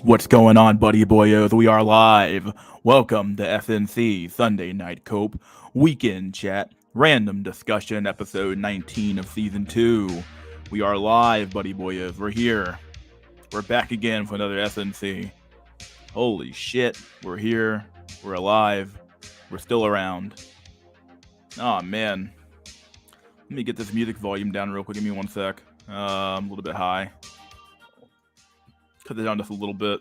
What's going on, buddy boyos? We are live. Welcome to SNC Sunday Night Cope Weekend Chat Random Discussion, episode 19 of season 2. We are live, buddy boyos. We're here. We're back again for another SNC. Holy shit. We're here. We're alive. We're still around. Oh, man. Let me get this music volume down real quick. Give me one sec. A little bit high. Cut it down just a little bit.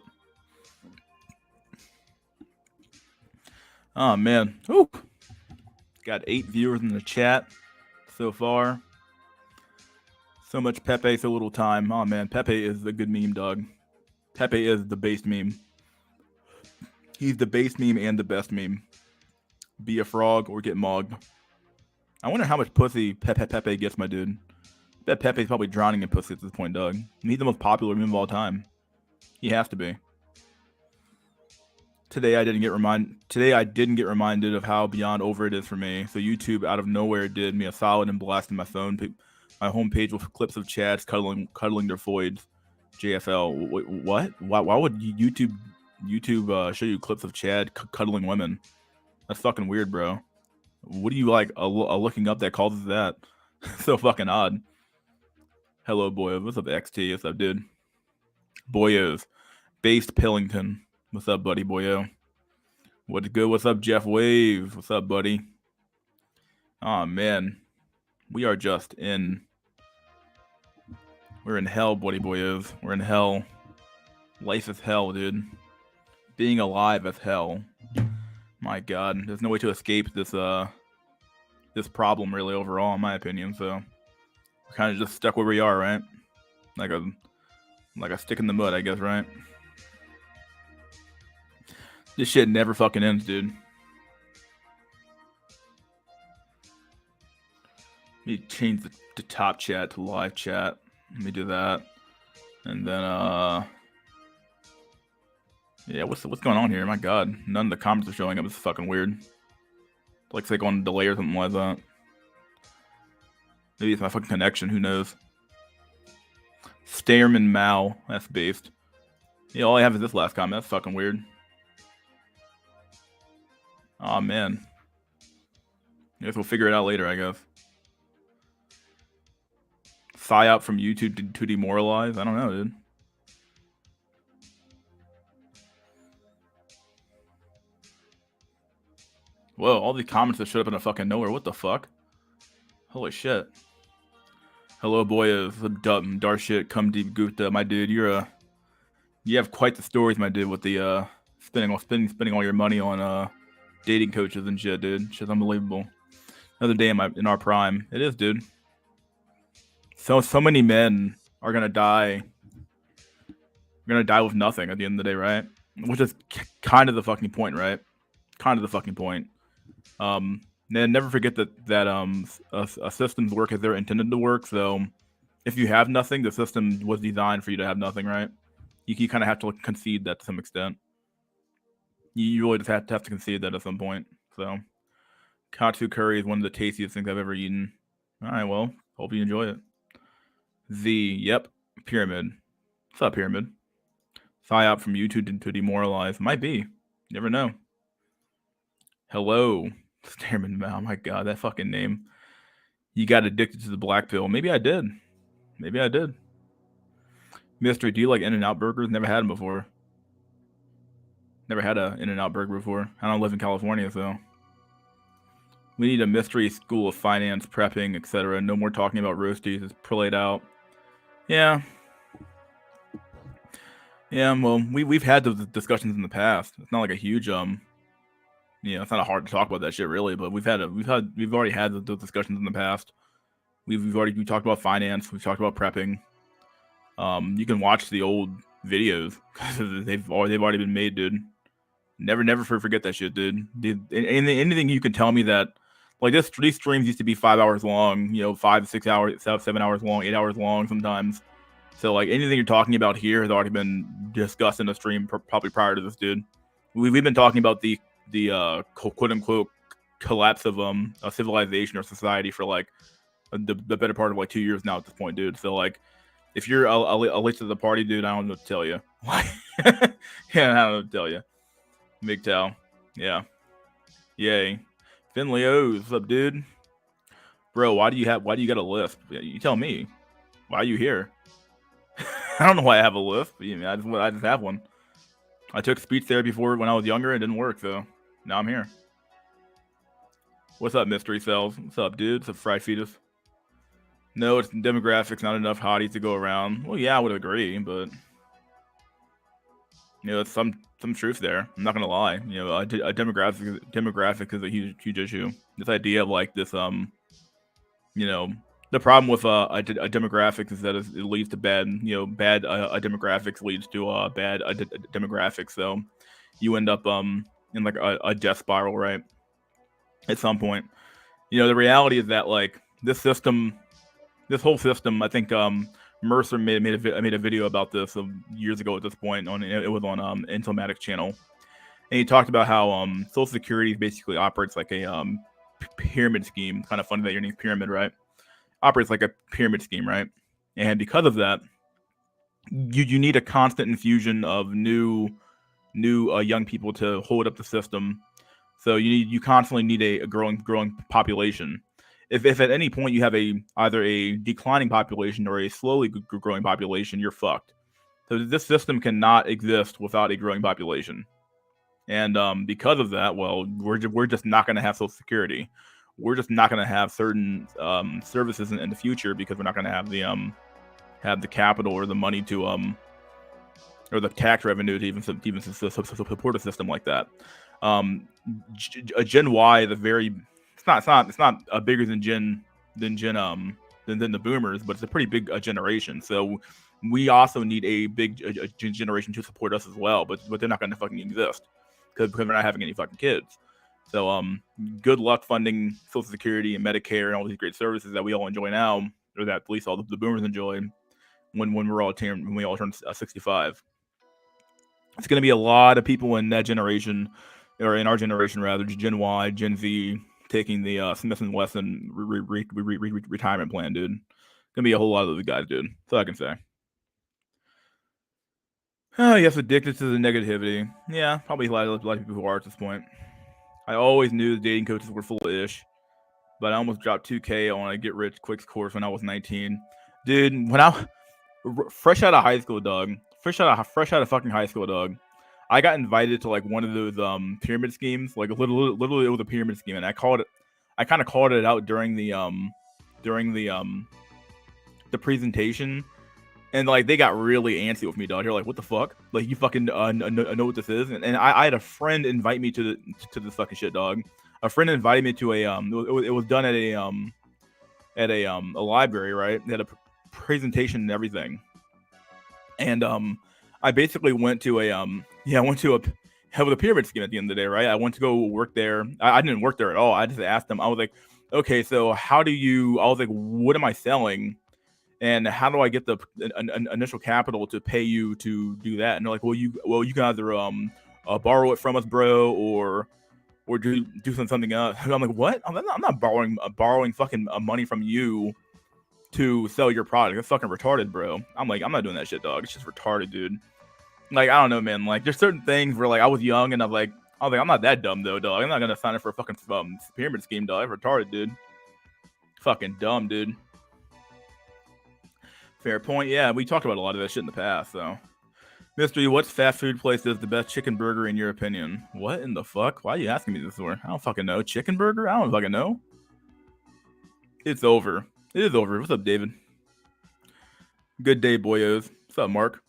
Oh, man. Ooh. Got 8 viewers in the chat so far. So much Pepe, so little time. Oh, man. Pepe is a good meme, dog. Pepe is the base meme. He's the base meme and the best meme. Be a frog or get mogged. I wonder how much pussy Pepe gets, my dude. I bet Pepe's probably drowning in pussy at this point, dog. He's the most popular meme of all time. He has to be. Today I didn't get reminded of how beyond over it is for me. So YouTube out of nowhere did me a solid and blasted my phone, my homepage with clips of Chads cuddling their foids. JFL. Wait, what? Why would YouTube show you clips of Chad cuddling women? That's fucking weird, bro. What do you like looking up that causes that? So fucking odd. Hello, boyos. What's up, XT? What's up, dude? Boyos. Based Pillington. What's up, buddy, boyo? What's good? What's up, Jeff Wave? What's up, buddy? Oh, man. We are just in... We're in hell, buddy, boyos. We're in hell. Life is hell, dude. Being alive is hell. My God. There's no way to escape this problem, really, overall, in my opinion, so... We're kind of just stuck where we are, right? Like a stick in the mud, I guess, right? This shit never fucking ends, dude. Let me change the top chat to live chat. Let me do that. And then, yeah, what's going on here? My God, none of the comments are showing up. It's fucking weird. Like it's like on delay or something like that. Maybe it's my fucking connection. Who knows? Stairman Mao. That's based. Yeah, all I have is this last comment. That's fucking weird. Aw, oh, man. I guess we'll figure it out later, I guess. PsyOp from YouTube to demoralize? I don't know, dude. Whoa, all these comments that showed up in a fucking nowhere. What the fuck? Holy shit. Hello, boyos. Dar shit. Come deep, Gupta. My dude, you have quite the stories, my dude, with the spending all your money on dating coaches and shit, dude. Shit's unbelievable. Another day in our prime. It is, dude. So many men are gonna die. We're gonna die with nothing at the end of the day, right? Which is kind of the fucking point, right? Kind of the fucking point. Never forget that systems work as they're intended to work. So if you have nothing, the system was designed for you to have nothing, right? You kind of have to concede that to some extent. You really just have to concede that at some point. So katsu curry is one of the tastiest things I've ever eaten. All right, well, hope you enjoy it. Yep, Pyramid. What's up, Pyramid? PsyOp from YouTube to demoralize. Might be. You never know. Hello. Stairman. Oh my God, that fucking name. You got addicted to the black pill. Maybe I did. Mystery, do you like In-N-Out burgers? Never had them before. Never had a In-N-Out burger before. I don't live in California, so. We need a mystery school of finance, prepping, etc. No more talking about roasties. It's prolate out. Yeah. Yeah, well, we've had those discussions in the past. It's not like a huge it's not hard to talk about that shit really, but we've already had those discussions in the past. We talked about finance. We've talked about prepping. You can watch the old videos because they've already been made, dude. Never forget that shit, dude. Anything you can tell me that like these streams used to be 5 hours long, 5 to 6 hours, 7 hours long, 8 hours long sometimes. So like anything you're talking about here has already been discussed in a stream probably prior to this, dude. We've been talking about the quote unquote collapse of a civilization or society for like the better part of like 2 years now at this point, dude. So like If you're late to the party, dude, I don't know what to tell you. Yeah, I don't know what to tell you. MGTOW. Yeah. Yay. Finley O's, what's up, dude? Bro, why do you got a lisp? You tell me. Why are you here? I don't know why I have a lisp. I just have one. I took speech therapy for it when I was younger. It didn't work, so now I'm here. What's up, Mystery Cells? What's up, dude? What's up, Fried Fetus? No, it's demographics, not enough hotties to go around. Well, yeah, I would agree, but it's some truth there. I'm not gonna lie. A demographic is a huge issue. This idea of like this the problem with a demographic is that it leads to bad bad demographics leads to bad demographics. So you end up in like a death spiral, right? At some point, the reality is that like this whole system, I think Mercer made a video about this years ago at this point. It was on Intelmatic's channel, and he talked about how Social Security basically operates like a pyramid scheme. Kind of funny that your name's Pyramid, right? Operates like a pyramid scheme, right? And because of that, you need a constant infusion of new young people to hold up the system. So you constantly need a growing population. If at any point you have either a declining population or a slowly growing population, you're fucked. So this system cannot exist without a growing population. And because of that, well, we're just not going to have Social Security. We're just not going to have certain services in the future because we're not going to have the capital or the money to or the tax revenue to even support a system like that. Gen Y is it's not bigger than Gen than the boomers, but it's a pretty big generation. So we also need a big generation to support us as well. But they're not going to fucking exist because we're not having any fucking kids. So good luck funding Social Security and Medicare and all these great services that we all enjoy now, or that at least all the boomers enjoy when we all turn 65. It's going to be a lot of people in that generation, or in our generation rather, Gen Y, Gen Z, taking the Smith & Wesson retirement plan, dude. Gonna be a whole lot of those guys, dude. That's all I can say. Oh, yes, addicted to the negativity. Yeah, probably a lot of people who are at this point. I always knew the dating coaches were full of ish, but I almost dropped 2K on a get rich quick course when I was 19. Dude, when I fresh out of high school, dog. Fresh out of fucking high school, dog. I got invited to like one of those pyramid schemes. Like literally it was a pyramid scheme, and I kind of called it out during the presentation. And like they got really antsy with me, dog. They're like, "What the fuck? Like you fucking know what this is?" And I had a friend invite me to this fucking shit, dog. A friend invited me to a it was done at a library, right? They had a presentation and everything. And I basically went to a pyramid scheme at the end of the day, right? I went to go work there. I didn't work there at all. I just asked them. I was like, "Okay, so how do you?" I was like, "What am I selling? And how do I get the initial capital to pay you to do that?" And they're like, well, you can either borrow it from us, bro, or do something else. And I'm like, what? I'm not borrowing fucking money from you to sell your product. That's fucking retarded, bro. I'm like, I'm not doing that shit, dog. It's just retarded, dude. Like, I don't know, man. Like, there's certain things where like I was young and I was like, I'm not that dumb though, dog. I'm not gonna sign up for a fucking pyramid scheme, dog. That's retarded, dude. Fucking dumb, dude. Fair point. Yeah, we talked about a lot of that shit in the past, so. Mystery, what fast food place does the best chicken burger in your opinion? What in the fuck? Why are you asking me this for? I don't fucking know. Chicken burger? I don't fucking know. It's over. It is over. What's up, David? Good day, boyos. What's up, Mark?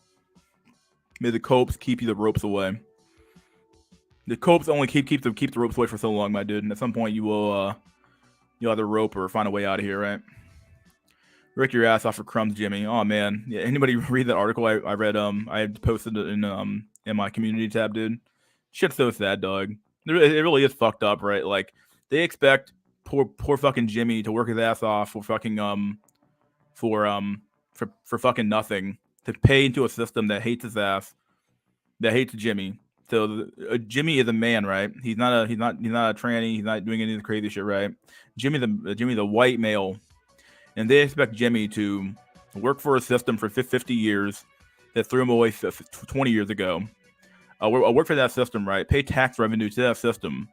May the copes keep you the ropes away. The copes only keep the ropes away for so long, my dude. And at some point, you'll either rope or find a way out of here, right? Rick your ass off for crumbs, Jimmy. Oh man, yeah. Anybody read that article I read? I had posted it in my community tab, dude. Shit's so sad, dog. It really is fucked up, right? Like they expect poor fucking Jimmy to work his ass off for fucking for fucking nothing, to pay into a system that hates his ass, that hates Jimmy. So Jimmy is a man, right? He's not a tranny. He's not doing any of the crazy shit, right? Jimmy's the white male. And they expect Jimmy to work for a system for 50 years that threw him away 20 years ago. I work for that system, right? Pay tax revenue to that system,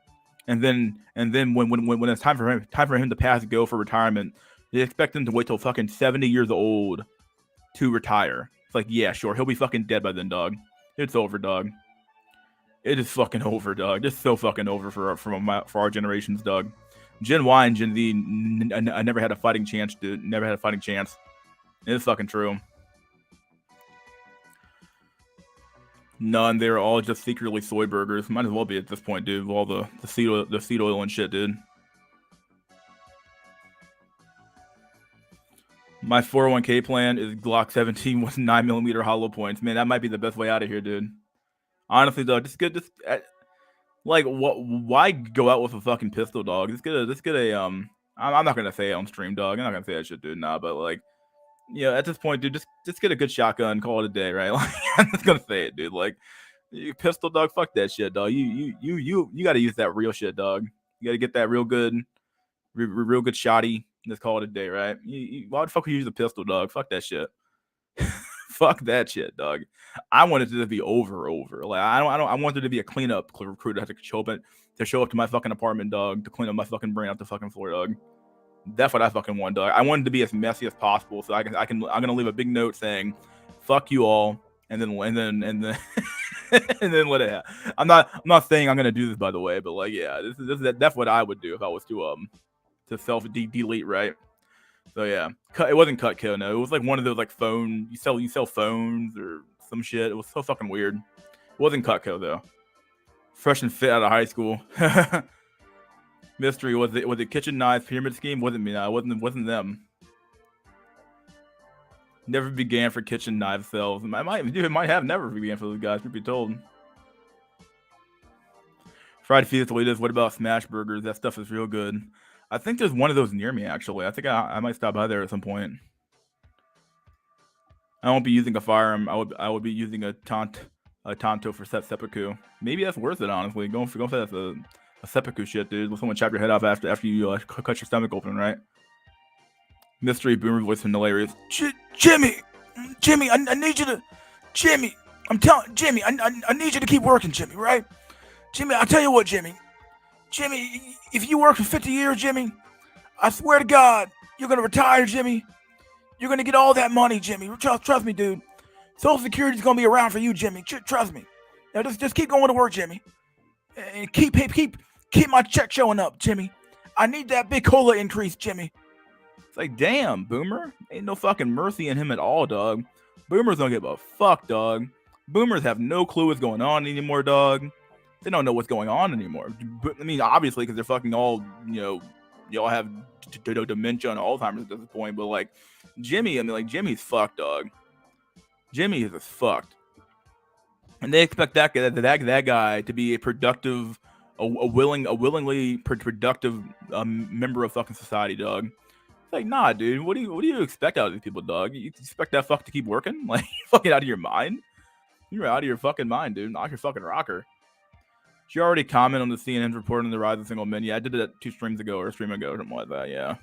and then when it's time for him to pass go for retirement, they expect him to wait till fucking 70 years old to retire. It's like, yeah, sure, he'll be fucking dead by then, dog. It's over, dog. It is fucking over, dog. It's so fucking over for our generations, dog. Gen Y and Gen Z never had a fighting chance, dude. Never had a fighting chance. It's fucking true. None. They're all just secretly soy burgers. Might as well be at this point, dude. With all the seed oil and shit, dude. My 401k plan is Glock 17 with 9mm hollow points. Man, that might be the best way out of here, dude. Honestly, though, just get this. Like, what? Why go out with a fucking pistol, dog? Just get a I'm not gonna say it on stream, dog. I'm not gonna say that shit, dude. Nah, but like, yeah, at this point, dude, just get a good shotgun, call it a day, right? Like, I'm just gonna say it, dude. Like, you pistol, dog, fuck that shit, dog. You got to use that real shit, dog. You got to get that real good shotty. Just call it a day, right? Why the fuck would you use a pistol, dog? Fuck that shit. Fuck that shit, dog. I want it to be over. Like, I want there to be a cleanup crew to have to show up to my fucking apartment, dog, to clean up my fucking brain off the fucking floor, dog. That's what I fucking want, dog. I want it to be as messy as possible, so I'm gonna leave a big note saying, "Fuck you all," and then and then let it happen. I'm not saying I'm gonna do this, by the way, but like, yeah, that's what I would do if I was to self delete, right? So yeah, it wasn't Cutco, no. It was like one of those like phone you sell phones or some shit. It was so fucking weird. It wasn't Cutco though. Fresh and fit out of high school. Mystery, was it Kitchen Knives Pyramid Scheme? Wasn't me. No, it wasn't them. Never began for kitchen knife sales. It might have never began for those guys. Truth be told. Fried Fiestas. What about smash burgers? That stuff is real good. I think there's one of those near me, actually. I think I might stop by there at some point. I won't be using a firearm. I would be using a Tonto for seppuku. Maybe that's worth it, honestly. Go for that a seppuku shit, dude. Let someone chop your head off after you cut your stomach open, right? Mystery boomer voice and hilarious. Jimmy, I need you to, Jimmy. I'm telling Jimmy, I need you to keep working, Jimmy, right? Jimmy, I'll tell you what, Jimmy, if you work for 50 years, Jimmy, I swear to God, you're gonna retire, Jimmy. You're gonna get all that money, Jimmy. Trust me, dude. Social Security's gonna be around for you, Jimmy. Trust me. Now just keep going to work, Jimmy, and keep my check showing up, Jimmy. I need that big cola increase, Jimmy. It's like, damn, Boomer. Ain't no fucking mercy in him at all, dog. Boomers don't give a fuck, dog. Boomers have no clue what's going on anymore, dog. They don't know what's going on anymore. I mean, obviously, because they're fucking all, you all have dementia and Alzheimer's at this point. But like, Jimmy, I mean, like, Jimmy's fucked, dog. Jimmy is fucked. And they expect that guy to be a productive, a willingly productive member of fucking society, dog. It's like, nah, dude. What do you expect out of these people, dog? You expect that fuck to keep working? Like, you fucking out of your mind? You're out of your fucking mind, dude. Knock your fucking rocker. Did you already comment on the CNN report on the rise of single men? Yeah, I did that 2 streams ago or a stream ago, something like that. Yeah.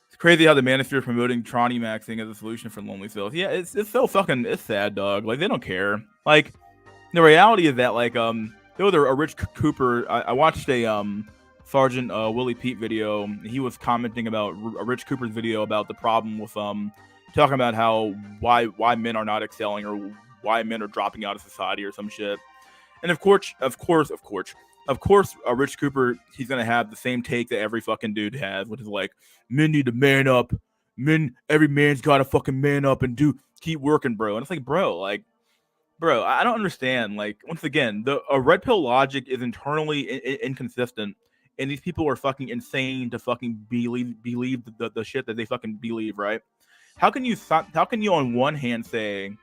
It's crazy how the manosphere is promoting Tronny maxing as a solution for lonely souls. Yeah, it's so fucking, it's sad, dog. Like, they don't care. Like, the reality is that, like, there was a Rich Cooper. I watched a Sergeant Willie Pete video. He was commenting about Rich Cooper's video about the problem with talking about how why men are not excelling or why men are dropping out of society or some shit. And of course, Rich Cooper, he's gonna have the same take that every fucking dude has, which is like, men need to man up. Every man's gotta fucking man up and keep working, bro. And it's like, bro, I don't understand. Like, once again, a red pill logic is internally inconsistent, and these people are fucking insane to fucking believe the shit that they fucking believe, right? How can you on one hand say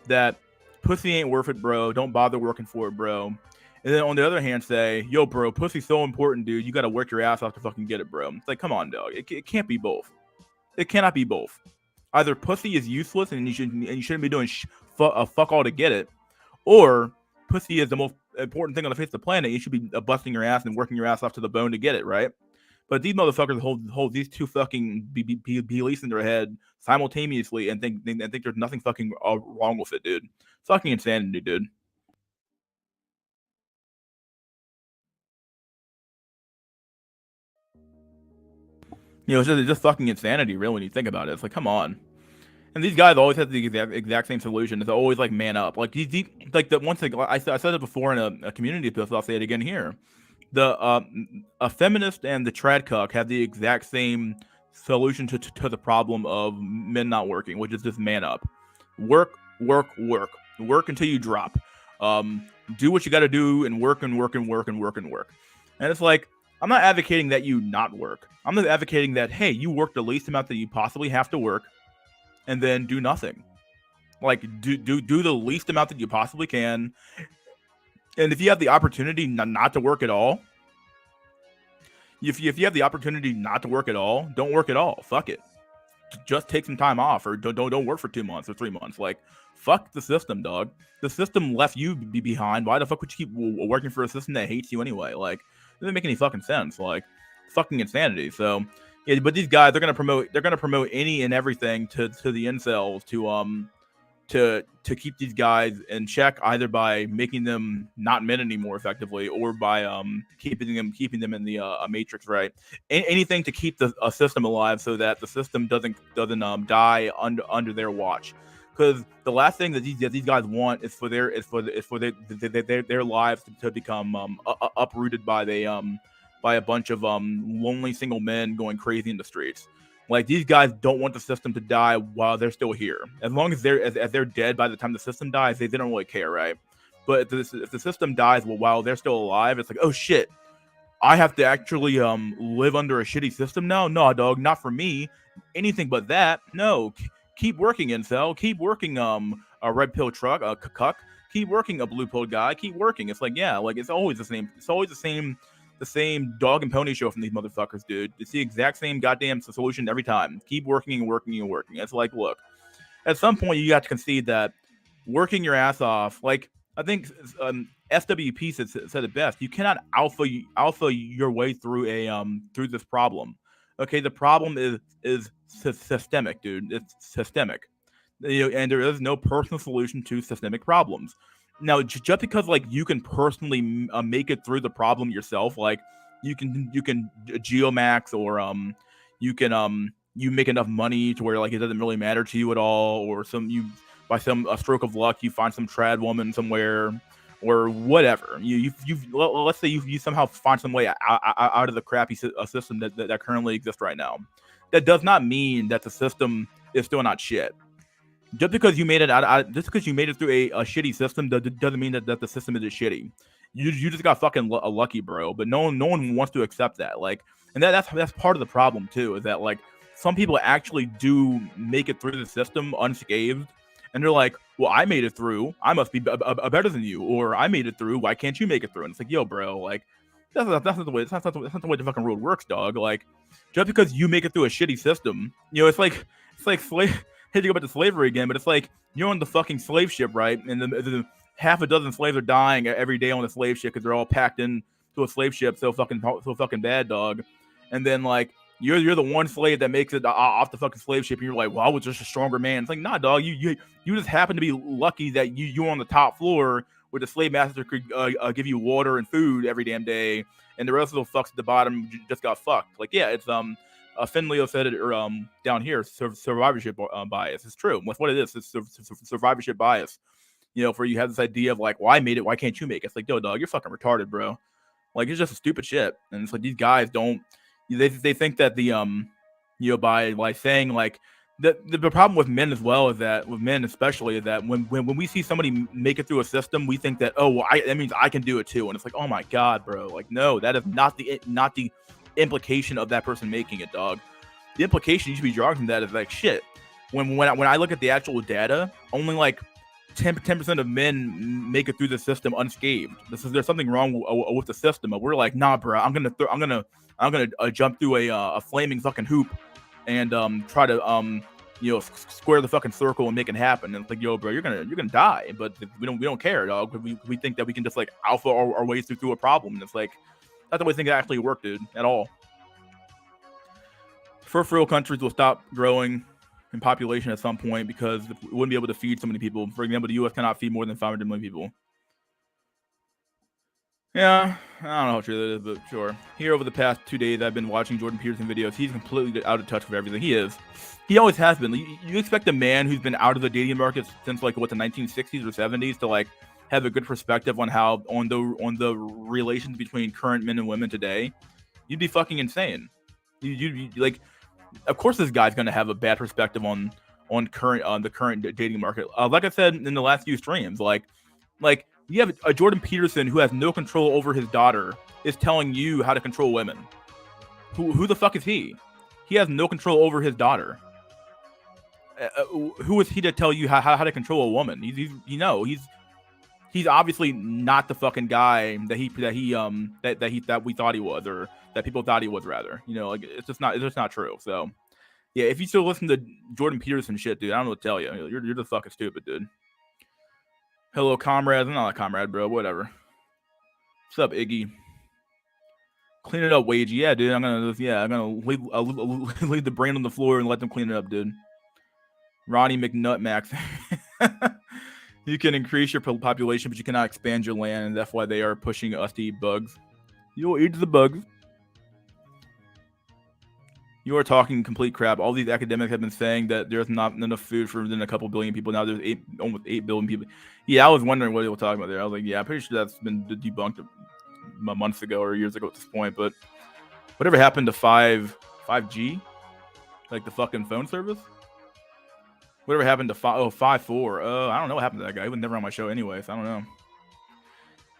that pussy ain't worth it, bro, don't bother working for it, bro, and then on the other hand say, yo, bro, pussy's so important, dude, you gotta work your ass off to fucking get it, bro? It's like, come on, dog. It can't be both. It cannot be both. Either pussy is useless and you shouldn't be doing fuck all to get it, or pussy is the most important thing on the face of the planet. You should be busting your ass and working your ass off to the bone to get it, right? But these motherfuckers hold these two fucking beliefs in their head simultaneously and think there's nothing fucking wrong with it, dude. Fucking insanity, dude. It's just fucking insanity, really, when you think about it. It's like, come on. And these guys always have the exact same solution. It's always like man up. Like like the one thing I said it before in a community post. I'll say it again here. A feminist and the trad cuck have the exact same solution to the problem of men not working, which is just man up, work until you drop. Do what you got to do and work. And it's like, I'm not advocating that you not work. I'm just advocating that, hey, you work the least amount that you possibly have to work, and then do nothing. Like do the least amount that you possibly can. And if you have the opportunity not to work at all, if you have the opportunity not to work at all, don't work at all. Fuck it. Just take some time off, or don't work for 2 months or 3 months. Like, fuck the system, dog. The system left you behind. Why the fuck would you keep working for a system that hates you anyway? Like, it doesn't make any fucking sense. Like, fucking insanity. So yeah, but these guys, they're gonna promote any and everything to the incels to keep these guys in check, either by making them not men anymore effectively, or by keeping them in the matrix, right? Anything to keep the system alive, so that the system doesn't die under their watch. Because the last thing that these guys want is for their lives to become uprooted by a bunch of lonely single men going crazy in the streets. Like, these guys don't want the system to die while they're still here. As long as they're dead by the time the system dies, they don't really care, right? But if the system dies while they're still alive, it's like, oh shit, I have to actually live under a shitty system now? No, dog, not for me. Anything but that. No, keep working, incel. Keep working, a red pill truck, a cuck. Keep working, a blue pill guy. Keep working. It's like, yeah, like it's always the same. It's always the same dog and pony show from these motherfuckers, dude. It's the exact same goddamn solution every time. Keep working and working and working. It's like, look, at some point you got to concede that working your ass off, like, I think FWP said it best. You cannot alpha your way through this problem. Okay, the problem is systemic, dude. It's systemic. And there is no personal solution to systemic problems. Now, just because like you can personally make it through the problem yourself, like you can geomax, or you make enough money to where like it doesn't really matter to you at all, or by a stroke of luck you find some trad woman somewhere, or whatever. Let's say you somehow find some way out of the crappy system that currently exists right now. That does not mean that the system is still not shit. Just because you made it through a shitty system doesn't mean that the system is shitty. You just got fucking lucky, bro. But no one wants to accept that. Like, and that's part of the problem too. Is that like some people actually do make it through the system unscathed, and they're like, well, I made it through. I must be better than you, or I made it through. Why can't you make it through? And it's like, yo, bro, like that's not the way. That's not the way the fucking world works, dog. Like, just because you make it through a shitty system, it's like slave. Hate to go back to slavery again, but it's like you're on the fucking slave ship, right? And the half a dozen slaves are dying every day on the slave ship because they're all packed in to a slave ship so fucking bad, dog. And then like you're the one slave that makes it off the fucking slave ship, and you're like, well, I was just a stronger man. It's like, nah, dog. You just happen to be lucky that you're on the top floor where the slave master could give you water and food every damn day, and the rest of the fucks at the bottom just got fucked. Like, yeah, it's Finleo said it down here, survivorship bias. It's true. That's what it is. It's survivorship bias. For you have this idea of like, well, I made it, why can't you make it? It's like, yo, dog, you're fucking retarded, bro. Like, it's just a stupid shit. And it's like these guys don't. They think that the by like saying like the problem with men as well is that with men especially is that when we see somebody make it through a system, we think that, oh, well, that means I can do it too. And it's like, oh my god, bro. Like, no, that is not the implication of that person making it, dog. The implication you should be drawing from that is like, shit. When I look at the actual data, only like 10% of men make it through the system unscathed. There's something wrong with the system. But we're like, nah, bro. I'm gonna jump through a flaming fucking hoop and try to square the fucking circle and make it happen. And it's like, yo, bro, you're gonna die. But we don't care, dog. We think that we can just like alpha our ways through a problem. And it's like, not the way things actually work, dude, at all. first world countries will stop growing in population at some point because we wouldn't be able to feed so many people. For example, the U.S. cannot feed more than 500 million people. Yeah, I don't know how true that is, but sure. Here over the past 2 days, I've been watching Jordan Peterson videos. He's completely out of touch with everything. He is. He always has been. You expect a man who's been out of the dating market since like what, the 1960s or 70s to like have a good perspective on how on the relations between current men and women today. You'd be fucking insane. You like, of course this guy's gonna have a bad perspective on the current dating market. Like I said in the last few streams, like you have a Jordan Peterson who has no control over his daughter is telling you how to control women. Who the fuck is he? He has no control over his daughter. Who is he to tell you how to control a woman? He's obviously not the fucking guy that we thought he was, or that people thought he was, rather. Like it's just not true. So yeah, if you still listen to Jordan Peterson shit, dude, I don't know what to tell you. You're just fucking stupid, dude. Hello, comrades. I'm not a comrade, bro. Whatever. What's up, Iggy? Clean it up, Wagey. Yeah, dude. I'm gonna leave the brain on the floor and let them clean it up, dude. Ronnie McNutmax. You can increase your population, but you cannot expand your land, and that's why they are pushing us to eat bugs. You will eat the bugs. You are talking complete crap. All these academics have been saying that there's not enough food for within a couple billion people. Now there's almost 8 billion people. Yeah, I was wondering what they were talking about there. I was like, yeah, I'm pretty sure that's been debunked months ago or years ago at this point. But whatever happened to 5G? Like the fucking phone service? Whatever happened to 5.4? I don't know what happened to that guy. He was never on my show anyway, so I don't know.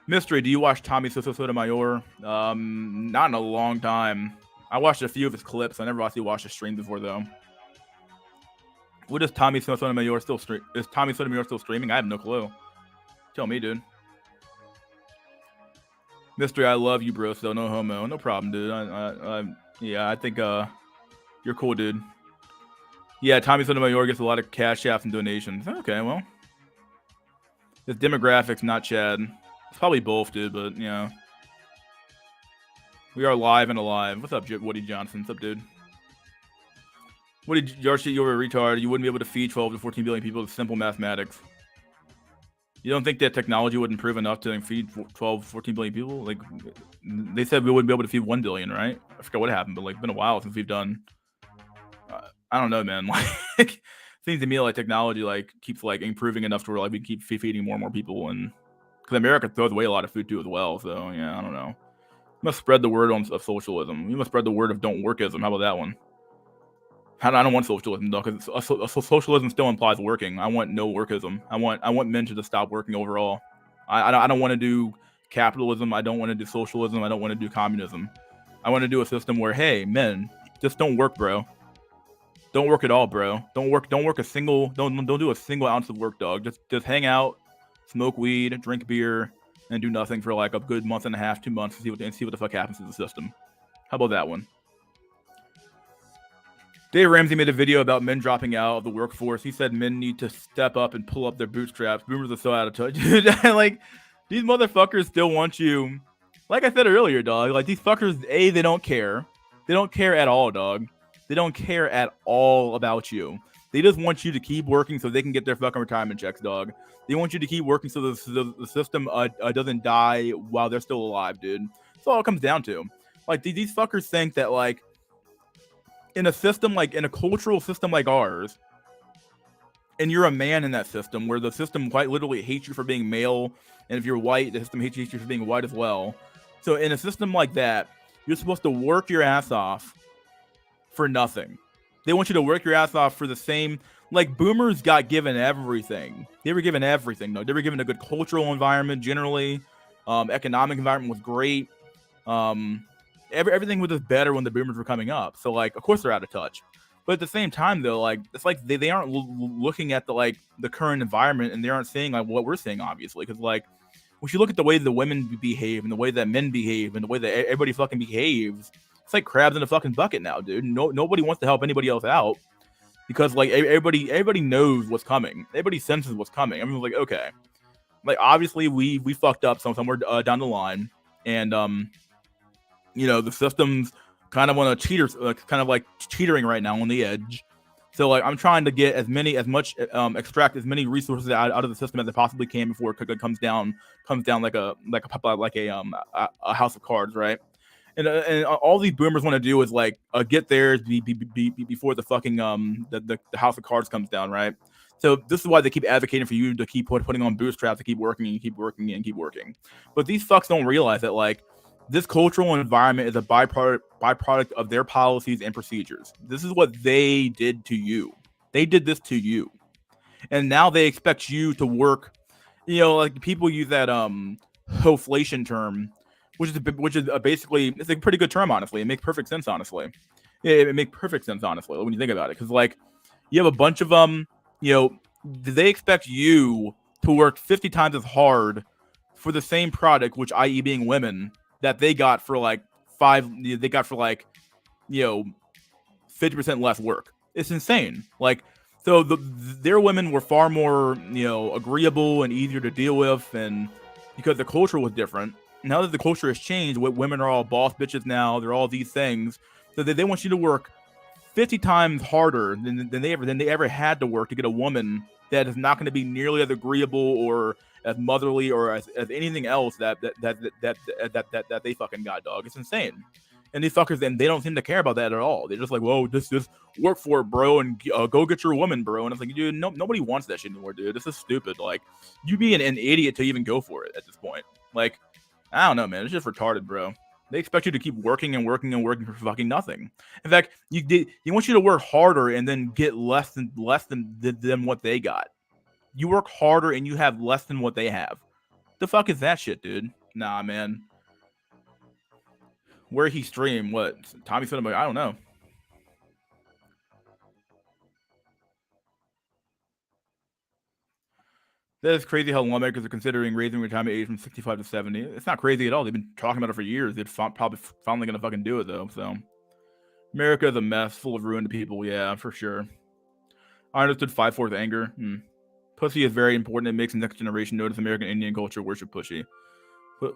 Mystery, do you watch Tommy Sotomayor? Not in a long time. I watched a few of his clips. I never actually watched a stream before, though. What is Tommy Sotomayor still stream? Is Tommy Sotomayor still streaming? I have no clue. Tell me, dude. Mystery, I love you, bro. So no homo, no problem, dude. I think you're cool, dude. Yeah, Tommy Sotomayor gets a lot of cash apps and donations. Okay, well, it's demographics, not Chad. It's probably both, dude. But yeah. We are live and alive. What's up, Woody Johnson? What's up, dude? Woody, you're a retard. You wouldn't be able to feed 12 to 14 billion people with simple mathematics. You don't think that technology would improve enough to feed 12, 14 billion people? Like, they said we wouldn't be able to feed 1 billion, right? I forgot what happened, but like, it's been a while since we've done. I don't know, man. Like, seems to me like technology like keeps like improving enough to where like we keep feeding more and more people, and because America throws away a lot of food too as well. So yeah, I don't know. You must spread the word of socialism. You must spread the word of don't workism. How about that one? I don't want socialism though, because socialism still implies working. I want no workism. I want men to just stop working overall. I don't want to do capitalism. I don't want to do socialism. I don't want to do communism. I want to do a system where, hey, men, just don't work, bro. Don't work at all, bro. Don't do a single ounce of work, dog. Just hang out, smoke weed, drink beer, and do nothing for like a good month and a half, 2 months, and see what the fuck happens to the system. How about that one? Dave Ramsey made a video about men dropping out of the workforce. He said men need to step up and pull up their bootstraps. Boomers are so out of touch. Like, these motherfuckers still want you. Like I said earlier, dog. Like, these fuckers, they don't care. They don't care at all, dog. They don't care at all about you. They just want you to keep working so they can get their fucking retirement checks, dog. They want you to keep working so the system doesn't die while they're still alive, dude. That's all it comes down to. Like, these fuckers think that, like, in a system, like, in a cultural system like ours, and you're a man in that system, where the system quite literally hates you for being male, and if you're white, the system hates you for being white as well. So in a system like that, you're supposed to work your ass off for nothing. They want you to work your ass off for the same. Like, boomers got given everything. They were given everything, though. They were given a good cultural environment generally. Economic environment was great. Everything was just better when the boomers were coming up. So, like, of course they're out of touch. But at the same time, though, like, it's like they aren't looking at the current environment, and they aren't seeing like what we're seeing, obviously. Because, like, when you look at the way the women behave and the way that men behave and the way that everybody fucking behaves, it's like crabs in a fucking bucket now, dude. Nobody wants to help anybody else out because, like, everybody knows what's coming. Everybody senses what's coming. Everyone's like, okay, like, obviously we fucked up somewhere down the line, and you know, the system's kind of want to cheaters, kind of like teetering right now on the edge. So like I'm trying to get extract as many resources out of the system as I possibly can before it comes down like a house of cards, right? And all these boomers want to do is like get theirs before the fucking the house of cards comes down, right? So this is why they keep advocating for you to keep putting on bootstraps, to keep working and keep working and keep working. But these fucks don't realize that like this cultural environment is a byproduct of their policies and procedures. This is what they did to you. They did this to you, and now they expect you to work. You know, like people use that hoflation term, which is basically it's a pretty good term, honestly. It makes perfect sense, honestly. It makes perfect sense, honestly, when you think about it, because like you have a bunch of you know, they expect you to work 50 times as hard for the same product, which i.e. being women, that they got for like 50% less work. It's insane. Like, so their women were far more, agreeable and easier to deal with, and because the culture was different. Now that the culture has changed, women are all boss bitches now. They're all these things. So they want you to work 50 times harder than they ever had to work to get a woman that is not going to be nearly as agreeable or as motherly or as anything else that they fucking got, dog. It's insane. And these fuckers, then they don't seem to care about that at all. They're just like, whoa, just work for it, bro, and go get your woman, bro. And it's like, dude, nobody wants that shit anymore, dude. This is stupid. Like, you being an idiot to even go for it at this point. Like, I don't know, man. It's just retarded, bro. They expect you to keep working and working and working for fucking nothing. In fact, he wants you to work harder and then get less than what they got. You work harder and you have less than what they have. The fuck is that shit, dude? Nah, man. Where he stream? What? Tommy Cinema? I don't know. That is crazy how lawmakers are considering raising retirement age from 65 to 70. It's not crazy at all. They've been talking about it for years. They're probably finally going to fucking do it, though. So, America is a mess, full of ruined people. Yeah, for sure. I understood 5/4 anger. Pussy is very important. It makes the next generation notice American Indian culture worship pussy. But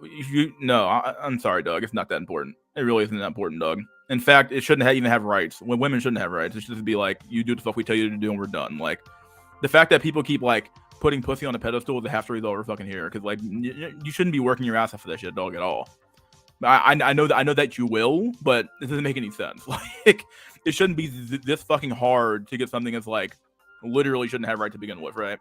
I'm sorry, dog. It's not that important. It really isn't that important, dog. In fact, it shouldn't even have rights. When women shouldn't have rights. It should just be like, you do the stuff we tell you to do and we're done. Like, the fact that people keep like putting pussy on a pedestal is a half the reason we're fucking here. Because like, you shouldn't be working your ass off for that shit, dog, at all. I know that you will, but it doesn't make any sense. Like, it shouldn't be this fucking hard to get something that's like literally shouldn't have right to begin with, right?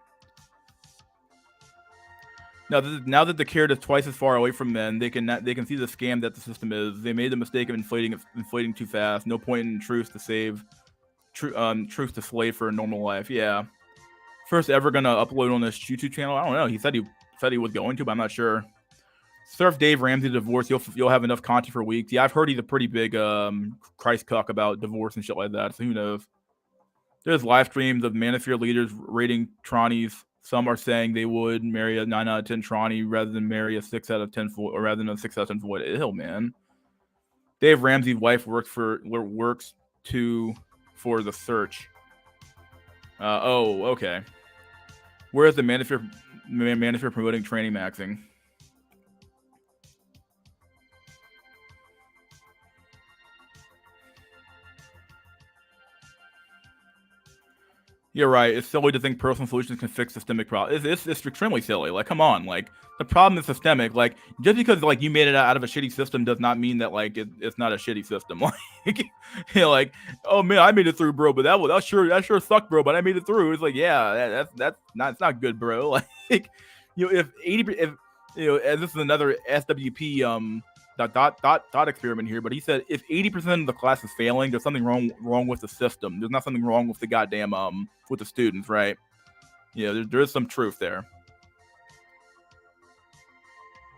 Now that the carrot is twice as far away from men, they can see the scam that the system is. They made the mistake of inflating too fast. No point in truth to slave for a normal life. Yeah. First ever gonna upload on this YouTube channel. I don't know. He said he was going to, but I'm not sure. Surf Dave Ramsey divorce. You'll have enough content for weeks. Yeah, I've heard he's a pretty big Christ cuck about divorce and shit like that. So who knows? There's live streams of Manosphere leaders rating trannies. Some are saying they would marry a 9 out of 10 tranny rather than marry a 6 out of 10 or rather than a 6 out of 10 for what? Hell, man. Dave Ramsey's wife works for the search. Oh, okay. Where is the Manosphere promoting tranny maxing? You're right. It's silly to think personal solutions can fix systemic problems. It's extremely silly. Like, come on. Like, the problem is systemic. Like, just because like you made it out of a shitty system does not mean that like it's not a shitty system. Like, like, oh man, I made it through, bro. But that sure sucked, bro. But I made it through. It's like, yeah, it's not good, bro. Like, if 80, and this is another SWP dot experiment here, but he said if 80% of the class is failing, there's something wrong with the system. There's not something wrong with the goddamn with the students, right? Yeah, there is some truth there.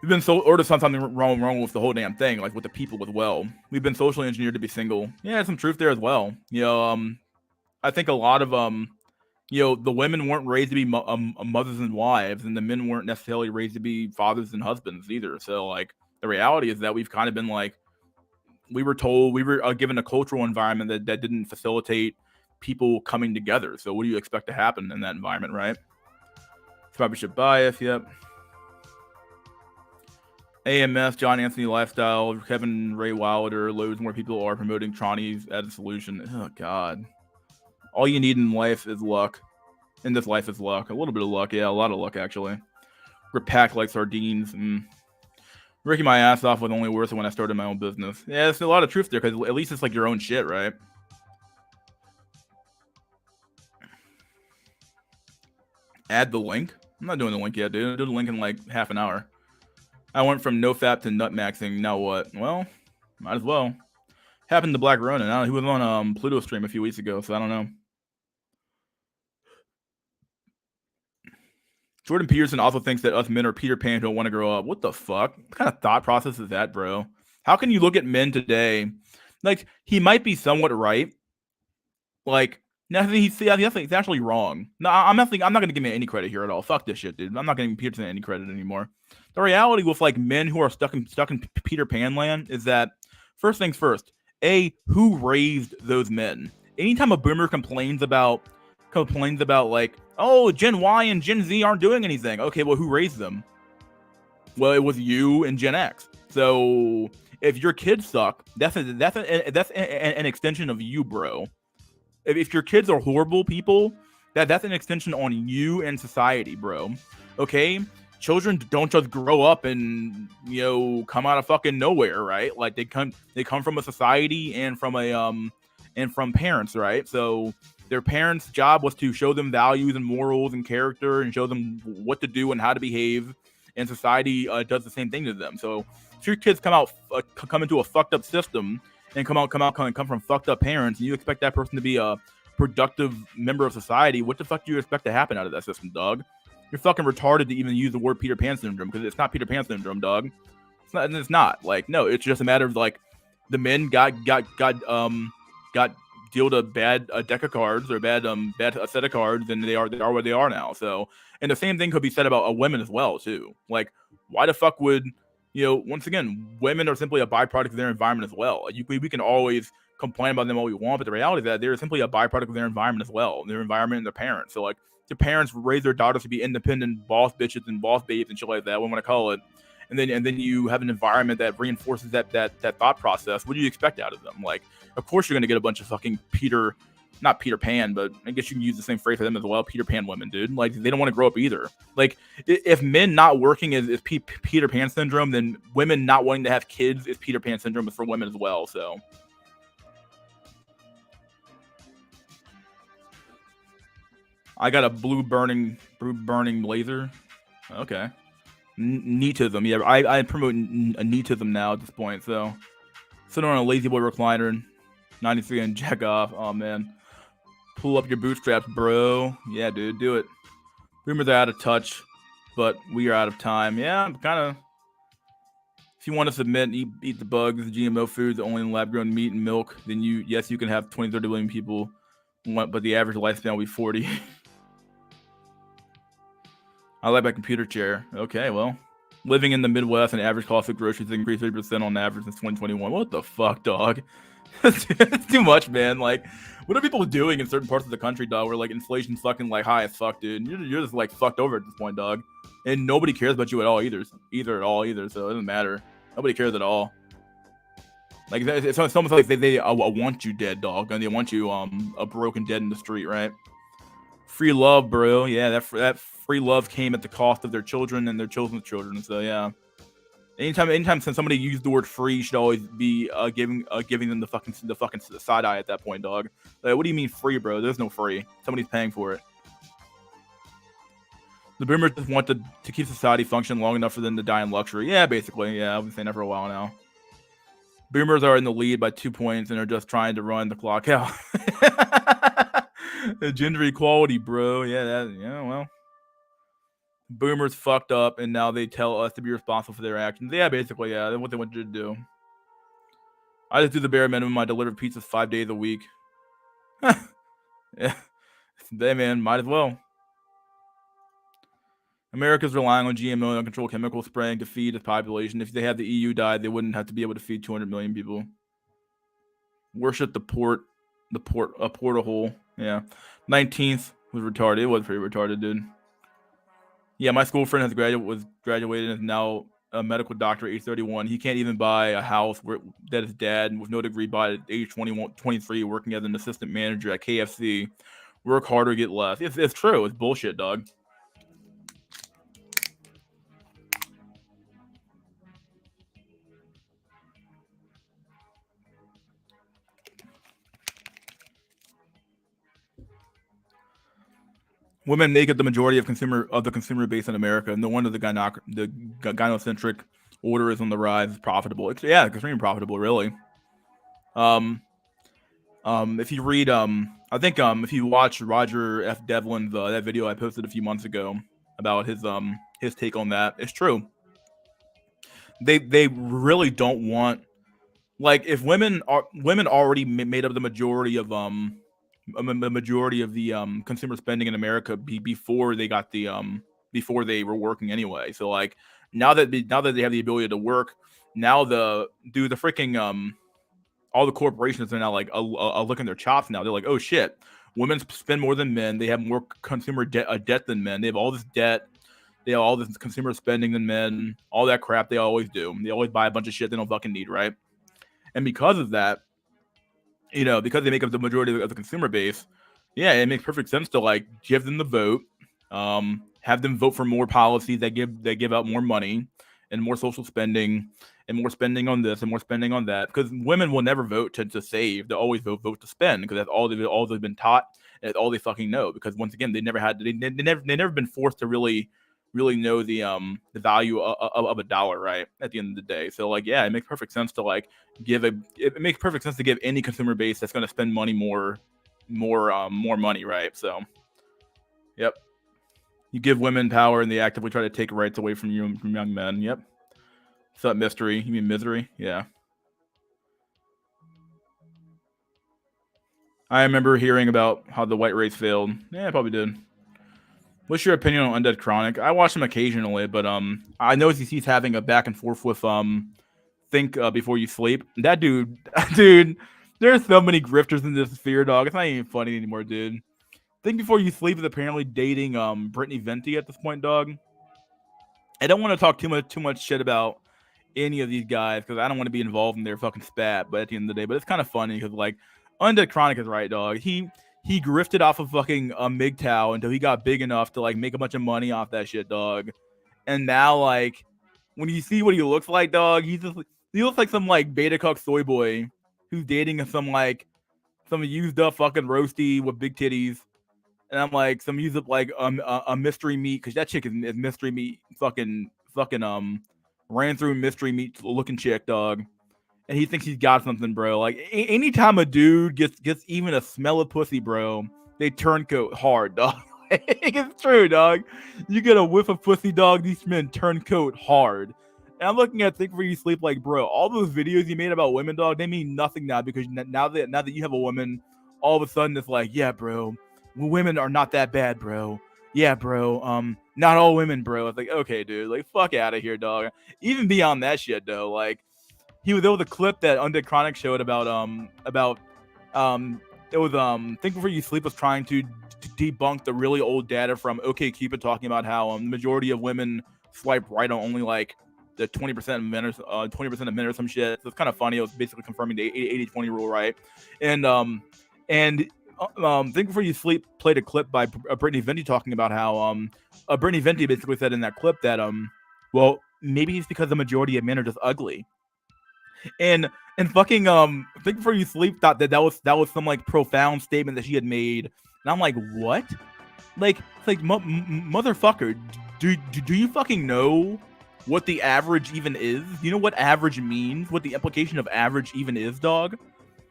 We've been or there's something wrong with the whole damn thing, like with the people as well. We've been socially engineered to be single. Yeah, there's some truth there as well. I think a lot of the women weren't raised to be mothers and wives, and the men weren't necessarily raised to be fathers and husbands either. So like, the reality is that we've kind of been like, we were given a cultural environment that didn't facilitate people coming together. So what do you expect to happen in that environment, right? Survivorship bias, yep. AMS, John Anthony Lifestyle, Kevin Ray Wilder, loads more people are promoting trannies as a solution. Oh, God. All you need in life is luck. In this life is luck. A little bit of luck. Yeah, a lot of luck, actually. We're packed like sardines. Working my ass off was only worth it when I started my own business. Yeah, there's a lot of truth there, because at least it's like your own shit, right? Add the link? I'm not doing the link yet, dude. I'll do the link in like half an hour. I went from no fap to nut maxing. Now what? Well, might as well. Happened to Black Ronin. He was on Pluto stream a few weeks ago, so I don't know. Jordan Peterson also thinks that us men are Peter Pan who don't want to grow up. What the fuck? What kind of thought process is that, bro? How can you look at men today? Like, he might be somewhat right. Like, he's actually wrong. No, I'm not going to give him any credit here at all. Fuck this shit, dude. I'm not giving Peterson any credit anymore. The reality with like men who are stuck in Peter Pan land is that, first things first, who raised those men? Anytime a boomer complains about like, oh, Gen Y and Gen Z aren't doing anything. Okay, well, who raised them? Well, it was you and Gen X. So if your kids suck, that's an extension of you, bro. If your kids are horrible people, that's an extension on you and society, bro. Okay? Children don't just grow up and, you know, come out of fucking nowhere, right? Like they come from a society and from parents, right? So their parents' job was to show them values and morals and character and show them what to do and how to behave. And society does the same thing to them. So if your kids come into a fucked up system and come from fucked up parents, and you expect that person to be a productive member of society, what the fuck do you expect to happen out of that system, dog? You're fucking retarded to even use the word Peter Pan syndrome, because it's not Peter Pan syndrome, dog. It's not. Like, no, it's just a matter of like the men got dealt a bad deck of cards or bad set of cards, and they are where they are now. So, and the same thing could be said about women as well too. Like, why the fuck would, you know, once again, women are simply a byproduct of their environment as well. We can always complain about them all we want, but the reality is that they're simply a byproduct of their environment as well, their environment and their parents. So like, their parents raise their daughters to be independent boss bitches and boss babes and shit like that, what I want to call it. And then you have an environment that reinforces that thought process. What do you expect out of them? Like, of course you're gonna get a bunch of fucking not Peter Pan, but I guess you can use the same phrase for them as well. Peter Pan women, dude. Like, they don't want to grow up either. Like, if men not working is Peter Pan syndrome, then women not wanting to have kids is Peter Pan syndrome for women as well. So. I got a blue burning laser. Okay. Neatism. Yeah, I promote neatism now at this point. So, sitting on a lazy boy recliner, 93 and jack off. Oh man, pull up your bootstraps, bro. Yeah, dude, do it. Boomers are out of touch, but we are out of time. Yeah, I'm kind of. If you want to submit, eat the bugs, GMO foods, only in lab-grown meat and milk, then you can have 20, 30 million people, but the average lifespan will be 40. I like my computer chair. Okay, well, living in the Midwest and average cost of groceries increased 30% on average since 2021. What the fuck, dog? It's too much, man. Like, what are people doing in certain parts of the country, dog, where like inflation's fucking like high as fuck, dude? You're just like fucked over at this point, dog. And nobody cares about you at all either. So it doesn't matter. Nobody cares at all. Like, it's almost like they want you dead, dog, and they want you a broken dead in the street, right? Free love, bro. Yeah, that free love came at the cost of their children and their children's children. So yeah, anytime somebody used the word free, you should always be giving them the fucking side eye at that point, dog. Like, what do you mean free, bro? There's no free. Somebody's paying for it. The boomers just want to keep society functioning long enough for them to die in luxury. Yeah, basically. Yeah, I've been saying that for a while now. Boomers are in the lead by 2 points and are just trying to run the clock out. Gender equality, bro. Yeah, well. Boomers fucked up, and now they tell us to be responsible for their actions. Yeah, basically, yeah. That's what they want you to do. I just do the bare minimum. I deliver pizzas 5 days a week. Yeah. Hey, man, might as well. America's relying on GMO and uncontrolled chemical spraying to feed its population. If they had the EU died, they wouldn't have to be able to feed 200 million people. Worship a portal hole. Yeah. 19th was retarded. It was pretty retarded, dude. Yeah, my school friend was graduated and is now a medical doctor at age 31. He can't even buy a house that his dad, with no degree, bought at age 21, 23, working as an assistant manager at KFC. Work harder, get less. It's true. It's bullshit, dog. Women make up the majority of the consumer base in America. No wonder the gynocentric order is on the rise. It's profitable. It's extremely profitable, really. If you read, I think if you watch Roger F. Devlin's that video I posted a few months ago about his take on that, it's true. They really don't want, like, if women already made up the majority of the consumer spending in America before they got before they were working anyway. So like now that they have the ability to work, now the freaking all the corporations are now like licking their chops now. They're like, oh shit, women spend more than men. They have more consumer debt than men. They have all this debt. They have all this consumer spending than men. All that crap they always do. They always buy a bunch of shit they don't fucking need, right? And because of that, because they make up the majority of the consumer base, yeah, it makes perfect sense to like give them the vote, have them vote for more policies that give out more money and more social spending and more spending on this and more spending on that. Because women will never vote to save; they always vote to spend because that's all they've been taught and that's all they fucking know. Because once again, they never been forced to really know the value of a dollar, right? At the end of the day. So like, yeah, it makes perfect sense to like it makes perfect sense to give any consumer base that's going to spend money more money, right? So, yep. You give women power and they actively try to take rights away from young men. Yep. What's up, mystery? You mean misery? Yeah. I remember hearing about how the white race failed. Yeah, I probably did. What's your opinion on Undead Chronic? I watch him occasionally, but I know he's having a back and forth with Think Before You Sleep. That dude, there's so many grifters in this sphere, dog. It's not even funny anymore, dude. Think Before You Sleep is apparently dating Brittany Venti at this point, dog. I don't want to talk too much shit about any of these guys because I don't want to be involved in their fucking spat. But at the end of the day, but it's kind of funny because like Undead Chronic is right, dog. He grifted off of fucking MGTOW until he got big enough to like make a bunch of money off that shit, dog. And now like when you see what he looks like, dog, he looks like some like beta cuck soy boy who's dating some used up fucking roasty with big titties. And I'm like some used up like a mystery meat because that chick is mystery meat fucking ran through mystery meat looking chick, dog. And he thinks he's got something, bro. Like anytime a dude gets even a smell of pussy, bro, they turncoat hard, dog. It's true, dog. You get a whiff of pussy, dog. These men turncoat hard. And I'm looking at Think Before You Sleep, like, bro, all those videos you made about women, dog, they mean nothing now because now that you have a woman, all of a sudden it's like, yeah, bro, women are not that bad, bro. Yeah, bro. Not all women, bro. It's like, okay, dude, like, fuck out of here, dog. Even beyond that shit, though, like, there was a clip that Undead Chronic showed about it was Think Before You Sleep was trying to debunk the really old data from OkCupid talking about how the majority of women swipe right on only like the 20% of men or 20% of men or some shit. So it's kind of funny. It was basically confirming the 80-20 rule, right? And Think Before You Sleep played a clip by Brittany Venti talking about how Brittany Venti basically said in that clip that well, maybe it's because the majority of men are just ugly. And fucking Think Before You Sleep thought that was some like profound statement that she had made, and I'm like, what? Like it's like motherfucker, do you fucking know what the average even is? You know what average means? What the implication of average even is, dog?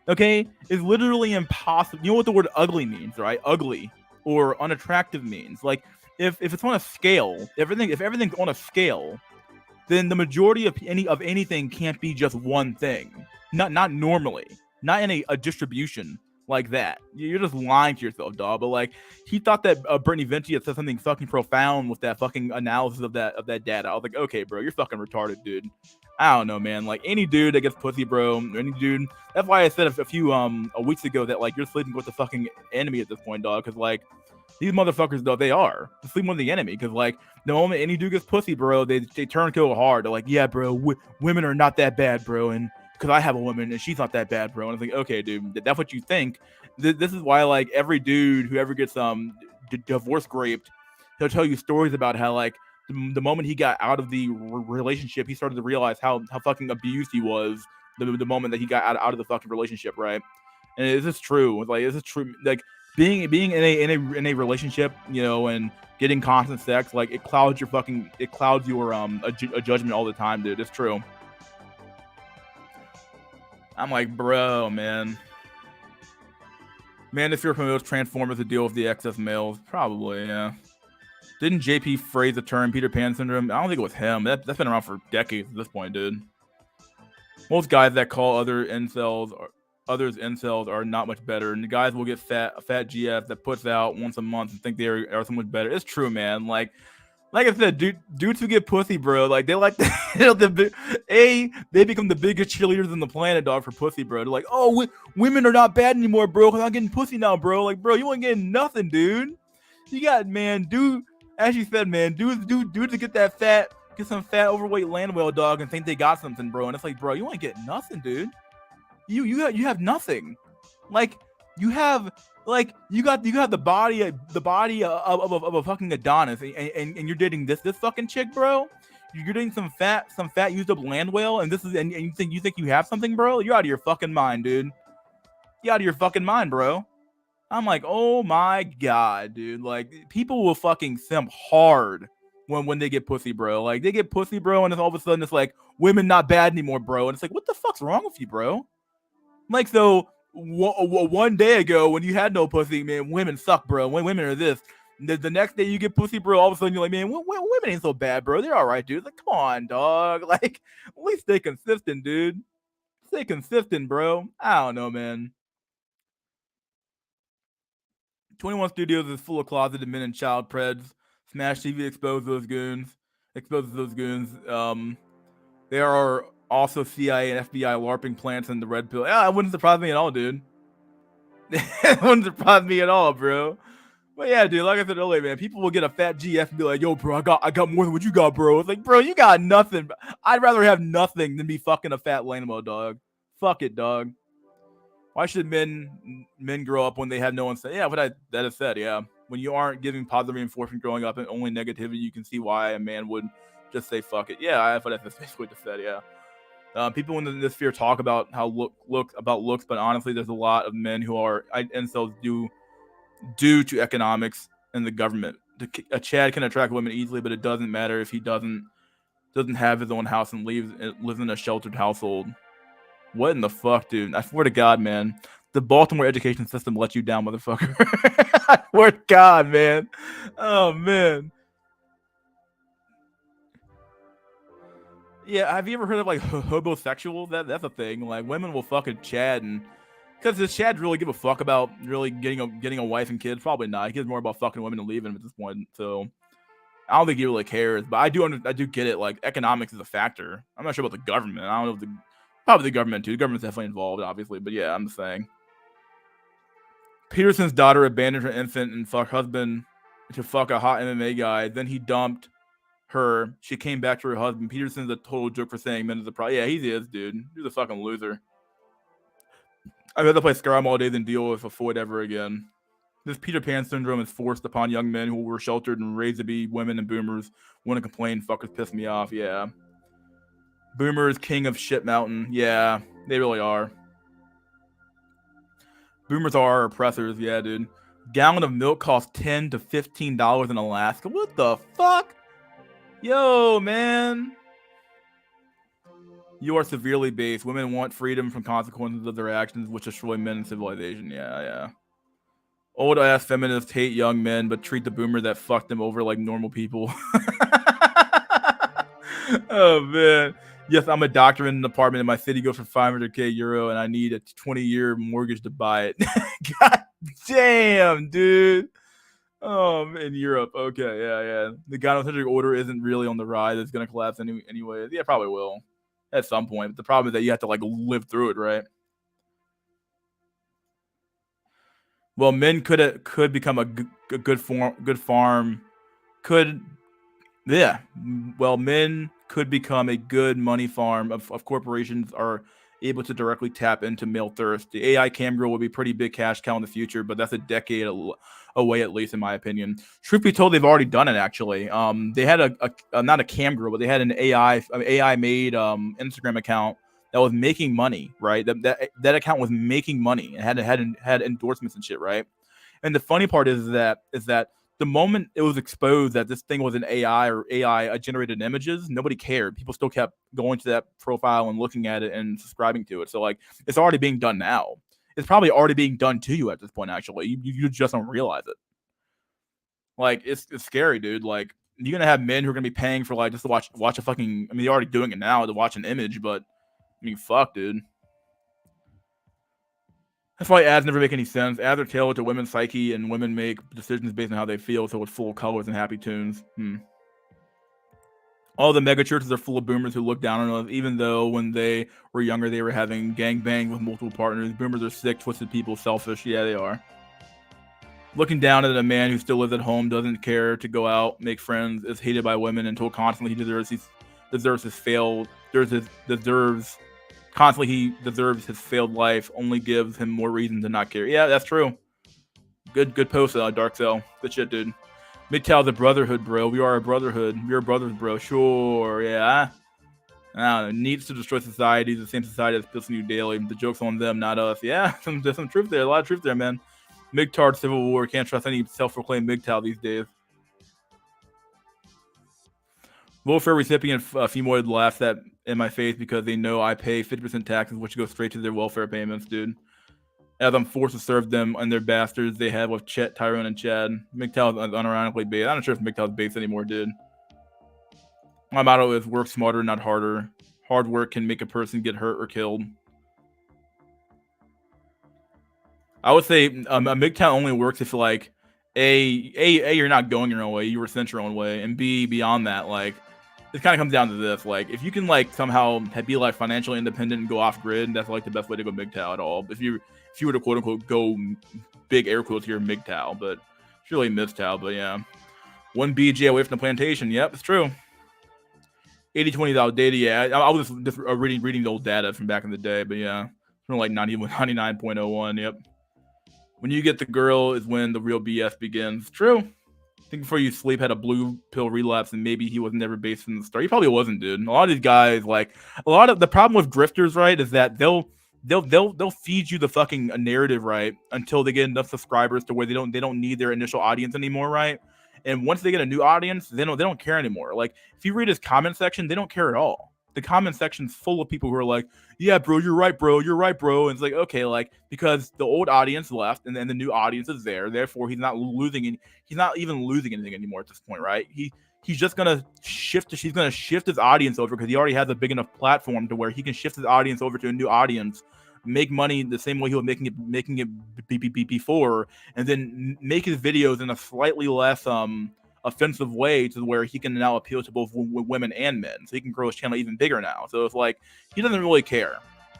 Okay, it's literally impossible. You know what the word ugly means, right? Ugly or unattractive means. Like if it's on a scale, if everything's on a scale, then the majority of anything can't be just one thing. Not normally. Not in a distribution like that. You're just lying to yourself, dog. But like he thought that Brittany Venti had said something fucking profound with that fucking analysis of that data. I was like, okay, bro, you're fucking retarded, dude. I don't know, man. Like any dude that gets pussy, bro, or any dude. That's why I said a few weeks ago that like you're sleeping with the fucking enemy at this point, dog. Because like These motherfuckers, though, they are sleeping with the enemy. Because, like, the moment any dude gets pussy, bro, they turn kill hard. They're like, yeah, bro, women are not that bad, bro. And because I have a woman and she's not that bad, bro. And it's like, okay, dude, that's what you think. This is why, like, every dude who ever gets divorce raped, he'll tell you stories about how, like, the moment he got out of the relationship, he started to realize how fucking abused he was the moment that he got out of the fucking relationship, right? And is this true? Like, is this true? Like, being in a relationship, you know, and getting constant sex, like, it clouds your a judgment all the time, dude. It's true. I'm like, bro, man, Manosphere promotes Transformers to deal with the excess males. Probably, yeah. Didn't JP phrase the term Peter Pan syndrome? I don't think it was him. That's been around for decades at this point, dude. Most guys that call others incels are not much better, and the guys will get a fat GF that puts out once a month and think they are so much better. It's true, man. Like I said, dudes who get pussy, bro, like they like they become the biggest cheerleaders on the planet, dog, for pussy, bro. They're like, oh, women are not bad anymore, bro, because I'm getting pussy now, bro. Like, bro, you ain't getting nothing, dude. You got, man, dude. As you said, man, dudes to get some fat overweight land whale, dog, and think they got something, bro. And it's like, bro, you ain't getting nothing, dude. You have nothing. Like, you have the body of a fucking Adonis, and you're dating this fucking chick, bro. You're dating some fat used up land whale, and you think you have something, bro? You're out of your fucking mind, dude. You're out of your fucking mind, bro. I'm like, oh my god, dude. Like, people will fucking simp hard when they get pussy, bro. Like, they get pussy, bro, and then all of a sudden it's like, women not bad anymore, bro. And it's like, what the fuck's wrong with you, bro? Like, so one day ago when you had no pussy, man, women suck, bro. When women are this, the next day you get pussy, bro, all of a sudden you're like, man, women ain't so bad, bro. They're all right, dude. Like, come on, dog. Like, at least stay consistent, dude. Stay consistent, bro. I don't know, man. 21 Studios is full of closeted men and child preds. Smash TV exposes those goons. There are also CIA and FBI LARPing plants in the Red Pill. Yeah, it wouldn't surprise me at all, dude. It wouldn't surprise me at all, bro. But yeah, dude, like I said earlier, man, people will get a fat GF and be like, yo, bro, I got more than what you got, bro. It's like, bro, you got nothing. I'd rather have nothing than be fucking a fat Lanamo, dog. Fuck it, dog. Why should men grow up when they have no one say? Yeah, what that is said, yeah. When you aren't giving positive reinforcement growing up and only negativity, you can see why a man would just say fuck it. Yeah, I thought that's basically what said, yeah. People in this sphere talk about how looks, but honestly, there's a lot of men who are incels due to economics and the government. A Chad can attract women easily, but it doesn't matter if he doesn't have his own house and lives in a sheltered household. What in the fuck, dude? I swear to God, man. The Baltimore education system let you down, motherfucker. I swear to God, man. Oh, man. Yeah, have you ever heard of, like, hobosexuals? That's a thing. Like, women will fucking Chad, and because does Chad really give a fuck about really getting a wife and kids? Probably not. He cares more about fucking women and leaving him at this point. So I don't think he really cares. But I do get it. Like, economics is a factor. I'm not sure about the government. I don't know if probably the government too. The government's definitely involved, obviously. But yeah, I'm just saying. Peterson's daughter abandoned her infant and husband to fuck a hot MMA guy. Then he dumped her. She came back to her husband. Peterson's a total joke for saying men is a problem. Yeah, he is, dude. He's a fucking loser. I'd rather play Skyrim all day than deal with a Floyd ever again. This Peter Pan syndrome is forced upon young men who were sheltered and raised to be women and boomers. Want to complain? Fuckers piss me off. Yeah. Boomers, king of shit mountain. Yeah, they really are. Boomers are our oppressors. Yeah, dude. Gallon of milk costs $10 to $15 in Alaska. What the fuck? Yo, man. You are severely based. Women want freedom from consequences of their actions, which destroy men and civilization. Yeah. Old ass feminists hate young men, but treat the boomer that fucked them over like normal people. Oh, man. Yes, I'm a doctor in an apartment in my city. Goes for €500K, and I need a 20-year mortgage to buy it. God damn, dude. In Europe. Okay, yeah. The gynocentric order isn't really on the rise. It's gonna collapse anyway. Yeah, probably will at some point. But the problem is that you have to like live through it, right? Well, men could become a good farm. Could Yeah. Well, men could become a good money farm of corporations are able to directly tap into male thirst. The AI cam girl will be pretty big cash cow in the future, but that's a decade away at least, in my opinion. Truth be told, they've already done it actually. They had a not a cam girl, but they had an AI made Instagram account that was making money, right? That account was making money and had endorsements and shit, right? And the funny part is that the moment it was exposed that this thing was an AI or AI generated images, nobody cared. People still kept going to that profile and looking at it and subscribing to it. So like, it's already being done now. It's probably already being done to you at this point. Actually, you just don't realize it. Like, it's scary, dude. Like, you're gonna have men who are gonna be paying for like just to watch a fucking. I mean, they're already doing it now to watch an image, but I mean, fuck, dude. That's why ads never make any sense. Ads are tailored to women's psyche, and women make decisions based on how they feel, so it's full of colors and happy tunes. All the mega churches are full of boomers who look down on us, even though when they were younger, they were having gangbangs with multiple partners. Boomers are sick, twisted people, selfish. Yeah, they are. Looking down at a man who still lives at home, doesn't care to go out, make friends, is hated by women, and told constantly he deserves his failed, deserves constantly he deserves his failed life, only gives him more reason to not care. Yeah, that's true. Good post, Dark Cell. Good shit, dude. MGTOW's a brotherhood, bro. We are a brotherhood. We're brothers, bro. Sure, yeah. I don't know. Needs to destroy society. The same society that's pissing you daily. The joke's on them, not us. Yeah, there's some truth there. A lot of truth there, man. MGTOW Civil War. Can't trust any self-proclaimed MGTOW these days. Welfare recipient femoid laughs at in my face because they know I pay 50% taxes, which goes straight to their welfare payments, dude. As I'm forced to serve them and their bastards they have with Chet, Tyrone, and Chad. MGTOW is unironically based. I'm not sure if MGTOW is based anymore, dude. My motto is work smarter, not harder. Hard work can make a person get hurt or killed. I would say a MGTOW only works if like a you're not going your own way, you resent your own way, and B, beyond that, like it kind of comes down to this: like if you can like somehow be like financially independent and go off grid, that's like the best way to go MGTOW at all. If you were to quote unquote go big air quotes here MGTOW, but it's really MGTOW. But yeah, one BJ away from the plantation. Yep, it's true. 80/20 is outdated. Yeah, I was just reading the old data from back in the day, but yeah, from like 99.01. Yep. When you get the girl is when the real BS begins. True. I think before you sleep had a blue pill relapse and maybe he was never based from the start. He probably wasn't, dude. A lot of these guys, like a lot of the problem with grifters, right, is that they'll feed you the fucking narrative, right, until they get enough subscribers to where they don't need their initial audience anymore, right? And once they get a new audience, they don't care anymore. Like if you read his comment section, they don't care at all. The comment section's full of people who are like, yeah, bro, you're right, bro. You're right, bro. And it's like, okay, like because the old audience left and then the new audience is there. Therefore, he's not losing any. He's not even losing anything anymore at this point, right? He's just gonna shift. He's gonna shift his audience over because he already has a big enough platform to where he can shift his audience over to a new audience, make money the same way he was making it before, and then make his videos in a slightly less offensive way to where he can now appeal to both women and men. So he can grow his channel even bigger now. So it's like he doesn't really care.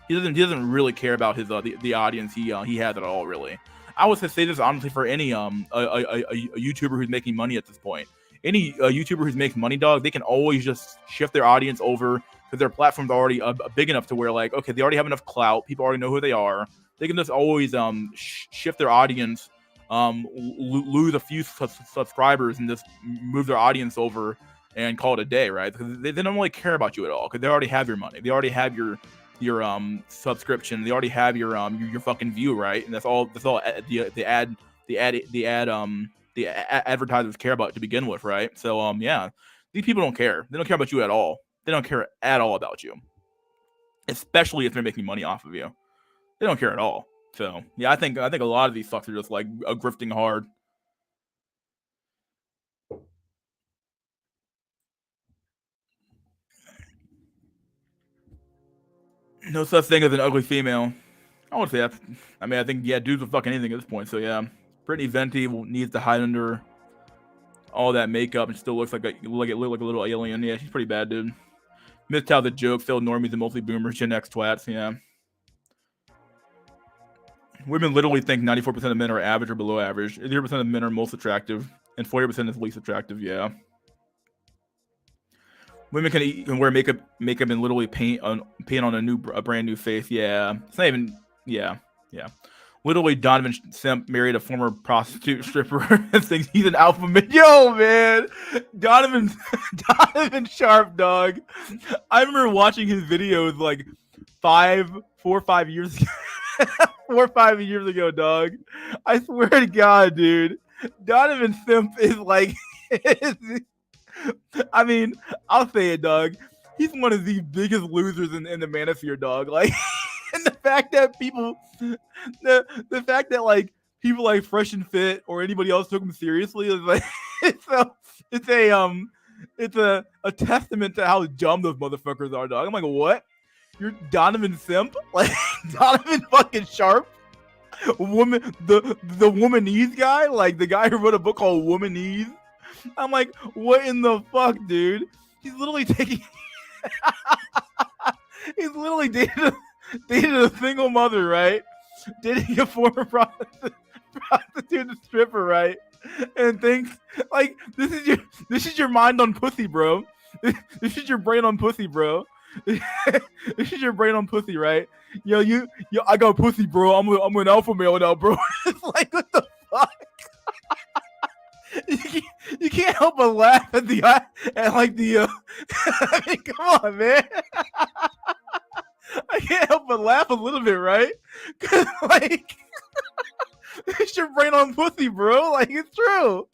He doesn't really care about his the audience he has at all. Really, I would say this honestly for any a YouTuber who's making money at this point. Any YouTuber who's making money, dog, they can always just shift their audience over because their platform's already big enough to where like okay, they already have enough clout. People already know who they are. They can just always shift their audience, lose a few subscribers and just move their audience over and call it a day, right? Because they don't really care about you at all because they already have your money. They already have your subscription. They already have your fucking view, right? And that's all the advertisers care about to begin with, right? So yeah, these people don't care. They don't care about you at all. They don't care at all about you, especially if they're making money off of you. They don't care at all. So yeah, I think a lot of these fucks are just like grifting hard. No such thing as an ugly female. I would say that. I mean, I think yeah, dudes will fuck anything at this point. So yeah, Brittany Venti needs to hide under all that makeup and still looks like a little alien. Yeah, she's pretty bad, dude. Missed how the joke failed normies and mostly boomers, Gen X twats. Yeah. Women literally think 94% of men are average or below average. 0% of men are most attractive, and 40% is least attractive. Yeah. Women can wear makeup and literally paint on a brand new face. Yeah, it's not even. Yeah. Literally, Donovan Simp married a former prostitute stripper and thinks he's an alpha male. Yo, man, Donovan Sharp, dog. I remember watching his videos like 4 or 5 years ago. 4 or 5 years ago, dog. I swear to God, dude, Donovan Simp is like. I mean, I'll say it, dog. He's one of the biggest losers in the manosphere, dog. Like, and the fact that the fact that like people like Fresh and Fit or anybody else took him seriously is like it's a testament to how dumb those motherfuckers are, dog. I'm like, what? You're Donovan Simp? Like Donovan fucking Sharp? The Womanese guy? Like the guy who wrote a book called Womanese? I'm like, what in the fuck, dude? He's literally taking he's literally dated a single mother, right? Dating a former prostitute and stripper, right? And thinks like this is your mind on pussy, bro. This is your brain on pussy, bro. This is your brain on pussy, right? Yo, I got pussy, bro. I'm an alpha male now, bro. It's like, what the fuck? You can't help but laugh at I mean, come on, man. I can't help but laugh a little bit, right? Cause like, it's your brain on pussy, bro. Like, it's true.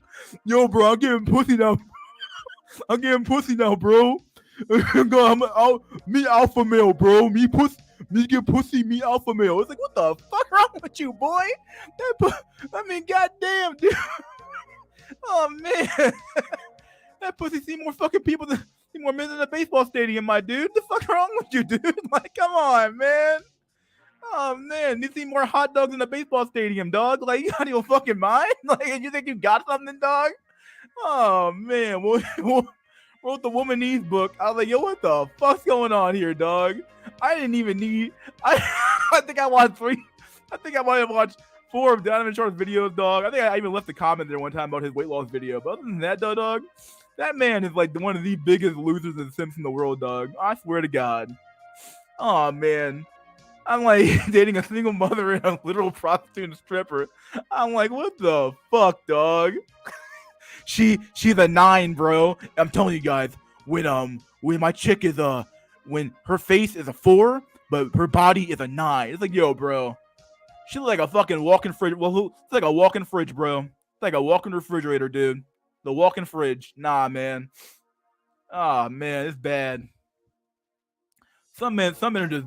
Yo, bro, I'm getting pussy now. Bro. Me alpha male, bro. Me get pussy, me alpha male. It's like, what the fuck wrong with you, boy? I mean, goddamn, dude. Oh man, that pussy see more fucking people than more men in a baseball stadium, my dude. The fuck wrong with you, dude? Like, come on, man. Oh man, you see more hot dogs in a baseball stadium, dog. Like, you out of your fucking mind? Like, you think you got something, dog? Oh man, wrote the Womanese book. I was like, yo, what the fuck's going on here, dog? I didn't even need. I think I watched 3. I think I might have watched 4 of Donovan Sharp's videos, dog. I think I even left a comment there one time about his weight loss video. But other than that, though, dog, that man is like one of the biggest losers and simps in the world, dog. I swear to God. Oh man, I'm like dating a single mother and a literal prostitute and stripper. I'm like, what the fuck, dog? She's a 9, bro. I'm telling you guys, when my chick is when her face is a 4, but her body is a 9. It's like, yo, bro. She looks like a fucking walking fridge. Well, it's like a walking fridge, bro. It's like a walking refrigerator, dude. The walking fridge. Nah, man. Ah, man, it's bad. Some men are just.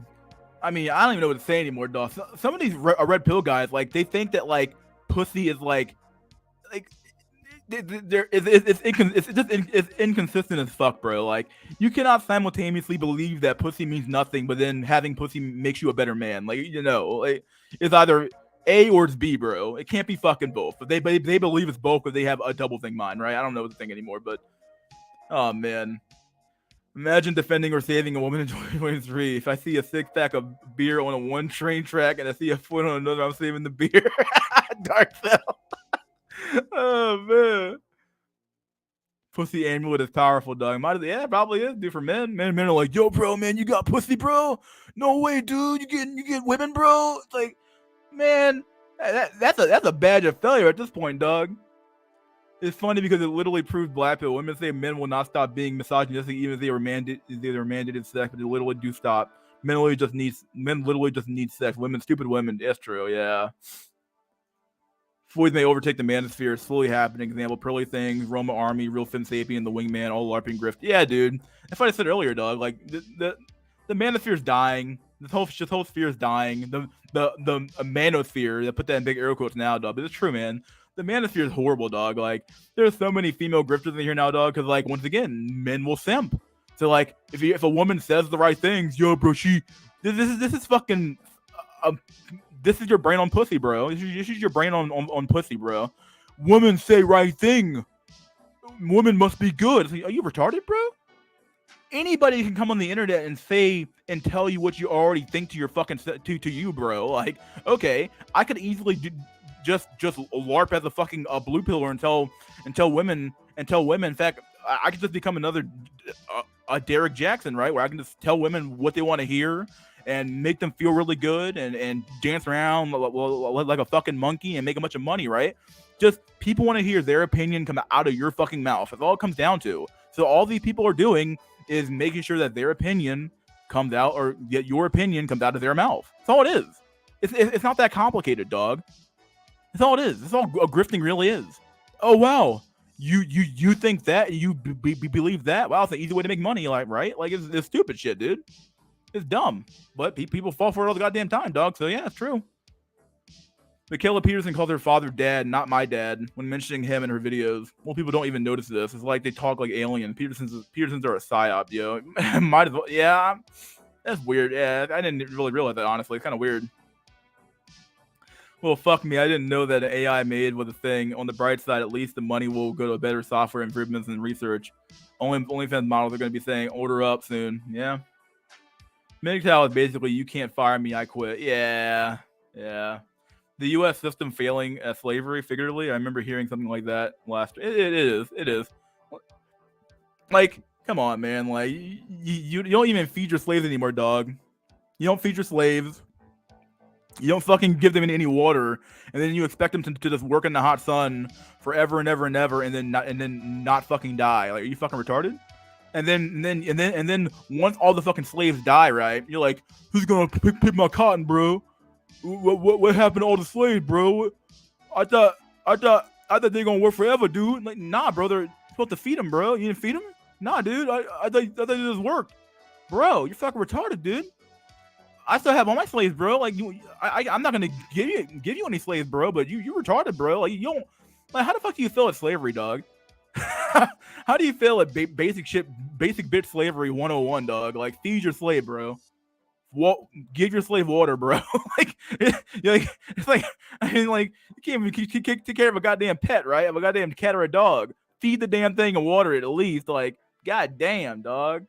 I mean, I don't even know what to say anymore, dog. Some of these red pill guys, like, they think that like pussy is like it's inconsistent as fuck, bro. Like, you cannot simultaneously believe that pussy means nothing, but then having pussy makes you a better man. Like, you know, like, it's either A or it's B, bro. It can't be fucking both. But they believe it's both because they have a double thing mind, right? I don't know what to think anymore, but oh man. Imagine defending or saving a woman in 2023. If I see a 6-pack of beer on a 1 train track and I see a foot on another, I'm saving the beer. Dark Cell. Oh man. Pussy amulet is powerful, dog. Yeah, it probably is, dude. For men are like, yo, bro, man, you got pussy, bro. No way, dude. You get women, bro. It's like, man, that's a badge of failure at this point, dog. It's funny because it literally proves black pill. Women say men will not stop being misogynistic even if they were mandated sex, but they literally do stop. Men literally just need sex. Stupid women. That's true, yeah. Floyd may overtake the manosphere. It's slowly happening. Example: Pearly Things, Roma Army, Real Finn Sapien, The Wingman, all LARPing grift. Yeah, dude. That's what I said earlier, dog. Like the manosphere is dying. This whole sphere is dying. The manosphere. They put that in big air quotes now, dog. But it's true, man. The manosphere is horrible, dog. Like, there's so many female grifters in here now, dog. Because, like, once again, men will simp. So, like, if a woman says the right things, yo, bro, this is fucking. This is your brain on pussy, bro. This is your brain on pussy, bro. Women say right thing. Women must be good. Like, are you retarded, bro? anybody can come on the internet and say and tell you what you already think to your fucking to you, bro. Like, okay, I could easily just LARP as a fucking blue pillar and tell women. In fact, I could just become another a Derek Jackson, right? Where I can just tell women what they want to hear and make them feel really good and dance around like a fucking monkey and make a bunch of money, right? Just people want to hear their opinion come out of your fucking mouth. That's all it comes down to. So all these people are doing is making sure that their opinion comes out, or that your opinion comes out of their mouth. That's all it is. It's not that complicated, dog. That's all it is. That's all grifting really is. Oh wow, you think that, you believe that? Wow, it's an easy way to make money, like, right? Like, it's stupid shit, dude. It's dumb, but people fall for it all the goddamn time, dog. So yeah, it's true. Michaela Peterson calls her father dad, not my dad, when mentioning him in her videos. Well, people don't even notice this. It's like they talk like alien. Petersons are a psyop, yo. Might as well. Yeah, that's weird. Yeah, I didn't really realize that, honestly. It's kind of weird. Well, fuck me. I didn't know that AI made was a thing. On the bright side, at least the money will go to better software improvements and research. OnlyFans models are going to be saying, order up soon. Yeah. MGTOW is basically, you can't fire me, I quit. Yeah. The U.S. system failing at slavery, figuratively. I remember hearing something like that last. It is. Like, come on, man. Like, you don't even feed your slaves anymore, dog. You don't feed your slaves. You don't fucking give them any water, and then you expect them to just work in the hot sun forever and ever and ever, and then not fucking die. Like, are you fucking retarded? And then once all the fucking slaves die, right? You're like, who's gonna pick my cotton, bro? What happened to all the slaves, bro? I thought they're gonna work forever, dude. Like, nah, bro. They're supposed to feed them, bro. You didn't feed them? Nah, dude. I thought it just worked, bro. You're fucking retarded, dude. I still have all my slaves, bro. Like, I'm not gonna give you any slaves, bro. But you retarded, bro. Like, you don't. Like, how the fuck do you feel at slavery, dog? How do you feel at basic bitch slavery 101, dog? Like, feed your slave, bro. Give your slave water, bro. It's like, I mean, like, you can't even take care of a goddamn pet, right? Of a goddamn cat or a dog. Feed the damn thing and water it at least. Like, goddamn, dog.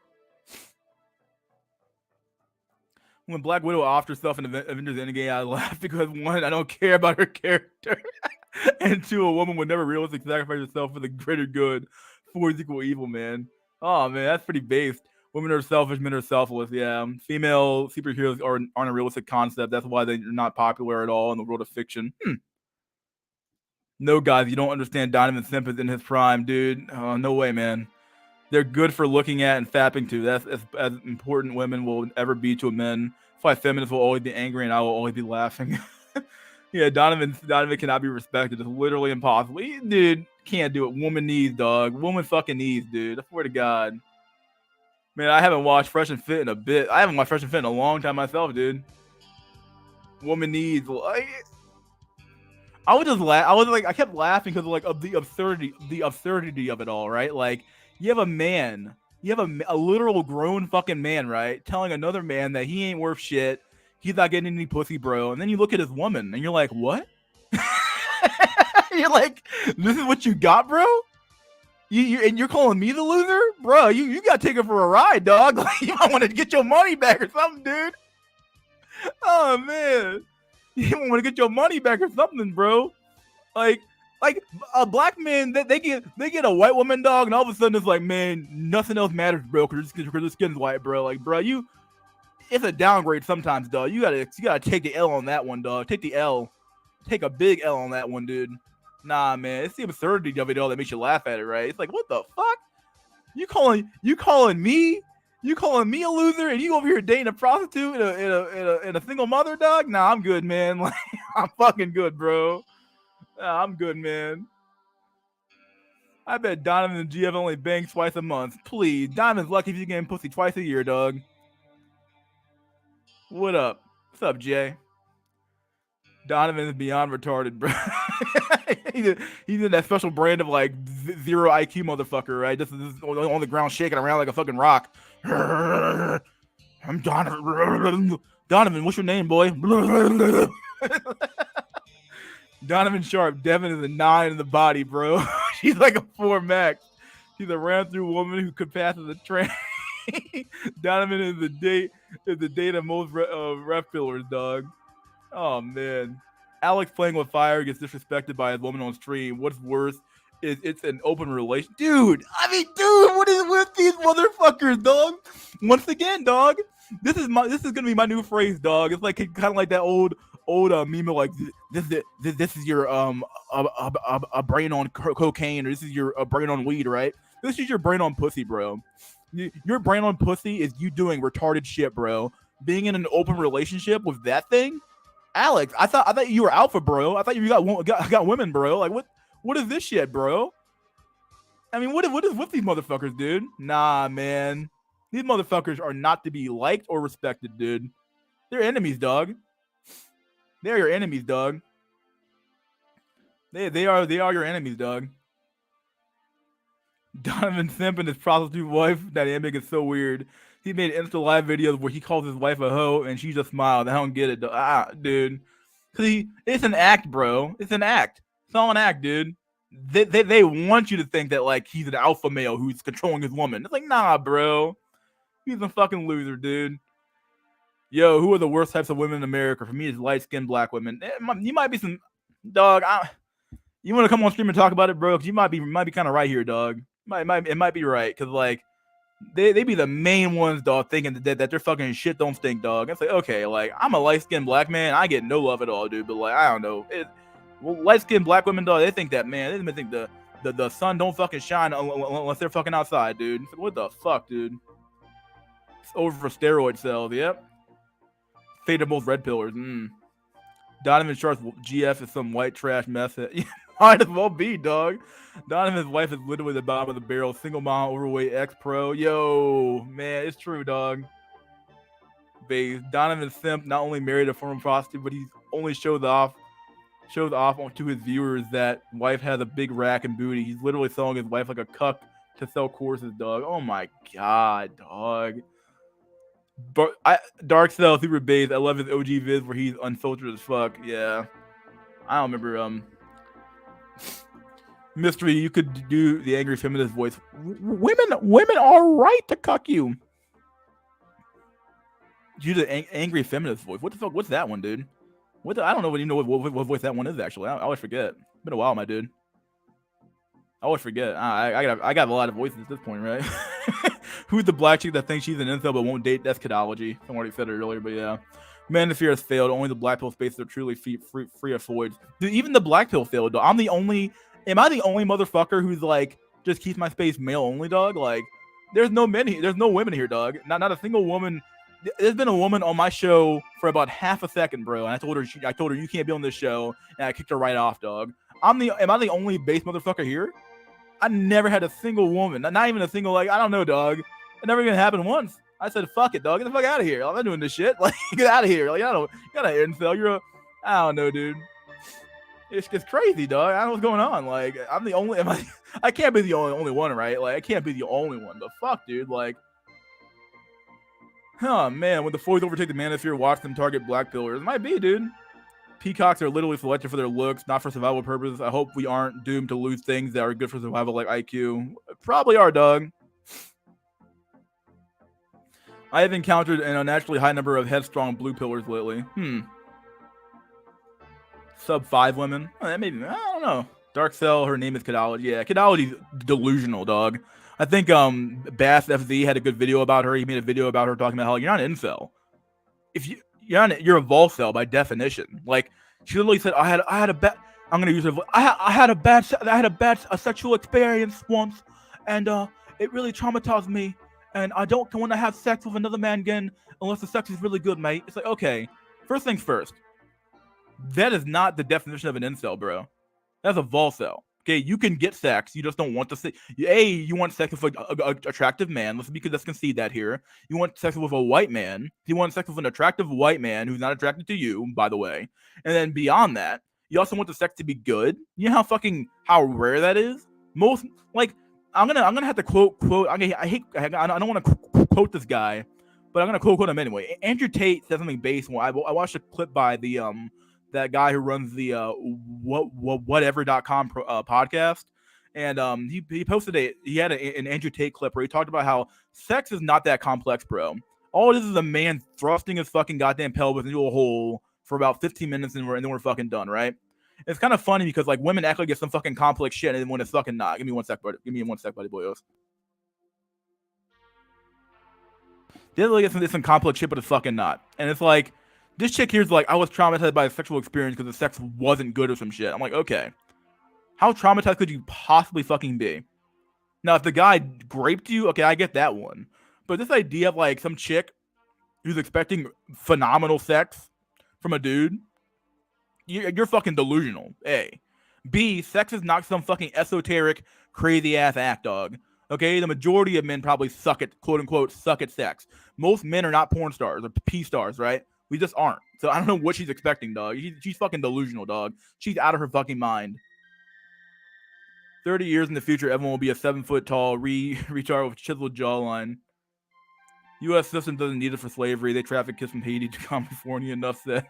When Black Widow offed herself in Avengers Endgame, I laughed because, one, I don't care about her character, and two, a woman would never realistically sacrifice herself for the greater good. Force equal evil, man. Oh man, that's pretty based. Women are selfish, men are selfless. Yeah, female superheroes aren't a realistic concept. That's why they're not popular at all in the world of fiction. No, guys, you don't understand Donovan Simpson in his prime, dude. No way, man. They're good for looking at and fapping to. That's as important women will ever be to a men. That's why feminists will always be angry and I will always be laughing. Yeah, Donovan cannot be respected. It's literally impossible. Dude, can't do it. Woman needs, dog. Woman fucking needs, dude. I swear to God. Man, I haven't watched Fresh and Fit in a bit. I haven't watched Fresh and Fit in a long time myself, dude. Woman needs. Like, I would just laugh. I kept laughing because of the absurdity of it all, right? Like, you have a literal grown fucking man, right, telling another man that he ain't worth shit. He's not getting any pussy, bro. And then you look at his woman and you're like, what? You're like, this is what you got, bro? And you're calling me the loser? Bro, you got to take her for a ride, dog. Like, you might want to get your money back or something, dude. Oh, man. You want to get your money back or something, bro. Like a black man, they get a white woman, dog, and all of a sudden it's like, man, nothing else matters, bro, because the skin's white, bro. Like, bro, it's a downgrade sometimes, dog. You gotta take the L on that one, dog. Take the L. Take a big L on that one, dude. Nah, man, it's the absurdity of it all that makes you laugh at it, right? It's like, what the fuck? You calling me a loser, and you over here dating a prostitute and a single mother, dog? Nah, I'm good, man. Like, I'm fucking good, bro. I'm good, man. I bet Donovan and GF only bang twice a month. Please, Donovan's lucky if you get pussy twice a year, dog. What up? What's up, Jay? Donovan is beyond retarded, bro. he's in that special brand of like zero IQ motherfucker, right? Just on the ground shaking around like a fucking rock. I'm Donovan. Donovan, what's your name, boy? Donovan Sharp. Devin is a 9 in the body, bro. She's like a 4 max. She's a ran-through woman who could pass as a trans. Donovan is the date of most ref pillars, dog. Oh man, Alex playing with fire gets disrespected by his woman on stream. What's worse is it's an open relation, dude. I mean, dude, what is with these motherfuckers, dog? Once again, dog. This is gonna be my new phrase, dog. It's like kind of like that old meme like this is your a brain on cocaine, or this is your brain on weed, right? This is your brain on pussy, bro. Your brain on pussy is you doing retarded shit, bro. Being in an open relationship with that thing, Alex. I thought you were alpha, bro. I thought you got women, bro. Like what is this shit, bro? I mean, what is with these motherfuckers, dude? Nah, man. These motherfuckers are not to be liked or respected, dude. They're enemies, dog. They're your enemies, dog. They are your enemies, dog. Donovan Simp and his prostitute wife dynamic is so weird. He made Insta live videos where he calls his wife a hoe and she just smiled. I don't get it, dude. Cause it's an act, bro. It's an act. It's all an act, dude. They want you to think that like he's an alpha male who's controlling his woman. It's like, nah, bro. He's a fucking loser, dude. Yo, who are the worst types of women in America? For me, it's light-skinned black women. You might be some dog. You want to come on stream and talk about it, bro? Because you might be kind of right here, dog. It might be right because like they be the main ones, dog, thinking that their fucking shit don't stink, dog. It's like, okay, like I'm a light-skinned black man, I get no love at all, dude. But like I don't know, light-skinned black women, dog, they think that, man. They think the sun don't fucking shine unless they're fucking outside, dude. Like, what the fuck, dude? It's over for steroid cells. Yep. Fate of both red pillars. Donovan Sharp's GF is some white trash mess. Might as well be, dog. Donovan's wife is literally the bottom of the barrel. Single mom, overweight, ex-pro. Yo, man, it's true, dog. Base. Donovan Simp not only married a former prostitute, but he only shows off to his viewers that wife has a big rack and booty. He's literally selling his wife like a cuck to sell courses, dog. Oh my god, dog. But Dark Cell Super Base. I love his OG vids where he's unfiltered as fuck. Yeah, I don't remember. Mystery, you could do the angry feminist voice. Women are right to cuck you. Do the angry feminist voice. What the fuck? What's that one, dude? I don't know what voice that one is actually. I always forget. It's been a while, my dude. I always forget. I got a lot of voices at this point, right? Who's the black chick that thinks she's an incel but won't date? That's Kidology. I already said it earlier, but yeah. Man, the fear has failed. Only the black pill spaces are truly free of voids. Dude, even the black pill failed, dog. Am I the only motherfucker who's like just keeps my space male only, dog? Like, there's no women here, dog. Not a single woman. There's been a woman on my show for about half a second, bro. And I told her you can't be on this show, and I kicked her right off, dog. Am I the only base motherfucker here? I never had a single woman, not even a single, like, I don't know, dog. It never even happened once. I said, fuck it, dog. Get the fuck out of here. I'm not doing this shit. Like, get out of here. Like, you're not an incel. I don't know, dude. It's just crazy, dog. I don't know what's going on. Like, I'm the only, I can't be the only one, right? Like, I can't be the only one. But fuck, dude. Like, oh, man. When the Foys overtake the Manosphere, watch them target black pillars. It might be, dude. Peacocks are literally selected for their looks, not for survival purposes. I hope we aren't doomed to lose things that are good for survival, like IQ. Probably are, dog. I have encountered an unnaturally high number of headstrong blue pillars lately. Sub 5 women. Maybe, I don't know. Dark Cell, her name is Kidology. Yeah, Kidology's delusional, dog. I think Bass FZ had a good video about her. He made a video about her talking about how you're not an incel. If you're a vol cell by definition. Like, she literally said, I had a bad. I'm gonna use her. I had a bad sexual experience once, and it really traumatized me. And I don't want to have sex with another man again unless the sex is really good, mate. It's like, okay, first things first. That is not the definition of an incel, bro. That's a vol cell. Okay, you can get sex, you just don't want to see. You want sex with an attractive man. Let's concede that here. You want sex with a white man. You want sex with an attractive white man who's not attracted to you, by the way. And then beyond that, you also want the sex to be good. You know how rare that is. Most, like, I'm gonna have to quote. I don't want to quote this guy, but I'm gonna quote him anyway. Andrew Tate said something based. I watched a clip by the that guy who runs the whatever.com podcast, and he posted he had an Andrew Tate clip where he talked about how Sex is not that complex, bro. All it is a man thrusting his fucking goddamn pelvis into a hole for about 15 minutes and then we're fucking done, right? It's kind of funny because like women act like it's some fucking complex shit and then when it's fucking not. Give me 1 sec, buddy. Give me 1 sec, buddy boyos. They look at some complex shit, but it's fucking not. And it's like, this chick here's like, I was traumatized by a sexual experience because the sex wasn't good or some shit. I'm like, okay. How traumatized could you possibly fucking be? Now, if the guy raped you, okay, I get that one. But this idea of like some chick who's expecting phenomenal sex from a dude, you're fucking delusional. A. B. Sex is not some fucking esoteric, crazy ass act, dog. Okay, the majority of men probably suck at, quote unquote, suck at sex. Most men are not porn stars or P stars, right? We just aren't. So I don't know what she's expecting, dog. She's fucking delusional, dog. She's out of her fucking mind. 30 years in the future, everyone will be a 7-foot tall, retard with chiseled jawline. U.S. system doesn't need it for slavery. They traffic kids from Haiti to California. Enough said.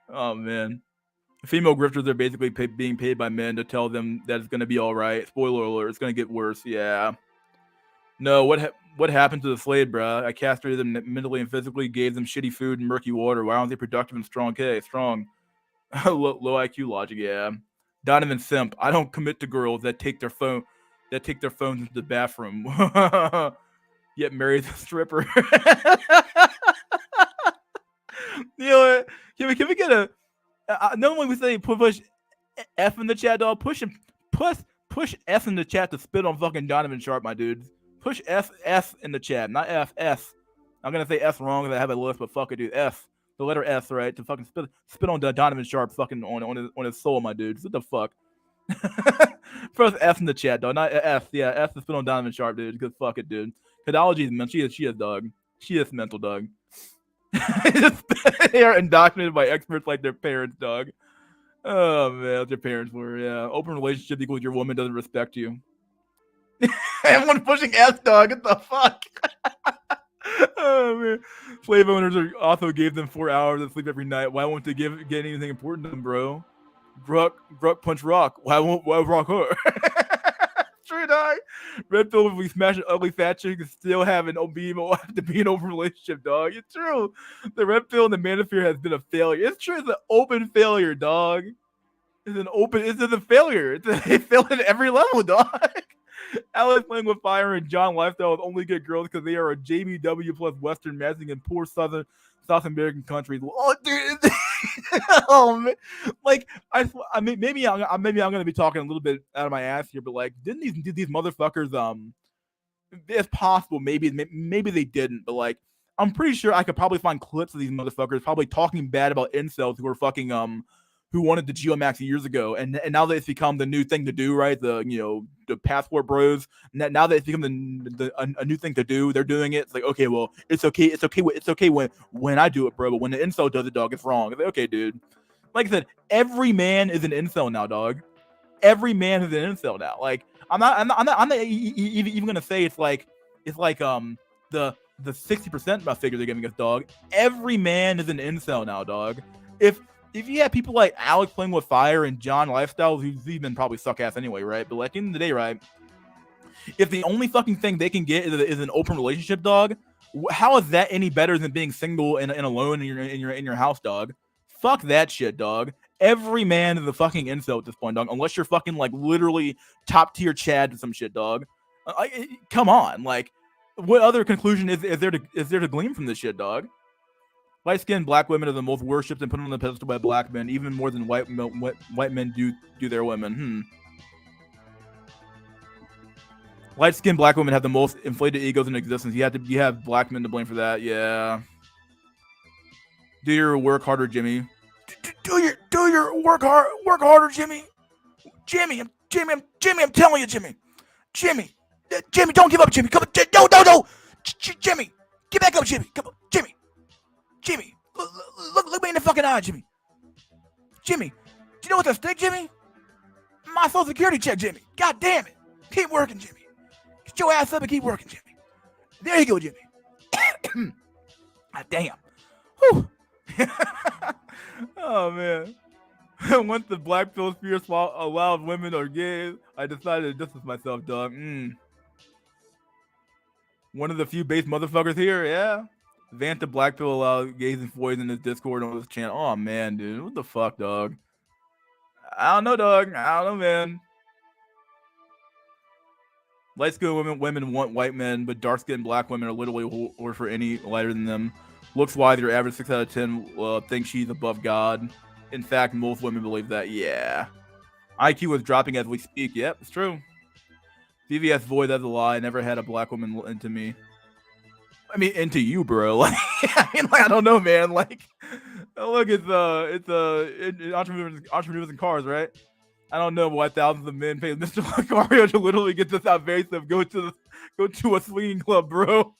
Oh, man. Female grifters are basically being paid by men to tell them that it's going to be all right. Spoiler alert, it's going to get worse. Yeah. No, what happened to the slave, bruh? I castrated them mentally and physically, gave them shitty food and murky water. Why aren't they productive and strong? Okay, strong. Low IQ logic, yeah. Donovan Simp. I don't commit to girls that take their phones into the bathroom. Yet marry the stripper. You know what? Can we get a no one we say push F in the chat, dog. Push F in the chat to spit on fucking Donovan Sharp, my dude. Push F in the chat, not F S. I'm gonna say S wrong because I have a list, but fuck it, dude. F, the letter S, right? To fucking spit on Donovan Sharp, fucking on his soul, my dude. What the fuck? First F in the chat, dog. Not F. Yeah, F to spit on Donovan Sharp, dude. Because fuck it, dude. Pedology is mental. She is dog. She is mental, dog. They are indoctrinated by experts like their parents, dog. Oh man, what their parents were. Yeah, open relationship equals your woman doesn't respect you. Everyone pushing S, dog. What the fuck? Oh man, slave owners also gave them 4 hours of sleep every night. Why won't they get anything important to them, bro? Gruck punch rock. Why rock her? True, dog. Red pill, if we smash an ugly fat chick and still have to be an open relationship, dog. It's true. The red pill and the manosphere has been a failure. It's true. It's an open failure, dog. It's a failure. It's a failure at every level, dog. Alex playing with fire and John Lifestyle only get girls because they are a JBW plus Western matching in poor South American countries. Oh, dude. Oh man, like I mean, maybe I'm gonna be talking a little bit out of my ass here, but like, didn't these motherfuckers it's possible maybe they didn't, but like, I'm pretty sure I could probably find clips of these motherfuckers probably talking bad about incels who were fucking who wanted the Geomax years ago, and now that it's become the new thing to do, right? The passport bros. Now that it's become a new thing to do, they're doing it. It's like, okay, well, it's okay when I do it, bro. But when the incel does it, dog, it's wrong. It's like, okay, dude. Like I said, every man is an incel now, dog. Every man is an incel now. Like, I'm not even gonna say it's like the 60% figure they're giving us, dog. Every man is an incel now, dog. If you have people like Alex playing with fire and John Lifestyle, who's even probably suck ass anyway, right? But like, at the end of the day, right? If the only fucking thing they can get is an open relationship, dog, how is that any better than being single and alone in your house, dog? Fuck that shit, dog. Every man is a fucking incel at this point, dog. Unless you're fucking like literally top tier Chad to some shit, dog. Come on, like, what other conclusion is there to glean from this shit, dog? Light-skinned black women are the most worshipped and put on the pedestal by black men, even more than white men do their women. Light-skinned black women have the most inflated egos in existence. You have black men to blame for that. Yeah. Do your work harder, Jimmy. Do your work harder, Jimmy. Jimmy, I'm telling you, Jimmy, don't give up, Jimmy. Come on, no, Jimmy, get back up, Jimmy. Come on, Jimmy, look me in the fucking eye, Jimmy. Do you know what's at stake, Jimmy? My social security check, Jimmy. God damn it. Keep working, Jimmy. Get your ass up and keep working, Jimmy. There you go, Jimmy. God damn. Whew. Oh, man. Once the black pill sphere allowed women or gays, I decided to distance myself, dog. One of the few base motherfuckers here, yeah. Vanta Blackpill allowed gays and boys in his Discord on this channel. Oh man, dude, what the fuck, dog? I don't know, dog. I don't know, man. Light skinned women want white men, but dark skinned black women are literally or for any lighter than them. Looks wise, your average 6 out of 10 thinks she's above God. In fact, most women believe that. Yeah. IQ is dropping as we speak. Yep, it's true. VVS Void, that's a lie. I never had a black woman into me. I mean, into you, bro. Like, I mean, like, I don't know, man. Like, look, it's entrepreneurs and cars, right? I don't know why thousands of men pay Mr. Lucario to literally get this invasive. Go to a swinging club, bro.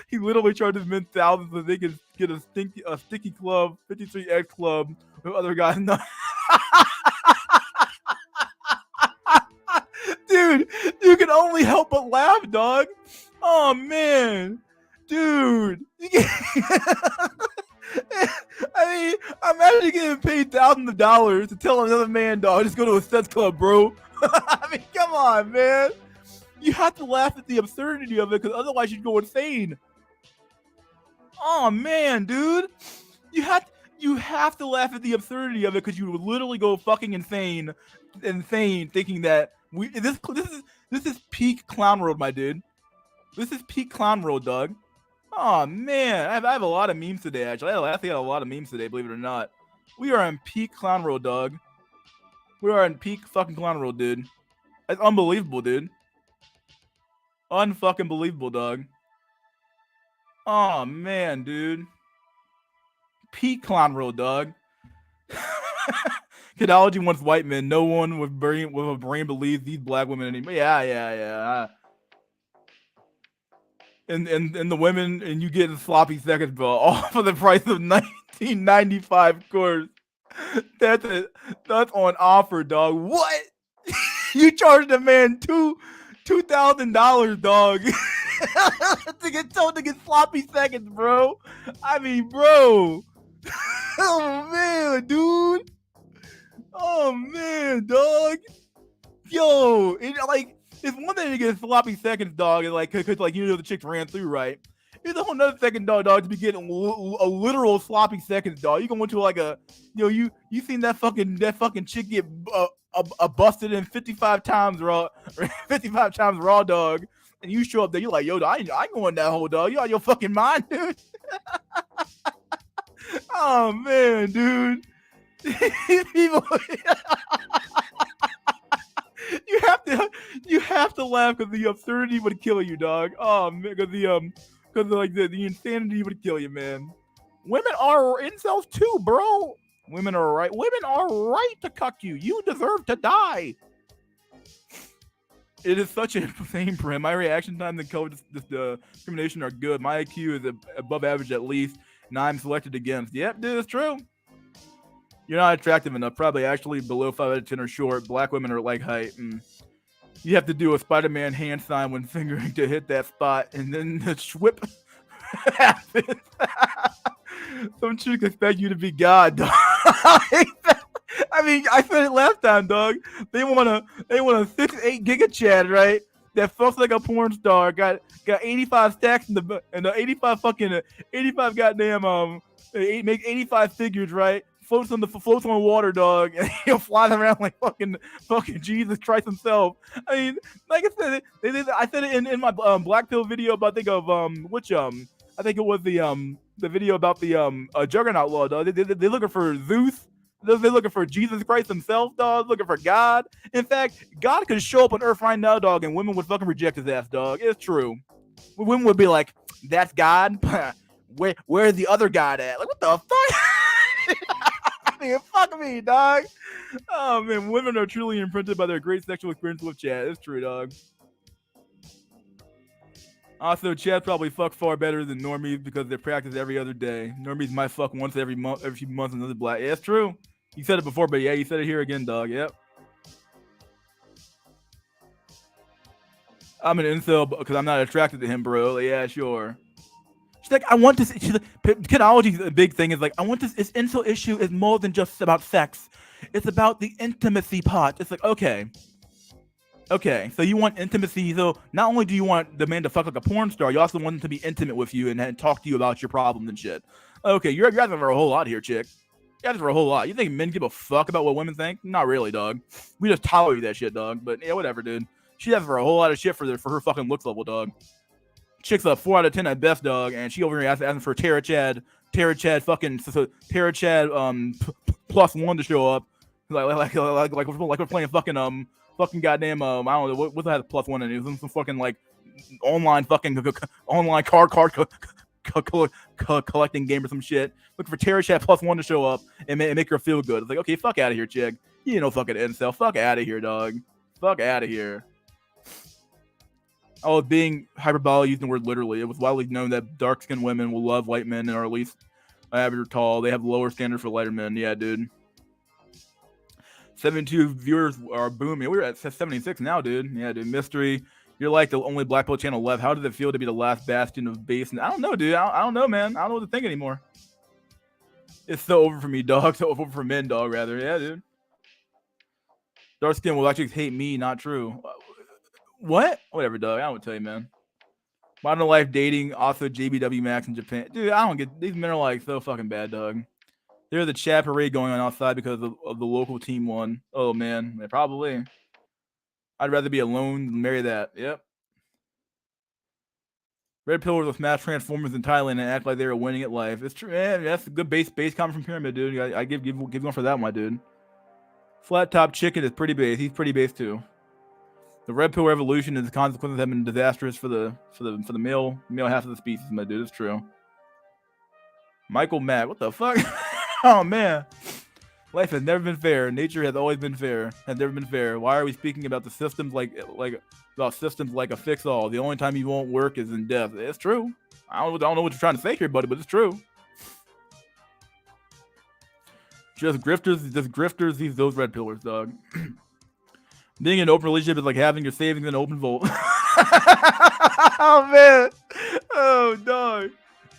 He literally charges men thousands so they can get a sticky club, 53X club with other guys. Dude, you can only help but laugh, dog. Oh man, dude. I mean, imagine getting paid thousands of dollars to tell another man, dog, just go to a sex club, bro. I mean, come on, man. You have to laugh at the absurdity of it, because otherwise you'd go insane. Oh man, dude. You have to laugh at the absurdity of it, because you would literally go fucking insane, thinking that this is peak clown world, my dude. This is peak clown world, dog. Oh man, I have a lot of memes today. Actually, I think I have a lot of memes today. Believe it or not, we are in peak clown world, dog. We are in peak fucking clown world, dude. It's unbelievable, dude. Unfucking believable, dog. Oh man, dude. Peak clown world, dog. Kidology wants white men. No one with a brain believes these black women anymore. Yeah. And the women, and you get sloppy seconds, bro, all for the price of $19.95 course. That's on offer, dog. What? You charged a man $2,000, dog, to get told to get sloppy seconds, bro. I mean, bro. Oh man, dude. Oh man, dog. Yo, it's one thing to get sloppy seconds, dog, and cause the chicks ran through, right? It's a whole nother second, dog, to be getting a literal sloppy seconds, dog. You go into you seen that fucking chick get busted in 55 times raw, 55 times raw, dog, and you show up there, you're like, yo, I ain't going that whole, dog. You out your fucking mind, dude. Oh man, dude. People. You have to laugh because the absurdity would kill you, dog. Oh man, because the insanity would kill you, man. Women are incels too, bro. Women are right. Women are right to cuck you. You deserve to die. It is such a insane prim. My reaction time and color discrimination are good. My IQ is above average at least, and I'm selected against. Yep, dude, it's true. You're not attractive enough. Probably actually below 5 out of 10 are short. Black women are like height. You have to do a Spider-Man hand sign when fingering to hit that spot, and then the whip happens. Some chicks expect you to be God, dog. I mean, I said it last time, dog. They want a 6-8 giga Chad, right? That fucks like a porn star. Got 85 stacks in the 85 goddamn make 85 figures, right? Floats on water, dog, and he'll fly around like fucking Jesus Christ himself. I mean, like I said, I said it in my Black Pill video about I think it was the video about the Juggernaut law, dog. They're looking for Zeus. They're looking for Jesus Christ himself, dog. Looking for God. In fact, God could show up on Earth right now, dog, and women would fucking reject his ass, dog. It's true. Women would be like, "That's God. Where's the other God at? Like, what the fuck?" I mean, fuck me, dog. Oh man, women are truly imprinted by their great sexual experience with Chad. It's true, dog. Also, Chad probably fuck far better than normies because they practice every other day. Normies might fuck once every few months, another black. Yeah, it's true. You said it before, but yeah, you said it here again, dog. Yep. I'm an incel because I'm not attracted to him, bro. Like, yeah, sure. She's like, I want this. She's like, Kidology's a big thing. Is like, I want this. This incel issue is more than just about sex. It's about the intimacy part. It's like, okay. Okay, so you want intimacy. So not only do you want the man to fuck like a porn star, you also want him to be intimate with you and talk to you about your problems and shit. Okay, you're asking for a whole lot here, chick. You're asking for a whole lot. You think men give a fuck about what women think? Not really, dog. We just tolerate that shit, dog. But yeah, whatever, dude. She asks for a whole lot of shit for her fucking looks level, dog. Chick's a 4 out of 10 at best, dog, and she over here asking for Tara Chad +1 to show up, like we're playing fucking goddamn I don't know what has +1 in it. Some fucking like online online card collecting game or some shit. Looking for Tara Chad +1 to show up and make her feel good. It's like, okay, fuck out of here, chick. You know, fucking incel. Fuck out of here, dog. Fuck out of here. Oh, being hyperbolic, using the word literally. It was widely known that dark-skinned women will love white men and are at least average or tall. They have lower standards for lighter men. Yeah, dude. 72 viewers are booming. We're at 76 now, dude. Yeah, dude. Mystery. You're like the only Black Belt channel left. How does it feel to be the last bastion of base? I don't know, dude. I don't know, man. I don't know what to think anymore. It's so over for me, dog. So over for men, dog, rather. Yeah, dude. Dark skin will actually hate me. Not true. What? Whatever, dog. I don't tell you, man. Modern life dating, also JBW Max in Japan. Dude, I don't get these men are like so fucking bad, dog. There's a chat parade going on outside because of the local team won. Oh man, yeah, probably. I'd rather be alone than marry that. Yep. Red pillars will smash Transformers in Thailand and act like they were winning at life. It's true. Yeah, that's a good base comment from Pyramid, dude. I give one for that one, dude. Flat top chicken is pretty base. He's pretty base too. The red pill revolution and the consequences have been disastrous for the male half of the species, my dude. It's true. Michael Matt, what the fuck? Oh man. Life has never been fair. Nature has always been fair. Has never been fair. Why are we speaking about the systems like about systems like a fix-all? The only time you won't work is in death. It's true. I don't know what you're trying to say here, buddy, but it's true. Just grifters, those red pillars, dog. Being in an open relationship is like having your savings in an open vault. Oh man. Oh dog.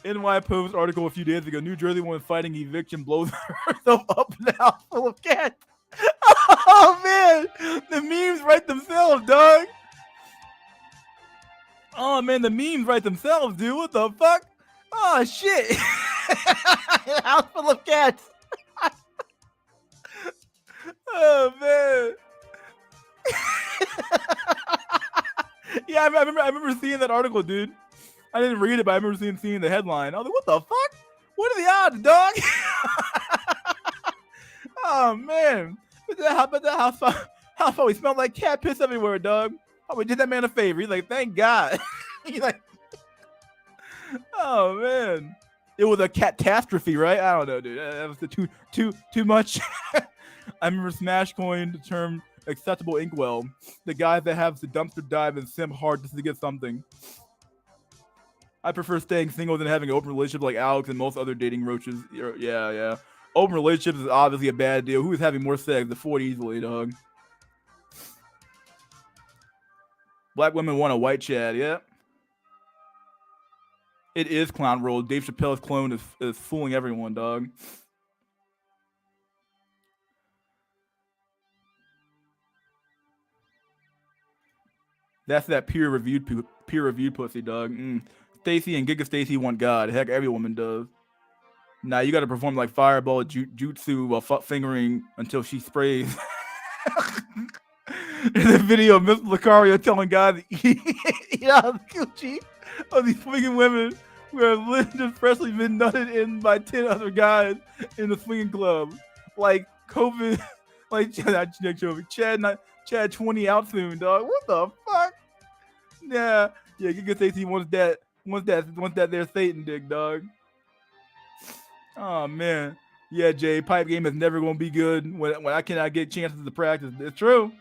NY Post article a few days ago. New Jersey woman fighting eviction blows herself up now full of cats. Oh man. The memes write themselves, dog. Oh man, the memes write themselves, dude. What the fuck? Oh shit. House full of cats. Oh man. Yeah, I remember seeing that article, dude. I didn't read it, but I remember seeing the headline. I was like, what the fuck? What are the odds, dog? Oh man. But that house probably smelled like cat piss everywhere, dog. Oh, we did that man a favor. He's like, thank God. He's like, oh man. It was a catastrophe, right? I don't know, dude. That was too much. I remember Smash coined the term acceptable inkwell. The guys that have the dumpster dive and sim hard just to get something. I prefer staying single than having an open relationship like Alex and most other dating roaches. Yeah. Open relationships is obviously a bad deal. Who is having more sex? The 40 easily, dog. Black women want a white Chad. Yep. It is clown world. Dave Chappelle's clone is fooling everyone, dog. That's that peer-reviewed pussy, dog. Stacy and Giga Stacy want God. Heck, every woman does. Nah, you gotta perform like fireball jutsu while fingering until she sprays. In the video of Miss Lucario telling God to eat out of the coochie of these swinging women who have just freshly been nutted in by 10 other guys in the swinging club. Like COVID, like Chad 20 out soon, dog. What the fuck? Yeah, Giga Stacy wants that there Satan dick, dog. Oh man. Yeah, Jay, pipe game is never gonna be good when I cannot get chances to practice. It's true.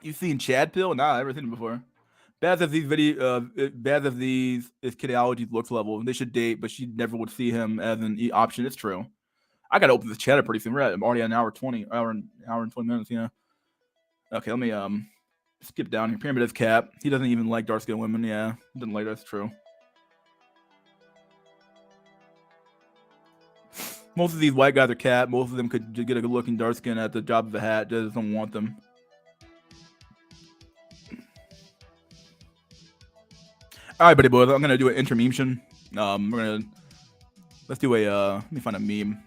You've seen Chad Pill? Nah, I've never seen him before. Bad as these is Kidology's looks level. They should date, but she never would see him as an option. It's true. I gotta open this chatter pretty soon. I'm already at an hour and 20 minutes, you know. Okay, let me skip down here. Pyramid is Cap. He doesn't even like dark skinned women. Yeah, he doesn't like that's true. Most of these white guys are cat. Most of them could get a good-looking dark skin at the drop of a hat. Just don't want them. All right, buddy boys. I'm gonna do an intermemtion. Let's do a. Let me find a meme.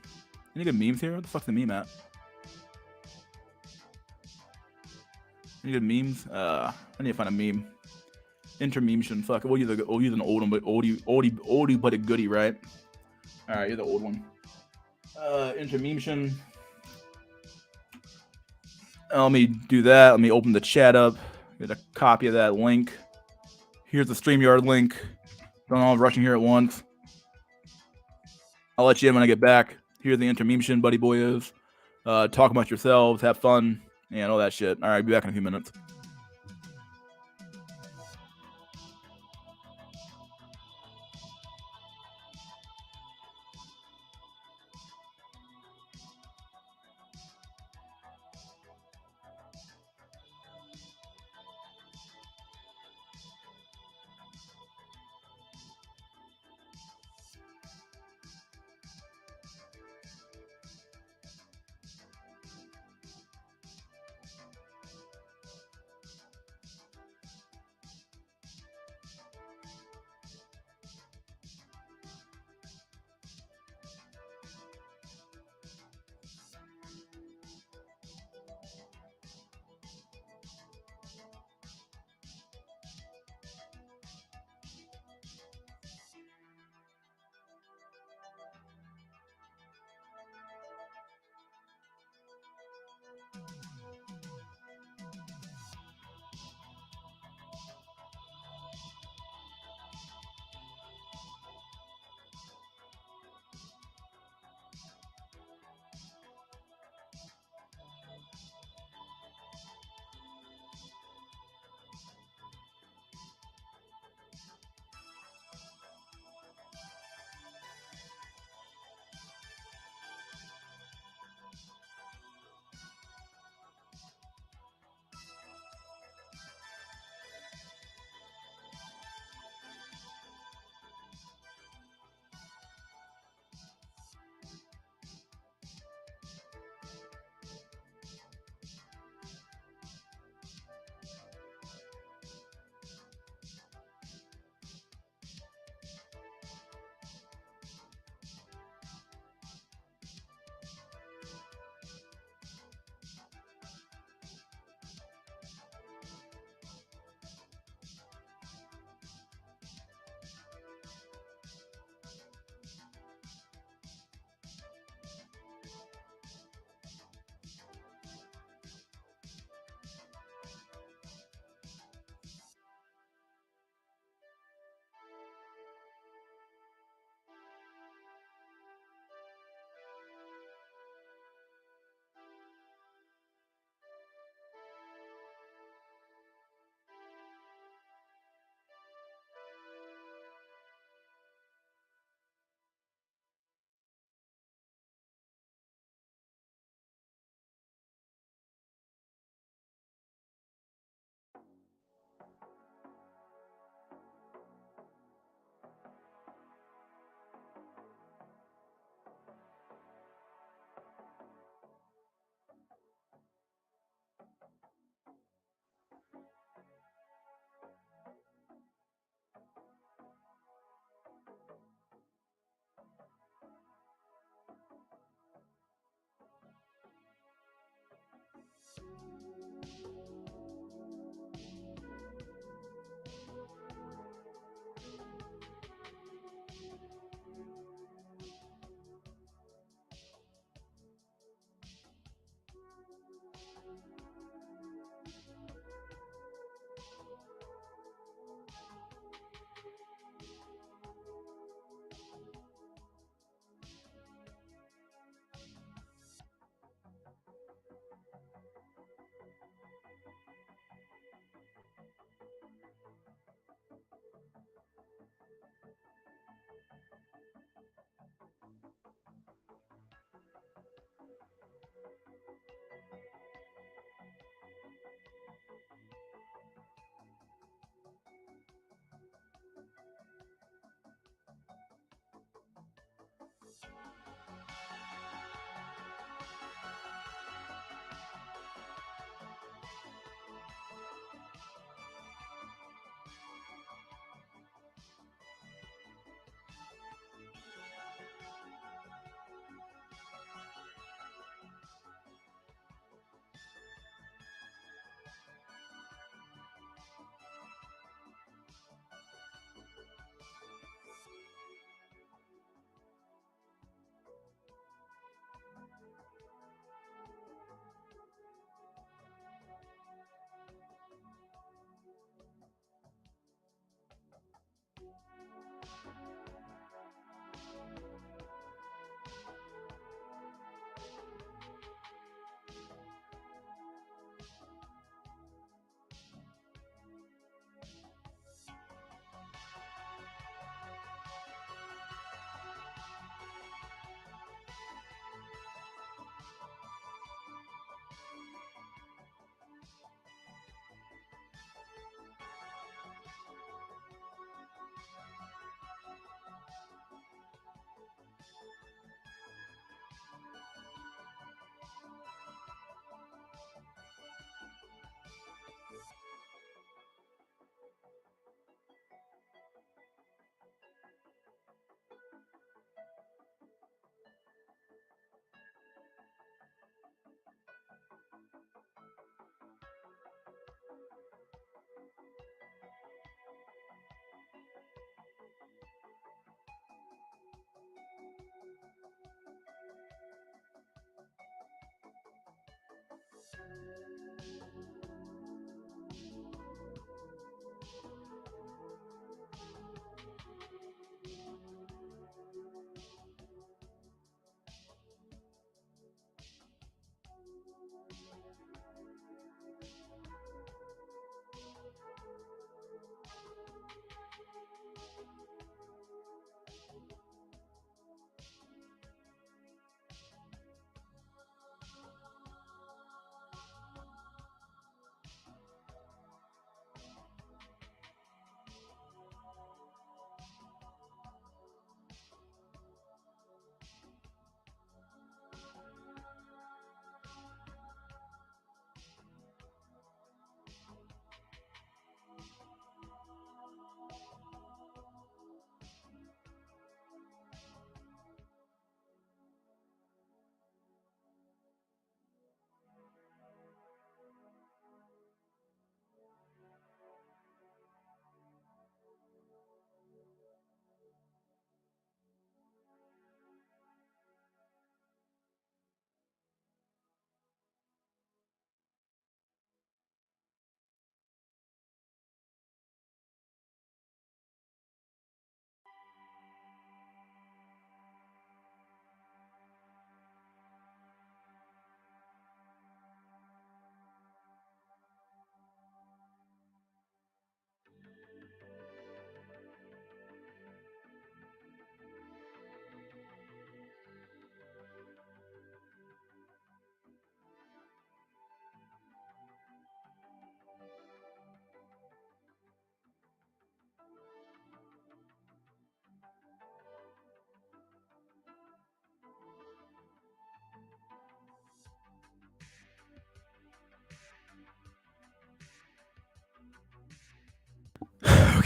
Any good memes here? What the fuck's the meme at? Any good memes? I need to find a meme. Intermemtion. Fuck. We'll use an old one, but oldie, but a goodie, right? All right, you're the old one. Intermemtion. Let me do that. Let me open the chat up. Get a copy of that link. Here's the StreamYard link. Don't all rushing here at once. I'll let you in when I get back. Here's the intermemtion, buddy boys. Talk amongst yourselves, have fun, and all that shit. All right, be back in a few minutes.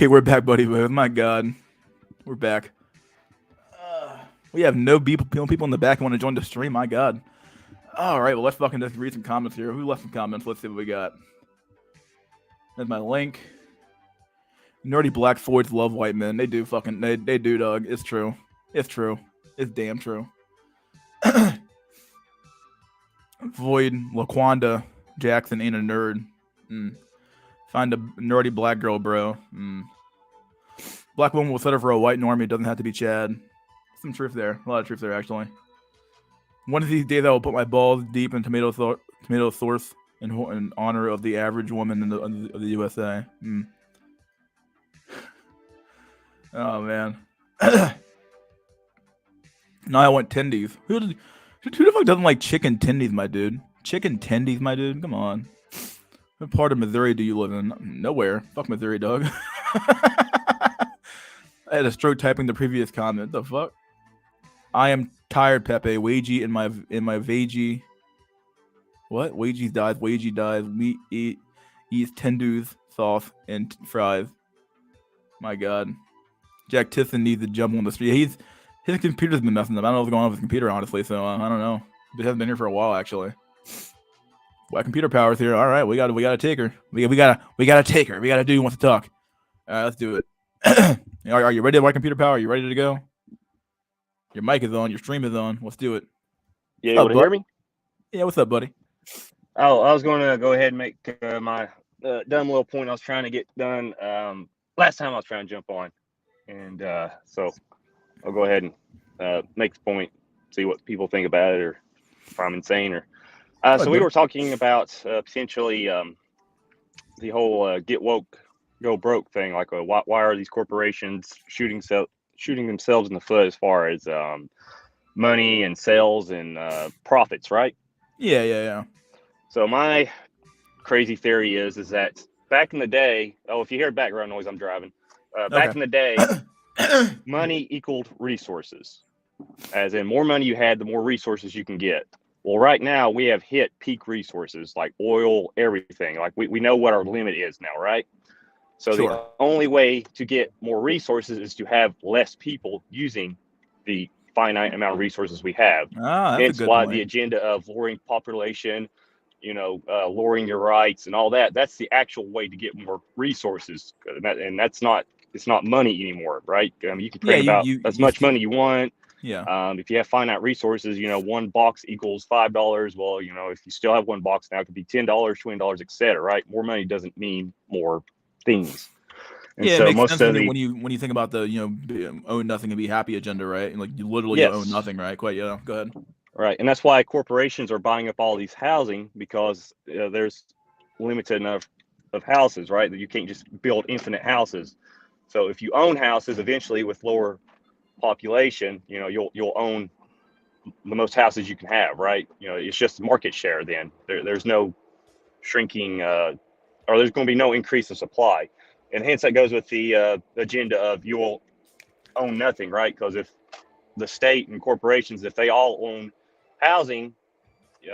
Okay, we're back, buddy. My God, we're back. We have no people in the back who want to join the stream. My God. All right, well, let's fucking just read some comments here. Who left some comments? Let's see what we got. That's my link. Nerdy black Floyds love white men. They do fucking. They do, dog. It's true. It's true. It's damn true. Void Laquanda Jackson ain't a nerd. Find a nerdy black girl, bro. Black woman will settle for a white normie. It doesn't have to be Chad. Some truth there. A lot of truth there, actually. One of these days, I will put my balls deep in tomato sauce in honor of the average woman of the USA. Oh, man. Now I want tendies. Who the fuck doesn't like chicken tendies, my dude? Chicken tendies, my dude? Come on. What part of Missouri do you live in? Nowhere. Fuck Missouri, dog. I had a stroke typing the previous comment. The fuck? I am tired, Pepe. Wagey in my veggie. What? Wagey dies. We eats tendus, sauce, and fries. My God. Jack Tisson needs to jump on the street. His computer's been messing up. I don't know what's going on with his computer, honestly. So I don't know. It hasn't been here for a while, actually. White computer power's here. All right, we gotta take her. We gotta take her. We gotta do. Who wants to talk? All right, let's do it. Are you ready, White computer power? Are you ready to go? Your mic is on. Your stream is on. Let's do it. You able to hear me? Yeah. What's up, buddy? Oh, I was going to go ahead and make my dumb little point I was trying to get done last time I was trying to jump on, and so I'll go ahead and make the point. See what people think about it, or if I'm insane, or. So we were talking about potentially the whole get woke, go broke thing. Like, why are these corporations shooting themselves in the foot as far as money and sales and profits, right? Yeah. So my crazy theory is that back in the day, if you hear background noise, I'm driving. Back in the day, money equaled resources. As in, more money you had, the more resources you can get. Well, right now we have hit peak resources like oil, everything. Like we know what our limit is now, right? So sure. The only way to get more resources is to have less people using the finite amount of resources we have. Hence why the agenda of lowering population, lowering your rights and all that, that's the actual way to get more resources. And it's not money anymore, right? You can print about as much money you want. Yeah. If you have finite resources, one box equals $5. Well, if you still have one box now, it could be $10, $20, etc. Right? More money doesn't mean more things. And Yeah, it so makes most sense of when you think about the own nothing and be happy agenda, right? And like you literally own yes, nothing, right? Quite, yeah. Go ahead. right, and that's why corporations are buying up all these housing, because there's limited enough of houses, right? That you can't just build infinite houses. So if you own houses, eventually with lower population, you'll own the most houses you can have, right? It's just market share. Then there's no shrinking, or there's going to be no increase in supply, and hence that goes with the agenda of you will own nothing, right? Because if the state and corporations, if they all own housing,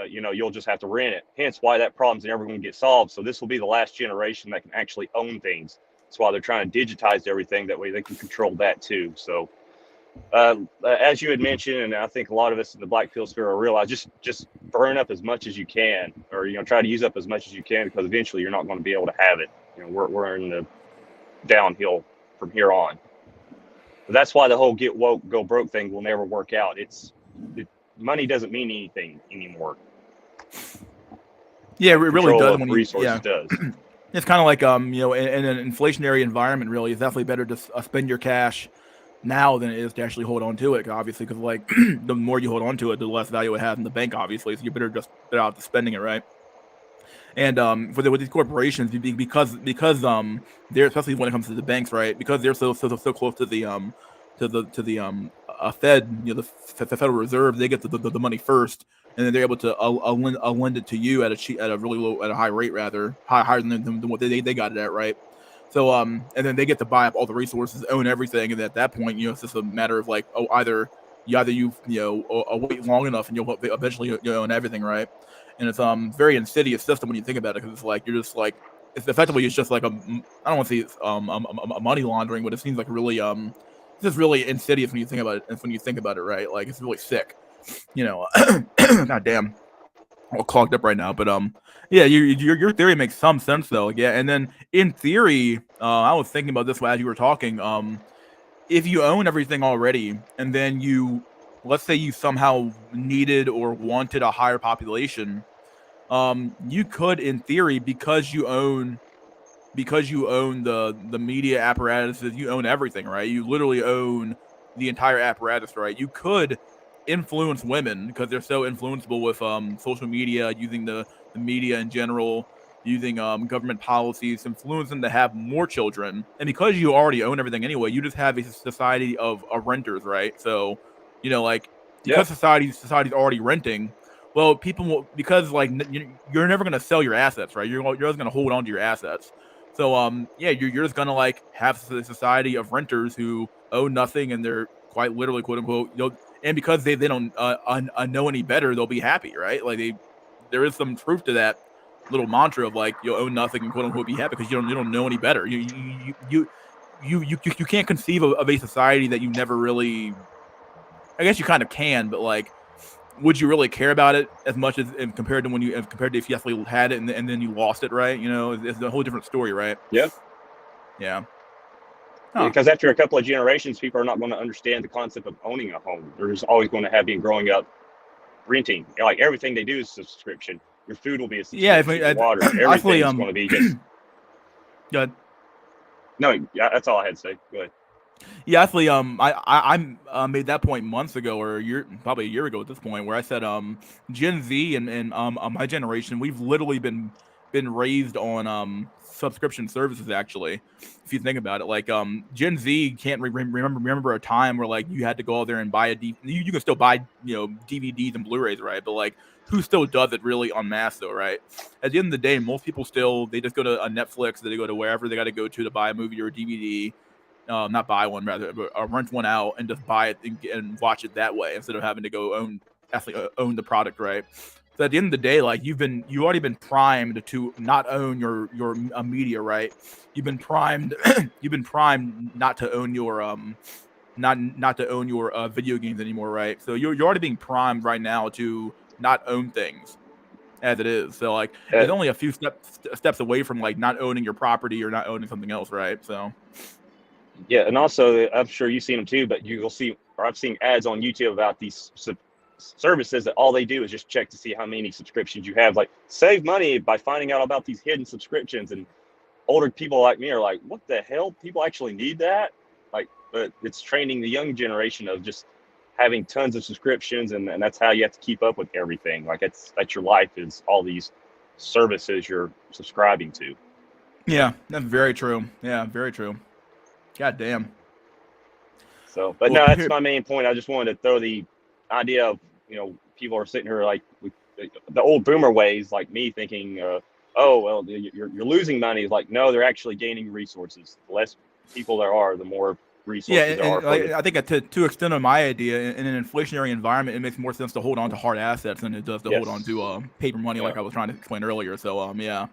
you'll just have to rent it. Hence why that problem's never going to get solved. So this will be the last generation that can actually own things. That's why they're trying to digitize everything. That way they can control that too. So as you had mentioned, and I think a lot of us in the black pill sphere will realize, just burn up as much as you can, or try to use up as much as you can, because eventually you're not going to be able to have it. We're in the downhill from here on. But that's why the whole get woke, go broke thing will never work out. Money doesn't mean anything anymore. Yeah, it really Control does of when resources does. It's kind of like in an inflationary environment, really, it's definitely better to spend your cash now than it is to actually hold on to it, obviously, because like the more you hold on to it, the less value it has in the bank, obviously. So you better just better out to spending it, right? And with these corporations, because they're, especially when it comes to the banks, right? Because they're so close to the Fed, the Federal Reserve, they get the money first, and then they're able to lend it to you at a really low, at a high rate, rather higher than what they got it at, right? So and then they get to buy up all the resources, own everything, and at that point, it's just a matter of like, either you wait long enough and you'll eventually own everything, right? And it's very insidious system when you think about it, because it's like you're just like, it's just like I don't want to say it's a money laundering, but it seems like really it's just really insidious when you think about it. When you think about it, right? Like it's really sick, God damn, all clogged up right now. But yeah, your theory makes some sense though. Yeah, and then in theory, I was thinking about this as you were talking. If you own everything already, and then let's say you somehow needed or wanted a higher population, you could, in theory, because you own the media apparatuses, you own everything, right? You literally own the entire apparatus, right? You could influence women because they're so influenceable with social media, using the media in general, using government policies, influence them to have more children. And because you already own everything anyway, you just have a society of renters, right? So, like, Yeah. because society's already renting, well, people will, because like you're never gonna sell your assets, right? You're just gonna hold on to your assets. So yeah, you're just gonna like have a society of renters who own nothing, and they're quite literally, quote unquote, and because they don't know any better, they'll be happy, right? Like there is some truth to that little mantra of like, you'll own nothing and quote unquote be happy, because you don't know any better. You can't conceive of a society that you never really. I guess you kind of can, but like, would you really care about it as much as compared to if you actually had it and then you lost it, right? It's a whole different story, right? Yeah. Yeah. Huh. Because after a couple of generations, people are not going to understand the concept of owning a home. They're just always going to have been growing up renting. Like everything they do is subscription. Your food will be a Yeah, subscription. Your water, everything's going to be just. Good. No, yeah, that's all I had to say. Go ahead. Yeah, actually, I made that point months ago, or probably a year ago at this point, where I said, Gen Z and my generation, we've literally been raised on subscription services. Actually, if you think about it, like Gen Z can't remember a time where like you had to go out there and buy you can still buy DVDs and Blu-rays, right? But like, who still does it really en masse though, right? At the end of the day, most people they just go to a Netflix, they go to wherever they got to go to buy a movie or a DVD. Not buy one, rather, but rent one out and just buy it and watch it that way, instead of having to go own the product, right? So at the end of the day, like, you've already been primed to not own your media, right? You've been primed you've been primed not to own your not to own your video games anymore, right? So you're already being primed right now to not own things as it is. So like, it's only a few steps away from like not owning your property or not owning something else, right? So yeah, and also I'm sure you've seen them too, but you'll see or I've seen ads on YouTube about these services that all they do is just check to see how many subscriptions you have. Like, save money by finding out about these hidden subscriptions. And older people like me are like, what the hell? People actually need that? Like, but it's training the young generation of just having tons of subscriptions, and that's how you have to keep up with everything. Like, that's your life, is all these services you're subscribing to. Yeah, that's very true. Yeah, very true. God damn. So, but Well, no, that's my main point. I just wanted to throw the idea of, people are sitting here like the old boomer ways, like me thinking, oh, well, you're losing money. It's like, no, they're actually gaining resources. The less people there are, the more resources there are. Like, I think to extend on my idea, in an inflationary environment, it makes more sense to hold on to hard assets than it does to hold on to paper money, like I was trying to explain earlier. So, yeah.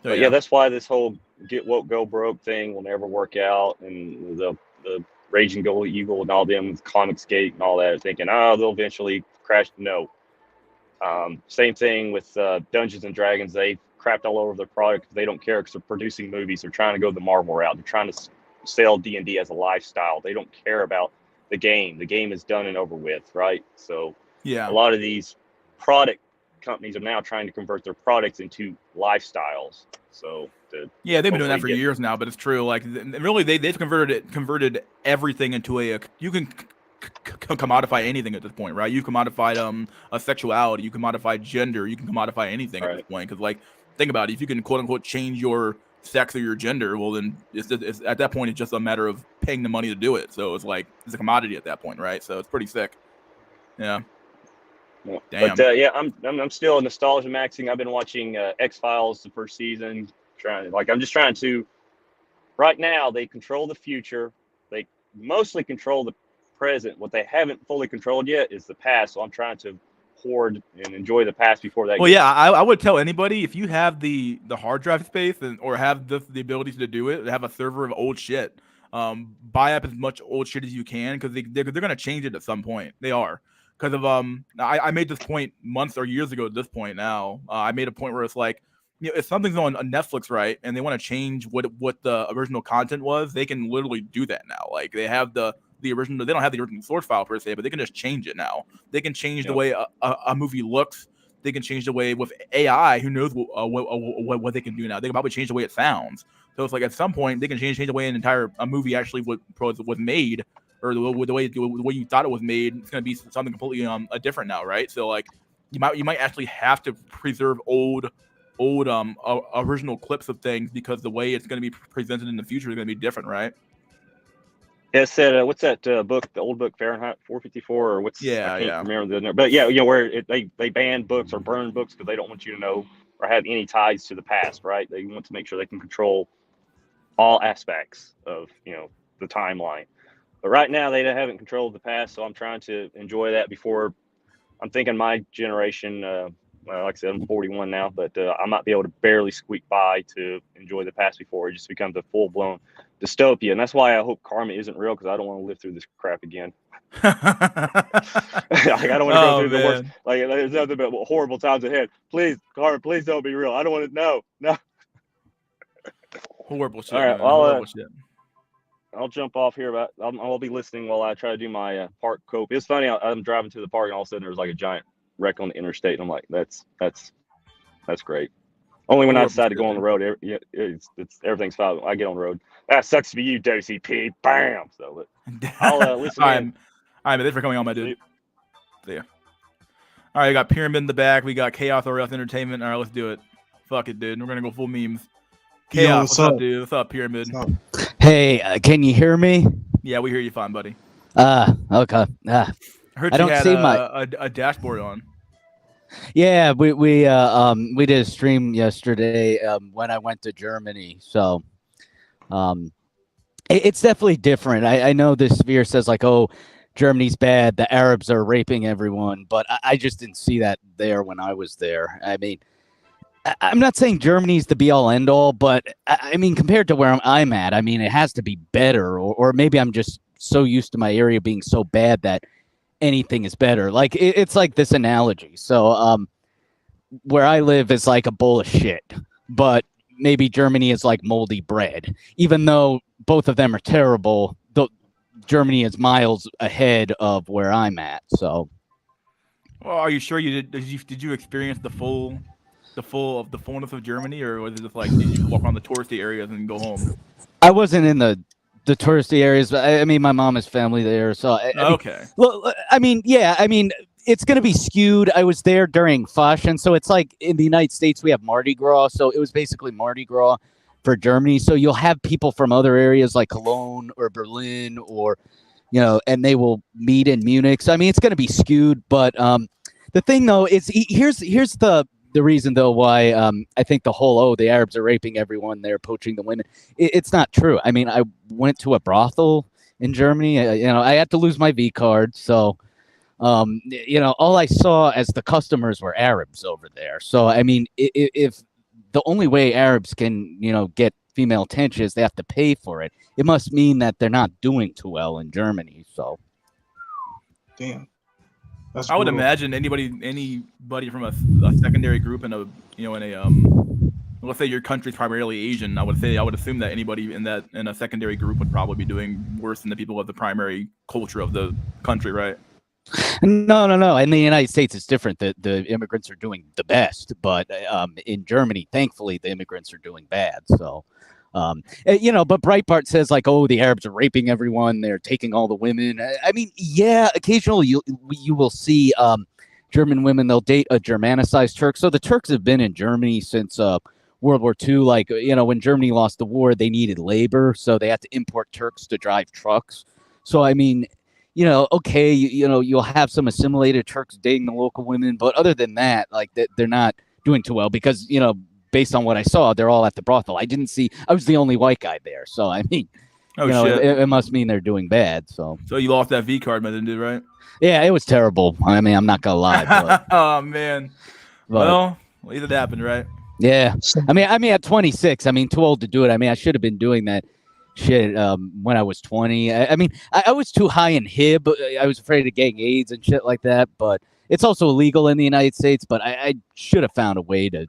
So, but that's why this whole get woke, go broke thing will never work out. And the Raging Go Eagle and all them, Comicsgate and all that, thinking, they'll eventually crash. No. Same thing with Dungeons and Dragons. They crapped all over their product. They don't care because they're producing movies. They're trying to go the Marvel route. They're trying to sell D&D as a lifestyle. They don't care about the game. The game is done and over with, right? So a lot of these product companies are now trying to convert their products into lifestyles. So they've been doing that for years now, but it's true. Like, really, they've converted everything into you can commodify anything at this point, right? You commodified a sexuality, you commodify gender, you can commodify anything at this point. Because, like, think about it, if you can quote unquote change your sex or your gender, well, then it's at that point it's just a matter of paying the money to do it. So it's like it's a commodity at that point, right? So it's pretty sick. Yeah. Damn. But I'm still nostalgia maxing. I've been watching X-Files the first season. I'm just trying to. Right now, they control the future. They mostly control the present. What they haven't fully controlled yet is the past. So I'm trying to hoard and enjoy the past before that. Well, I would tell anybody, if you have the hard drive space or have the ability to do it, have a server of old shit. Buy up as much old shit as you can, because they're gonna change it at some point. They are. Because of I made this point months or years ago. At this point now, I made a point where it's like, if something's on Netflix, right, and they want to change what the original content was, they can literally do that now. Like, they have the original. They don't have the original source file per se, but they can just change it now. They can change the way a movie looks. They can change the way, with AI, who knows what they can do now. They can probably change the way it sounds. So it's like, at some point they can change the way a movie actually was made. Or the way you thought it was made, it's going to be something completely different now, right? So, like, you might actually have to preserve old original clips of things, because the way it's going to be presented in the future is going to be different, right? Yeah, it said, what's that book? The old book, Fahrenheit 454, or what's? I can't remember the. But where they ban books or burn books because they don't want you to know or have any ties to the past, right? They want to make sure they can control all aspects of the timeline. But right now, they haven't controlled the past, so I'm trying to enjoy that before. I'm thinking my generation, like I said, I'm 41 now, but I might be able to barely squeak by to enjoy the past before it just becomes a full-blown dystopia. And that's why I hope karma isn't real, because I don't want to live through this crap again. Like, I don't want to go through the worst. Like, there's nothing but horrible times ahead. Please, karma, please don't be real. I don't want to. No. Horrible shit. All right, horrible shit. I'll jump off here. I'll be listening while I try to do my park cope. It's funny. I'm driving to the park, and all of a sudden there's like a giant wreck on the interstate, and I'm like, that's great. Only when I decide to go on the road, it's everything's fine. I get on the road. That sucks to be you, WCP. Bam. So, but I'll listen. All right, thanks for coming on, my dude. See ya. All right, we got Pyramid in the back. We got Chaos or Else Entertainment. All right, let's do it. Fuck it, dude. We're gonna go full memes. Chaos, what's up, dude? What's up, Pyramid? What's up? Hey, can you hear me? Yeah, we hear you fine, buddy. Okay. I heard you had a dashboard on. Yeah, we did a stream yesterday when I went to Germany. So it's definitely different. I know this sphere says like, oh, Germany's bad, the Arabs are raping everyone, but I just didn't see that there when I was there. I mean, I'm not saying Germany's the be-all, end-all, but I mean, compared to where I'm at, I mean, it has to be better, or maybe I'm just so used to my area being so bad that anything is better. Like, it's like this analogy. So where I live is like a bowl of shit, but maybe Germany is like moldy bread. Even though both of them are terrible, Germany is miles ahead of where I'm at. So, Well, are you sure you did? Did you experience the fullness of Germany, or was it just like did you just walk around the touristy areas and go home? I wasn't in the touristy areas, but I mean, my mom has family there, so Okay. Yeah, I mean, it's going to be skewed. I was there during fashion, so it's like in the United States we have Mardi Gras, so it was basically Mardi Gras for Germany. So you'll have people from other areas like Cologne or Berlin, or and they will meet in Munich. So I mean, it's going to be skewed, but the thing though is here's the reason though why I think the whole the Arabs are raping everyone, they're poaching the women. It's not true. I mean, I went to a brothel in Germany. I had to lose my V card, so all I saw as the customers were Arabs over there. So I mean, if the only way Arabs can get female attention is they have to pay for it, it must mean that they're not doing too well in Germany. So, damn. I would imagine anybody from a secondary group in a let's say your country's primarily Asian. I would assume that anybody in a secondary group would probably be doing worse than the people of the primary culture of the country, right? No. In the United States, it's different. The immigrants are doing the best, but in Germany, thankfully, the immigrants are doing bad. So, but Breitbart says like, oh, the Arabs are raping everyone. They're taking all the women. I mean, yeah, occasionally you will see German women. They'll date a Germanicized Turk. So the Turks have been in Germany since World War II. Like, when Germany lost the war, they needed labor, so they had to import Turks to drive trucks. So I mean, okay, you'll have some assimilated Turks dating the local women, but other than that, like they're not doing too well because based on what I saw, they're all at the brothel. I was the only white guy there. So, I mean, it must mean they're doing bad. So you lost that V card, man, dude, right? Yeah, it was terrible. I mean, I'm not going to lie. But, oh, man. Well, either that happened, right? Yeah. I mean, at 26, I mean, too old to do it. I mean, I should have been doing that shit when I was 20. I mean, I was too high in HIB. I was afraid of getting AIDS and shit like that. But it's also illegal in the United States. But I should have found a way to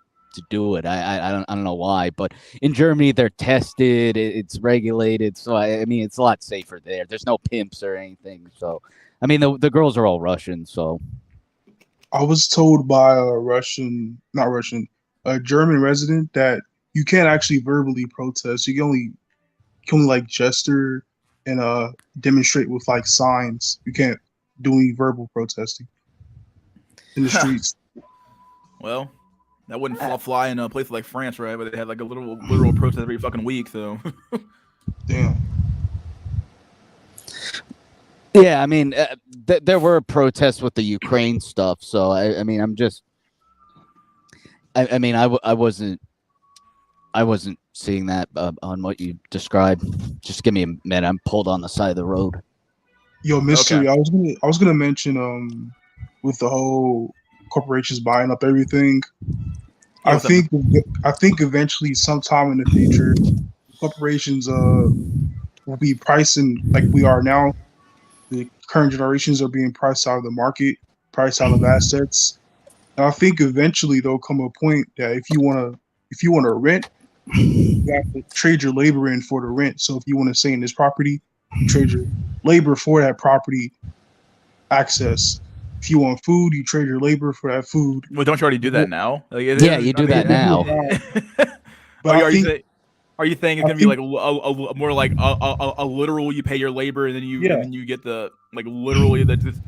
do it. I don't know why, but in Germany they're tested, it's regulated, so I mean it's a lot safer there. There's no pimps or anything. So I mean the girls are all Russian. So I was told by a German resident that you can't actually verbally protest. You can only like gesture and demonstrate with like signs. You can't do any verbal protesting in the streets. Well, that wouldn't fly in a place like France, right? Where they have like a literal protest every fucking week. So, damn. Yeah, I mean, there were protests with the Ukraine stuff. So I mean, I'm just, I mean, I wasn't seeing that on what you described. Just give me a minute. I'm pulled on the side of the road. Yo, mystery. Okay. I was gonna mention with the whole corporations buying up everything. I think eventually, sometime in the future, corporations will be pricing like we are now. The current generations are being priced out of the market, priced out of assets. And I think eventually there'll come a point that if you want to rent, you have to trade your labor in for the rent. So if you want to stay in this property, you trade your labor for that property access. If you want food, you trade your labor for that food. Well, don't you already do that now? Like, you do that now. But are you saying it's gonna be like a more like a literal? You pay your labor and then you get the like literally the just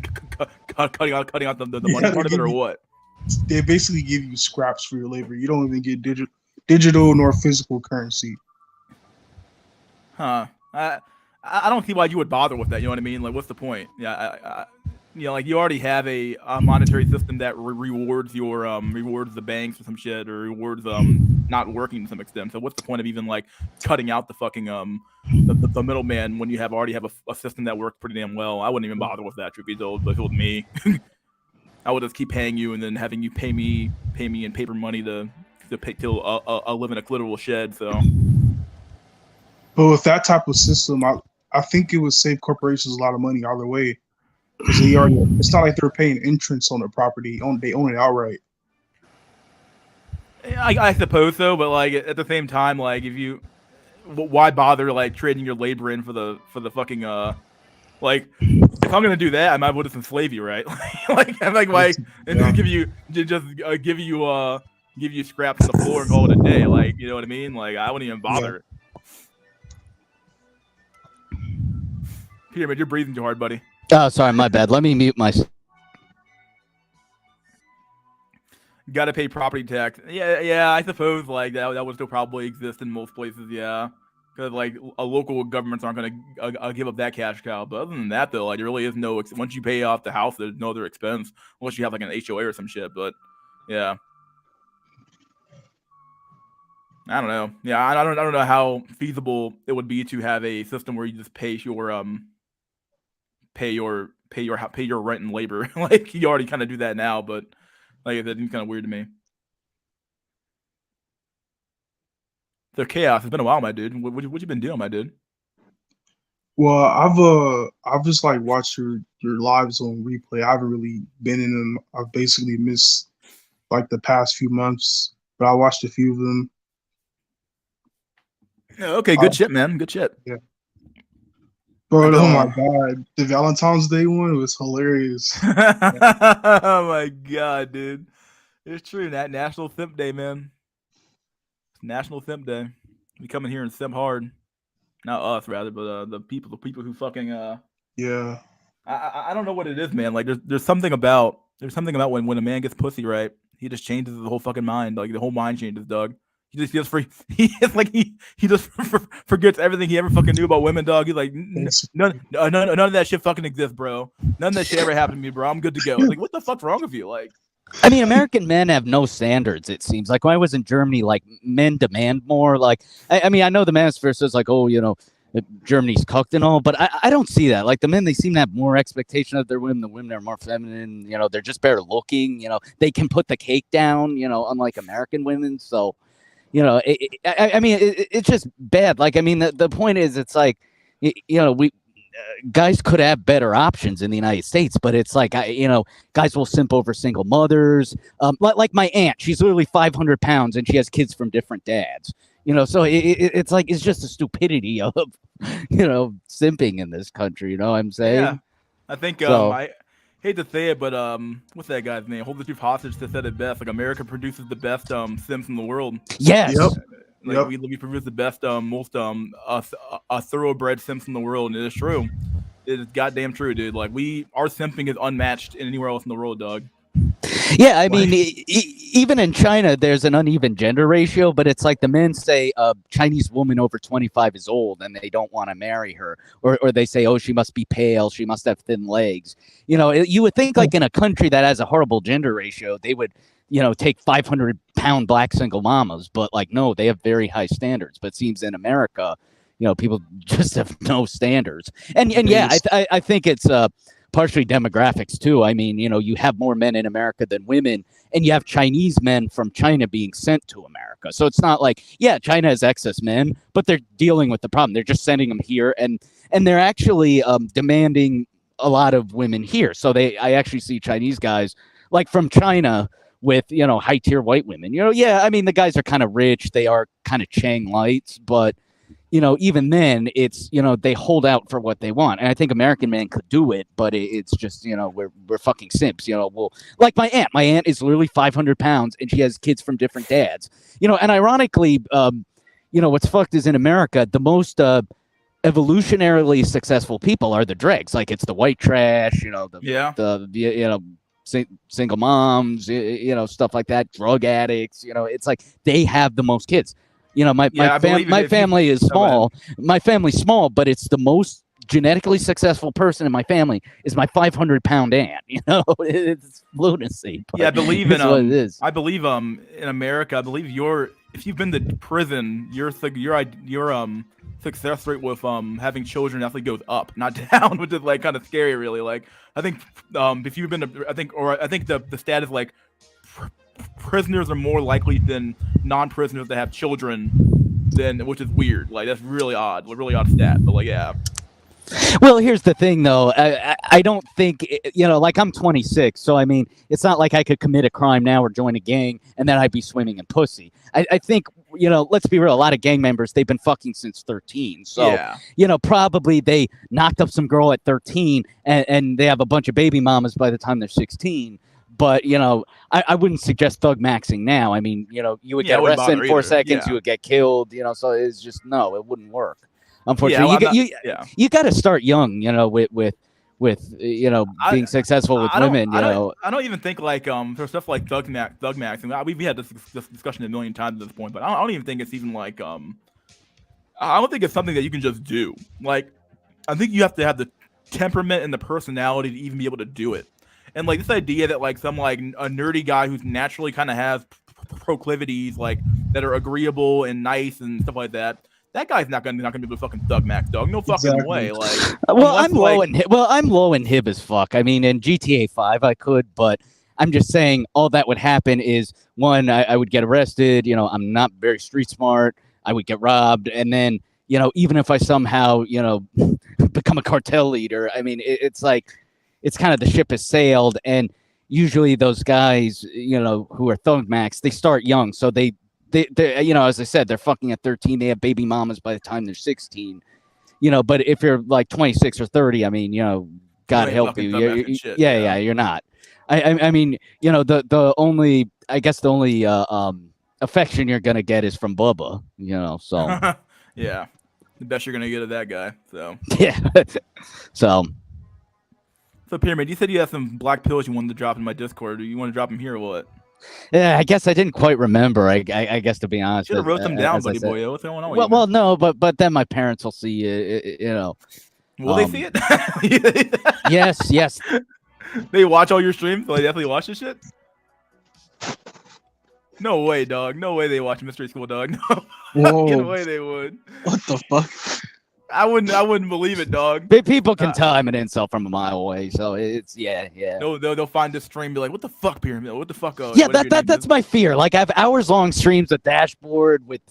cutting out the money part of it, or what? They basically give you scraps for your labor. You don't even get digital nor physical currency. Huh? I don't see why you would bother with that. You know what I mean? Like, what's the point? Yeah, like you already have a monetary system that rewards rewards the banks or some shit, or rewards not working to some extent. So what's the point of even like cutting out the fucking the middleman when you already have a system that works pretty damn well? I wouldn't even bother with that, truth be told. But if it was me, I would just keep paying you and then having you pay me in paper money to pay till I live in a literal shed. So, but with that type of system, I think it would save corporations a lot of money either way. Because it's not like they're paying entrance on the property; they own it outright. I suppose so, but like at the same time, like why bother like trading your labor in for the fucking Like, if I'm gonna do that, I might as well just enslave you, right? And just give you scraps on the floor and call it a day. Like, you know what I mean? Like, I wouldn't even bother. Pyramid, you're breathing too hard, buddy. Oh, sorry, my bad. Let me mute myself. Got to pay property tax. Yeah. I suppose like that would still probably exist in most places. Yeah, because like local governments aren't gonna give up that cash cow. But other than that, though, like there really is no. Once you pay off the house, there's no other expense unless you have like an HOA or some shit. But yeah, I don't know. Yeah, I don't know how feasible it would be to have a system where you just pay your rent and labor. Like you already kind of do that now, but like that seems kind of weird to me. The chaos. It's been a while, my dude. What you been doing, my dude? Well, I've just like watched your lives on replay. I haven't really been in them. I've basically missed like the past few months, but I watched a few of them. Okay, good shit, man. Good shit. Yeah. But oh my god, the Valentine's Day one was hilarious. Oh my god, dude. It's true. That National Simp Day, man. It's National Simp Day. We come in here and simp hard. Not us, rather, but the people who fucking Yeah. I don't know what it is, man. Like there's something about when a man gets pussy, right? He just changes his whole fucking mind. Like the whole mind changes, dog. He just forgets everything he ever fucking knew about women, dog. He's like, none of that shit fucking exists, bro. None of that shit ever happened to me, bro. I'm good to go. Like, what the fuck's wrong with you? Like, I mean, American men have no standards, it seems. Like, when I was in Germany, like, men demand more. Like, I mean, I know the manosphere says, like, oh, you know, Germany's cucked and all, but I don't see that. Like, the men, they seem to have more expectation of their women. The women are more feminine. You know, they're just better looking. You know, they can put the cake down, you know, unlike American women. So, you know, I mean, it's just bad. Like, I mean, the point is, it's like, you know, guys could have better options in the United States, but it's like, you know, guys will simp over single mothers. Like my aunt, she's literally 500 pounds and she has kids from different dads. You know, so it's like, it's just a stupidity of, you know, simping in this country. You know what I'm saying? Yeah, I think I hate to say it, but what's that guy's name? Hold the truth hostage to said it best. Like America produces the best simps in the world. Yes. Yep. Like we produce the best, most thoroughbred simps in the world, and it is true. It is goddamn true, dude. Like our simping is unmatched anywhere else in the world, dog. Yeah, I mean, even in China, there's an uneven gender ratio, but it's like the men say a Chinese woman over 25 is old and they don't want to marry her. Or they say, oh, she must be pale. She must have thin legs. You know, you would think like in a country that has a horrible gender ratio, they would, you know, take 500-pound black single mamas. But like, no, they have very high standards. But it seems in America, you know, people just have no standards. And yeah, I think it's partially demographics too. I mean, you know, you have more men in America than women, and you have Chinese men from China being sent to America. So it's not like, yeah, China has excess men, but they're dealing with the problem. They're just sending them here, and they're actually demanding a lot of women here. So I actually see Chinese guys like from China with, you know, high tier white women. You know, yeah, I mean, the guys are kind of rich. They are kind of Chang lights, but you know, even then, it's, you know, they hold out for what they want. And I think American men could do it, but it's just, you know, we're fucking simps. You know, well, like my aunt. My aunt is literally 500 pounds and she has kids from different dads. You know, and ironically, you know, what's fucked is in America, the most evolutionarily successful people are the dregs. Like it's the white trash, you know, you know, single moms, you know, stuff like that, drug addicts. You know, it's like they have the most kids. You know, my family is small. My family's small, but it's the most genetically successful person in my family is my 500-pound aunt. You know, it's lunacy. Yeah, I believe in what it is. I believe in America. I believe if you've been to prison, your success rate with having children actually goes up, not down, which is like kind of scary, really. Like I think if you've been to I think the stat is like prisoners are more likely than non-prisoners to have children, which is weird. Like that's really odd stat. But like, yeah. Well, here's the thing, though. I don't think, you know, like I'm 26, so I mean, it's not like I could commit a crime now or join a gang and then I'd be swimming in pussy. I think let's be real. A lot of gang members, they've been fucking since 13. So, probably they knocked up some girl at 13 and they have a bunch of baby mamas by the time they're 16. But, I wouldn't suggest thug maxing now. I mean, you would get arrested in 4 seconds, you would get killed, so it's just, no, it wouldn't work. Unfortunately, you got to start young, with being successful with women. I don't even think like for stuff like thug maxing. We had this discussion a million times at this point, but I don't even think it's even like I don't think it's something that you can just do. Like, I think you have to have the temperament and the personality to even be able to do it. And like this idea that like some like a nerdy guy who's naturally kind of has proclivities like that are agreeable and nice and stuff like that. That guy's not gonna be able to fucking thug max, dog. No fucking way. Like, I'm low and hib as fuck. I mean, in GTA 5 I could, but I'm just saying all that would happen is one, I would get arrested. I'm not very street smart. I would get robbed, and then even if I somehow become a cartel leader, I mean, it's like it's kind of the ship has sailed, and usually those guys, who are thug max, they start young, so they as I said, they're fucking at 13. They have baby mamas by the time they're 16. But if you're like 26 or 30, I mean, God help you. You're not. I mean, the only affection you're gonna get is from Bubba. So yeah, the best you're gonna get of that guy. So yeah, so. So Pyramid, you said you had some black pills you wanted to drop in my Discord. Do you want to drop them here or what? Yeah, I guess I didn't quite remember. I guess, to be honest, should have wrote them down, buddy boy. What's going on? Well, no, but then my parents will see Will they see it? Yes. They watch all your streams. So they definitely watch this shit. No way, dog. No way they watch Mystery School, dog. No fucking way they would. What the fuck? I wouldn't believe it, dog. People can tell I'm an insult from a mile away, so it's yeah. No, they'll find this stream and be like, "What the fuck, Pyramid? What the fuck?" Yeah, that's my fear. Like I have hours-long streams with Dashboard with,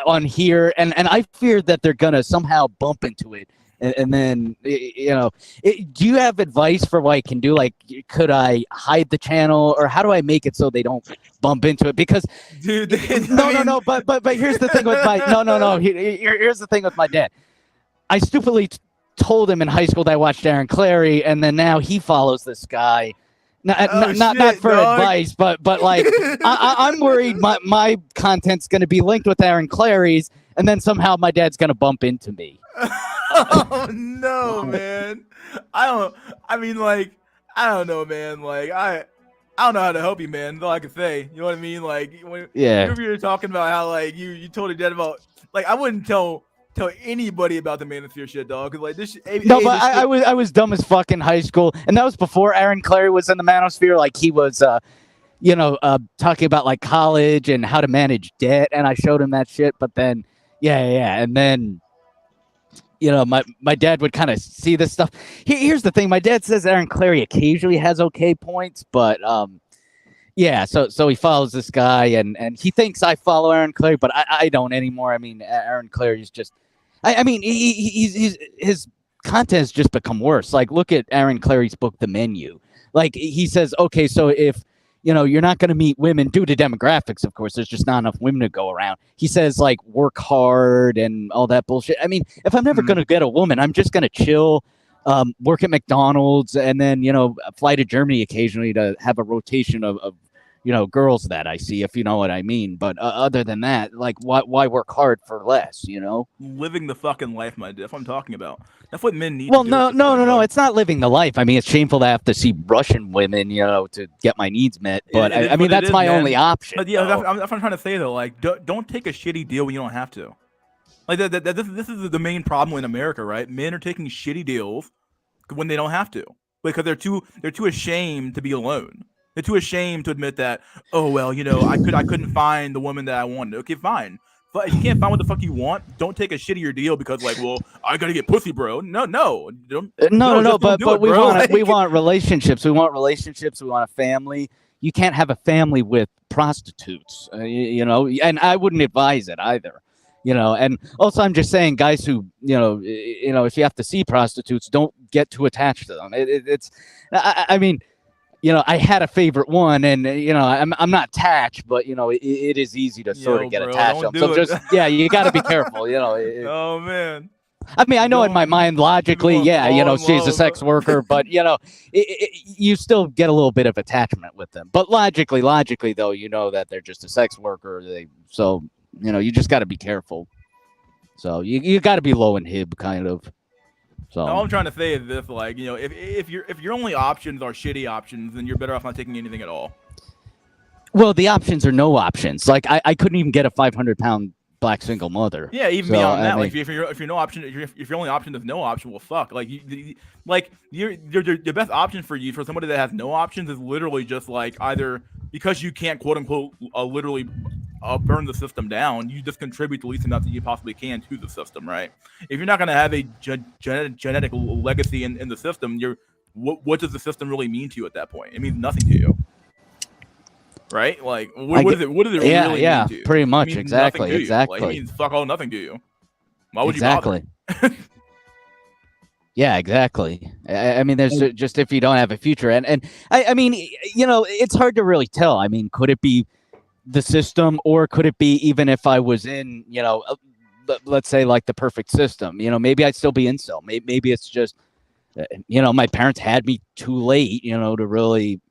on here, and I fear that they're gonna somehow bump into it, and then do you have advice for what I can do? Like, could I hide the channel, or how do I make it so they don't bump into it? Because dude, no. But here's the thing with my no. Here's the thing with my dad. I stupidly told him in high school that I watched Aaron Clary, and then now he follows this guy. Not for advice, but like I'm worried my content's going to be linked with Aaron Clary's, and then somehow my dad's going to bump into me. Oh no, man! I don't know, man. Like I don't know how to help you, man. That's all I can say. You know what I mean? Like whenever you're talking about how like you told your dad about, like, I wouldn't tell anybody about the Manosphere shit, dog. Cause like this. I was dumb as fuck in high school, and that was before Aaron Clary was in the Manosphere. Like he was, talking about like college and how to manage debt, and I showed him that shit. But then, and then, my dad would kind of see this stuff. Here's the thing: my dad says Aaron Clary occasionally has okay points, but so he follows this guy, and he thinks I follow Aaron Clary, but I don't anymore. I mean, Aaron Clary is just. I mean, his content has just become worse. Like, look at Aaron Clary's book, The Menu. Like, he says, okay, so if, you're not going to meet women due to demographics, of course, there's just not enough women to go around. He says, like, work hard and all that bullshit. I mean, if I'm never going to get a woman, I'm just going to chill, work at McDonald's, and then, fly to Germany occasionally to have a rotation of girls that I see, if you know what I mean. But other than that, like, why work hard for less, Living the fucking life, my dude. That's what I'm talking about. That's what men need well, to do. No. It's not living the life. I mean, it's shameful to have to see Russian women, to get my needs met. But I mean, that's my only option. But yeah, that's what I'm trying to say, though. Like, don't take a shitty deal when you don't have to. Like, this is the main problem in America, right? Men are taking shitty deals when they don't have to. Because they're too ashamed to be alone. They're too ashamed to admit that, oh, well, I couldn't find the woman that I wanted. Okay, fine. But if you can't find what the fuck you want, don't take a shittier deal because, like, well, I gotta get pussy, bro. No. But we want relationships. We want relationships. We want a family. You can't have a family with prostitutes, and I wouldn't advise it either. And also I'm just saying, guys who, if you have to see prostitutes, don't get too attached to them. I mean, I had a favorite one, and I'm not attached, but it is easy to sort of get attached to them. So just you got to be careful. Oh man. I mean, I know in my mind logically, she's a sex worker, but you still get a little bit of attachment with them. But logically though, that they're just a sex worker. You just got to be careful. So you got to be low in hib, kind of. So all I'm trying to say is this: like, if your only options are shitty options, then you're better off not taking anything at all. Well, the options are no options. Like I couldn't even get a 500-pound black single mother. Yeah, even beyond that, like if you're no option, if your only option is no option, well, fuck. Like your best option for somebody that has no options is literally just like either because you can't quote unquote literally burn the system down, you just contribute the least amount that you possibly can to the system, right? If you're not going to have a genetic legacy in the system, what does the system really mean to you at that point? It means nothing to you. Right? Like, what does it really mean to you? Pretty much, exactly. Like, it means fuck all, nothing to you. Why would you bother? Yeah, exactly. I mean, there's just if you don't have a future, and I mean, it's hard to really tell. I mean, could it be the system, or could it be even if I was in, let's say like the perfect system? Maybe I'd still be incel. Maybe it's just, my parents had me too late, to really.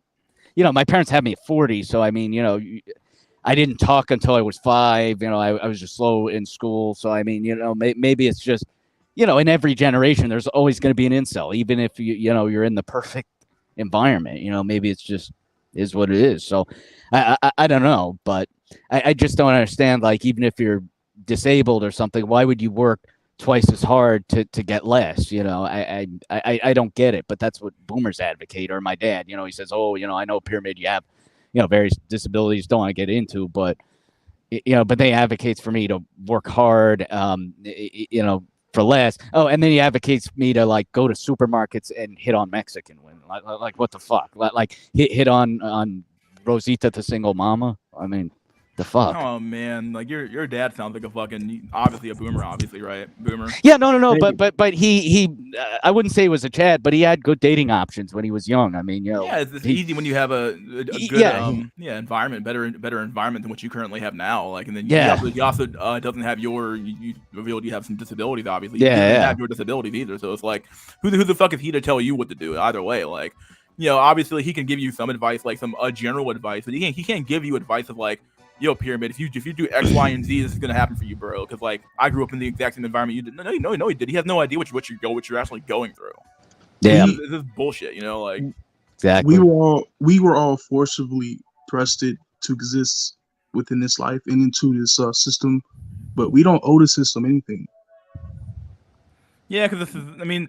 My parents had me at 40, so I mean, I didn't talk until I was 5. I was just slow in school, so I mean, maybe it's just, in every generation, there's always going to be an incel, even if you're in the perfect environment. Maybe it's just is what it is. So I don't know, but I just don't understand. Like, even if you're disabled or something, why would you work twice as hard to get less? I don't get it, but that's what boomers advocate. Or my dad, he says, oh, I know, Pyramid, you have various disabilities, don't want to get into, but but they advocates for me to work hard, for less. Oh, and then he advocates me to like go to supermarkets and hit on Mexican women. Like what the fuck? Like hit on Rosita, the single mama. I mean, the fuck? Oh man, like your dad sounds like a fucking obviously a boomer, obviously, right? Boomer. Yeah, no, but he I wouldn't say he was a Chad, but he had good dating options when he was young. I mean, yeah, it's easy when you have a good environment, better environment than what you currently have now. Like, and then you also doesn't have you revealed you have some disabilities, obviously. You don't have your disabilities either, so it's like who the fuck is he to tell you what to do? Either way, like, obviously he can give you some advice, like some general advice, but he can't give you advice of like, yo, Pyramid, if you do X, Y, and Z, this is gonna happen for you, bro. Because like I grew up in the exact same environment you did. No, he did. He has no idea what you're actually going through. Yeah, this is bullshit. Like exactly. We were all forcibly thrusted to exist within this life and into this system, but we don't owe the system anything. Yeah, because this is. I mean,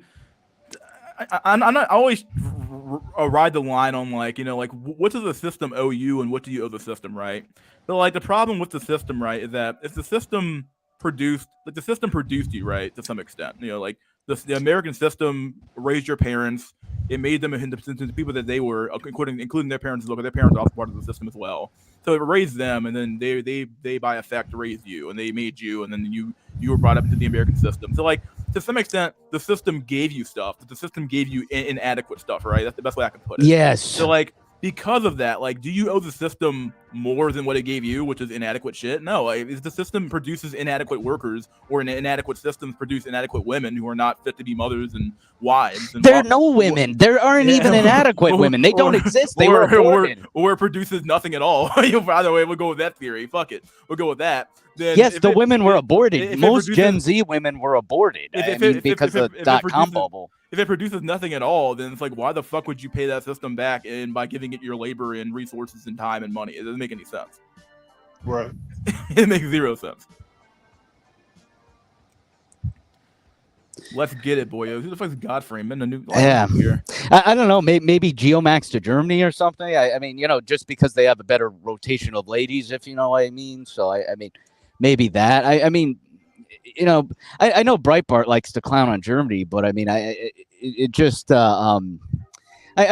I'm not always ride the line on like what does the system owe you and what do you owe the system, right? But like the problem with the system, right, is that if the system produced you, right, to some extent, like the American system raised your parents, it made them into the people that they were, including their parents as well, because their parents are also part of the system as well. So it raised them, and then they by effect raised you, and they made you, and then you were brought up into the American system. So like to some extent, the system gave you stuff, but the system gave you inadequate stuff, right? That's the best way I can put it. Yes. So like because of that, like, do you owe the system more than what it gave you, which is inadequate shit? No. If the system produces inadequate workers, or inadequate systems produce inadequate women who are not fit to be mothers and wives, and there are no women. There aren't even inadequate women. They don't exist. They were aborted. Or it produces nothing at all. Either way, we'll go with that theory. Fuck it. We'll go with that. Then yes, the women were aborted. Most Gen Z women were aborted. Because of the .com bubble. If it produces nothing at all, then it's like, why the fuck would you pay that system back and by giving it your labor and resources and time and money? It doesn't make any sense. Right. It makes zero sense. Let's get it, boyo. Who the fuck is Godfrey? Man, a new here. I don't know. Maybe Geomax to Germany or something. I mean, just because they have a better rotation of ladies, if you know what I mean. So I mean, maybe that. I mean, I know Breitbart likes to clown on Germany, but I mean, I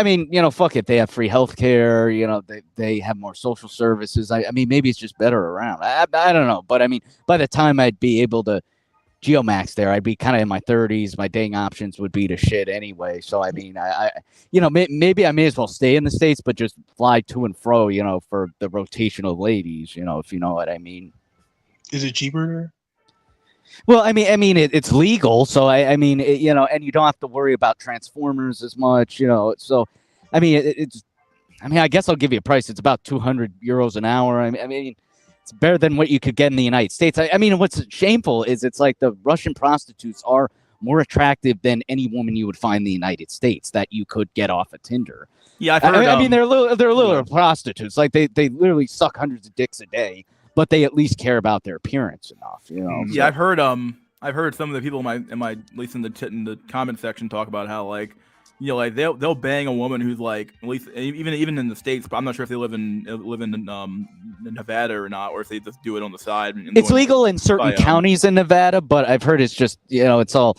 mean, fuck it. They have free healthcare. They have more social services. I mean, maybe it's just better around. I don't know, but I mean, by the time I'd be able to, Geomax there. I'd be kind of in my 30s. My dating options would be to shit anyway. So I mean, I maybe I may as well stay in the States, but just fly to and fro, for the rotational ladies, if you know what I mean. Is it cheaper there? Well, I mean, it's legal, so I mean, and you don't have to worry about Transformers as much, So, I mean, it's. I mean, I guess I'll give you a price. It's about 200 euros an hour. I mean, it's better than what you could get in the United States. I mean, what's shameful is it's like the Russian prostitutes are more attractive than any woman you would find in the United States that you could get off of Tinder. Yeah, I've heard. I mean, they're little prostitutes. Like they literally suck hundreds of dicks a day, but they at least care about their appearance enough. Yeah, so. I've heard some of the people in my at least in the comment section talk about how like. Like they'll bang a woman who's like at least even in the States, but I'm not sure if they live in Nevada or not, or if they just do it on the side. It's legal in certain counties in Nevada, but I've heard it's just it's all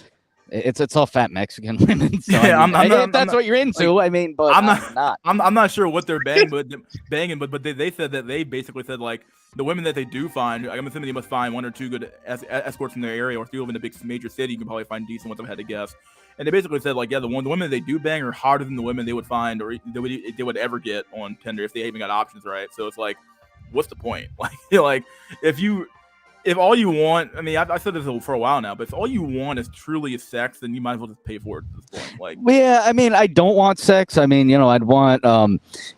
fat Mexican women. So, yeah, if that's what you're into, like, I mean, but I'm not sure what they're banging, but they said that they basically said like the women that they do find, I'm assuming they must find one or two good escorts in their area, or if you live in a big major city, you can probably find decent ones. I've had to guess. And they basically said, like, yeah, the women they do bang are harder than the women they would find or they would ever get on Tinder if they even got options right. So it's like, what's the point? Like if all you want, I mean, I've said this for a while now, but if all you want is truly sex, then you might as well just pay for it at this point. Like, yeah, I mean, I don't want sex. I mean, I'd want,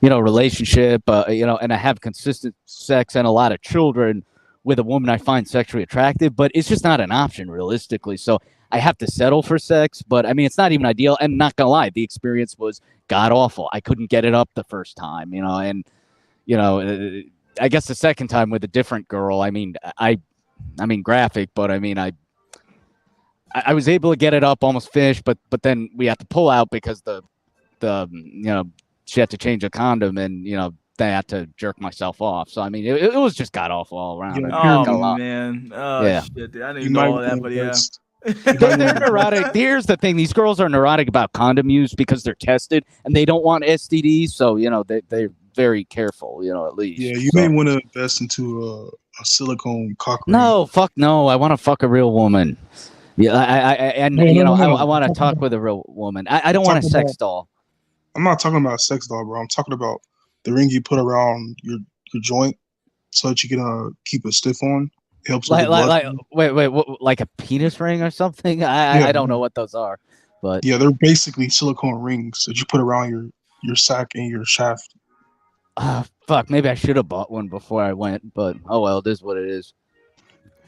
relationship, and I have consistent sex and a lot of children with a woman I find sexually attractive, but it's just not an option realistically. So I have to settle for sex, but I mean, it's not even ideal. And not gonna lie, the experience was god awful. I couldn't get it up the first time, and I guess the second time with a different girl. I mean, graphic, but I mean, I was able to get it up, almost finished, but then we had to pull out because the she had to change a condom, and they had to jerk myself off. So I mean, it was just god awful all around. Oh man, yeah, shit, dude. I didn't know all that, but yeah. They're neurotic. Here's the thing: these girls are neurotic about condom use because they're tested and they don't want STDs. So they're very careful. At least. Yeah, you may want to invest into a silicone cock ring. No, fuck no. I want to fuck a real woman. Yeah, I want to talk with a real woman. I don't want a sex doll. I'm not talking about a sex doll, bro. I'm talking about the ring you put around your joint so that you can keep it stiff on. Helps wait, like a penis ring or something? I don't know what those are, but yeah, they're basically silicone rings that you put around your sack and your shaft. Fuck, maybe I should have bought one before I went, but oh well, it is what it is.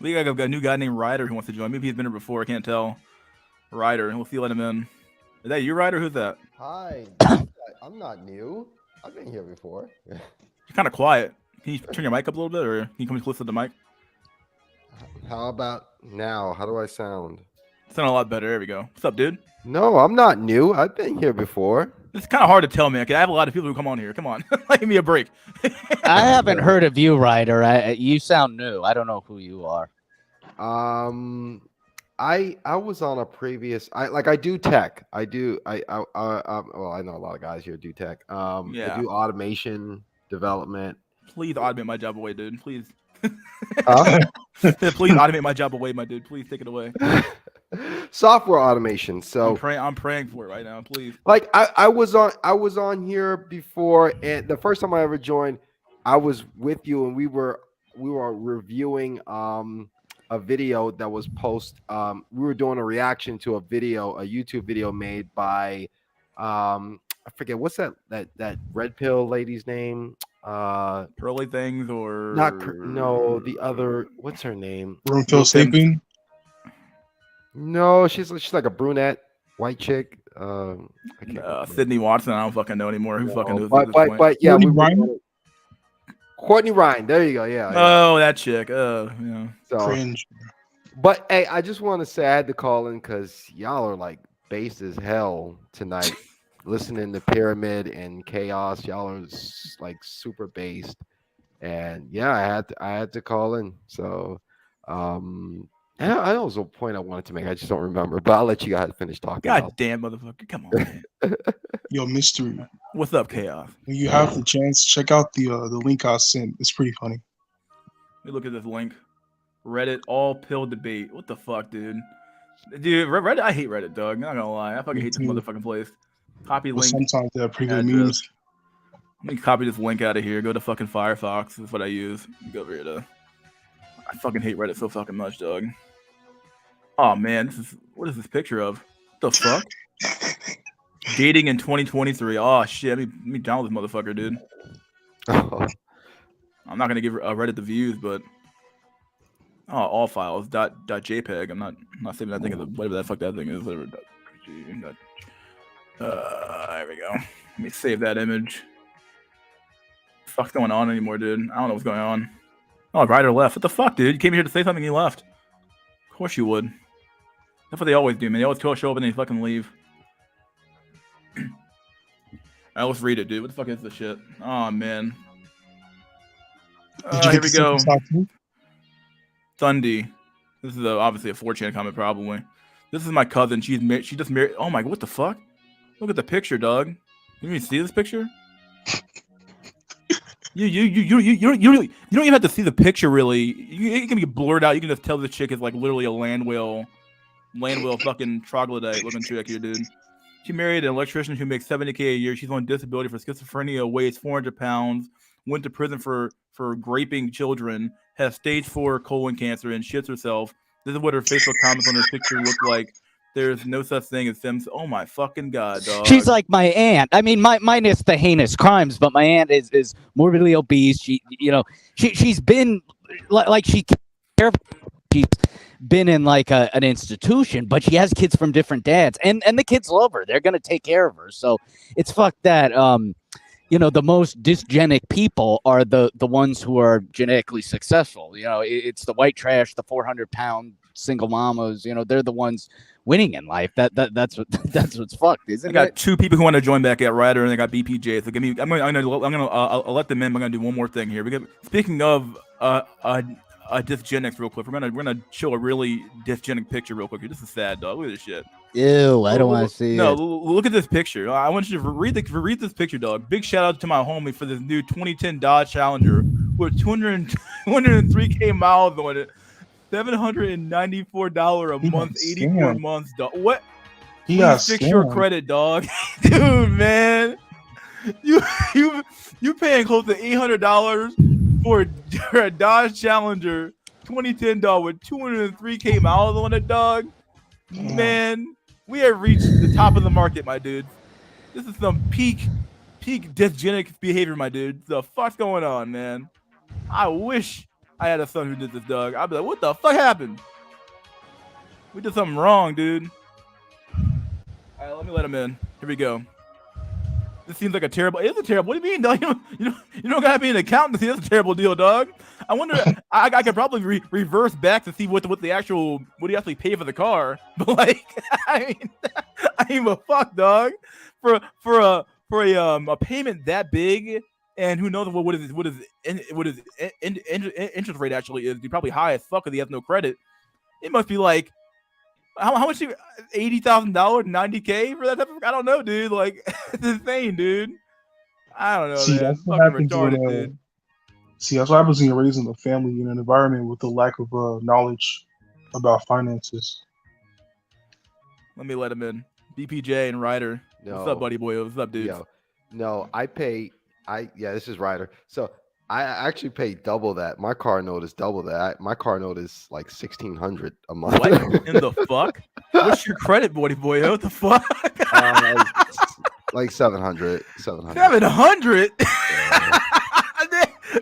We got a new guy named Ryder who wants to join. Maybe he's been here before. I can't tell. Ryder, we'll see. Let him in. Is that you, Ryder? Who's that? Hi, I'm not new. I've been here before. You're kind of quiet. Can you turn your mic up a little bit, or can you come closer to the mic? How about now? How do I sound? Sound a lot better. There we go. What's up, dude? No, I'm not new. I've been here before. It's kind of hard to tell, man. I have a lot of people who come on here. Come on, give me a break. I haven't heard of you, Ryder. You sound new. I don't know who you are. I was on a previous. I do tech. I know a lot of guys here do tech. I do automation development. Please automate my job away, dude. Please. Please automate my job away, my dude. Please take it away. Software automation. So I'm praying for it right now. Please. Like I was on here before, and the first time I ever joined, I was with you, and we were reviewing a video that was we were doing a reaction to a YouTube video made by I forget what's that red pill lady's name. Pearly things or the other, what's her name? Room Phil Sleeping? No, she's like a brunette white chick. Sydney Watson. I don't fucking know anymore. Who fucking knows? But yeah, Courtney Ryan. There you go. Yeah. Oh, that chick. Yeah. So, cringe. But hey, I just want to say I had to call in because y'all are like based as hell tonight. Listening to Pyramid and Chaos, y'all are like super based, and yeah, I had to call in. So, I know was a point I wanted to make. I just don't remember, but I'll let you guys finish talking. God damn, motherfucker! Come on, man. Yo, Mystery. What's up, Chaos? When you have the chance, check out the link I sent. It's pretty funny. Let me look at this link. Reddit all pill debate. What the fuck, dude? Dude, Reddit. I hate Reddit, dog. Not gonna lie. I fucking hate this motherfucking place. Copy But link. sometimes they have pretty good address. memes. Let me copy this link out of here. Go to fucking Firefox. That's what I use. Go over here to. I fucking hate Reddit so fucking much, dog. Oh man, what is this picture of? What the fuck? Dating in 2023. Oh shit, let me download this motherfucker, dude. I'm not gonna give Reddit the views, but all files .jpeg. I'm not saving that thing as whatever that fuck that thing is. Whatever. There we go. Let me save that image. What the fuck's going on anymore, dude? I don't know what's going on. Oh, Ryder left. What the fuck, dude? You came here to say something and you left. Of course you would. That's what they always do, man. They always show up and they fucking leave. Alright, let's read it, dude. What the fuck is this shit? Oh, man. Here we go. Thundy. This is obviously a 4chan comment, probably. This is my cousin. She just married. Oh my, what the fuck? Look at the picture, dog. You even see this picture? You don't even have to see the picture, really. It can be blurred out. You can just tell the chick is like literally a land whale fucking troglodyte looking chick here, dude. She married an electrician who makes $70K a year. She's on disability for schizophrenia, weighs 400 pounds, went to prison for raping children, has stage 4 colon cancer, and shits herself. This is what her Facebook comments on her picture look like. There's no such thing as Sims. Oh my fucking god, dog. She's like my aunt. I mean, mine is the heinous crimes, but my aunt is morbidly obese. She's been like she's been in like an institution, but she has kids from different dads, and the kids love her. They're gonna take care of her. So it's fucked that the most dysgenic people are the ones who are genetically successful. It's the white trash, the 400-pound single mamas. They're the ones winning in life. That's what's fucked, isn't it? I got 2 people who want to join back at Ryder, and I got BPJ. So I'll let them in. I'm gonna do one more thing here. Speaking of dysgenics, real quick, we're gonna show a really dysgenic picture real quick. This is sad, dog. Look at this shit. Ew, I don't want to see it. No, look at this picture. I want you to read this picture, dog. Big shout out to my homie for this new 2010 Dodge Challenger with 203K miles on it. $794 a month, 84 months, dog. What? Please fix your credit, dog. Dude, man. You paying close to $800 for a Dodge Challenger 2010 dog with 203K miles on it, dog. Man, we have reached the top of the market, my dude. This is some peak dysgenic behavior, my dude. The fuck's going on, man? I wish I had a son who did this, dog. I'd be like, what the fuck happened? We did something wrong, dude. All right, let me let him in. Here we go. This seems like a terrible. It's a terrible. What do you mean, dog? You don't gotta be an accountant to see that's a terrible deal, dog. I wonder. I could probably reverse back to see what he actually paid for the car. But like, I mean, but fuck, dog. For a payment that big, and who knows what his interest rate actually is? He's probably high as fuck because he has no credit. It must be like. How much? $80,000, $90K for that type of? I don't know, dude. Like, it's insane, dude. I don't know. See, man. that's what Fucking happens retarded, dude. See, that's what happens when you're raised in a family in an environment with a lack of knowledge about finances. Let me let him in. BPJ and Ryder. No. What's up, buddy boy? What's up, dude? No, this is Ryder. So I actually pay double that. My car note is double that. My car note is like $1,600 a month. What in the fuck? What's your credit, boy? What the fuck? Like 700. 700?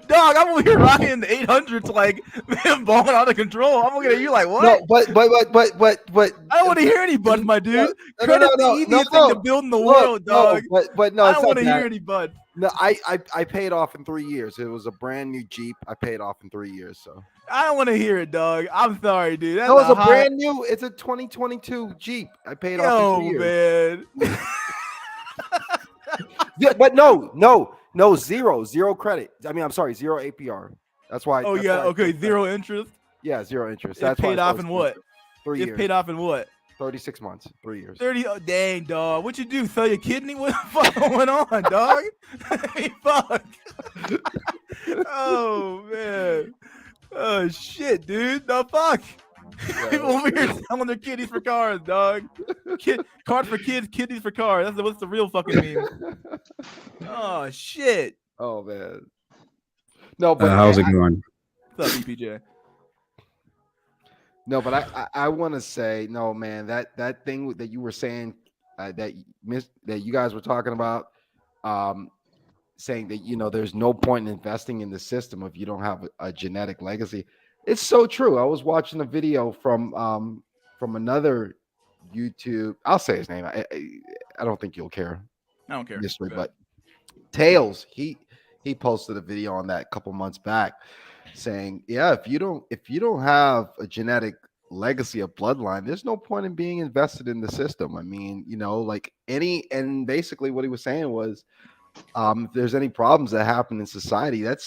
Dog, I'm over here rocking the 800s like man, balling out of control. I'm looking at you like, what? No, but I don't want to hear any buds, my dude. Credit's the easiest thing to build in the world, dog. But no, I don't want to hear any buds. No, I paid off in 3 years. It was a brand new Jeep. I paid off in 3 years. So I don't want to hear it, dog. I'm sorry, dude. That was a brand new. It's a 2022 Jeep. I paid off in 3 years. Man. Yeah, but no, zero credit. I mean, I'm sorry, zero APR. That's why. Oh yeah, okay, zero interest. Yeah, zero interest. That's paid off in what? 3 years. It's paid off in what? 36 months, 3 years. 30. Oh, dang, dog. What you do? Sell your kidney? What the fuck going on, dog? I mean, fuck. Oh man. Oh shit, dude! The fuck! People over here selling their kidneys for cars, dog. Cars for kids, kidneys for cars. What's the real fucking meme? Oh shit! Oh man. No, but how's it going? What's up, EPJ? No, but I want to say no, man. That thing that you were saying that you guys were talking about, saying that there's no point in investing in the system if you don't have a genetic legacy. It's so true. I was watching a video from another YouTube. I'll say his name. I don't think you'll care. I don't care. History, but Tails, he posted a video on that a couple months back saying, yeah, if you don't have a genetic legacy of bloodline, there's no point in being invested in the system. I mean, and basically what he was saying was, if there's any problems that happen in society, that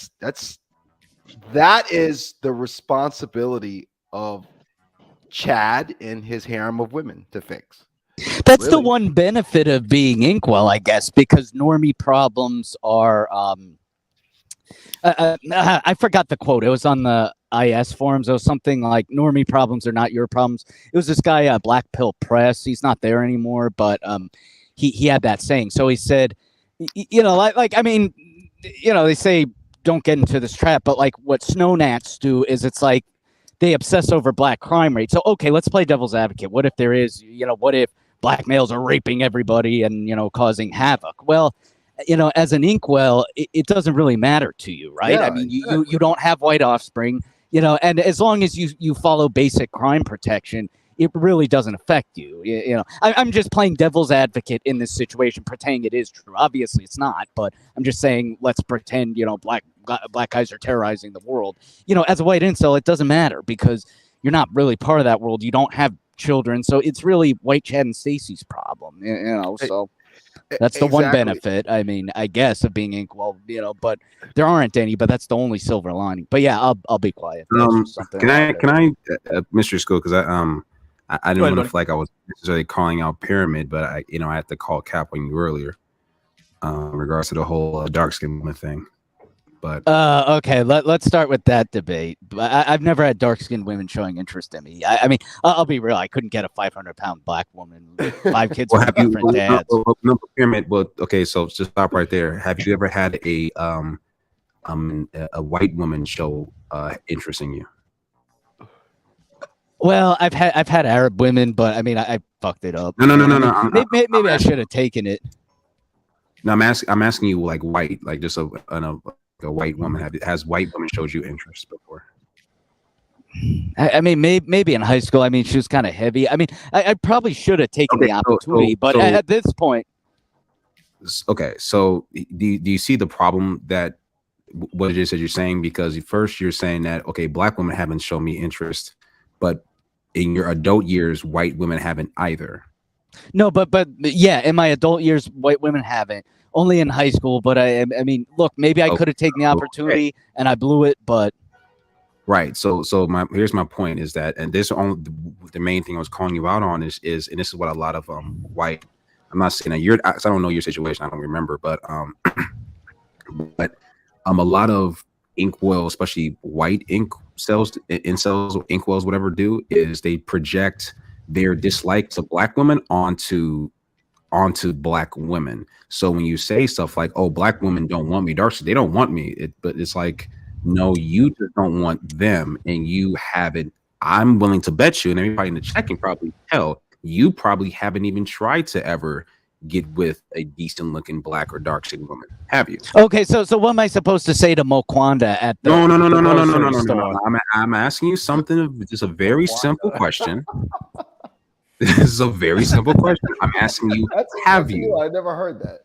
is the responsibility of Chad and his harem of women to fix. That's really the one benefit of being Inkwell, I guess, because normie problems are. I forgot the quote. It was on the IS forums. It was something like, "Normie problems are not your problems." It was this guy, Black Pill Press. He's not there anymore, but he had that saying. So he said, I mean, they say don't get into this trap, but like what snow gnats do is it's like they obsess over black crime rate. So okay, let's play devil's advocate. What if there is, what if black males are raping everybody and causing havoc? Well, as an Inkwell, it doesn't really matter to you, right? Yeah, I mean, you don't have white offspring, and as long as you follow basic crime protection, it really doesn't affect you. I'm just playing devil's advocate in this situation, pretending it is true. Obviously, it's not, but I'm just saying let's pretend black guys are terrorizing the world. As a white incel, it doesn't matter because you're not really part of that world. You don't have children, so it's really white Chad and Stacy's problem. So. That's the one benefit, I mean, I guess, of being Inkwell, but there aren't any, but that's the only silver lining. But yeah, I'll be quiet. Can I, Mr. School, because I didn't want to feel like I was necessarily calling out Pyramid, but I had to call Cap on you earlier, in regards to the whole dark skin woman thing. But okay, let's start with that debate. I've never had dark-skinned women showing interest in me. I mean, I'll be real. I couldn't get a 500-pound black woman with 5 kids with different dads. No, Pyramid. Well, okay, so just stop right there. Have you ever had a white woman show interest in you? Well, I've had Arab women, but I mean, I fucked it up. No. Maybe I should have taken it. No, I'm asking you like white, like just a white woman. Has white woman showed you interest before? I mean, maybe in high school. I mean, she was kind of heavy. I mean, I probably should have taken the opportunity, but at this point. Okay, so do you see the problem that what it is that you're saying? Because first you're saying that, okay, black women haven't shown me interest, but in your adult years, white women haven't either. No, but yeah, in my adult years, white women haven't. Only in high school, but I mean, look, maybe I could have taken the opportunity and I blew it, but right. So here's my point is that, and this only the main thing I was calling you out on is and this is what a lot of white. I'm not saying that I don't know your situation. I don't remember, but a lot of Inkwell, especially white incels, Inkwells, whatever do is they project their dislikes of black women onto black women. So when you say stuff like, "Oh, black women don't want me," they don't want me, but it's like, no, you just don't want them, and you haven't. I'm willing to bet you, and everybody in the chat can probably tell, you probably haven't even tried to ever get with a decent looking black or dark skinned woman, have you? Okay, so what am I supposed to say to Moquanda at the No. I'm asking you something. Just a very simple question. This is a very simple question. I'm asking you, have you? I never heard that.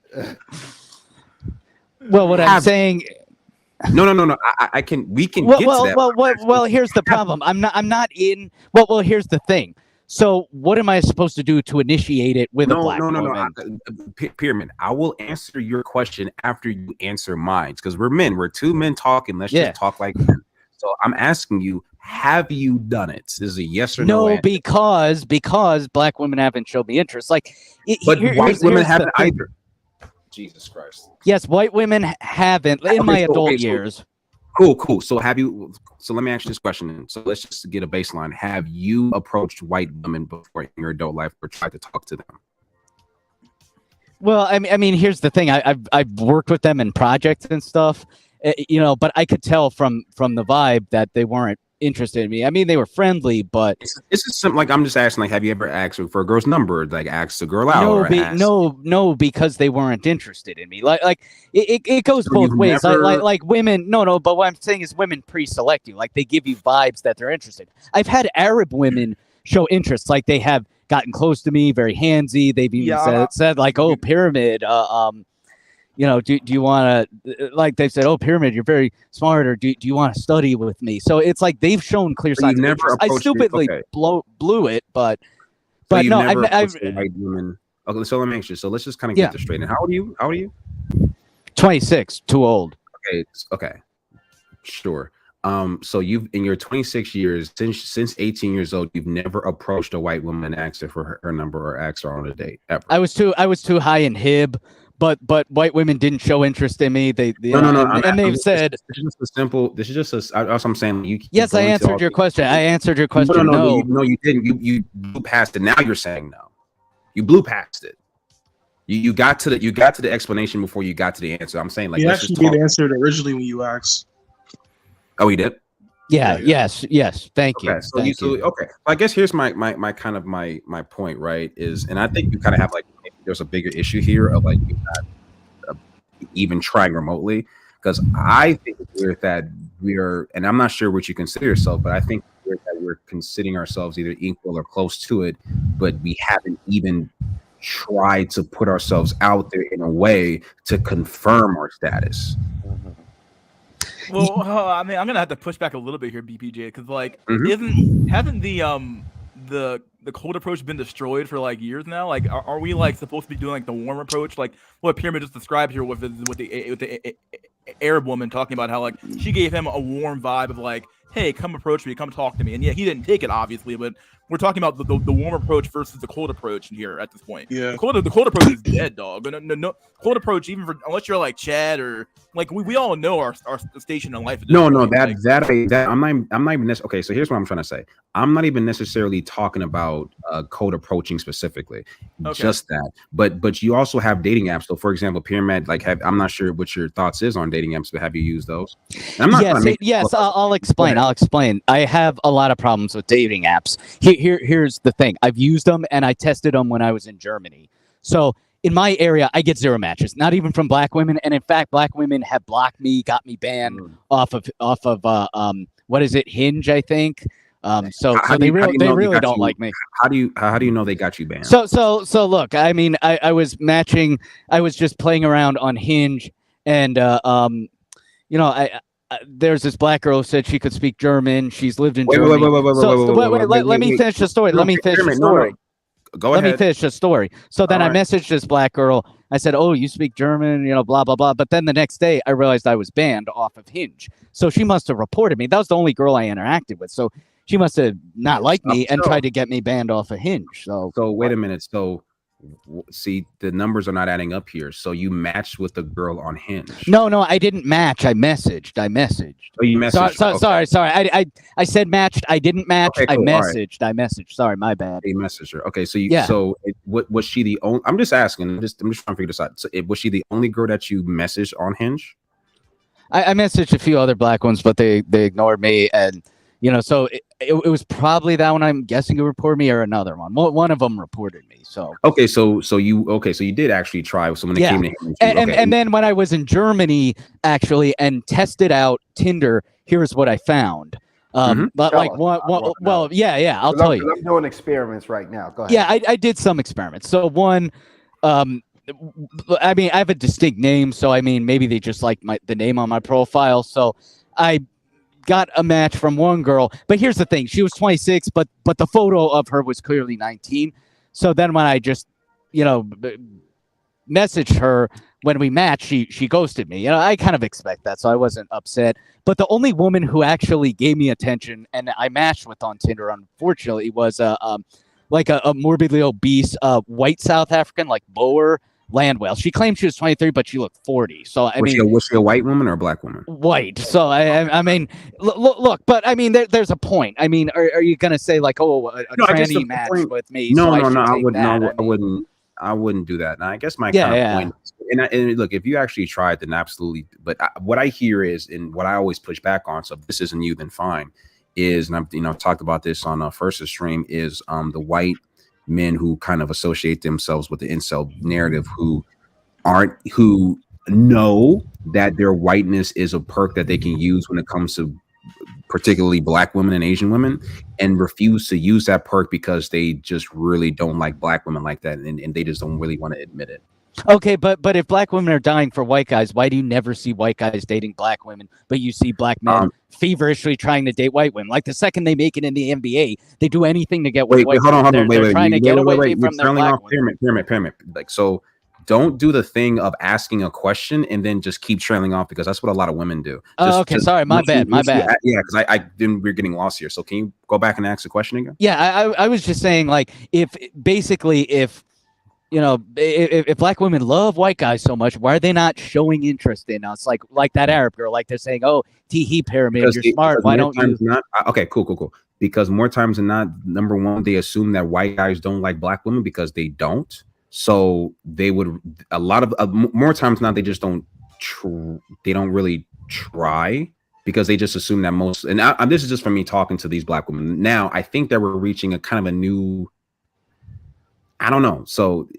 Well, what I'm saying. No. I can. We can get to that. Well, here's the problem. I'm not in. Well, here's the thing. So, what am I supposed to do to initiate it with a black woman? Pyramid. I will answer your question after you answer mine, because we're men. We're two men talking. Let's just talk like men. So, I'm asking you. Have you done it? This is a yes or no. No, because black women haven't showed me interest. Like, but white women haven't either. Jesus Christ. Yes, white women haven't in my adult years. Cool. So have you? So let me ask you this question. Then. So let's just get a baseline. Have you approached white women before in your adult life or tried to talk to them? Well, I mean, here's the thing. I've worked with them in projects and stuff, but I could tell from the vibe that they weren't interested in me. I mean, they were friendly, but this is something like I'm just asking. Like, have you ever asked for a girl's number? Like, asked a girl out? No, because they weren't interested in me. Like it goes both ways. Like women. No. But what I'm saying is, women pre-select you. Like they give you vibes that they're interested. I've had Arab women show interest. Like they have gotten close to me, very handsy. They've even said like, "Oh, Pyramid, do you want to?" Like they've said, "Oh, Pyramid, you're very smart," or "Do you want to study with me?" So it's like they've shown clear signs of interest. I stupidly blew it, but no, I've white women. Okay, so let me ask you. So let's just kind of get this straight. And how old are you? 26. Too old. Okay, sure. So you've in your 26 years since 18 years old, you've never approached a white woman and asked her for her number or asked her on a date ever. I was too high in Hib, but white women didn't show interest in me. They've said this is just a simple. This is just a. That's what I'm saying. Yes, I answered your question. I answered your question. No, you didn't. You blew past it. Now you're saying no. You blew past it. You got to the explanation before you got to the answer. I'm saying like you actually did answer it originally when you asked. Oh, he did. Yeah. Yes. Thank you. Okay. I guess here's my kind of my point, right? Is, and I think you kind of have like there's a bigger issue here of like you're not even trying remotely, because I think it's weird that we're, and I'm not sure what you consider yourself, but I think it's weird that we're considering ourselves either equal or close to it, but we haven't even tried to put ourselves out there in a way to confirm our status. Well, I mean, I'm gonna have to push back a little bit here, BPJ, because like, hasn't the cold approach been destroyed for like years now? Like, are we like supposed to be doing like the warm approach, like what Pyramid just described here with the Arab woman talking about how like she gave him a warm vibe of like, hey, come approach me, come talk to me, and yeah, he didn't take it obviously, but we're talking about the warm approach versus the cold approach here at this point. Yeah, the cold approach is dead, dog. No cold approach, even for unless you're like Chad or like we all know our station in life. No, that I'm not even okay. So here's what I'm trying to say. I'm not even necessarily talking about cold approaching specifically, just that. But you also have dating apps. So for example, Pyramid, like I'm not sure what your thoughts is on dating apps, but have you used those? And I'm not yes. I'll explain. I have a lot of problems with dating apps. Here's the thing. I've used them and I tested them when I was in Germany. So in my area, I get 0 matches, not even from black women. And in fact, black women have blocked me, got me banned off of what is it, Hinge, I think. So they really don't like me. How do you know they got you banned? So look, I mean, I was matching. I was just playing around on Hinge, and there's this black girl who said she could speak German. She's lived in Germany. Let me finish the story. Let me finish the story. Go ahead. Let me finish the story. So then I messaged this black girl. I said, "Oh, you speak German, blah, blah, blah." But then the next day I realized I was banned off of Hinge. So she must have reported me. That was the only girl I interacted with. So she must have not liked me and tried to get me banned off of Hinge. So wait a minute. So see, the numbers are not adding up here. So you matched with the girl on Hinge. No, I didn't match. I messaged. Oh, you messaged. Sorry. I said matched. I didn't match. Okay, cool. I messaged. Sorry, my bad. You messaged her. Okay, so was she the only? I'm just asking. I'm just trying to figure this out. So was she the only girl that you messaged on Hinge? I messaged a few other black ones, but they ignored me, and so it was probably that one. I'm guessing who reported me, or another one. One of them reported me. So you did actually try with someone that came to Hinge. And then when I was in Germany actually and tested out Tinder, here's what I found. But like I'll tell you. I'm doing experiments right now. Go ahead. Yeah, I did some experiments. So one, I mean, I have a distinct name, so I mean, maybe they just like the name on my profile. So I got a match from one girl, but here's the thing: she was 26, but the photo of her was clearly 19. So then when I just, messaged her when we matched, she ghosted me. I kind of expect that, so I wasn't upset. But the only woman who actually gave me attention and I matched with on Tinder, unfortunately, was like a morbidly obese white South African, like Boer, land well. She claimed she was 23, but she looked 40. So I mean, was she a white woman or a black woman? White. So I mean, look, but I mean, there's a point. I mean, are you gonna say like, oh, a tranny match with me? No, so no, I would. I wouldn't do that. And I guess my point. And look, if you actually tried, then absolutely. But what I hear is, and what I always push back on. So if this isn't you, then fine. Is, and I've talked about this on first stream, is the white men who kind of associate themselves with the incel narrative, who know that their whiteness is a perk that they can use when it comes to particularly black women and Asian women, and refuse to use that perk because they just really don't like black women like that, and they just don't really want to admit it. Okay, but if black women are dying for white guys, why do you never see white guys dating black women, but you see black men feverishly trying to date white women? Like the second they make it in the NBA, they do anything to get with white women. They're trying to get away from their black women. Pyramid. Like, so don't do the thing of asking a question and then just keep trailing off, because that's what a lot of women do. Sorry, my bad. Yeah, because we're getting lost here. So can you go back and ask the question again? Yeah, I was just saying, like, if if black women love white guys so much, why are they not showing interest in us? Like that Arab girl, like they're saying, oh, Tee Pyramid, you're smart. Why don't you? Okay, cool. Because more times than not, number one, they assume that white guys don't like black women because they don't. So they would, a lot of more times than not, they just don't. They don't really try, because they just assume that most. And this is just from me talking to these black women. Now I think that we're reaching a kind of a new. I don't know. So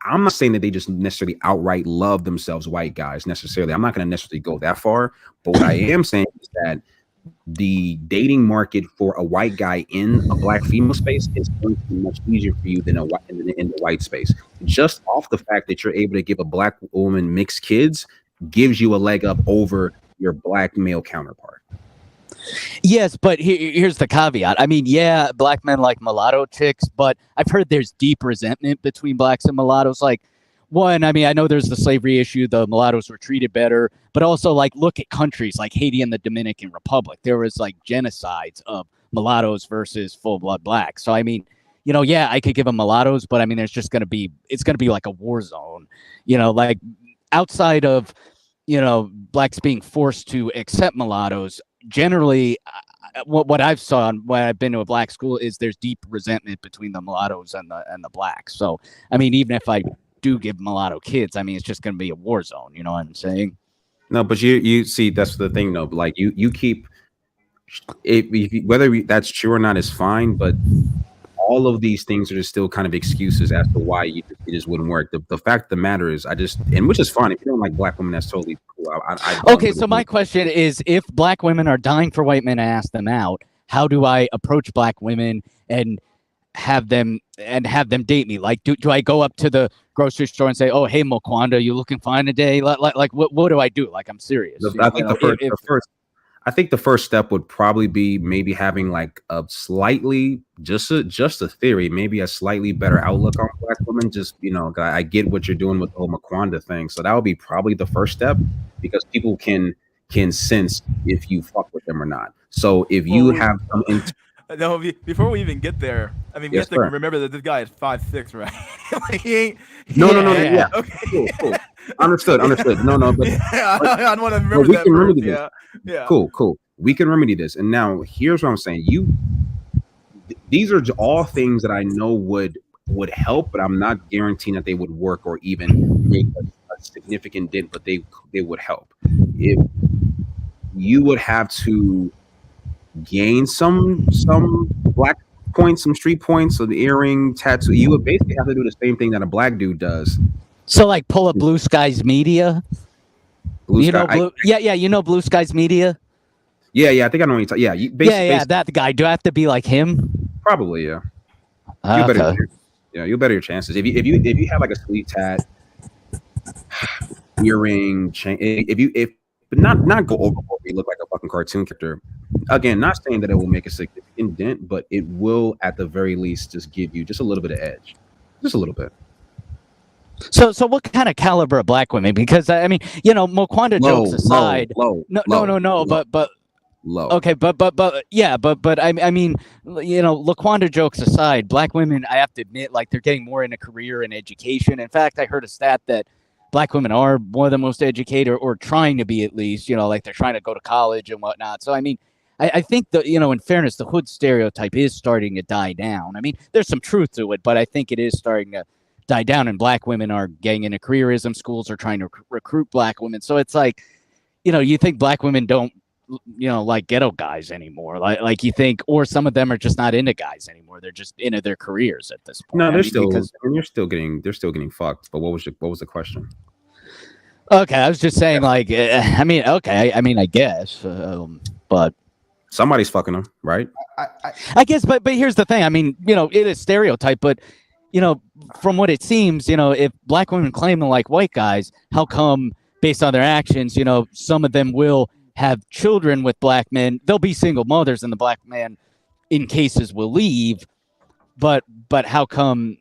I'm not saying that they just necessarily outright love themselves white guys necessarily. I'm not going to necessarily go that far. But what I am saying is that the dating market for a white guy in a black female space is going to be much easier for you than in the white space. Just off the fact that you're able to give a black woman mixed kids gives you a leg up over your black male counterpart. Yes, but here's the caveat. I mean, yeah, black men like mulatto chicks, but I've heard there's deep resentment between blacks and mulattoes. Like, one, I mean, I know there's the slavery issue. The mulattoes were treated better, but also, like, look at countries like Haiti and the Dominican Republic. There was, like, genocides of mulattoes versus full-blood blacks. So, I mean, yeah, I could give them mulattoes, but, I mean, it's going to be like a war zone. Like, outside of, blacks being forced to accept mulattoes, generally, what I've saw when I've been to a black school is there's deep resentment between the mulattoes and the blacks. So, I mean, even if I do give mulatto kids, I mean, it's just going to be a war zone. You know what I'm saying? No, but you see, that's the thing, though. Like you keep whether that's true or not is fine, but all of these things are just still kind of excuses as to why it just wouldn't work. The fact of the matter is, which is fine. If you don't like black women, that's totally cool. Okay, so my question is, if black women are dying for white men, I ask them out, how do I approach black women and have them date me? Like, do I go up to the grocery store and say, oh, hey, Mokwanda, you looking fine today? Like what do I do? Like, I'm serious. I think the first step would probably be maybe having like a slightly, just a theory, maybe a slightly better outlook on black women. Just, I get what you're doing with the whole Mokwanda thing. So that would be probably the first step, because people can sense if you fuck with them or not. So if you have some no, before we even get there, I mean, we have to remember that this guy is 5'6", right? Like, he ain't. No. Yeah. Okay. Cool. Understood. No, but I don't want to remember that. We can remedy this. Yeah. Cool. We can remedy this. And now here's what I'm saying. These are all things that I know would help, but I'm not guaranteeing that they would work or even make a significant dent, but they would help. If you would have to gain some black points, some street points, so the earring, tattoo, you would basically have to do the same thing that a black dude does. So, like, pull up Blue Skies Media. Blue Skies Media. Yeah, I think I know what you're talking. Yeah, basically, that guy. Do I have to be like him? Probably, yeah. You better your chances. If you have like a sweet tat, earring, chain, but not go overboard. You look like a fucking cartoon character. Again, not saying that it will make a significant dent, but it will, at the very least, just give you just a little bit of edge, just a little bit. So what kind of caliber of black women? Because I mean, Mokwanda jokes aside, low. No. But low. Okay, but I mean, you know, LaQuanda jokes aside, black women, I have to admit, like they're getting more in a career and education. In fact, I heard a stat that black women are one of the most educated, or trying to be at least. You know, like they're trying to go to college and whatnot. So I mean, I think that, you know, in fairness, the hood stereotype is starting to die down. I mean, there's some truth to it, but I think it is starting to die down, and black women are getting into careerism. Schools are trying to recruit black women. So it's like, you know, you think black women don't, you know, like ghetto guys anymore, like you think, or some of them are just not into guys anymore. They're just into their careers at this point. No, they're still, because, I mean, they're still getting fucked. But what was the question? Okay, I was just saying, like, I mean, okay, I mean, I guess, but somebody's fucking them, right? I guess, but here's the thing. I mean, you know, it is stereotype, but you know, from what it seems, you know, if black women claim to like white guys, how come, based on their actions, you know, some of them will have children with black men? They'll be single mothers, and the black man, in cases, will leave. But how come?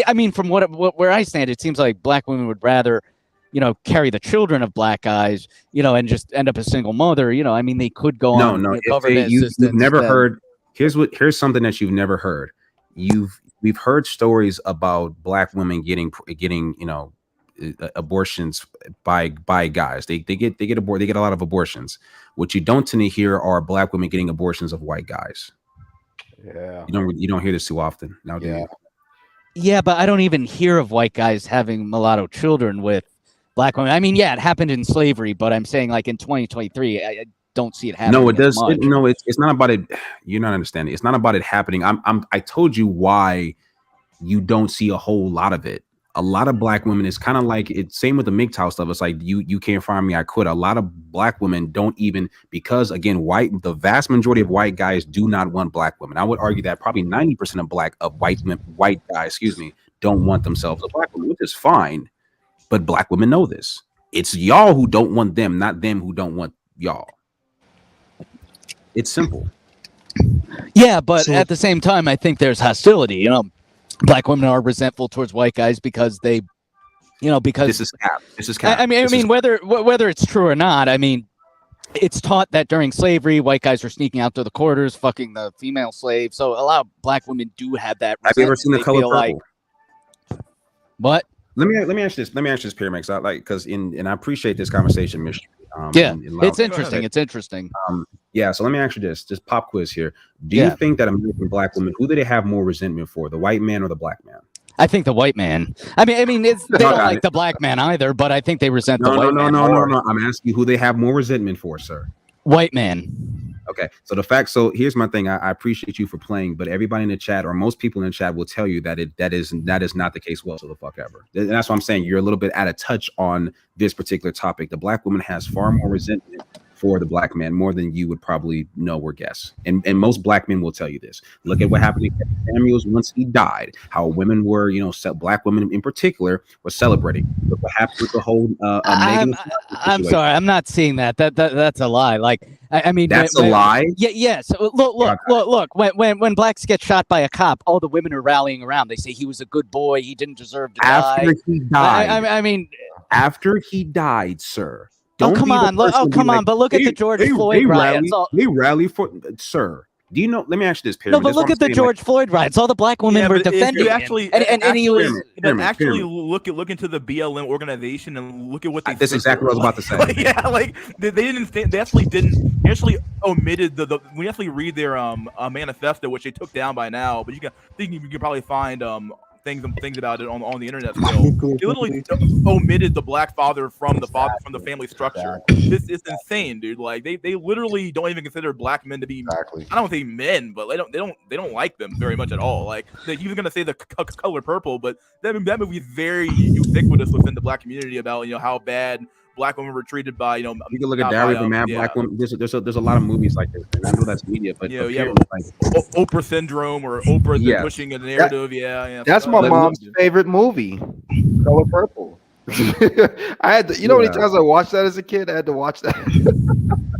I mean, from where I stand, it seems like black women would rather, you know, carry the children of black guys, you know, and just end up a single mother. You know, I mean, they could go on. No, government you've never heard. Here's something that you've never heard. We've heard stories about black women getting you know, abortions by guys. They get a lot of abortions. What you don't tend to hear are black women getting abortions of white guys. Yeah, you don't hear this too often now, do you? Yeah, but I don't even hear of white guys having mulatto children with black women. I mean, yeah, it happened in slavery, but I'm saying, like, in 2023, I don't see it happening. No, it does. No, it's not about it. You're not understanding. It's not about it happening. I told you why you don't see a whole lot of it. A lot of black women, is kind of like it's same with the MGTOW stuff. It's like you can't find me, I quit. A lot of black women don't even, because again, the vast majority of white guys do not want black women. I would argue that probably 90% of white guys, don't want themselves a black woman, which is fine. But black women know this. It's y'all who don't want them, not them who don't want y'all. It's simple. Yeah, but at the same time, I think there's hostility. You know, black women are resentful towards white guys because they, you know, because this is cap. I mean, whether it's true or not, I mean, it's taught that during slavery, white guys were sneaking out to the quarters, fucking the female slaves. So a lot of black women do have that. Have you ever seen The Color Purple? Like, what? Let me ask you this, Pyramex. I like, because and I appreciate this conversation, Mystery. It's interesting. It's interesting. Yeah. So let me ask you this: just pop quiz here. Do you think that American black women, who do they have more resentment for, the white man or the black man? I think the white man. I mean, they don't like the black man either, but I think they resent the white man. No. I'm asking you who they have more resentment for, sir. White man. Okay, so here's my thing. I appreciate you for playing, but everybody in the chat, or most people in the chat, will tell you that that is not the case whatsoever. And that's what I'm saying. You're a little bit out of touch on this particular topic. The black woman has far more resentment for the black man, more than you would probably know or guess. And most black men will tell you this. Look at what happened to Kevin Samuels once he died. How women were, you know, black women in particular were celebrating. Look what happened with the whole. I'm sorry, I'm not seeing that. That's a lie. Like, I mean, that's a lie. Yeah, yes. Look. When blacks get shot by a cop, all the women are rallying around. They say he was a good boy. He didn't deserve to die. After he died. I mean, after he died, sir. Come on! But look at the George Floyd riots. They rally for, sir. Do you know? Let me ask you this, Perry. No, but look at the George Floyd riots. All the black women were defending him. Actually look into the BLM organization and look at what they. That's exactly what I was about to say. They didn't. They actually didn't. They actually omitted we actually read their manifesto, which they took down by now. But you can probably find things about it on the internet still. They literally omitted the black father from the family structure. It's insane, dude. Like they literally don't even consider black men to be. Exactly. I don't say men, but they don't like them very much at all. Like they're even gonna say the Color Purple, but that movie is very ubiquitous within the black community about, you know, how bad black women were treated by, you know. You can look at Diary of a Mad Black Woman. There's a lot of movies like this. And I know that's media, but Oprah syndrome, or Oprah pushing a narrative. That's my mom's favorite movie, Color Purple. I had to, you know, how many times I watched that as a kid? I had to watch that.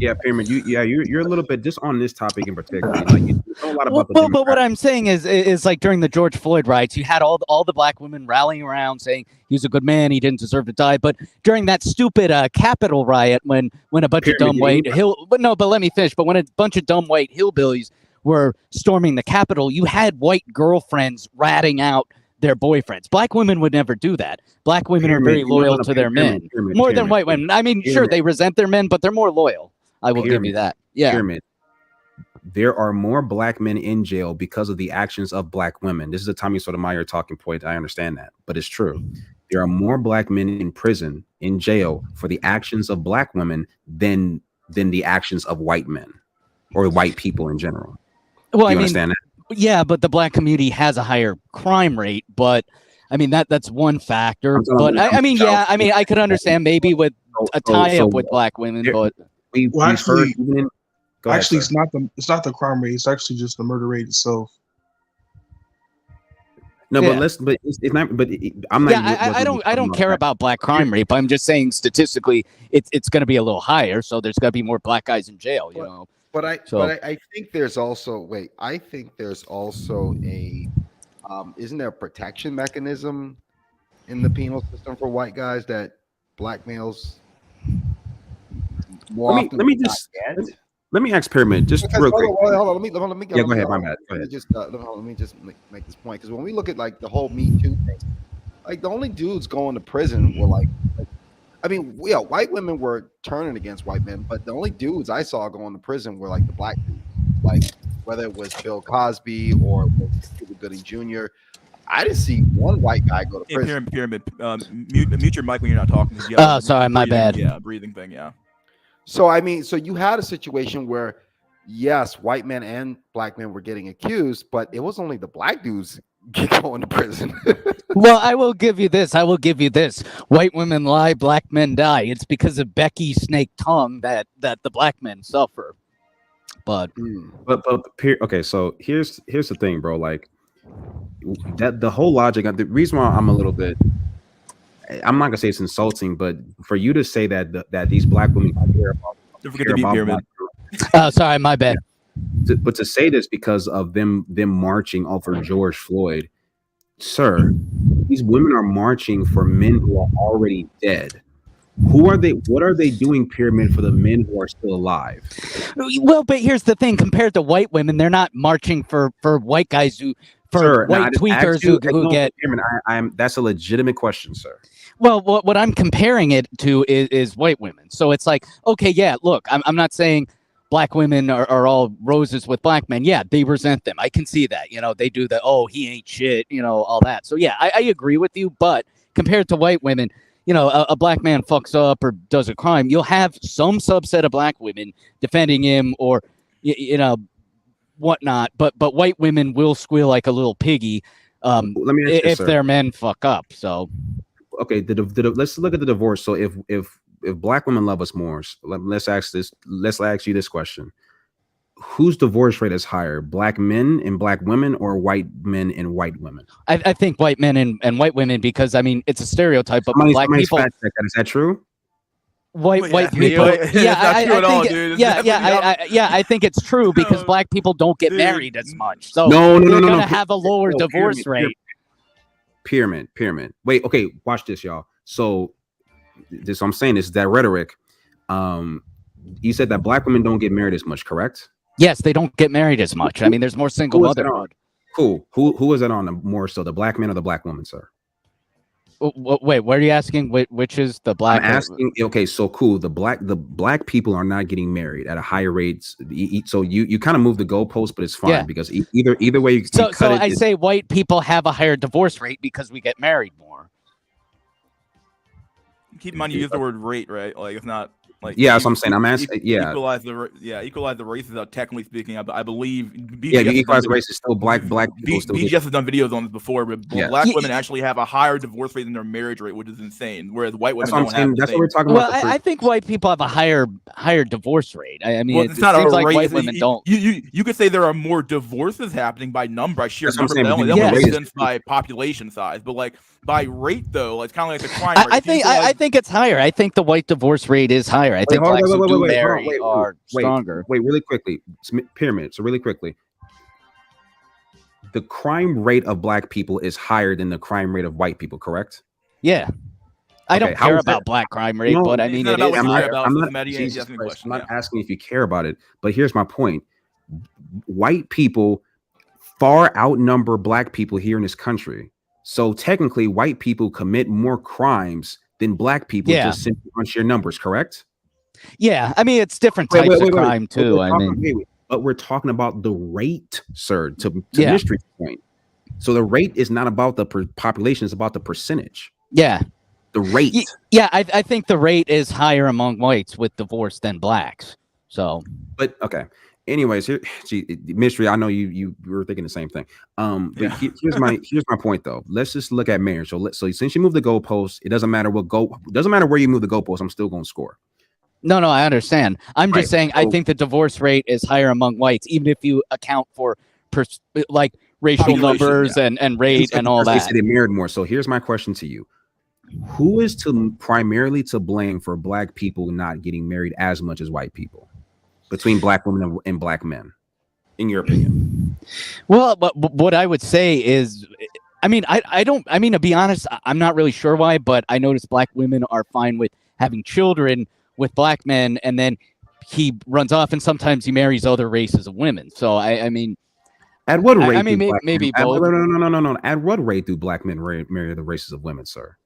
Yeah, Pyramid. You're a little bit just on this topic in particular. Like you know a lot about the Well, but what demographic. I'm saying is like during the George Floyd riots, you had all the black women rallying around saying he was a good man, he didn't deserve to die. But during that stupid Capitol riot, when a bunch of dumb white but let me finish. But when a bunch of dumb white hillbillies were storming the Capitol, you had white girlfriends ratting out their boyfriends. Black women would never do that. Black women are very loyal to their men, more than white women. I mean, sure, they resent their men, but they're more loyal. I will give you that. Yeah. Pyramid. There are more black men in jail because of the actions of black women. This is a Tommy Sotomayor talking point. I understand that, but it's true. There are more black men in prison, in jail, for the actions of black women than the actions of white men or white people in general. Well, Do you understand that? Yeah, but the black community has a higher crime rate. But I mean that's one factor. But I could understand maybe with a tie-up with black women, but actually, it's not the crime rate. It's actually just the murder rate itself. No, yeah. But it's not. But I'm not. Yeah, I don't care about black crime rate, but I'm just saying statistically, it's going to be a little higher. So there's going to be more black guys in jail. You know. But I think there's also I think there's also a isn't there a protection mechanism in the penal system for white guys that black males let me ask Pyramid just real quick. Hold on, let me go ahead. My bad. Go ahead. Let me just make this point, because when we look at like the whole Me Too thing, like the only dudes going to prison were white women were turning against white men, but the only dudes I saw going to prison were like the black dudes, like whether it was Bill Cosby or Cuba Gooding Jr. I didn't see one white guy go to prison. Pyramid, mute your mic when you're not talking. Oh, sorry, my bad. Yeah, breathing thing. Yeah. So I mean, so you had a situation where, yes, white men and black men were getting accused, but it was only the black dudes going to prison. Well, I will give you this. White women lie, black men die. It's because of Becky's snake tongue that the black men suffer. But okay, so here's the thing, bro. Like that the whole logic. The reason why I'm a little bit, I'm not gonna say it's insulting, but for you to say that these black women care about, don't forget to be Pyramid. Oh, sorry, my bad. But to say this because of them marching over George Floyd, sir, these women are marching for men who are already dead. Who are they? What are they doing, Pyramid, for the men who are still alive? Well, but here's the thing: compared to white women, they're not marching for white guys white tweakers who get. Pyramid, that's a legitimate question, sir. Well, what I'm comparing it to is white women. So it's like, okay, yeah, look, I'm not saying black women are all roses with black men. Yeah, they resent them. I can see that. You know, they do the, oh, he ain't shit, you know, all that. So yeah, I agree with you. But compared to white women, you know, a black man fucks up or does a crime, you'll have some subset of black women defending him or, you know, whatnot. But white women will squeal like a little piggy Let me ask you, if their men fuck up. So. Okay, let's look at the divorce. So if black women love us more, let's ask you this question: whose divorce rate is higher, black men and black women, or white men and white women? I think white men and white women, because I mean it's a stereotype of black people. Is that true? White people, I think it's true because black people don't get married as much, so you're gonna have a lower divorce rate. Pyramid. Wait, okay, watch this, y'all. So this I'm saying is that rhetoric. You said that black women don't get married as much, correct? Yes, they don't get married as much. I mean, there's more single motherhood. Cool. Who is it on more so, the black man or the black woman, sir? Wait, what are you asking? Which is the black? I'm asking. Okay, so cool. The black people are not getting married at a higher rate. So you kind of move the goalpost, but it's fine because either way. So I say white people have a higher divorce rate because we get married more. Keep in mind you use the word rate, right? Like it's not like that's what I'm saying. I'm asking. Equalize the races. Technically speaking, I believe. Equalize the races. Still black people. BGS has done videos on this before, but black women actually have a higher divorce rate than their marriage rate, which is insane. Whereas white women don't have. That's what we're talking about. Well, I think white people have a higher divorce rate. I mean, it's not a like rate. White women don't. You could say there are more divorces happening by sheer number. That makes sense by population size, but like by rate though, it's kind of like the crime rate. I think it's higher. I think the white divorce rate is higher. higher. I think blacks who do marry are stronger. Wait, really quickly, Pyramid. So really quickly, the crime rate of black people is higher than the crime rate of white people, correct? Yeah. I don't care about black crime rate, but I mean, it is higher. I'm not asking if you care about it, but here's my point. White people far outnumber black people here in this country. So technically, white people commit more crimes than black people just simply on sheer numbers, correct? Yeah, I mean, it's different types of crime too. But we're talking about the rate, sir, to Mystery's point. So the rate is not about the population, it's about the percentage. Yeah. The rate. Yeah, I think the rate is higher among whites with divorce than blacks. So, but okay. Anyways, Mystery, I know you were thinking the same thing. But here's my point though. Let's just look at marriage. So since you moved the goalpost, it doesn't matter where you move the goalpost, I'm still going to score. No, I understand. I'm just saying I think the divorce rate is higher among whites, even if you account for like racial numbers and rate and all that. They say they married more. So here's my question to you. Who is primarily to blame for black people not getting married as much as white people between black women and black men, in your opinion? Well, but what I would say is, I mean, to be honest, I'm not really sure why, but I notice black women are fine with having children with black men, and then he runs off, and sometimes he marries other races of women. So I mean, at what rate? I mean, maybe both. No. At what rate do black men marry the races of women, sir?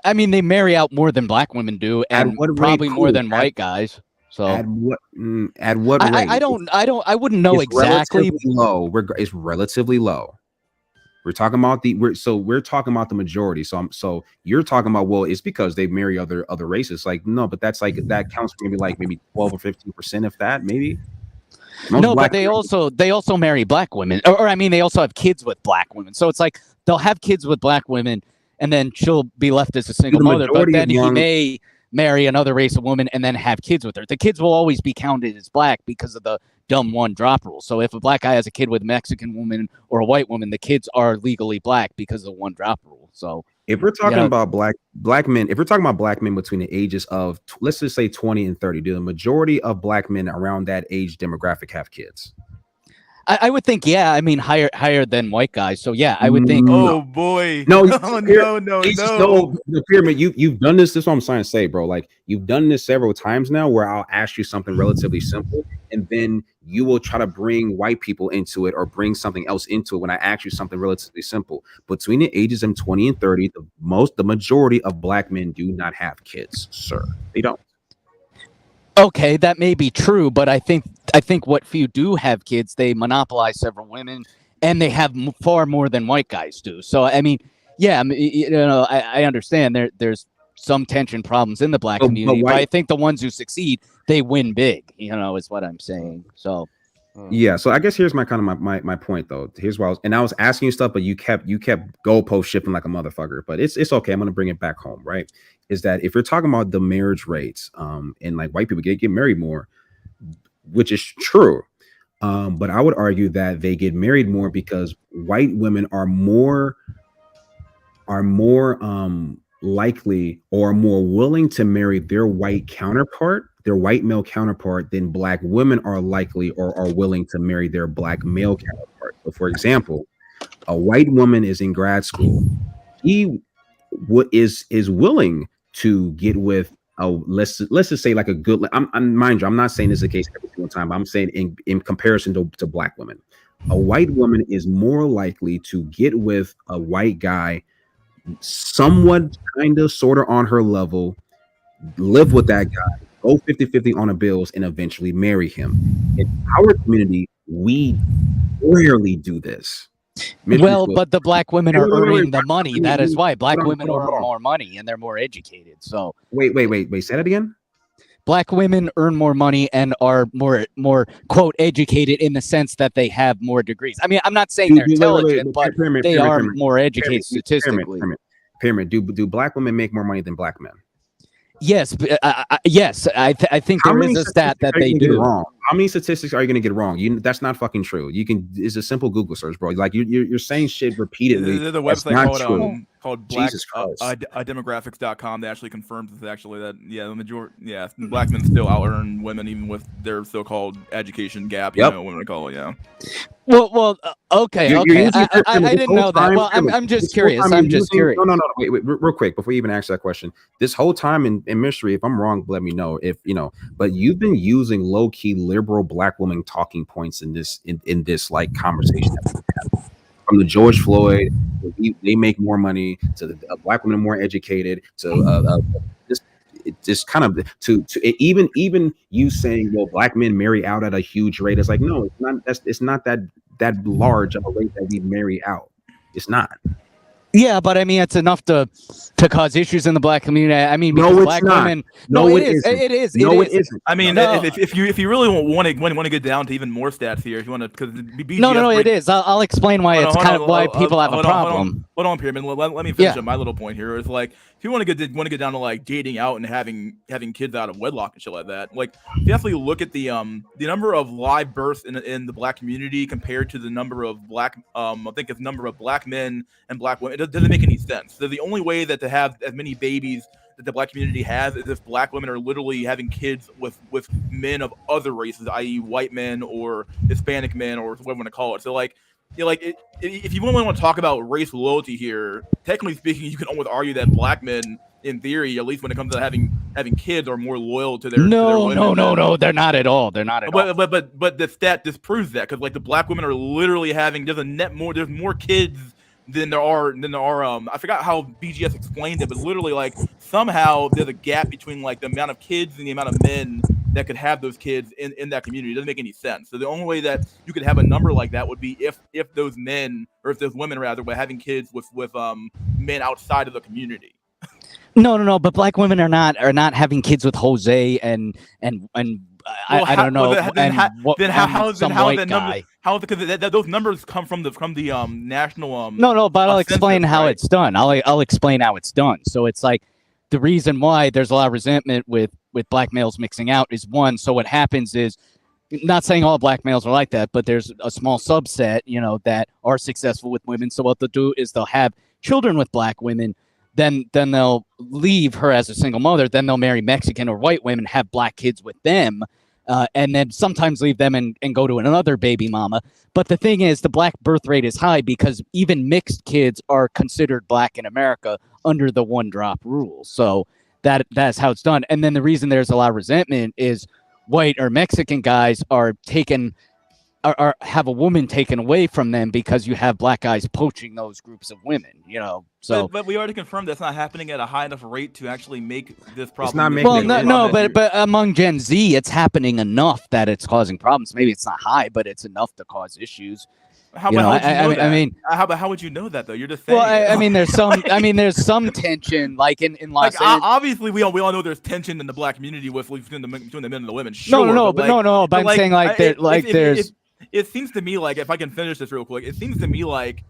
I mean, they marry out more than black women do, and probably more than white guys. So at what rate? I wouldn't know exactly. It's relatively low. We're talking about we're talking about the majority. So you're talking about, well, it's because they marry other races. Like, no, but that's like that counts for maybe 12 or 15%, if that, maybe. But they also marry black women, or I mean, they also have kids with black women. So it's like they'll have kids with black women, and then she'll be left as a single mother. But then he may marry another race of woman and then have kids with her. The kids will always be counted as black because of the dumb one drop rule. So if a black guy has a kid with a Mexican woman or a white woman, the kids are legally black because of the one drop rule. So if we're talking about black men, if we're talking about black men between the ages of, let's just say 20 and 30, do the majority of black men around that age demographic have kids? I would think, I mean, higher than white guys. So I would think. Oh boy, no, no. Pyramid, you've done this. This is what I'm trying to say, bro. Like, you've done this several times now, where I'll ask you something relatively simple, and then you will try to bring white people into it or bring something else into it when I ask you something relatively simple. Between the ages of 20 and 30, the majority of black men do not have kids, sir. They don't. Okay, that may be true, but I think what few do have kids, they monopolize several women, and they have far more than white guys do. So I mean, I understand there's some tension problems in the black community, but I think the ones who succeed, they win big. Is what I'm saying. So yeah. So I guess here's my point though. Here's why I was asking you stuff, but you kept goalpost shifting like a motherfucker. But it's okay. I'm gonna bring it back home, right? Is that if you're talking about the marriage rates, and like white people get married more, which is true, but I would argue that they get married more because white women are more likely or more willing to marry their white male counterpart than black women are likely or are willing to marry their black male counterpart. So for example, a white woman is in grad school. He is willing to get with let's just say like a good. Mind you, I'm not saying this is the case every single time. I'm saying in comparison to black women, a white woman is more likely to get with a white guy, somewhat kind of sort of on her level, live with that guy, go 50-50 on the bills, and eventually marry him. In our community, we rarely do this. But the black women are earning the money. That is why black women earn more money and they're more educated. So wait. Say that again. Black women earn more money and are more quote educated in the sense that they have more degrees. I mean, I'm not saying they're intelligent, but they are more educated statistically. Pyramid. Do black women make more money than black men? Yes, yes. I think there is a stat that they do. How How many statistics are you gonna get wrong? That's not fucking true. It's a simple Google search, bro. Like you're saying shit repeatedly. There's a That's website not true. called black Jesus Christ. demographics.com that actually confirms that the majority black men still out earn women even with their so-called education gap. You know what I call it. Yeah. Well, okay. I didn't know that. Well, I'm just curious. No, wait, real quick before you even answer that question. This whole time in mystery, if I'm wrong, let me know. If you know, but you've been using low-key liberal black woman talking points in this like conversation. From the George Floyd, they make more money, to the black women more educated, to just kind of to even you saying, well, black men marry out at a huge rate. It's like, no, it's not. It's not that large of a rate that we marry out. It's not. Yeah, but I mean, it's enough to cause issues in the black community. I mean, no, it's black not. women. No, it is. It is. No, it isn't. I mean, if you really want to get down to even more stats here, if you want to, because no, it is. I'll explain why why people have a problem. Hold on, Pyramid. Let me finish up my little point here. It's like, if you want to get down to like dating out and having kids out of wedlock and shit like that, like definitely look at the number of live births in the black community compared to the number of black I think it's number of black men and black women. It doesn't make any sense. So the only way that to have as many babies that the black community has is if black women are literally having kids with men of other races, i.e. white men or Hispanic men or whatever you want to call it. So like, if you really want to talk about race loyalty here, technically speaking, you can almost argue that black men, in theory, at least when it comes to having kids, are more loyal to their No, they're not at all. They're not at all. But the stat disproves that, because like the black women are literally having there's more kids than there are I forgot how BGS explained it, but literally like somehow there's a gap between like the amount of kids and the amount of men that could have those kids in that community. It doesn't make any sense. So the only way that you could have a number like that would be if those men, or if those women rather, were having kids with men outside of the community. No, but black women are not having kids with Jose and I don't know. Because those numbers come from the national. No, but I'll explain how it's done. I'll explain how it's done. So it's like the reason why there's a lot of resentment with black males mixing out is one. So what happens is, not saying all black males are like that, but there's a small subset, that are successful with women. So what they'll do is they'll have children with black women. Then they'll leave her as a single mother. Then they'll marry Mexican or white women, have black kids with them, and then sometimes leave them and go to another baby mama. But the thing is, the black birth rate is high because even mixed kids are considered black in America under the one-drop rule. So that's how it's done. And then the reason there's a lot of resentment is white or Mexican guys are have a woman taken away from them because you have black guys poaching those groups of women, So, but we already confirmed that's not happening at a high enough rate to actually make this problem. It's not making but among Gen Z, it's happening enough that it's causing problems. Maybe it's not high, but it's enough to cause issues. How would you know that though? You're just saying. Well, I mean, there's some tension, like in Los Angeles. Obviously, we all know there's tension in the black community between the men and the women. Sure, but I'm saying there's. It seems to me like, if I can finish this real quick, it seems to me like,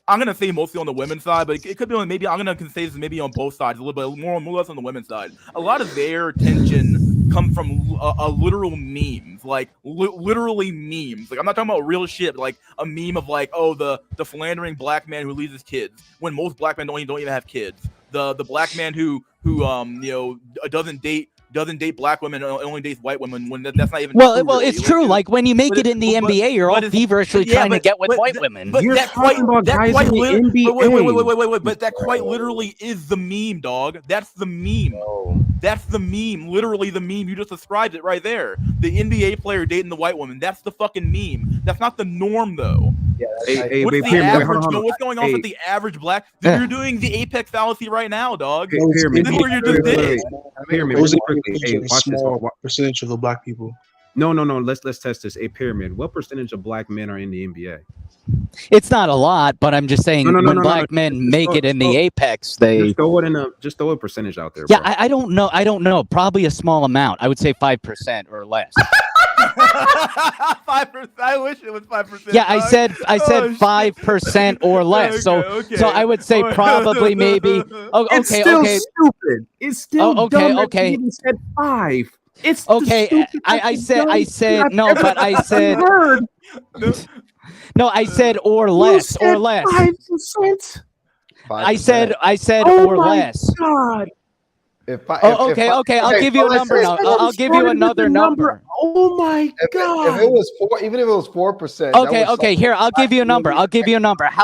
I'm gonna say mostly on the women's side, but it could be on maybe I'm gonna say this maybe on both sides, a little bit more or less on the women's side. A lot of their tension comes from a literal memes, like literally memes. Like I'm not talking about real shit, but like a meme of like, oh, the philandering black man who leaves his kids when most black men don't even have kids. The black man who doesn't date black women, only dates white women, when that's not even true. Well, it's true. Like when you make it in the NBA, you're all feverishly trying to get with white women. But that quite literally is the meme, dog. That's the meme. That's the meme. Literally the meme. You just described it right there. The NBA player dating the white woman. That's the fucking meme. That's not the norm, though. Yeah, what's going on with the average black? You're doing the apex fallacy right now, dog. This is what you're just doing. A small percentage of the black people. No. Let's test this. A pyramid. What percentage of black men are in the NBA? It's not a lot, but I'm just saying when black men make it in the apex, they just throw a percentage out there. Yeah, I don't know. Probably a small amount. I would say 5% or less. 5%. I wish it was 5%. Yeah, I said 5% or less. So I would say probably maybe. It's still stupid. It's still dumb. Okay. You said 5. It's Okay, I said no, but I said no, I said or less, or less. 5%. I said Oh or my less. God. Okay, I'll give you a number now. I'll give you another number. Oh my God. If it was 4, even if it was 4%. Okay. Here, I'll give you a number. How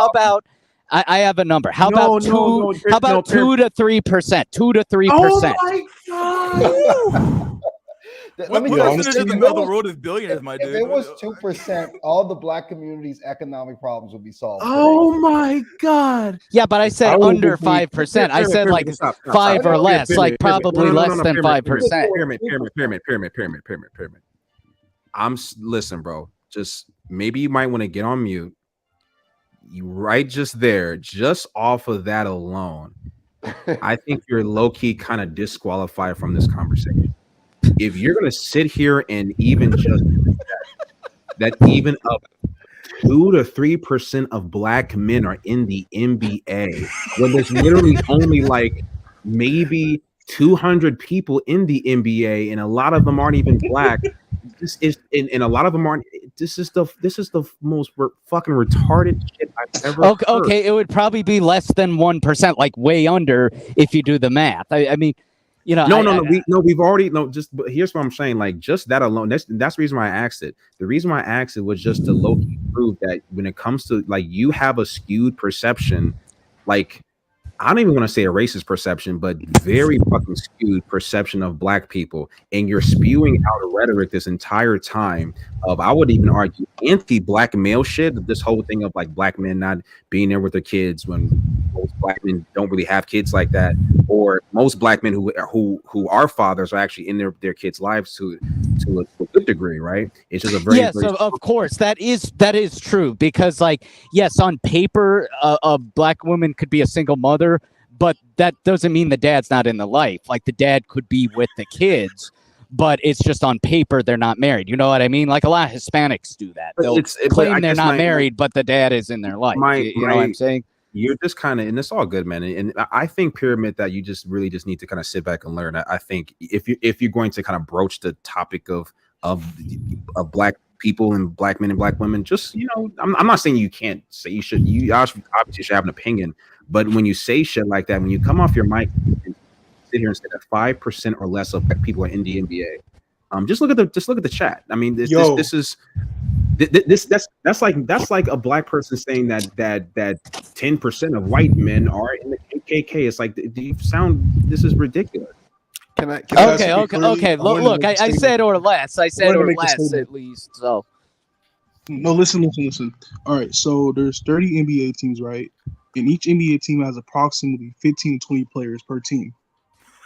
about I have a number. How about 2 to 3%? 2 to 3%. Oh my God. Let me What tell you, percentage honestly, of the world is billionaires, my if dude? it was 2%, all the black community's economic problems would be solved. Oh my God. Yeah, but I said would under agree. 5%. I said like Stop. 5 or less, like probably less than 5%. Pyramid. Listen, bro. Just maybe you might want to get on mute. You right just there, just off of that alone. I think you're low key kind of disqualified from this conversation. If you're gonna sit here and even just that even up 2 to 3% of black men are in the NBA, when there's literally only like maybe 200 people in the NBA, and a lot of them aren't even black. This is and a lot of them aren't. This is the most fucking retarded shit I've ever heard. Okay, it would probably be less than 1%, like way under if you do the math. I mean, you know, we've already just. But here's what I'm saying. Like just that alone. That's the reason why I asked it. The reason why I asked it was just to low-key prove that when it comes to like you have a skewed perception, like. I don't even want to say a racist perception, but very fucking skewed perception of black people. And you're spewing out a rhetoric this entire time of, I would even argue, anti-black male shit. This whole thing of like black men not being there with their kids when most black men don't really have kids like that, or most black men who are fathers are actually in their kids' lives to a good degree, right? It's just a very of course that is true, because like yes, on paper a black woman could be a single mother, but that doesn't mean the dad's not in the life. Like the dad could be with the kids, but it's just on paper they're not married. You know what I mean? Like a lot of Hispanics do that. They'll claim they're not married, but the dad is in their life. You know what I'm saying? You're just kind of, and it's all good, man. And I think, Pyramid, that you just really just need to kind of sit back and learn. I think if you're going to kind of broach the topic of black people and black men and black women, just, you know, I'm not saying you can't say you should. You obviously should have an opinion, but when you say shit like that, when you come off your mic and sit here and say that 5% or less of black people are in the NBA, just look at the chat. I mean, that's like a black person saying that 10% of white men are in the KKK. It's like, this is ridiculous. Okay. Look, I said or less. I said or less at least. So. No, listen. All right, so there's 30 NBA teams, right? And each NBA team has approximately 15 to 20 players per team.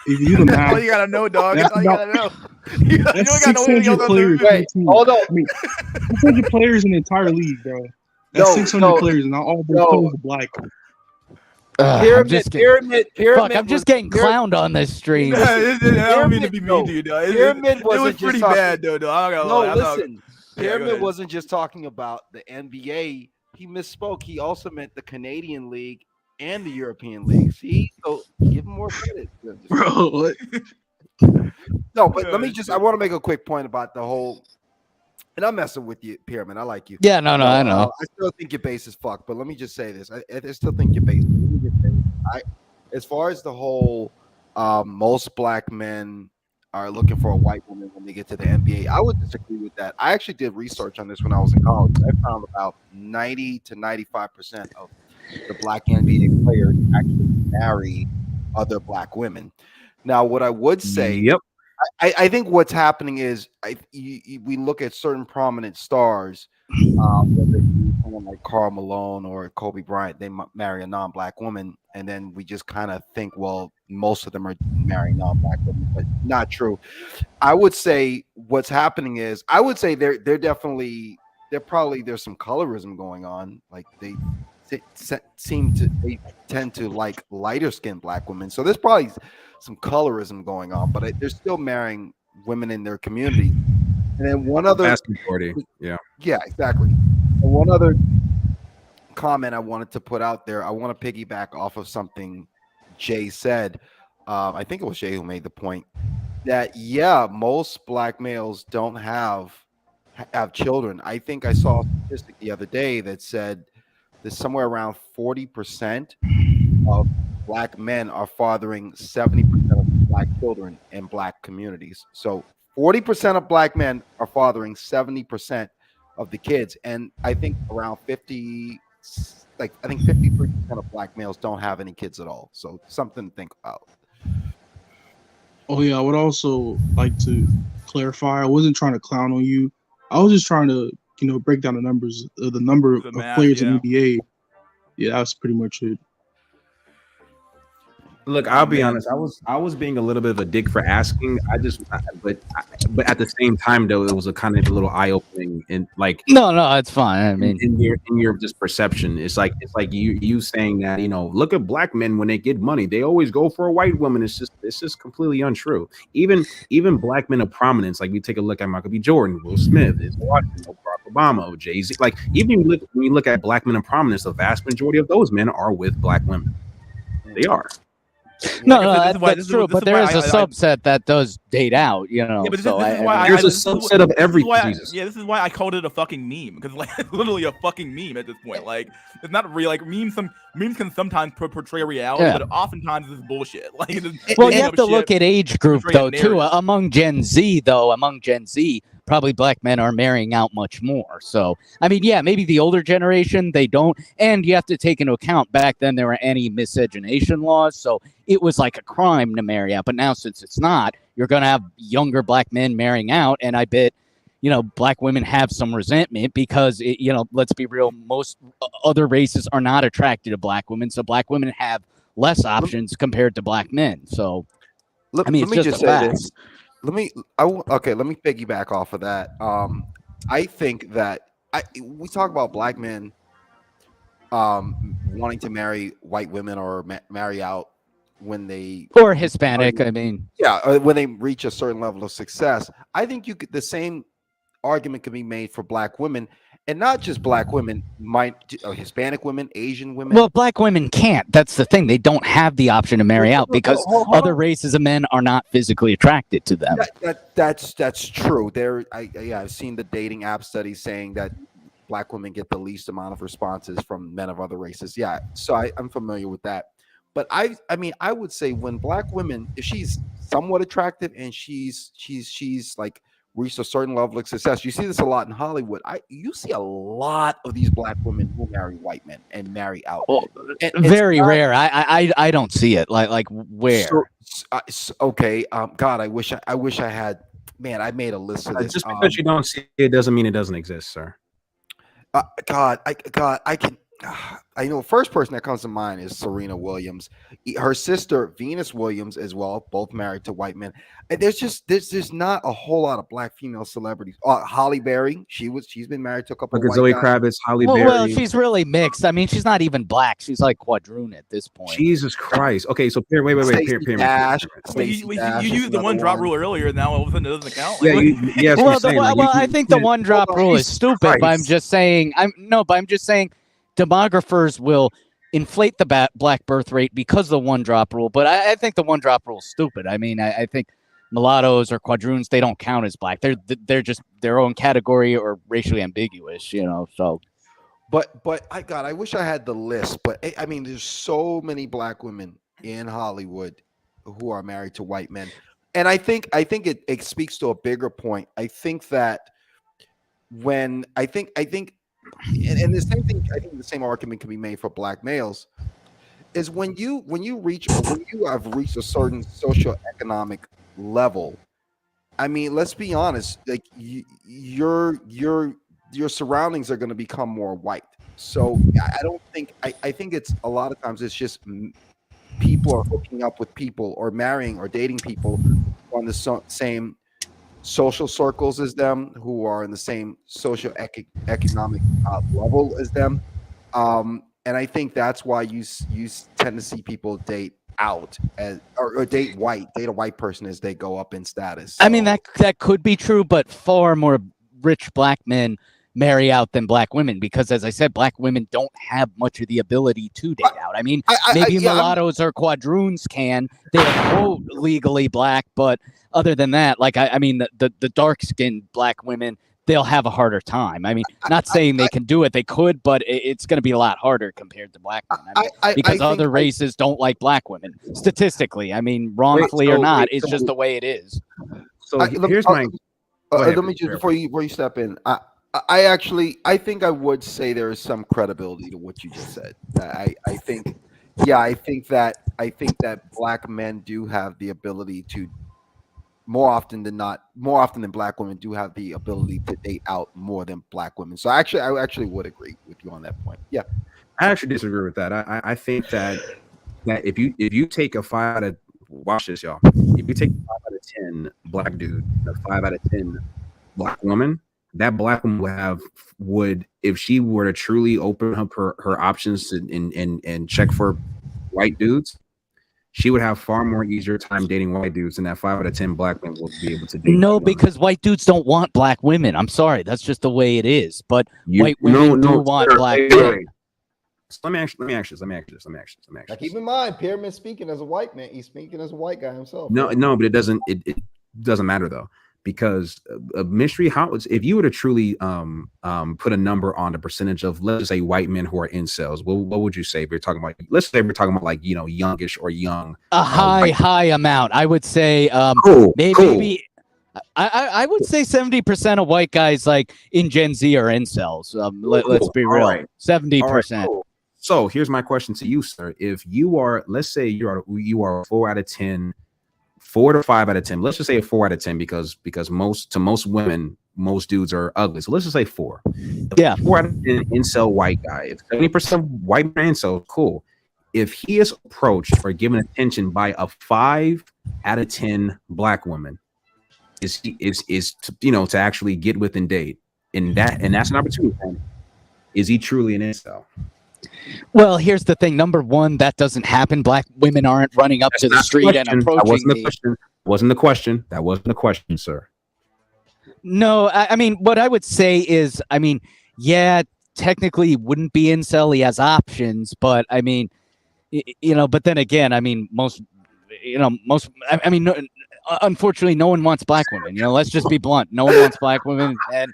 If you do the math, all you gotta know, dog. That's all you gotta know. That's 600 players. Wait, hold on. I mean, 600 players in the entire league, bro. That's 600 players, and not all those players are black. Pyramid. I'm just getting clowned on this stream. I don't mean to be mean to you, dog. Pyramid it was pretty bad, though. Listen. Pyramid wasn't just talking about the NBA. He misspoke. He also meant the Canadian League and the European League. See, so give him more credit, bro. What? No, but I want to make a quick point about the whole. And I'm messing with you, Pyramid. I like you. Yeah, no, I know. I still think your base is fucked, but let me just say this. I still think your base. As far as the whole, most black men are looking for a white woman when they get to the NBA, I would disagree with that. I actually did research on this when I was in college. I found about 90 to 95% of the black NBA players actually marry other black women. Now, what I would say, I think what's happening is we look at certain prominent stars, whether it's someone like Karl Malone or Kobe Bryant, they marry a non-black woman, and then we just kind of think, well, most of them are marrying non-black women, but not true. I would say what's happening is, I would say there's some colorism going on. Like they tend to like lighter skinned black women, so there's probably some colorism going on, but they're still marrying women in their community. And then one other exactly. And one other comment I wanted to put out there, I want to piggyback off of something Jay said. I think it was Jay who made the point. that most black males don't have children. I think I saw a statistic the other day that said that somewhere around 40% of black men are fathering 70% of black children in black communities. So 40% of black men are fathering 70% of the kids, and I think around 53% of black males don't have any kids at all. So something to think about. Oh yeah, I would also like to clarify. I wasn't trying to clown on you. I was just trying to, break down the numbers, the number The of math, players yeah. in NBA. Yeah, that's pretty much it. Look, I'll be honest. I was being a little bit of a dick for asking. But at the same time, though, it was a kind of a little eye opening and like No, it's fine. I mean, in your just perception, it's like you saying that look at black men when they get money, they always go for a white woman. It's just completely untrue. Even black men of prominence, like we take a look at Michael B. Jordan, Will Smith, Barack Obama, Jay-Z. Like even when you look at black men of prominence, the vast majority of those men are with black women. They are. No, that's true. But there is a subset that does date out, Yeah, but so this is why there's a subset of everything. This is why I called it a fucking meme, because like it's literally a fucking meme at this point. Like it's not real. Like memes can sometimes portray reality, but oftentimes this is bullshit. Like you have to look at age group though too. Among Gen Z, probably black men are marrying out much more. So, I mean, yeah, maybe the older generation, they don't. And you have to take into account back then there were any miscegenation laws. So it was like a crime to marry out. But now since it's not, you're going to have younger black men marrying out. And I bet, black women have some resentment because, let's be real, most other races are not attracted to black women. So black women have less options compared to black men. So, let me just say this. Let me piggyback off of that. I think that we talk about black men wanting to marry white women or marry out when they or Hispanic. When they reach a certain level of success. I think the same argument can be made for black women, and not just black women, Hispanic women, Asian women. Well, black women can't. That's the thing. They don't have the option to marry out because other races of men are not physically attracted to them. That's true. I've seen the dating app studies saying that black women get the least amount of responses from men of other races. Yeah, so I'm familiar with that. But I would say when black women, if she's somewhat attractive and she's like reached a certain level of success. You see this a lot in Hollywood. You see a lot of these black women who marry white men and marry out. Well, very rare. I don't see it. Like where? Okay. God, I wish I had. Man, I made a list of this. Just because you don't see it doesn't mean it doesn't exist, sir. I know first person that comes to mind is Serena Williams. Her sister Venus Williams as well, both married to white men. And there's not a whole lot of black female celebrities. Holly Berry, she's been married to a couple. Look at Zoe Kravitz, Holly Berry. Well, she's really mixed. I mean, she's not even black. She's like quadroon at this point. Jesus Christ. Okay, so wait. You used the one drop rule earlier. Now all of a sudden it doesn't count. I think the one drop rule is stupid. But I'm just saying. Demographers will inflate the black birth rate because of the one drop rule, but I think the one drop rule is stupid. I mean, I think mulattoes or quadroons, they don't count as black. They're just their own category or racially ambiguous, so. But I wish I had the list, but I mean, there's so many black women in Hollywood who are married to white men. And I think it speaks to a bigger point. I think that and the same thing, I think the same argument can be made for black males, is when you have reached a certain socioeconomic level. I mean, let's be honest, like your surroundings are going to become more white. So I think it's a lot of times it's just people are hooking up with people or marrying or dating people on the same social circles as them, who are in the same economic level as them, and I think that's why you tend to see people date out or date a white person as they go up in status. So. I mean that could be true, but far more rich black men marry out than black women because, as I said, black women don't have much of the ability to date out. I mean, maybe mulattoes or quadroons can. They're quote legally black, but other than that, like I mean, the dark-skinned black women, they'll have a harder time. I mean, not saying they can do it, they could, but it's going to be a lot harder compared to black women. I mean, because other races don't like black women statistically. I mean, wrongfully or not, it's just the way it is. So here's my. Let me just before you step in. I think I would say there is some credibility to what you just said. I think that black men do have the ability to more often than black women do have the ability to date out more than black women. So I actually would agree with you on that point. Yeah. I actually disagree with that. I think that if you take a 5 out of watch this, y'all. If you take a 5 out of 10 black dude, a 5 out of 10 black woman, that black woman would if she were to truly open up her options and check for white dudes, she would have far more easier time dating white dudes than that 5 out of 10 black men will be able to date. No, because white dudes don't want black women. I'm sorry, that's just the way it is. But white women do want black men. So let me ask this. Now keep in mind, Pyramid speaking as a white man. He's speaking as a white guy himself. No, but it doesn't matter though, because a mystery. If you were to truly put a number on the percentage of, let's just say, white men who are incels, what would you say? If we're talking about, let's say we're talking about like youngish or young. A high amount. I would say maybe. I would say 70% of white guys like in Gen Z are incels. Let's be real. Right. 70%. Right, cool. So here's my question to you, sir. If you are, let's say you are 4 out of 10, 4 to 5 out of 10. Let's just say a 4 out of 10 because most women, most dudes are ugly. So let's just say 4. Yeah. 4 out of 10 incel white guy. If 70% white man incel, cool. If he is approached or given attention by a 5 out of 10 black woman, is to actually get with and date, and that's an opportunity. Is he truly an incel? Well, here's the thing. Number one, that doesn't happen. Black women aren't running up to the street and approaching me. That wasn't the question, sir. No, I mean, what I would say is, I mean, yeah, technically he wouldn't be incel. He has options, but I mean, but then again, I mean, unfortunately, no one wants black women. Let's just be blunt. No one wants black women, and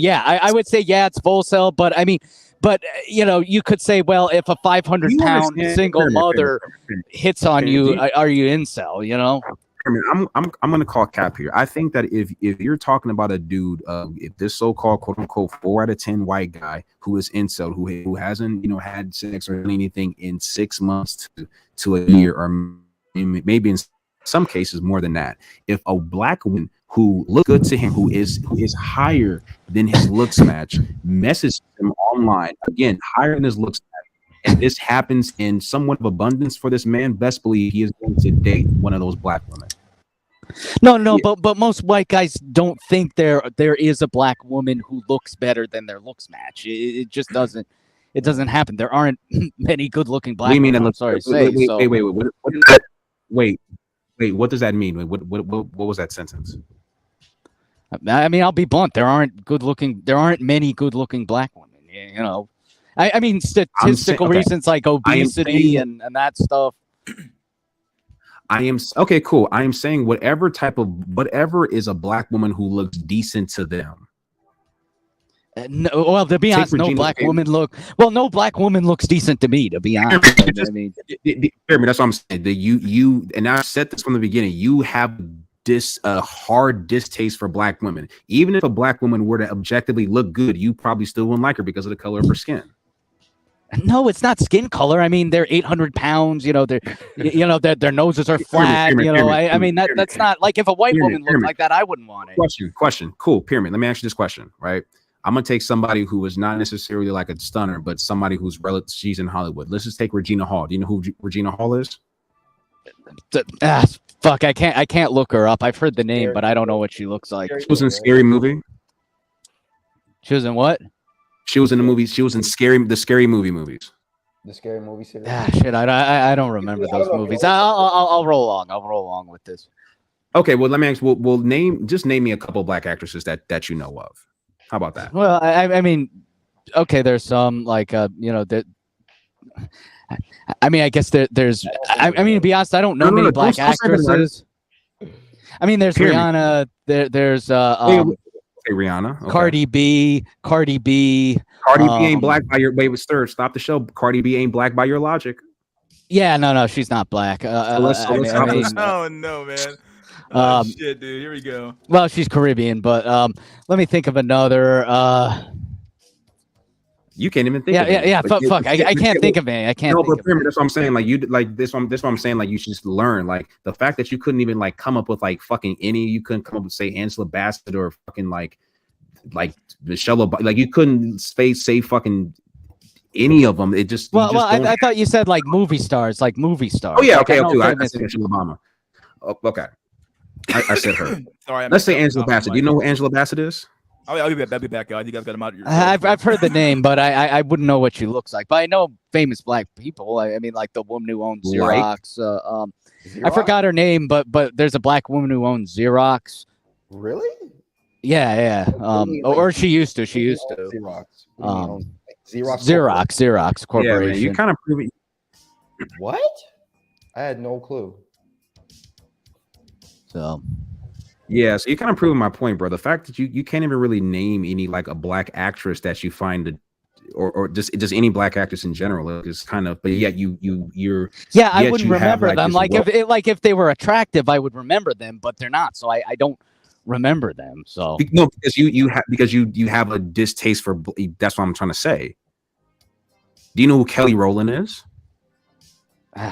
yeah, I would say it's full cell, but I mean. But you could say, well, if a 500-pound single mother hits on you, are you incel? I mean, I'm gonna call cap here. I think that if you're talking about a dude, if this so-called quote unquote 4 out of 10 white guy who is incel, who hasn't had sex or anything in 6 months to a year, or maybe in some cases more than that, if a black woman who looks good to him, who is higher than his looks match, messages him online, again, higher than his looks match, and this happens in somewhat of abundance for this man, best believe he is going to date one of those black women. No, yeah. but most white guys don't think there is a black woman who looks better than their looks match. It just doesn't. It doesn't happen. There aren't many good-looking black women. I'm sorry to say. Wait, what does that mean? What was that sentence? I mean, I'll be blunt. There aren't many good-looking black women. I mean, statistical reasons like obesity and that stuff. Okay, cool. I am saying whatever is a black woman who looks decent to them. No, well, to be honest, no black woman looks decent to me. To be honest, I mean, that's what I'm saying. You and I said this from the beginning. You have hard distaste for black women. Even if a black woman were to objectively look good, you probably still wouldn't like her because of the color of her skin. No, it's not skin color. I mean, they're 800 pounds. Their noses are flat. I mean, that's not like if a white woman looked like that, I wouldn't want it. Question. Cool. Pyramid. Let me ask you this question, right? I'm gonna take somebody who is not necessarily like a stunner, but somebody who's she's in Hollywood. Let's just take Regina Hall. Do you know who Regina Hall is? Fuck, I can't look her up. I've heard the name, but I don't know what she looks like. She was in Scary Movie. She was in what? She was in the movies. She was in the Scary Movie movies. The Scary Movie series. Shit, I don't remember those movies. I'll roll along. I'll roll along with this. Okay, well, let me ask. Name me a couple black actresses that you know of. How about that? Well, I mean, okay, there's some like you know that. I mean, I guess there's. I mean, to be honest, I don't know many black actresses. I mean, there's Rihanna. There's Rihanna. Okay. Cardi B. Cardi B ain't black by your wait, sir. Stop the show. Cardi B ain't black by your logic. Yeah, no, she's not black. Oh no, man. Oh, shit, dude. Here we go. Well, she's Caribbean, but let me think of another. You can't even think. Yeah. Fuck. I can't think of any. I can't. No, but that's what I'm saying. Like you, like this one. This what I'm saying. Like you should just learn. Like the fact that you couldn't even like come up with like fucking any. You couldn't come up with say Angela Bassett or fucking like Michelle Obama. Like you couldn't say fucking any of them. It just. Well, I thought you said like movie stars, like movie stars. Oh yeah, like, okay. I said Michelle Obama. Oh, okay. I said her. Sorry, let's say Angela Bassett. Do you know who Angela Bassett is? I'll be back, guys. You guys got him out. I've heard the name, but I wouldn't know what she looks like. But I know famous black people. I mean, like the woman who owns Xerox. Xerox? I forgot her name, but there's a black woman who owns Xerox. Really? Yeah. Or she used to. Xerox. Xerox Corporation. Yeah, man, you kind of prove it. What? I had no clue. So. Yeah, so you're kind of proving my point, bro. The fact that you can't even really name any like a black actress that you find, or just any black actress in general is kind of. But yet you're. Yeah, I wouldn't remember them. Like if they were attractive, I would remember them, but they're not. So I don't remember them. So no, because you have a distaste for. That's what I'm trying to say. Do you know who Kelly Rowland is?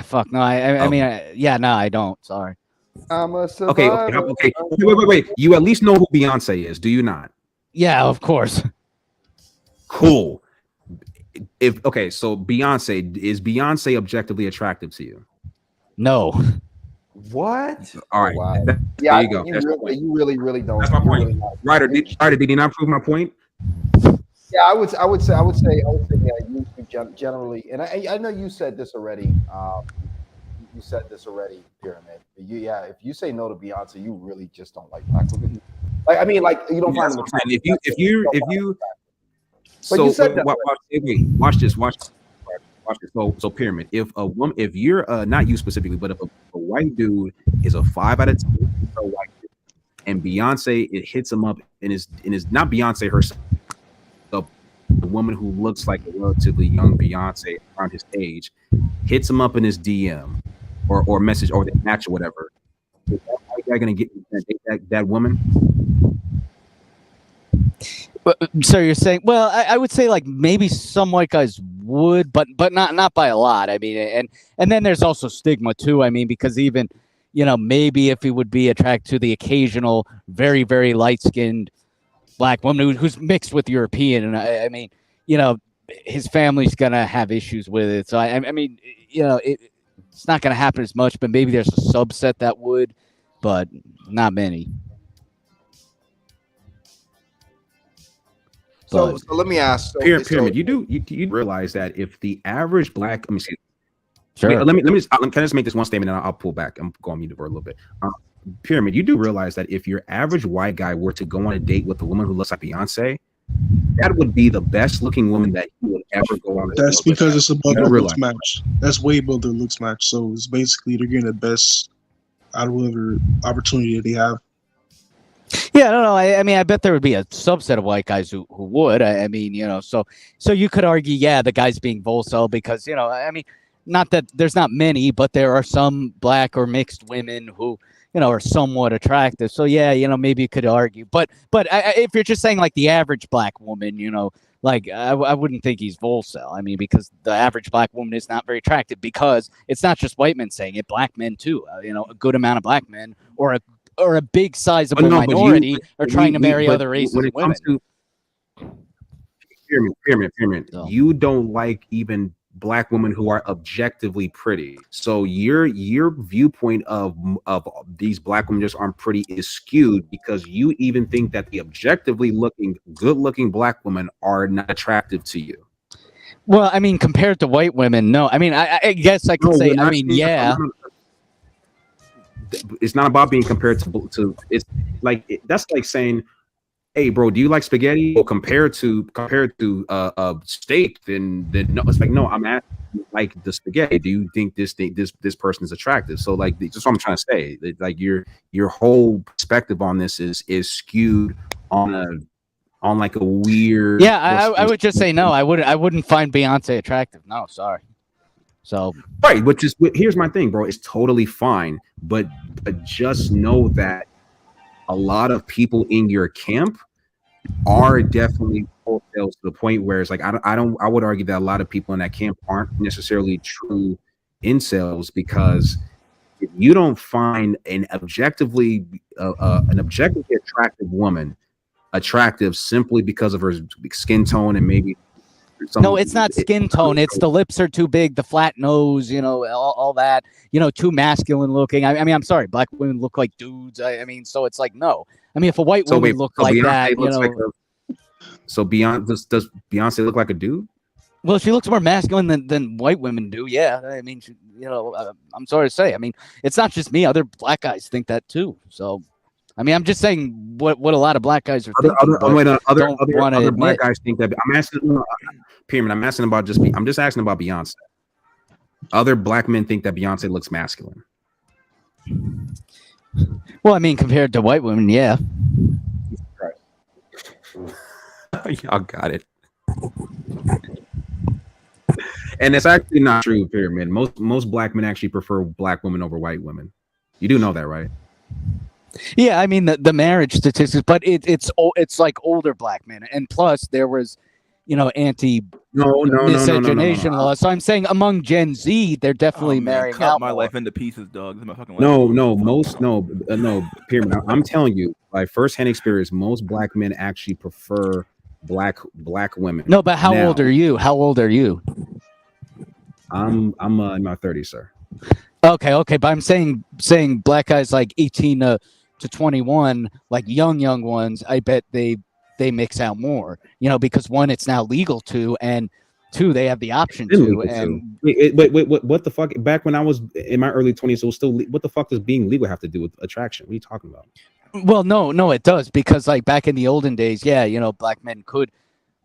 Fuck no. I mean, no, I don't. Sorry. I'm a survivor. Okay. Wait. You at least know who Beyonce is, do you not? Yeah, of course. Cool. So Beyonce, is Beyonce objectively attractive to you? No. What? All right. Wow. There you go. You really don't. That's my point. Ryder, did you not prove my point? Yeah, I would say, yeah, you generally, and I know you said this already. You said this already, Pyramid. If you say no to Beyonce, you really just don't like black women. Like, I mean, like you don't find them. If you. But you said that. Watch this. So Pyramid. If you're not you specifically, but if a white dude is a 5 out of 10, a white dude, and Beyonce it hits him up and is not Beyonce herself, the woman who looks like a relatively young Beyonce around his age, hits him up in his DM. Or message or they match or whatever. Is that white guy gonna get that woman? So you're saying? Well, I would say like maybe some white guys would, but not by a lot. I mean, and then there's also stigma too. I mean, because even maybe if he would be attracted to the occasional very very light skinned black woman who's mixed with European, and I mean, his family's gonna have issues with it. So I mean, it's not going to happen as much, but maybe there's a subset that would, but not many. So let me ask. Pyramid, you realize that if the average black, let me see. Sure. Let me can I just make this one statement and I'll pull back. I'm going to mute for a little bit. Pyramid, you do realize that if your average white guy were to go on a date with a woman who looks like Beyonce, that would be the best looking woman that you would ever go on. That's because it's above the looks match. That's way above the looks match. So it's basically they're getting the best out of whatever opportunity that they have. Yeah, no. I mean, I bet there would be a subset of white guys who would. I mean, so you could argue, yeah, the guy's being volcel because I mean, not that there's not many, but there are some black or mixed women who are somewhat attractive. So yeah, maybe you could argue, but if you're just saying like the average black woman, like I wouldn't think he's volcel. I mean, because the average black woman is not very attractive because it's not just white men saying it, black men too. A good amount of black men or a big sizable minority are trying to marry other races of women. Pyramid. So. You don't like even black women who are objectively pretty. So your viewpoint of these black women just aren't pretty is skewed because you even think that the objectively good looking black women are not attractive to you. Well, I mean, compared to white women, no. I mean, I guess I could say. I mean, yeah. It's not about being compared to. It's like that's like saying hey, bro, do you like spaghetti? Well, compared to steak, then no. It's like, no, I'm asking you, like the spaghetti. Do you think this person is attractive? So like, that's what I'm trying to say. Like your whole perspective on this is skewed on like a weird. Yeah, I would just say no. I wouldn't find Beyonce attractive. No, sorry. So right, here's my thing, bro. It's totally fine, but just know that a lot of people in your camp are definitely wholesale to the point where it's like I would argue that a lot of people in that camp aren't necessarily true incels, because if you don't find an objectively attractive woman attractive simply because of her skin tone and maybe no, it's not skin tone. It's the lips are too big, the flat nose, all that, too masculine looking. I mean, I'm sorry, black women look like dudes. I mean, so it's like, no. I mean, if a white woman looked like that, so does Beyonce look like a dude? Well, she looks more masculine than white women do. Yeah, I mean, I'm sorry to say. I mean, it's not just me. Other black guys think that too. So, I mean, I'm just saying what a lot of black guys are thinking. Other black guys think that. I'm asking, Pyramid. I'm asking about I'm just asking about Beyonce. Other black men think that Beyonce looks masculine. Well, I mean, compared to white women, yeah. Y'all got it. And it's actually not true, Pyramid. Most black men actually prefer black women over white women. You do know that, right? Yeah, I mean the marriage statistics, but it's like older black men, and plus there was, miscegenation laws. So I'm saying among Gen Z, they're definitely marrying cut out my more. life into pieces, dog. This is my fucking life. No, Pyramid. I'm telling you, by firsthand experience, most black men actually prefer black women. No, but how old are you? How old are you? I'm in my 30s, sir. Okay, but I'm saying black guys like 18 to 21, like young ones, I bet they mix out more, because one, it's now legal to, and two, they have the option to. And wait, what the fuck? Back when I was in my early 20s, it was still. What the fuck does being legal have to do with attraction? What are you talking about? Well, no, it does, because like back in the olden days, yeah, black men could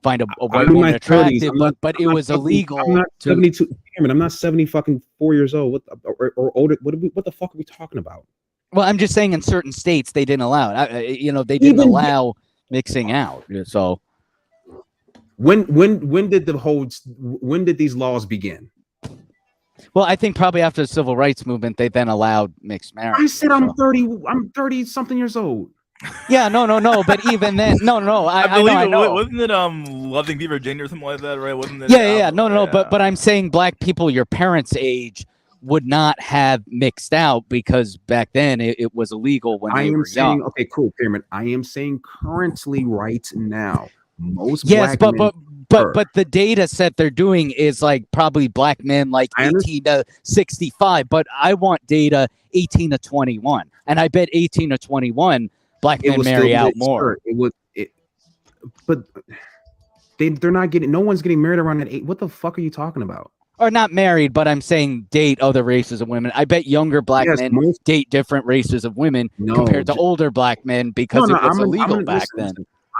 find a white woman attractive, but it was illegal. I'm not 72. I'm not 70 fucking 4 years old. Or older. What the fuck are we talking about? Well, I'm just saying in certain states they didn't allow it. They didn't allow mixing out. So when did these laws begin? Well, I think probably after the civil rights movement, they then allowed mixed marriage. I said I'm 30 something years old. Yeah, no. But even then, no. I know. Wasn't it Loving V Virginia or something like that, right? Wasn't it? Yeah. No. But I'm saying black people your parents' age would not have mixed out, because back then it was illegal when they were young. Okay, cool, Pyramid. I am saying currently, right now, most yes, black men but the data set they're doing is like probably black men like 18 to 65. But I want data 18 to 21, and I bet 18 to 21 black men marry out more. But they're not getting. No one's getting married around that age. What the fuck are you talking about? Or not married, but I'm saying date other races of women. I bet younger black men date different races of women compared to older black men, because it was illegal back then.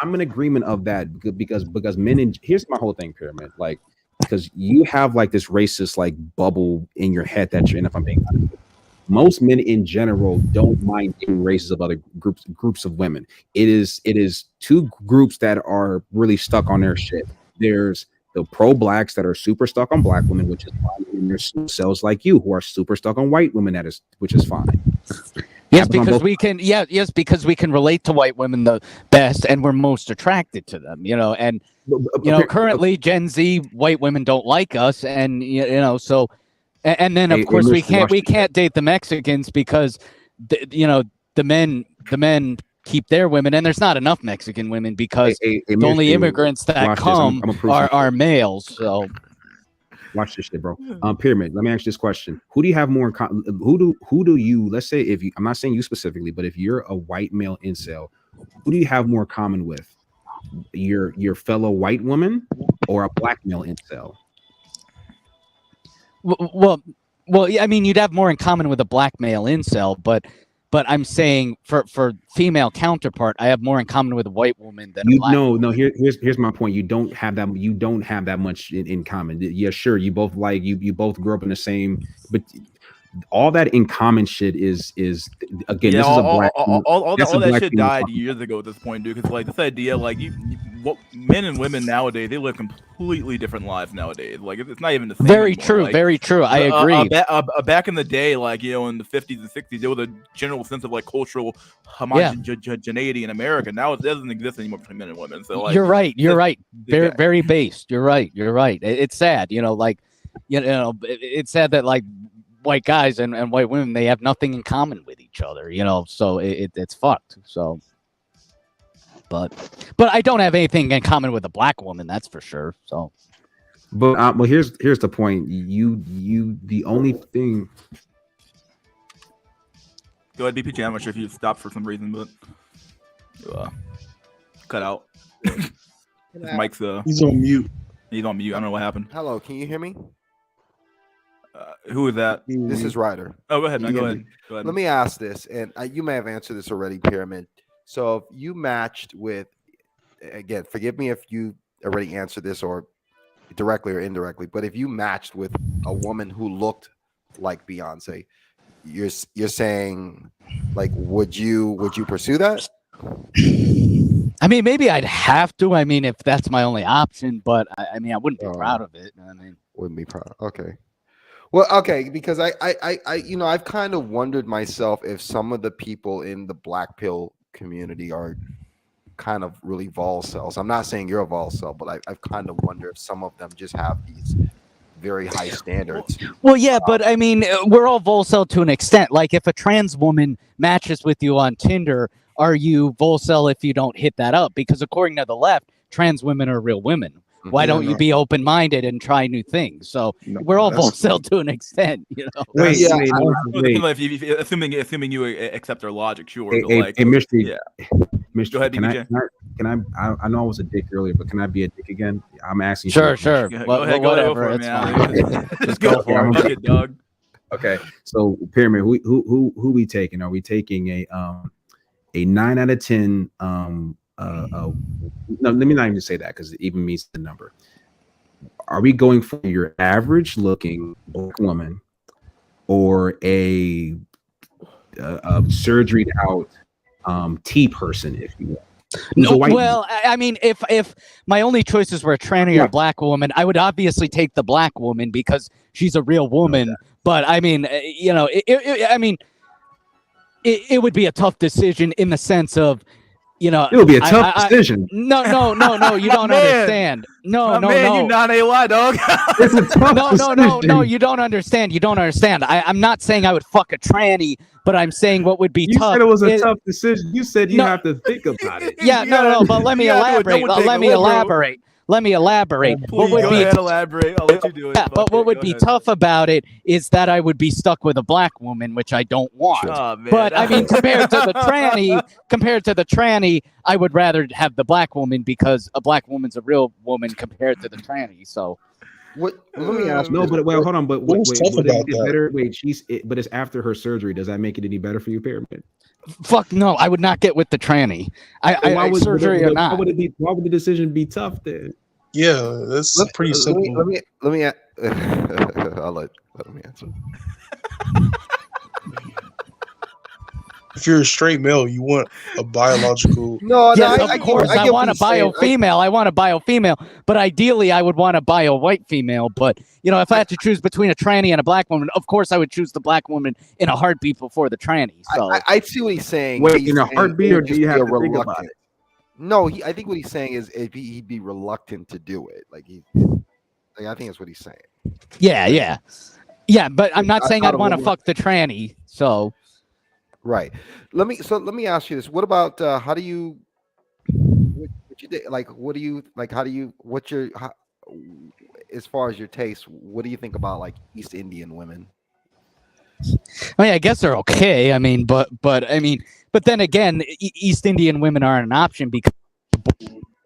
I'm in agreement of that, because men, and here's my whole thing, Pyramid. Like, because you have like this racist like bubble in your head that you're in. If I'm being honest, most men in general don't mind dating races of other groups of women. It is two groups that are really stuck on their shit. There's the pro-blacks that are super stuck on black women, which is fine, and there's cells like you who are super stuck on white women, which is fine. Yes, because we can. Yes, because we can relate to white women the best, and we're most attracted to them. And currently Gen Z white women don't like us, and so, and then of course we can't date the Mexicans, because the men keep their women, and there's not enough Mexican women, because the only immigrants that come are males. So watch this shit, bro. Pyramid, let me ask you this question: who do you have more in common? Who do you? Let's say if you, I'm not saying you specifically, but if you're a white male incel, who do you have more in common with? Your fellow white woman or a black male incel? Well, I mean, you'd have more in common with a black male incel, but but I'm saying for female counterpart, I have more in common with a white woman than a black. No. Here's my point. You don't have that much in common. Yeah, sure. You both both grew up in the same, but all that in common shit is again. Yeah, this is a black. all that's a that black shit female died talking. years ago at this point, dude. Because like this idea, like what men and women nowadays, they live completely different lives nowadays. Like it's not even the same. Very anymore. true, Like, very true. I agree. Back in the day, like in the 50s and 60s, there was a general sense of like cultural homogeneity in America. Now it doesn't exist anymore between men and women. So like, you're right. Very based. You're right. It's sad. It's sad that like white guys and white women, they have nothing in common with each other. So it's fucked. So, but I don't have anything in common with a black woman. That's for sure. So. But here's the point. You the only thing. Go ahead, BPJ. I'm not sure if you stopped for some reason, but cut out. His mic's He's on mute. He's on mute. I don't know what happened. Hello, can you hear me? Who is that? This is Ryder. Oh, go ahead, man. Go ahead. Let me ask this, and you may have answered this already, Pyramid. So if you matched with, again, forgive me if you already answered this or directly or indirectly, but if you matched with a woman who looked like Beyonce, you're saying, like, would you pursue that? I mean, maybe I'd have to. I mean, if that's my only option, but I mean, I wouldn't be proud of it. I mean, wouldn't be proud. Okay. Well, okay, because I I've kind of wondered myself if some of the people in the black pill community are kind of really vol cells. I'm not saying you're a vol cell, but I've kind of wondered if some of them just have these very high standards. Well, yeah, but I mean, we're all vol cell to an extent. Like, if a trans woman matches with you on Tinder, are you vol cell if you don't hit that up? Because according to the left, trans women are real women. Why don't you be open-minded and try new things? So we're all vol cell to an extent, Wait, assuming you accept their logic, sure. Mystery. Yeah. Mystery. Go ahead, can I know I was a dick earlier, but can I be a dick again? I'm asking. Sure. Go ahead, whatever. It's fine. Just go for it. Fuck it, dog. Okay. So Pyramid, who we taking? Are we taking a 9 out of 10? No, let me not even say that because it even means the number. Are we going for your average looking black woman or a surgery out T person, if you will? No, well, I mean, if my only choices were a tranny or a black woman, I would obviously take the black woman because she's a real woman. Okay. But I mean, it would be a tough decision in the sense of, it would be a tough decision. No, you don't understand. No. You not a lie, dog. It's a tough decision. No, you don't understand. I'm not saying I would fuck a tranny, but I'm saying what would be tough. You said it was a tough decision. You said you have to think about it. Yeah, no, but let me elaborate. Let me elaborate. Please, go ahead, elaborate. I'll let you do it. Yeah, but what would be tough about it is that I would be stuck with a black woman, which I don't want. Oh, man. But I mean, compared to the tranny, I would rather have the black woman because a black woman's a real woman compared to the tranny. So, what? Let me ask. No, but hold on. But wait, better? Wait, but it's after her surgery. Does that make it any better for you, Pyramid? Fuck no, I would not get with the tranny. Surgery or not. Why would the decision be tough then? Yeah, that's pretty simple. Let me I'll let me answer. If you're a straight male, you want a biological. Of course, I want a bio female. I want a bio female, but ideally, I would want a bio white female. But if I had to choose between a tranny and a black woman, of course, I would choose the black woman in a heartbeat before the tranny. So I see what he's saying. Wait, in a heartbeat, or do you have to think about it? No, I think what he's saying is he'd be reluctant to do it. I think that's what he's saying. Yeah. But I'm not saying I'd want to fuck the tranny. So. Right. Let me ask you this. What about how do you as far as your taste, what do you think about like East Indian women? I mean, I guess they're okay. I mean, but then again, East Indian women aren't an option because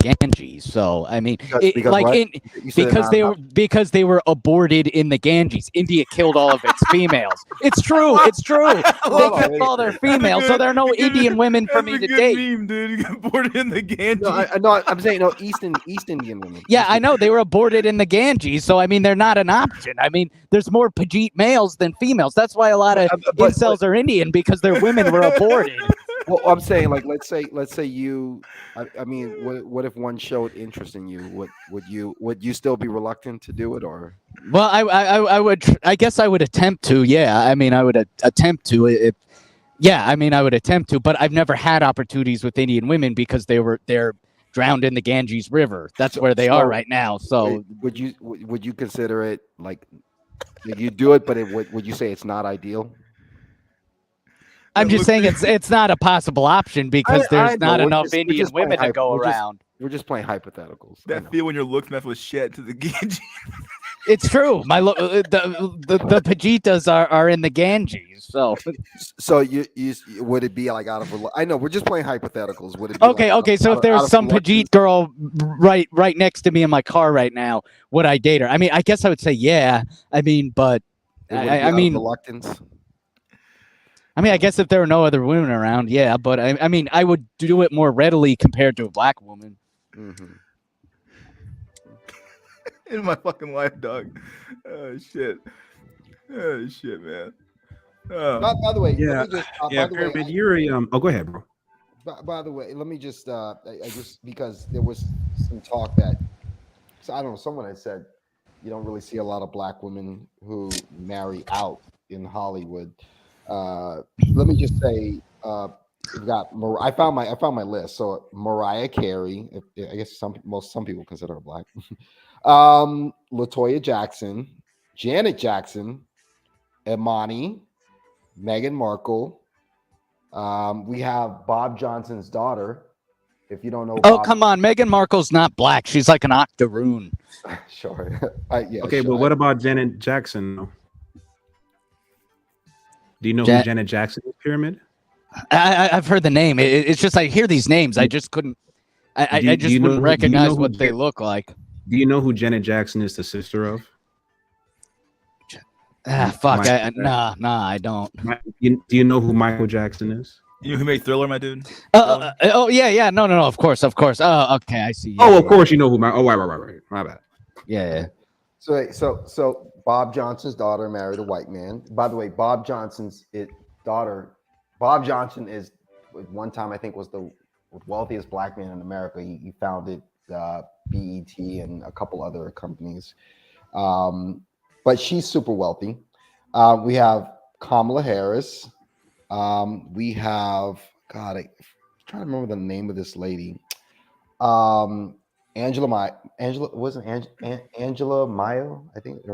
Ganges. So I mean, Because like what? in You said because they were aborted in the Ganges. India killed all of its females. It's true. It's true. They Hold on, killed wait. all their females, so there are no Indian women for me to date. Meme, dude. You got aborted in the Ganges. No, I'm saying no East Indian women. Yeah, East I know they were aborted in the Ganges, so I mean they're not an option. I mean, there's more Pajit males than females. That's why a lot of incels are Indian because their women were aborted. Well, I'm saying, like, let's say you. I mean, what if one showed interest in you? Would you still be reluctant to do it, or? Well, I would. I guess I would attempt to. Yeah, I mean, I would attempt to. Yeah, I mean, I would attempt to, but I've never had opportunities with Indian women because they're drowned in the Ganges River. That's where they are right now. So would you consider it like you do it, but would you say it's not ideal? I'm just saying it's not a possible option because there's not enough Indian women to go around. We're just playing hypotheticals. That feel when you're looking at with shit to the Ganges. It's true. The Pajitas are in the Ganges. So you would it be like out of? I know we're just playing hypotheticals. Would it be okay? So if there's some Pajit girl right next to me in my car right now, would I date her? I mean, I guess I would say yeah. I mean, but I mean reluctance. I mean, I guess if there were no other women around, yeah. But I mean, I would do it more readily compared to a black woman. Mm-hmm. In my fucking life, dog. Oh shit, man. By the way, Yeah, Pyramid, you're a Oh, go ahead, bro. By the way, let me just I just because there was some talk that so I don't know, someone had said you don't really see a lot of black women who marry out in Hollywood. Let me just say we've got I found my list. So Mariah Carey, I guess some people consider her black. LaToya Jackson, Janet Jackson, Imani, Meghan Markle. We have Bob Johnson's daughter. If you don't know, come on, Meghan Markle's not black. She's like an octoroon. Sure. Yeah. Okay, sure. but what about Janet Jackson? Do you know who Janet Jackson is, Pyramid? I've heard the name. It's just I hear these names. I just couldn't. I just wouldn't recognize what they look like. Do you know who Janet Jackson is the sister of? Fuck. Nah, I don't. Do you know who Michael Jackson is? You know who made Thriller, my dude? Yeah. No. Of course. Oh, okay. I see. Yeah, of course you know who. Right. My bad. Yeah. So Bob Johnson's daughter married a white man. By the way, Bob Johnson's daughter. Bob Johnson is one time I think was the wealthiest black man in America. He founded BET and a couple other companies. But she's super wealthy. We have Kamala Harris. We have I'm trying to remember the name of this lady. Angela Mayo, I think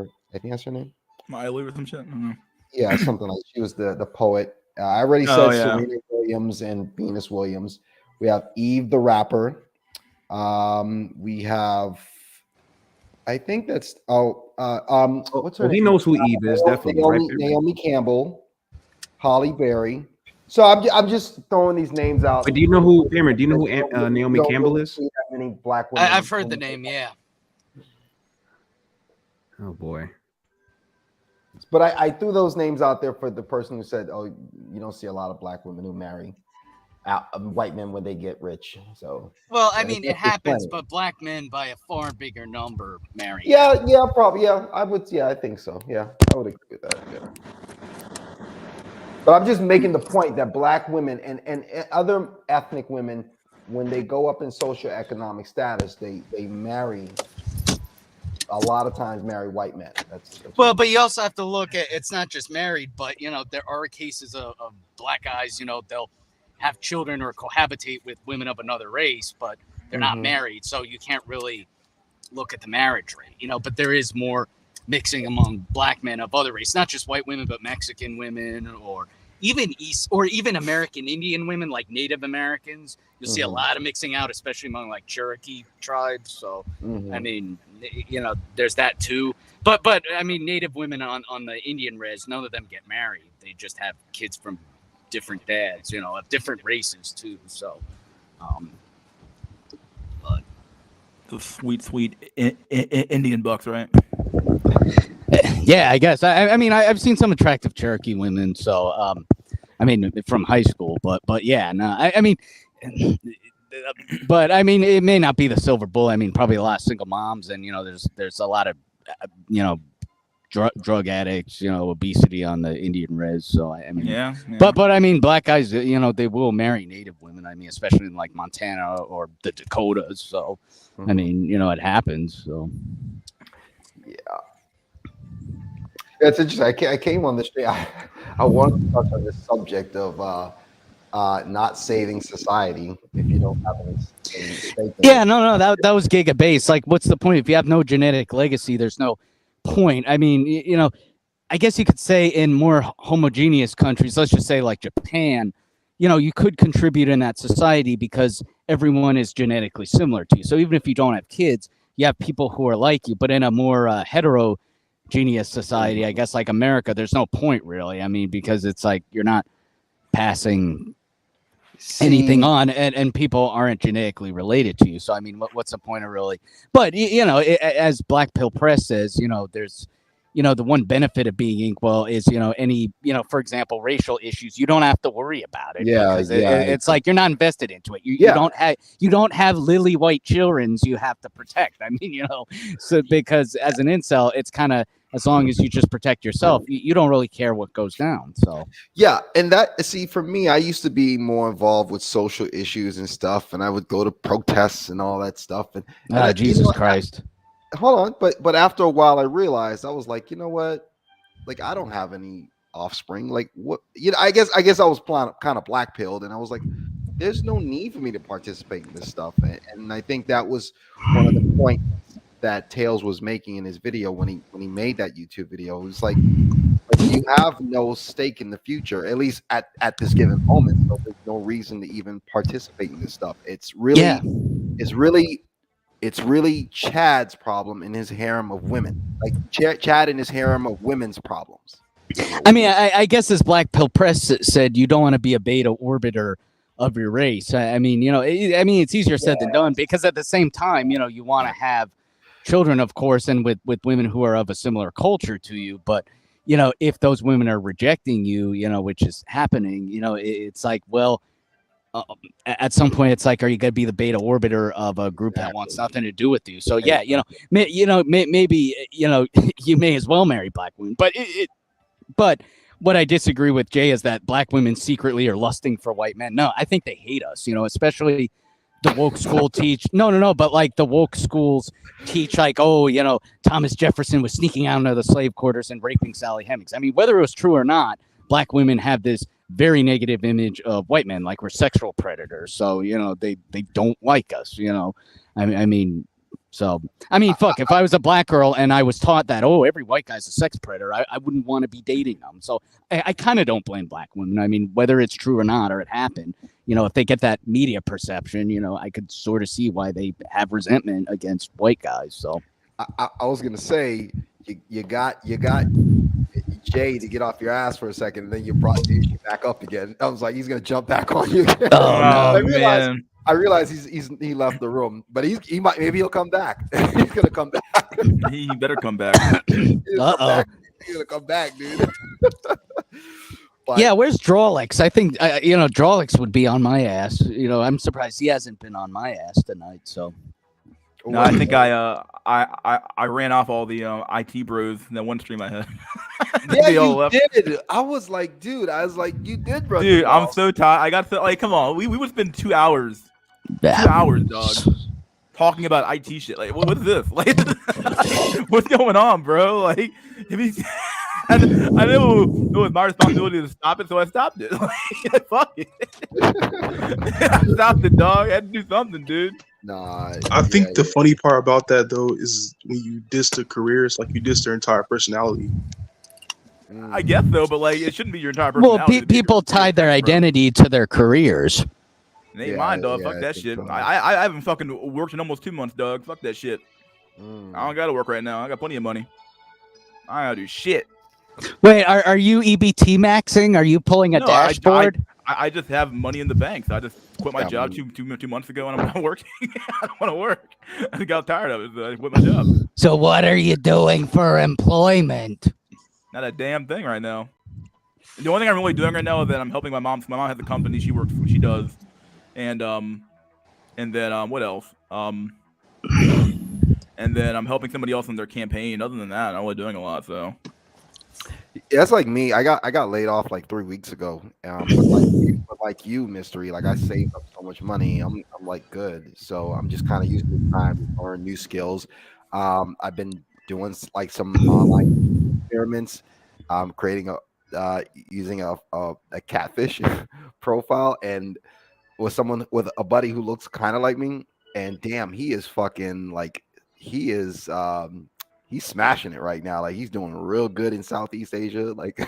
that's her name. Miley or some shit. I don't know. Yeah, something like she was the poet. I already said Serena Williams and Venus Williams. We have Eve the rapper. We have, I think that's what's her name? He knows who Eve is, definitely. Naomi Campbell, Holly Berry. So I'm just throwing these names out. But do you know who Naomi Campbell is? Many black women. I've heard the name. Yeah. Oh boy. But I threw those names out there for the person who said, "Oh, you don't see a lot of black women who marry white men when they get rich." So. Well, I mean, it happens, but black men by a far bigger number marry. Yeah, probably. Yeah, I would. Yeah, I think so. Yeah, I would agree with that. Yeah. But I'm just making the point that black women and other ethnic women, when they go up in socioeconomic status, they marry. A lot of times marry white men. That's but you also have to look at it's not just married, but there are cases of black guys. They'll have children or cohabitate with women of another race, but they're not married, so you can't really look at the marriage rate. But there is more mixing among black men of other race, not just white women, but Mexican women or even American Indian women, like Native Americans. You'll see a lot of mixing out, especially among like Cherokee tribes. So, I mean, there's that too. But I mean, Native women on the Indian res, none of them get married. They just have kids from different dads, of different races too. So, Those sweet Indian bucks, right? Yeah, I guess. I mean, I've seen some attractive Cherokee women, so I mean, from high school, but yeah, no, I mean, but I mean, it may not be the silver bullet. I mean, probably a lot of single moms, and there's a lot of drug addicts, obesity on the Indian res. So I mean, Yeah. but I mean, black guys, they will marry Native women. I mean, especially in like Montana or the Dakotas. So I mean, it happens. So yeah, it's interesting. I came on this. I wanted to touch on this subject of not saving society if you don't have any stake. Yeah, no, that was giga base. Like, what's the point if you have no genetic legacy? There's no point. I mean, I guess you could say in more homogeneous countries, let's just say like Japan, you could contribute in that society because everyone is genetically similar to you. So even if you don't have kids, you have people who are like you. But in a more heterogeneous society, I guess like America, there's no point really. I mean, because it's like you're not passing anything on, and people aren't genetically related to you. So I mean, what's the point of really? But as Black Pill Press says, there's the one benefit of being equal is any for example, racial issues, you don't have to worry about it. Yeah, because yeah, it's like you're not invested into it. You don't have lily white childrens you have to protect. I mean, so because as an incel, it's kind of, as long as you just protect yourself, you don't really care what goes down. So yeah, and for me, I used to be more involved with social issues and stuff, and I would go to protests and all that stuff. And Jesus Christ. Hold on, but after a while, I realized I was like, you know what? Like, I don't have any offspring. Like, what? I guess I was kind of black pilled, and I was like, there's no need for me to participate in this stuff. And I think that was one of the points that Tails was making in his video when he made that YouTube video. It was like you have no stake in the future, at least at this given moment. So there's no reason to even participate in this stuff. It's really Chad's problem in his harem of women. Like Chad and his harem of women's problems. I mean, I guess as Black Pill Press said, you don't want to be a beta orbiter of your race. I mean, it's easier said than done, because at the same time, you want to have children, of course, and with women who are of a similar culture to you. But, if those women are rejecting you, which is happening, it's like, well, at some point, it's like, are you going to be the beta orbiter of a group that wants nothing to do with you? So yeah, maybe you may as well marry black women. But what I disagree with, Jay, is that black women secretly are lusting for white men. No, I think they hate us. Especially the woke school teach. No, but like the woke schools teach, like, oh, Thomas Jefferson was sneaking out into the slave quarters and raping Sally Hemings. I mean, whether it was true or not, black women have this very negative image of white men, like we're sexual predators. So they don't like us. I mean, fuck, if I was a black girl and I was taught that, every white guy's a sex predator, I wouldn't want to be dating them. So I kind of don't blame black women. I mean, whether it's true or not, or it happened, if they get that media perception, I could sort of see why they have resentment against white guys. So I was gonna say you got Jay to get off your ass for a second, and then you brought the issue back up again. I was like, he's gonna jump back on you again. I realized he left the room, but he might, maybe he'll come back. He's gonna come back. He better come back. He's gonna come back, dude. But, yeah, where's Drawlix? I think Drawlix would be on my ass. I'm surprised he hasn't been on my ass tonight. So no, I think I ran off all the IT bros in that one stream I had. Yeah, you did. I was like, you did, bro. Dude, I'm so tired. I got to, come on. We would spend 2 hours. 2 hours, dog. Talking about IT shit. Like, what is this? Like, what's going on, bro? Like, I know it was my responsibility to stop it, so I stopped it. Like, fuck it. I stopped it, dog. I had to do something, dude. Nah, I think the funny part about that though is when you diss the careers, like you diss their entire personality. I guess so, but like it shouldn't be your entire personality. Well, people tied their identity to their careers. It ain't mine, dog. Fuck that shit. I haven't fucking worked in almost 2 months, dog. Fuck that shit. I don't gotta work right now. I got plenty of money. I gotta do shit. Wait, are you EBT maxing? Are you pulling a dashboard? I just have money in the bank, so I just quit my job two months ago, and I'm not working. I don't want to work. I got tired of it. So I quit my job. So what are you doing for employment? Not a damn thing right now. The only thing I'm really doing right now is that I'm helping my mom. My mom has a company she does, and then what else? And then I'm helping somebody else in their campaign. Other than that, I'm not really doing a lot. So Yeah, that's like me. I got laid off like 3 weeks ago. But like you, Mystery, like I saved up so much money. I'm like good. So I'm just kind of using the time to learn new skills. I've been doing like some online experiments. Creating using a catfish profile and with a buddy who looks kind of like me. And damn, he is fucking like he's smashing it right now. Like he's doing real good in Southeast Asia. Like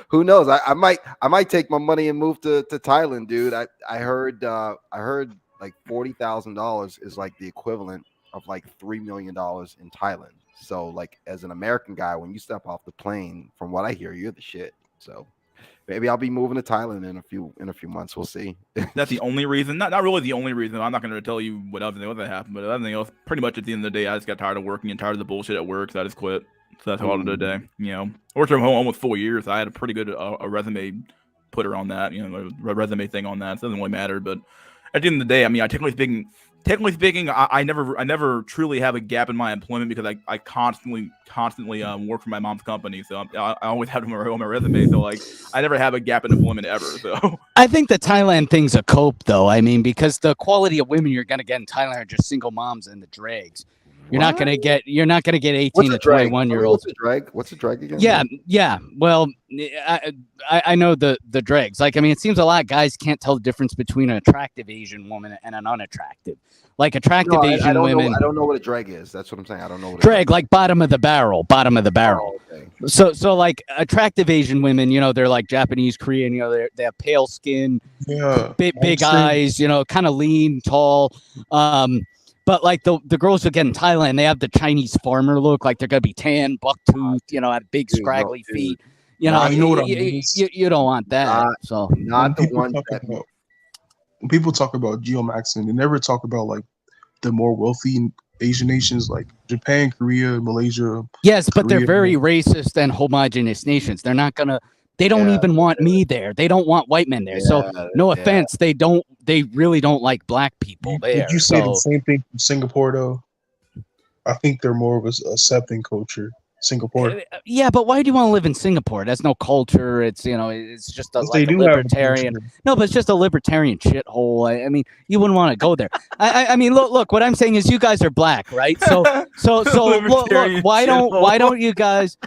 who knows? I might take my money and move to Thailand, dude. I heard like $40,000 is like the equivalent of like $3 million in Thailand. So like as an American guy, when you step off the plane, from what I hear, you're the shit. So maybe I'll be moving to Thailand in a few months. We'll see. that's the only reason. Not really the only reason. I'm not going to tell you what happened, but everything else, pretty much at the end of the day, I just got tired of working and tired of the bullshit at work, so I just quit. So that's all I did today. You know, I worked from home almost 4 years. So I had a pretty good a resume putter on that. You know, a resume thing on that. So it doesn't really matter. But at the end of the day, I mean, technically speaking, I never truly have a gap in my employment because I constantly work for my mom's company, so I always have them on my resume. So like I never have a gap in employment ever. So I think the Thailand thing's a cope, though. I mean, because the quality of women you're gonna get in Thailand are just single moms and the dregs. You're not gonna get 18 to 21-year-olds. What's a drag again? Yeah. Well, I know the dregs. Like, I mean, it seems a lot of guys can't tell the difference between an attractive Asian woman and an unattractive. Like attractive Asian women. I don't know what a drag is. That's what I'm saying. I don't know what drag, like bottom of the barrel. Oh, okay. So like attractive Asian women, you know, they're like Japanese, Korean, you know, they have pale skin, big eyes, you know, kind of lean, tall. But like the girls who get in Thailand, they have the Chinese farmer look, like they're gonna be tan, buck-toothed, you know, have big scraggly feet. You know, you don't want that. So not the one when people talk about geomaxing, they never talk about like the more wealthy Asian nations like Japan, Korea, Malaysia. Yes, but they're very racist and homogenous nations. They're not gonna. They don't even want me there. They don't want white men there. So no offense, they really don't like black people there. Did you say the same thing from Singapore though? I think they're more of a accepting culture. Singapore. Yeah, but why do you want to live in Singapore? It has no culture. It's, you know, it's just a libertarian. No, but it's just a libertarian shithole. I mean, you wouldn't want to go there. I mean, look. What I'm saying is, you guys are black, right? So look. Why don't you guys?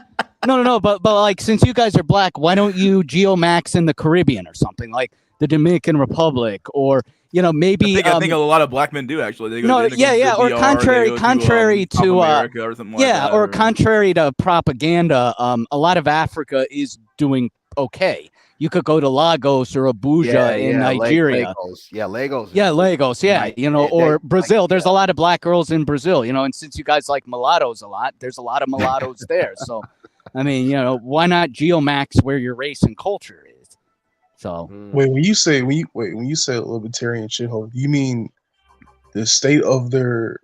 No. But like, since you guys are black, why don't you geomax in the Caribbean or something like the Dominican Republic or? You know, maybe I think a lot of black men do actually. They go, or contrary to America or something like that. Or contrary to propaganda, a lot of Africa is doing okay. You could go to Lagos or Abuja in Nigeria. Lagos. You know, or Brazil. There's a lot of black girls in Brazil. You know, and since you guys like mulattoes a lot, there's a lot of mulattoes there. So, I mean, you know, why not geomax where your race and culture is? So when you say libertarian shithole, you mean the state of their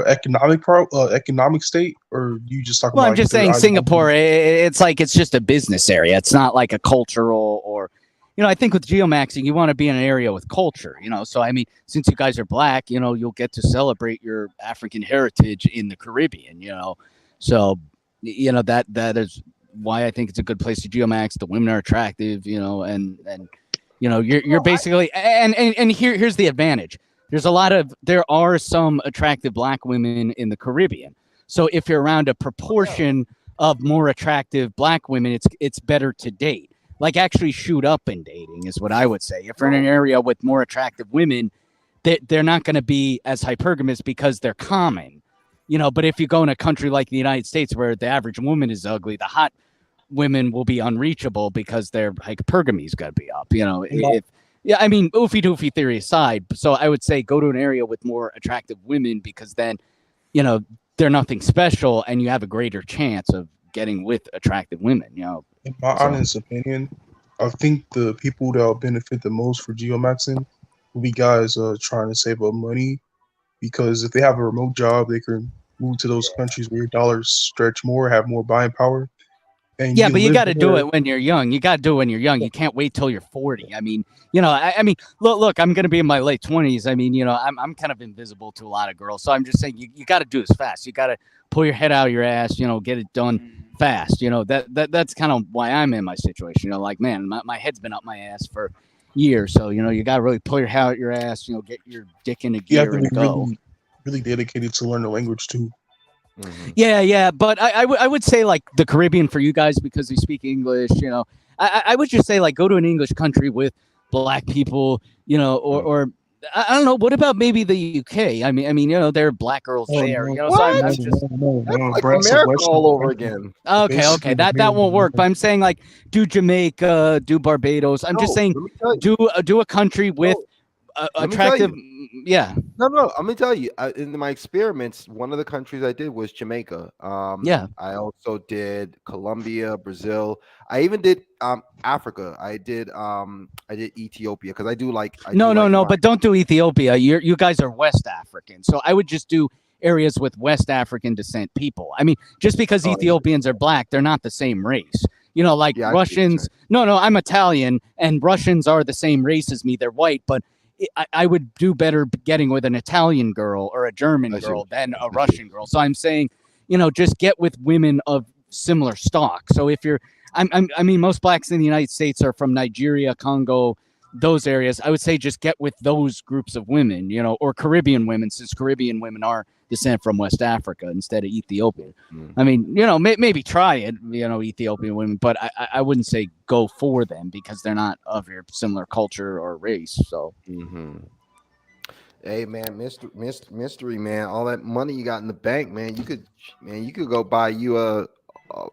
economic state, or you just talking about? I'm just saying Singapore. It's like it's just a business area. It's not like a cultural or, you know. I think with geomaxing, you want to be in an area with culture. You know, so I mean, since you guys are black, you know, you'll get to celebrate your African heritage in the Caribbean. You know, so you know that is why I think it's a good place to geomax. The women are attractive, you know, and you know, you're basically and here's the advantage. There are some attractive black women in the Caribbean. So if you're around a proportion of more attractive black women, it's better to date. Like actually shoot up in dating is what I would say. If you're in an area with more attractive women, they're not going to be as hypergamous because they're common. You know, but if you go in a country like the United States where the average woman is ugly, the hot women will be unreachable because their hypergamy's got to be up. You know, I mean, oofy doofy theory aside. So I would say go to an area with more attractive women because then, you know, they're nothing special and you have a greater chance of getting with attractive women. You know, in my honest opinion, I think the people that will benefit the most for geomaxing will be guys trying to save up money, because if they have a remote job, they can move to those countries where your dollars stretch more, have more buying power. And yeah, but you got to do there. it when you're young. You got to do it when you're young. You can't wait till you're 40. I mean, I mean, look, I'm going to be in my late 20s. I mean, I'm kind of invisible to a lot of girls. So I'm just saying you got to do this fast. You got to pull your head out of your ass, get it done fast. That's kind of why I'm in my situation. Like, man, my head's been up my ass for years. So, you got to really pull your head out your ass, get your dick in a gear and go. Really dedicated to learn the language too. Mm-hmm. Yeah, but I would say like the Caribbean for you guys because they speak English. I would just say like go to an English country with black people. Or I don't know. What about maybe the UK? I mean, there are black girls there. No, so I'm just like America all over again. Okay, that won't work. But I'm saying like do Jamaica, do Barbados. I'm just saying do a country with attractive. Yeah. No. Let me tell you. In my experiments, one of the countries I did was Jamaica. I also did Colombia, Brazil. I even did Africa. I did Ethiopia because I do like. No. But don't do Ethiopia. You guys are West African, so I would just do areas with West African descent people. I mean, just because Ethiopians are black, they're not the same race. Russians. No, I'm Italian, and Russians are the same race as me. They're white, but I would do better getting with an Italian girl or a German girl than a Russian girl. So I'm saying, just get with women of similar stock. So if you're, I mean, most blacks in the United States are from Nigeria, Congo, those areas. I would say just get with those groups of women, or Caribbean women, since Caribbean women are descent from West Africa instead of Ethiopia. I mean, maybe try it, Ethiopian women, but I wouldn't say go for them because they're not of your similar culture or race. So, Hey man, mystery man, all that money you got in the bank, man, you could go buy you a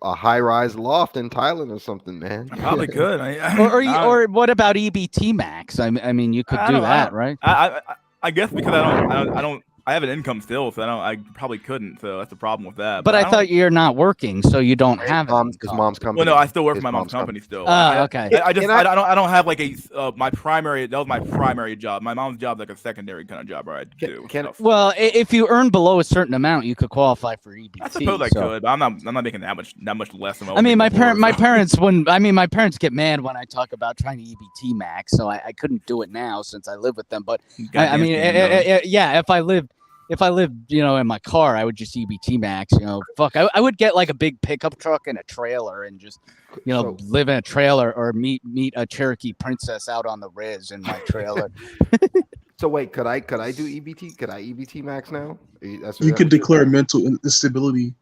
high-rise loft in Thailand or something, man. I probably could. Or what about EBT Max? I mean, you could do that, right? I guess because I don't. I have an income still, so I probably couldn't. So that's the problem with that. But I thought you're not working, so you don't have it. Because mom's company. Well, no, I still work for my mom's company still. Okay. I don't have like my primary. That was my primary job. My mom's job is like a secondary kind of job where I do. Well, if you earn below a certain amount, you could qualify for EBT. I suppose I could, but I'm not making that much less than. I mean, my parents get mad when I talk about trying to EBT Max, so I couldn't do it now since I live with them. But I mean, if I lived, in my car, I would just EBT Max, fuck. I would get like a big pickup truck and a trailer and just, live in a trailer or meet a Cherokee princess out on the res in my trailer. So wait, could I do EBT? Could I EBT Max now? You could declare mental instability.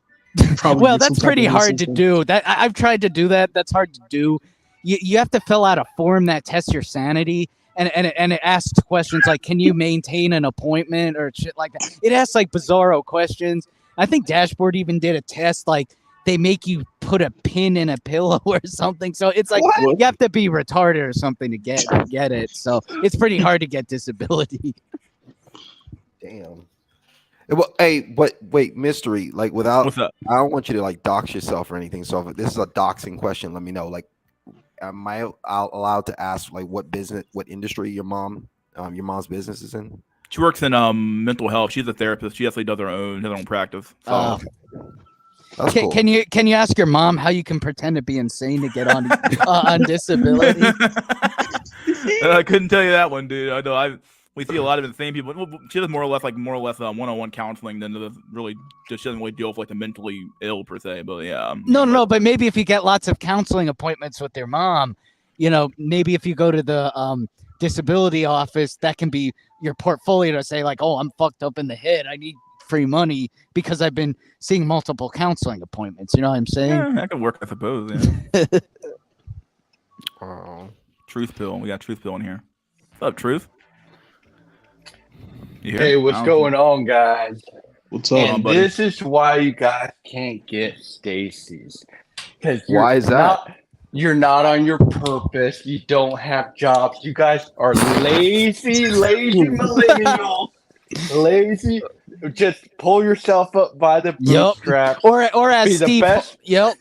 Well, that's pretty hard to do. I've tried to do that. That's hard to do. You have to fill out a form that tests your sanity. And it asks questions like, can you maintain an appointment or shit like that? It asks like bizarro questions. I think Dashboard even did a test like they make you put a pin in a pillow or something. So it's like you have to be retarded or something to get it. So it's pretty hard to get disability. Damn. Well, hey, but wait, mystery. Like without, what's up? I don't want you to like dox yourself or anything. So if this is a doxing question, let me know. Like, am I allowed to ask like what industry your mom's business is in? She works in mental health. She's a therapist. She actually does her own practice. So. That's cool. Can you ask your mom how you can pretend to be insane to get on disability? I couldn't tell you that one, dude. I know we see a lot of insane people. She does more or less one-on-one counseling than really just doesn't really deal with like the mentally ill per se. But yeah. No, but maybe if you get lots of counseling appointments with your mom, maybe if you go to the disability office, that can be your portfolio to say like, oh, I'm fucked up in the head. I need free money because I've been seeing multiple counseling appointments. You know what I'm saying? Yeah, that could work, I suppose. Yeah. Truth pill. We got Truth pill in here. What's up, Truth? Hey, what's going on, guys? What's up, and buddy? This is why you guys can't get Stacy's. Because why is that? You're not on your purpose. You don't have jobs. You guys are lazy millennials. Lazy. Just pull yourself up by the bootstraps. Or as Steve. Yep.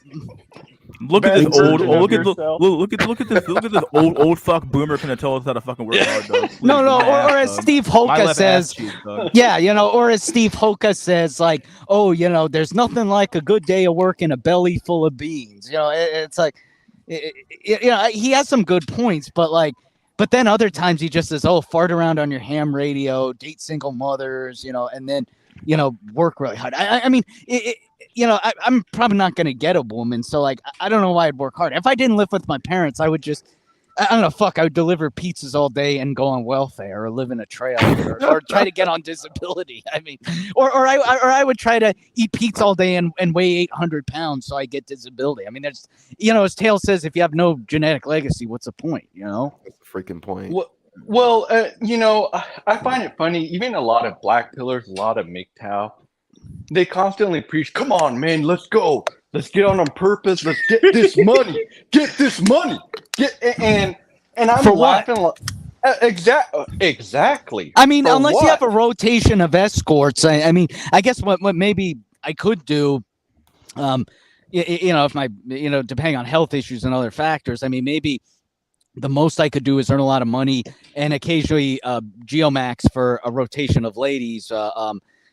Look at Best this old, version of look at yourself. look at this old fuck boomer trying to tell us how to fucking work hard, dog. Please, No, my ass, or as dog. Steve My Hoka left ass says, cheek, dog. yeah, or as Steve Hoka says, like, oh, there's nothing like a good day of work in a belly full of beans. It's like, he has some good points, but then other times he just says, oh, fart around on your ham radio, date single mothers, and then, work really hard. I mean, I'm probably not going to get a woman. So like, I don't know why I'd work hard. If I didn't live with my parents, I would just, I don't know, I would deliver pizzas all day and go on welfare or live in a trailer or try to get on disability. I mean, or I would try to eat pizza all day and weigh 800 pounds so I get disability. I mean, there's, as Tail says, if you have no genetic legacy, what's the point, That's the freaking point. Well, I find it funny. Even a lot of black pillars, a lot of MGTOW, they constantly preach, come on, man, let's go. Let's get on purpose. Let's get this money. Get this money. And I'm For what? laughing. Exactly. I mean, For unless what? you have a rotation of escorts, I mean, I guess what maybe I could do, if my, depending on health issues and other factors, I mean, maybe the most I could do is earn a lot of money and occasionally geomax for a rotation of ladies.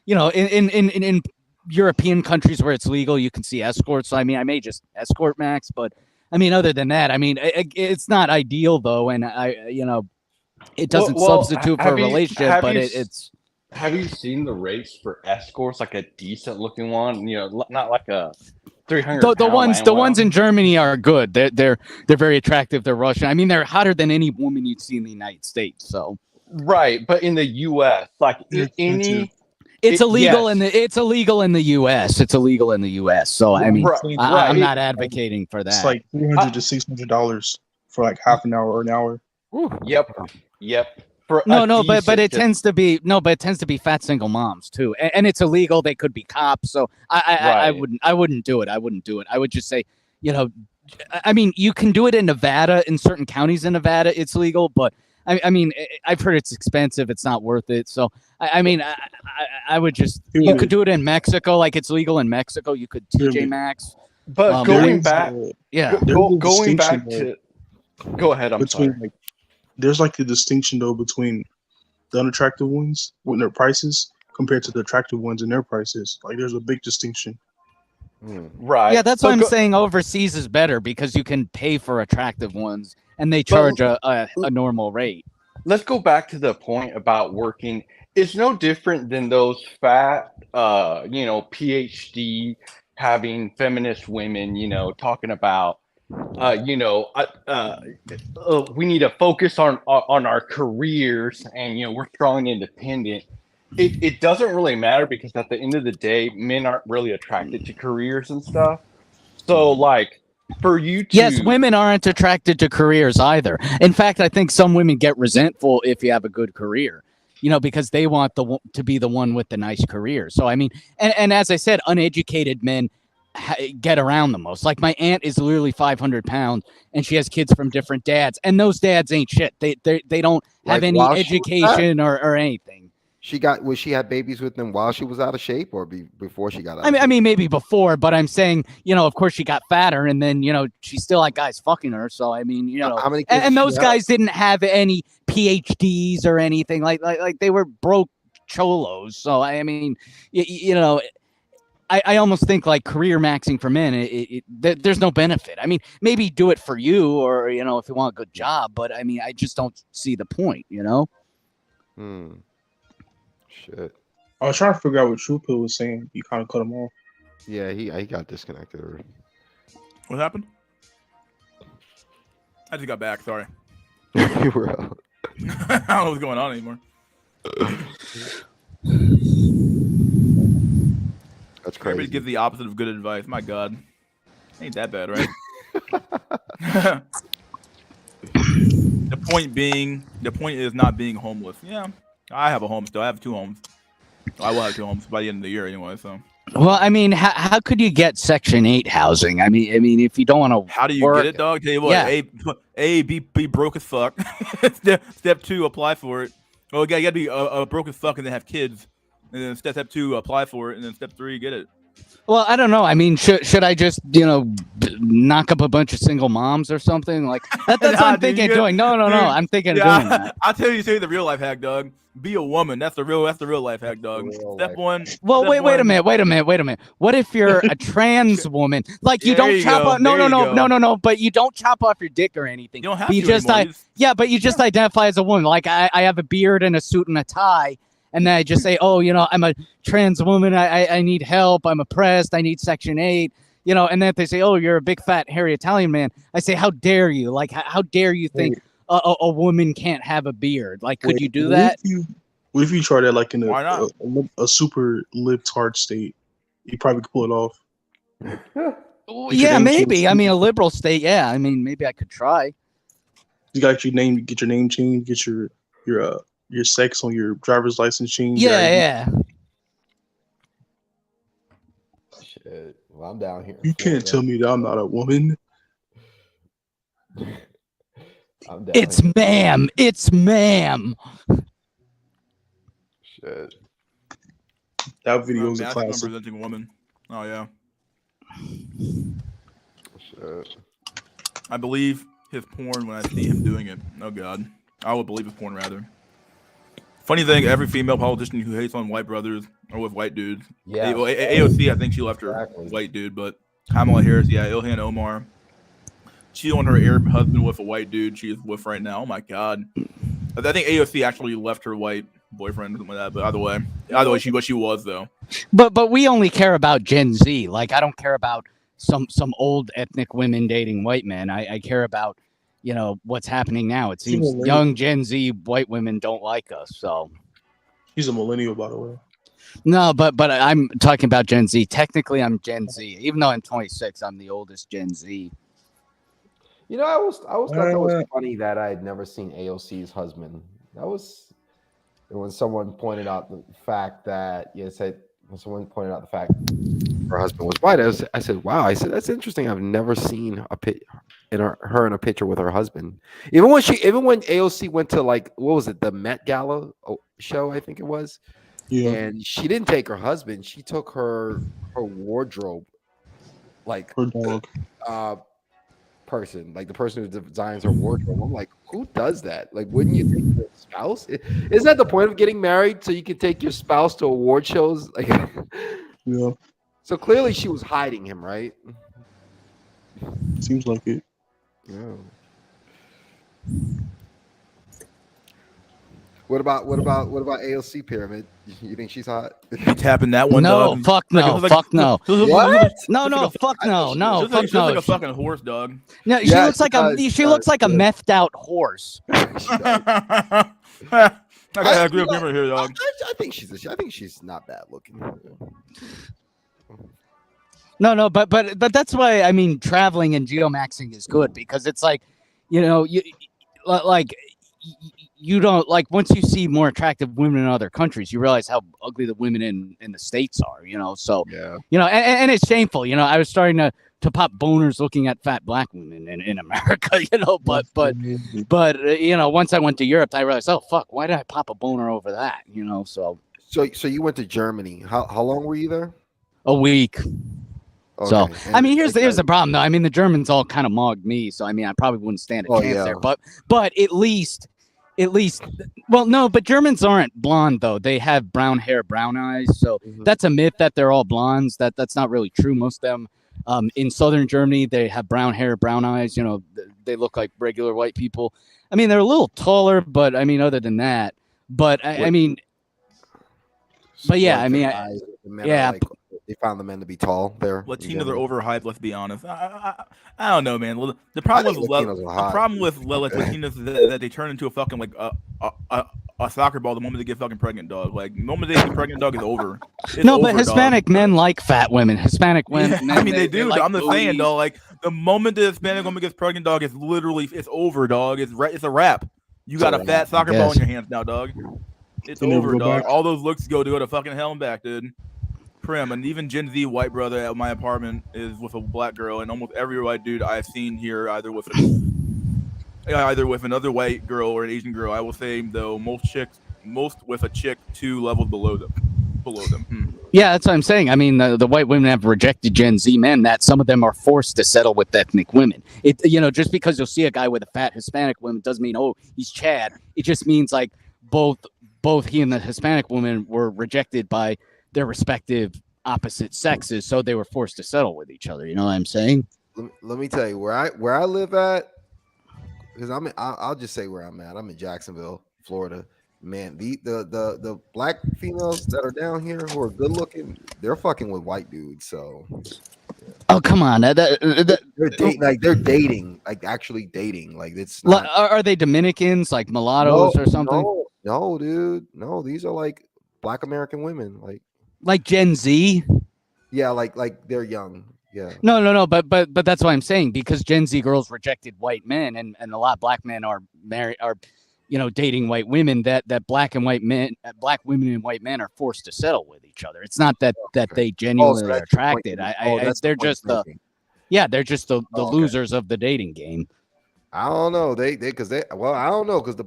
In European countries where it's legal, you can see escorts. So I mean, I may just escort max, but I mean, other than that, I mean, it's not ideal though, and it doesn't substitute for a relationship, but it's. Have you seen the race for escorts? Like a decent looking one, not like a 300. The ones in Germany are good. They're very attractive. They're Russian. I mean, they're hotter than any woman you'd see in the United States. So right, but in the U.S., like any. It's illegal in the U.S. It's illegal in the U.S. So I mean, I'm not advocating for that. It's like $300 to $600 for like half an hour or an hour. Yep. But it tends to be fat single moms too, and it's illegal. They could be cops. So I wouldn't do it. I would just say, I mean, you can do it in Nevada, in certain counties in Nevada, it's legal, but. I mean, I've heard it's expensive. It's not worth it. So, I mean, I would just, you could do it in Mexico. Like it's legal in Mexico. You could TJ Maxx. But going back, going back to, go ahead. I'm sorry. Like, there's like a distinction though between the unattractive ones with their prices compared to the attractive ones and their prices. Like there's a big distinction. Right. Yeah, that's why I'm saying overseas is better because you can pay for attractive ones and they charge a normal rate. Let's go back to the point about working. It's no different than those fat, PhD having feminist women, talking about, we need to focus on our careers and, we're strong and independent. It doesn't really matter because at the end of the day, men aren't really attracted to careers and stuff. So like for you to... Yes, women aren't attracted to careers either. In fact, I think some women get resentful if you have a good career, because they want to be the one with the nice career. So, I mean, and as I said, uneducated men get around the most. Like my aunt is literally 500 pounds and she has kids from different dads. And those dads ain't shit. They don't have any education or anything. She had babies with them while she was out of shape or before she got out? I mean, maybe before, but I'm saying, of course she got fatter and then, she still had guys fucking her. So, I mean, how many kids and those guys didn't have any PhDs or anything like they were broke cholos. So, I mean, I almost think like career maxing for men, there's no benefit. I mean, maybe do it for you or, if you want a good job, but I mean, I just don't see the point, Shit. I was trying to figure out what True Pill was saying. You kind of cut him off. Yeah, he got disconnected. What happened? I just got back. Sorry. You were out. I don't know what's going on anymore. That's crazy. Everybody give the opposite of good advice. My God. Ain't that bad, right? The point is not being homeless. Yeah. I have a home still. I have 2 homes. I will have 2 homes by the end of the year anyway. So. Well, I mean, how could you get Section 8 housing? I mean, if you don't want to, how do you get it, dog? Tell you what, yeah. Be broke as fuck. Step 2, apply for it. Oh, you gotta be broke as fuck and then have kids. And then step 2, apply for it. And then step 3, get it. Well, I don't know. I mean, should I just knock up a bunch of single moms or something like that? That's what I'm thinking of doing. No. I'm thinking of doing that. I'll tell you the real life hack, Doug. Be a woman. That's the real life hack, Doug. Step one. Well, wait a minute. What if you're a trans woman? Like you don't chop off? No. But you don't chop off your dick or anything. You don't have to just yeah, but you just identify as a woman. Like I have a beard and a suit and a tie. And then I just say, I'm a trans woman. I need help. I'm oppressed. I need Section 8. And then if they say, you're a big, fat, hairy Italian man, I say, how dare you? Like, how dare you think a woman can't have a beard? Like, could you do that? What if you try that like in a super libtard state? You probably could pull it off. Yeah, maybe. I mean, a liberal state. Yeah, I mean, maybe I could try. You got your name. Get your name changed. Get your sex on your driver's license change. Yeah. Shit. Well, I'm down here. You can't tell me that I'm not a woman. I'm down it's here. ma'am. It's ma'am. Shit. That video is a classic. Representing a woman. Oh yeah. Shit. I believe his porn when I see him doing it. Oh god. I would believe his porn rather. Funny thing, every female politician who hates on white brothers or with white dudes. Yeah. AOC, I think she left her white dude, but Kamala Harris, yeah, Ilhan Omar. She on her Arab husband with a white dude she's with right now. Oh my god. I think AOC actually left her white boyfriend or something like that, but either way, she was though. But we only care about Gen Z. Like I don't care about some old ethnic women dating white men. I care about what's happening now. It seems young Gen Z white women don't like us. So he's a millennial, by the way. No, but I'm talking about Gen Z. Technically, I'm Gen Z. Even though I'm 26, I'm the oldest Gen Z. I always thought that was funny that I had never seen AOC's husband. That was when someone pointed out the fact that her husband was white. I said, wow. I said, that's interesting. I've never seen her in a picture with her husband. Even when AOC went to what was it, the Met Gala show, I think it was. Yeah. And she didn't take her husband. She took her wardrobe, like her dog. Person, like the person who designs her wardrobe. I'm like, who does that? Like, wouldn't you take your spouse? Isn't that the point of getting married, so you can take your spouse to award shows? Like, yeah. So clearly she was hiding him, right? Seems like it. Yeah. What about AOC Pyramid? You think she's hot? You tapping that one? No, dog. fuck no, fuck no. What? No, fuck no, no, fuck no. Like a fucking horse, dog. No, she looks like a methed out horse. I agree with you here, dog. I think she's not bad looking. No, but that's why I mean traveling and geomaxing is good because it's like, you don't like once you see more attractive women in other countries, you realize how ugly the women in the States are, So yeah, and it's shameful, I was starting to pop boners looking at fat black women in America, but once I went to Europe, I realized, oh fuck, why did I pop a boner over that, So you went to Germany. How long were you there? A week. Okay. So I mean, here's the problem though. I mean, the Germans all kind of mogged me, so I mean, I probably wouldn't stand a chance there. But at least, well, no, but Germans aren't blonde though. They have brown hair, brown eyes. So that's a myth that they're all blondes. That's not really true. Most of them, in southern Germany, they have brown hair, brown eyes. They look like regular white people. I mean, they're a little taller, but I mean, other than that, but I mean, but yeah, I mean, yeah. They found the men to be tall there. Latinos are overhyped. Let's be honest. I don't know, man. The problem with Latinos is that they turn into a fucking like a soccer ball the moment they get fucking pregnant, dog. Like the moment they get pregnant, dog is over. But Hispanic men like fat women. Hispanic women. I mean, they do. Like I'm just saying, dog. Like the moment the Hispanic woman gets pregnant, dog, it's over, dog. It's a wrap. You got a fat soccer ball in your hands now, dog. It's over, dog. All those looks go to fucking hell and back, dude. Prim, and even Gen Z white brother at my apartment is with a black girl, and almost every white dude I've seen here either with another white girl or an Asian girl. I will say though, most with a chick 2 levels below them. Yeah, that's what I'm saying. I mean, the white women have rejected Gen Z men. That some of them are forced to settle with ethnic women. Just because you'll see a guy with a fat Hispanic woman doesn't mean he's Chad. It just means like both he and the Hispanic woman were rejected by their respective opposite sexes, so they were forced to settle with each other. You know what I'm saying? Let me tell you where I live at, because I'll just say where I'm at. I'm in Jacksonville, Florida. Man, the black females that are down here who are good looking, they're fucking with white dudes. So, oh come on, they're dating, like actually dating. Like it's not. Are they Dominicans, like mulattoes or something? No, dude, no. These are like black American women, like Gen Z. Yeah, like they're young. Yeah. No. But that's what I'm saying, because Gen Z girls rejected white men, and a lot of black men are dating white women. That black women and white men are forced to settle with each other. It's not that they genuinely are attracted. They're just the losers of the dating game. I don't know. I don't know, because the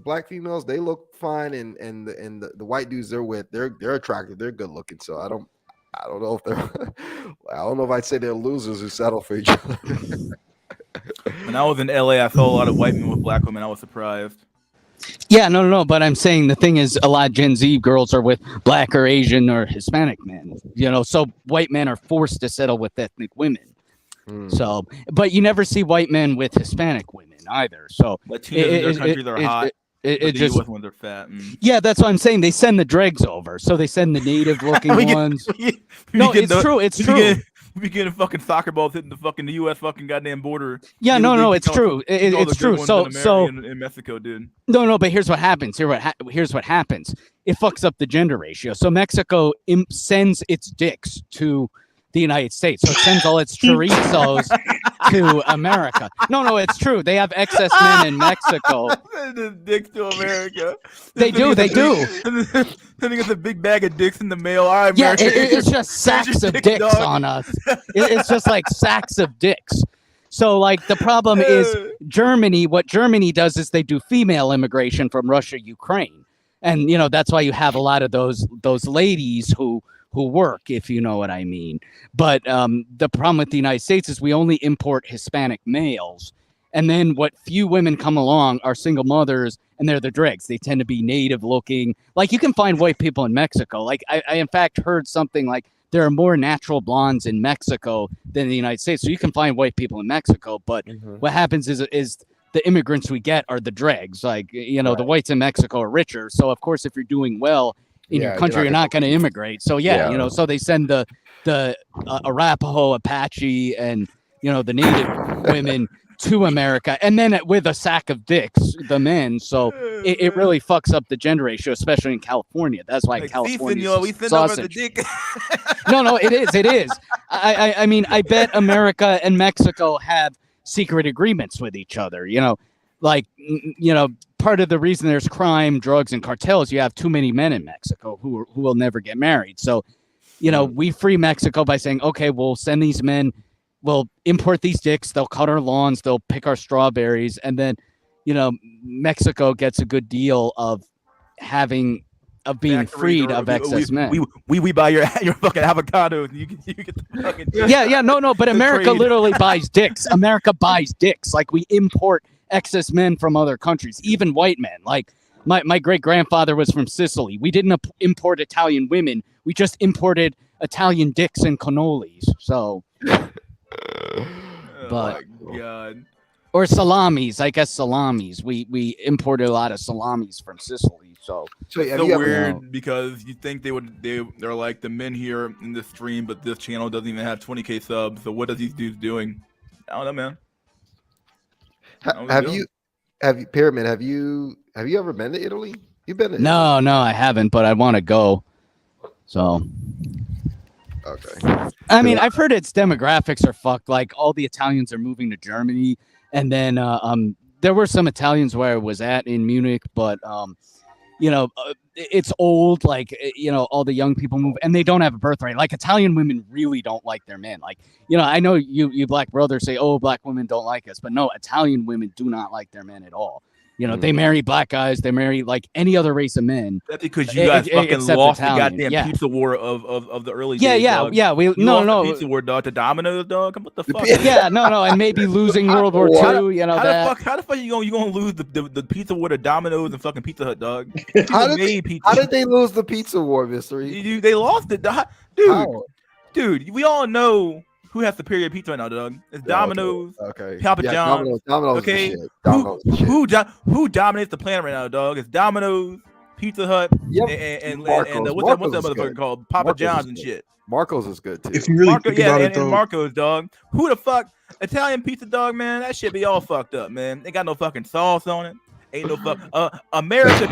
black females, they look fine, and the white dudes they're with, they're attractive, they're good looking. So I don't know if they're I don't know if I'd say they're losers who settle for each other. When I was in LA, I saw a lot of white men with black women. I was surprised. Yeah, no. But I'm saying the thing is, a lot of Gen Z girls are with black or Asian or Hispanic men. So white men are forced to settle with ethnic women. So, but you never see white men with Hispanic women either. So Latinos in their country, they're hot. It just when they're fat. Yeah, that's what I'm saying. They send the dregs over, so they send the native-looking ones. It's true. We be getting fucking soccer balls hitting the U.S. fucking goddamn border. Yeah, it's true. It's true. So in Mexico, dude. No, but here's what happens. Here's what happens. It fucks up the gender ratio. So Mexico sends its dicks to the United States. So it sends all its chorizos to America. No, it's true. They have excess men in Mexico. The dicks to America. They do. Sending us a big bag of dicks in the mail. All right, yeah, America. it's just sacks of dicks on us. It's just like sacks of dicks. So, like, the problem is Germany. What Germany does is they do female immigration from Russia, Ukraine, and that's why you have a lot of those ladies who work, if you know what I mean. But the problem with the United States is we only import Hispanic males. And then what few women come along are single mothers, and they're the dregs. They tend to be native looking. Like, you can find white people in Mexico. Like, I in fact heard something like there are more natural blondes in Mexico than in the United States. So you can find white people in Mexico. But what happens is the immigrants we get are the dregs. Like, the whites in Mexico are richer. So, of course, if you're doing well in your country, you're not going to immigrate. So so they send the Arapaho, Apache, and the native women to America, and then with a sack of dicks, the men. So it really fucks up the gender ratio, especially in California. That's why California we send over the dick. No, it is. I mean, I bet America and Mexico have secret agreements with each other. Part of the reason there's crime, drugs, and cartels, you have too many men in Mexico who will never get married. So, we free Mexico by saying, okay, we'll send these men, we'll import these dicks, they'll cut our lawns, they'll pick our strawberries, and then, Mexico gets a good deal of being freed of excess men. We buy your fucking avocado, and you get the fucking no, but America literally buys dicks. America buys dicks. Like, we import excess men from other countries, even white men. Like, my great grandfather was from Sicily. We didn't import Italian women. We just imported Italian dicks and cannolis. So, my God. Or salamis. I guess salamis. We imported a lot of salamis from Sicily. So it's so weird because you think they're like the men here in this stream, but this channel doesn't even have 20K subs. So what are these dudes doing? I don't know, man. Have you Pyramid? Have you ever been to Italy? You've been to Italy? No, I haven't, but I want to go. So, okay. I mean, I've heard its demographics are fucked. Like, all the Italians are moving to Germany, and then there were some Italians where I was at in Munich, but it's old. Like, all the young people move, and they don't have a birth rate. Like, Italian women really don't like their men. Like, I know you black brothers say, oh, black women don't like us, but no, Italian women do not like their men at all. You know, they marry black guys. They marry like any other race of men. That's because you guys fucking except lost Italian. the goddamn pizza war of the early Yeah, days. yeah, dog. yeah. You lost the pizza war, dog, to Domino's, dog. What the fuck? Yeah, no, and maybe losing World War II. You know how the fuck you gonna lose the pizza war to Domino's and fucking Pizza Hut, dog? How did they lose the pizza war, Mystery? They lost it, dog. Dude. We all know who has superior pizza right now, dog. It's Domino's. Okay. Papa John's. Domino's okay. Domino's Who dominates the planet right now, dog? It's Domino's, Pizza Hut, and what's that motherfucker called? Papa John's and shit. Marco's is good too. If you really think about it, though, and Marco's, dog. Who the fuck? Italian pizza, dog, man. That shit be all fucked up, man. They got no fucking sauce on it. Ain't no fuck. America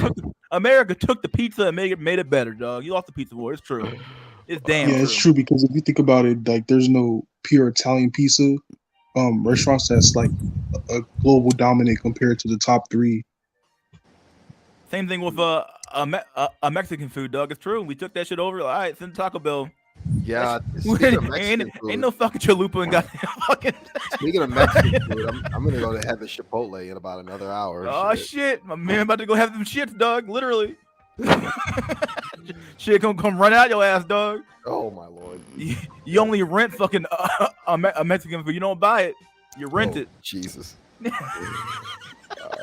took the pizza and made it better, dog. You lost the pizza war. It's true. It's damn. Yeah, it's true because if you think about it, like there's no pure Italian pizza restaurants that's like a global dominant compared to the top 3. Same thing with a Mexican food, dog. It's true. We took that shit over. All right, send Taco Bell. Yeah, ain't no fucking chalupa and goddamn fucking. Speaking of Mexican food, I'm gonna go to have the Chipotle in about another hour. Oh shit, my man about to go have them shits, dog. Literally. Shit gonna come run out your ass, dog. Oh my lord. You only rent fucking a Mexican food. You don't buy it. You rent it. Jesus.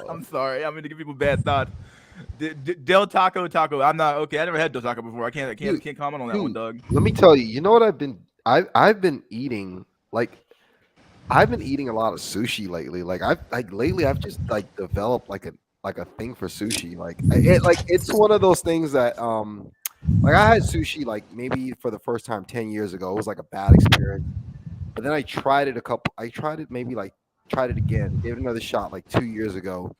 I'm sorry. I'm gonna give people bad thoughts. Del Taco. I'm not okay. I never had Del Taco before. I can't comment on that one, dog. Let me tell you. You know what I've been eating? Like, I've been eating a lot of sushi lately. I've just like developed like a thing for sushi. It's one of those things that like I had sushi like maybe for the first time 10 years ago. It was like a bad experience, but then I tried it again, gave it another shot like 2 years ago.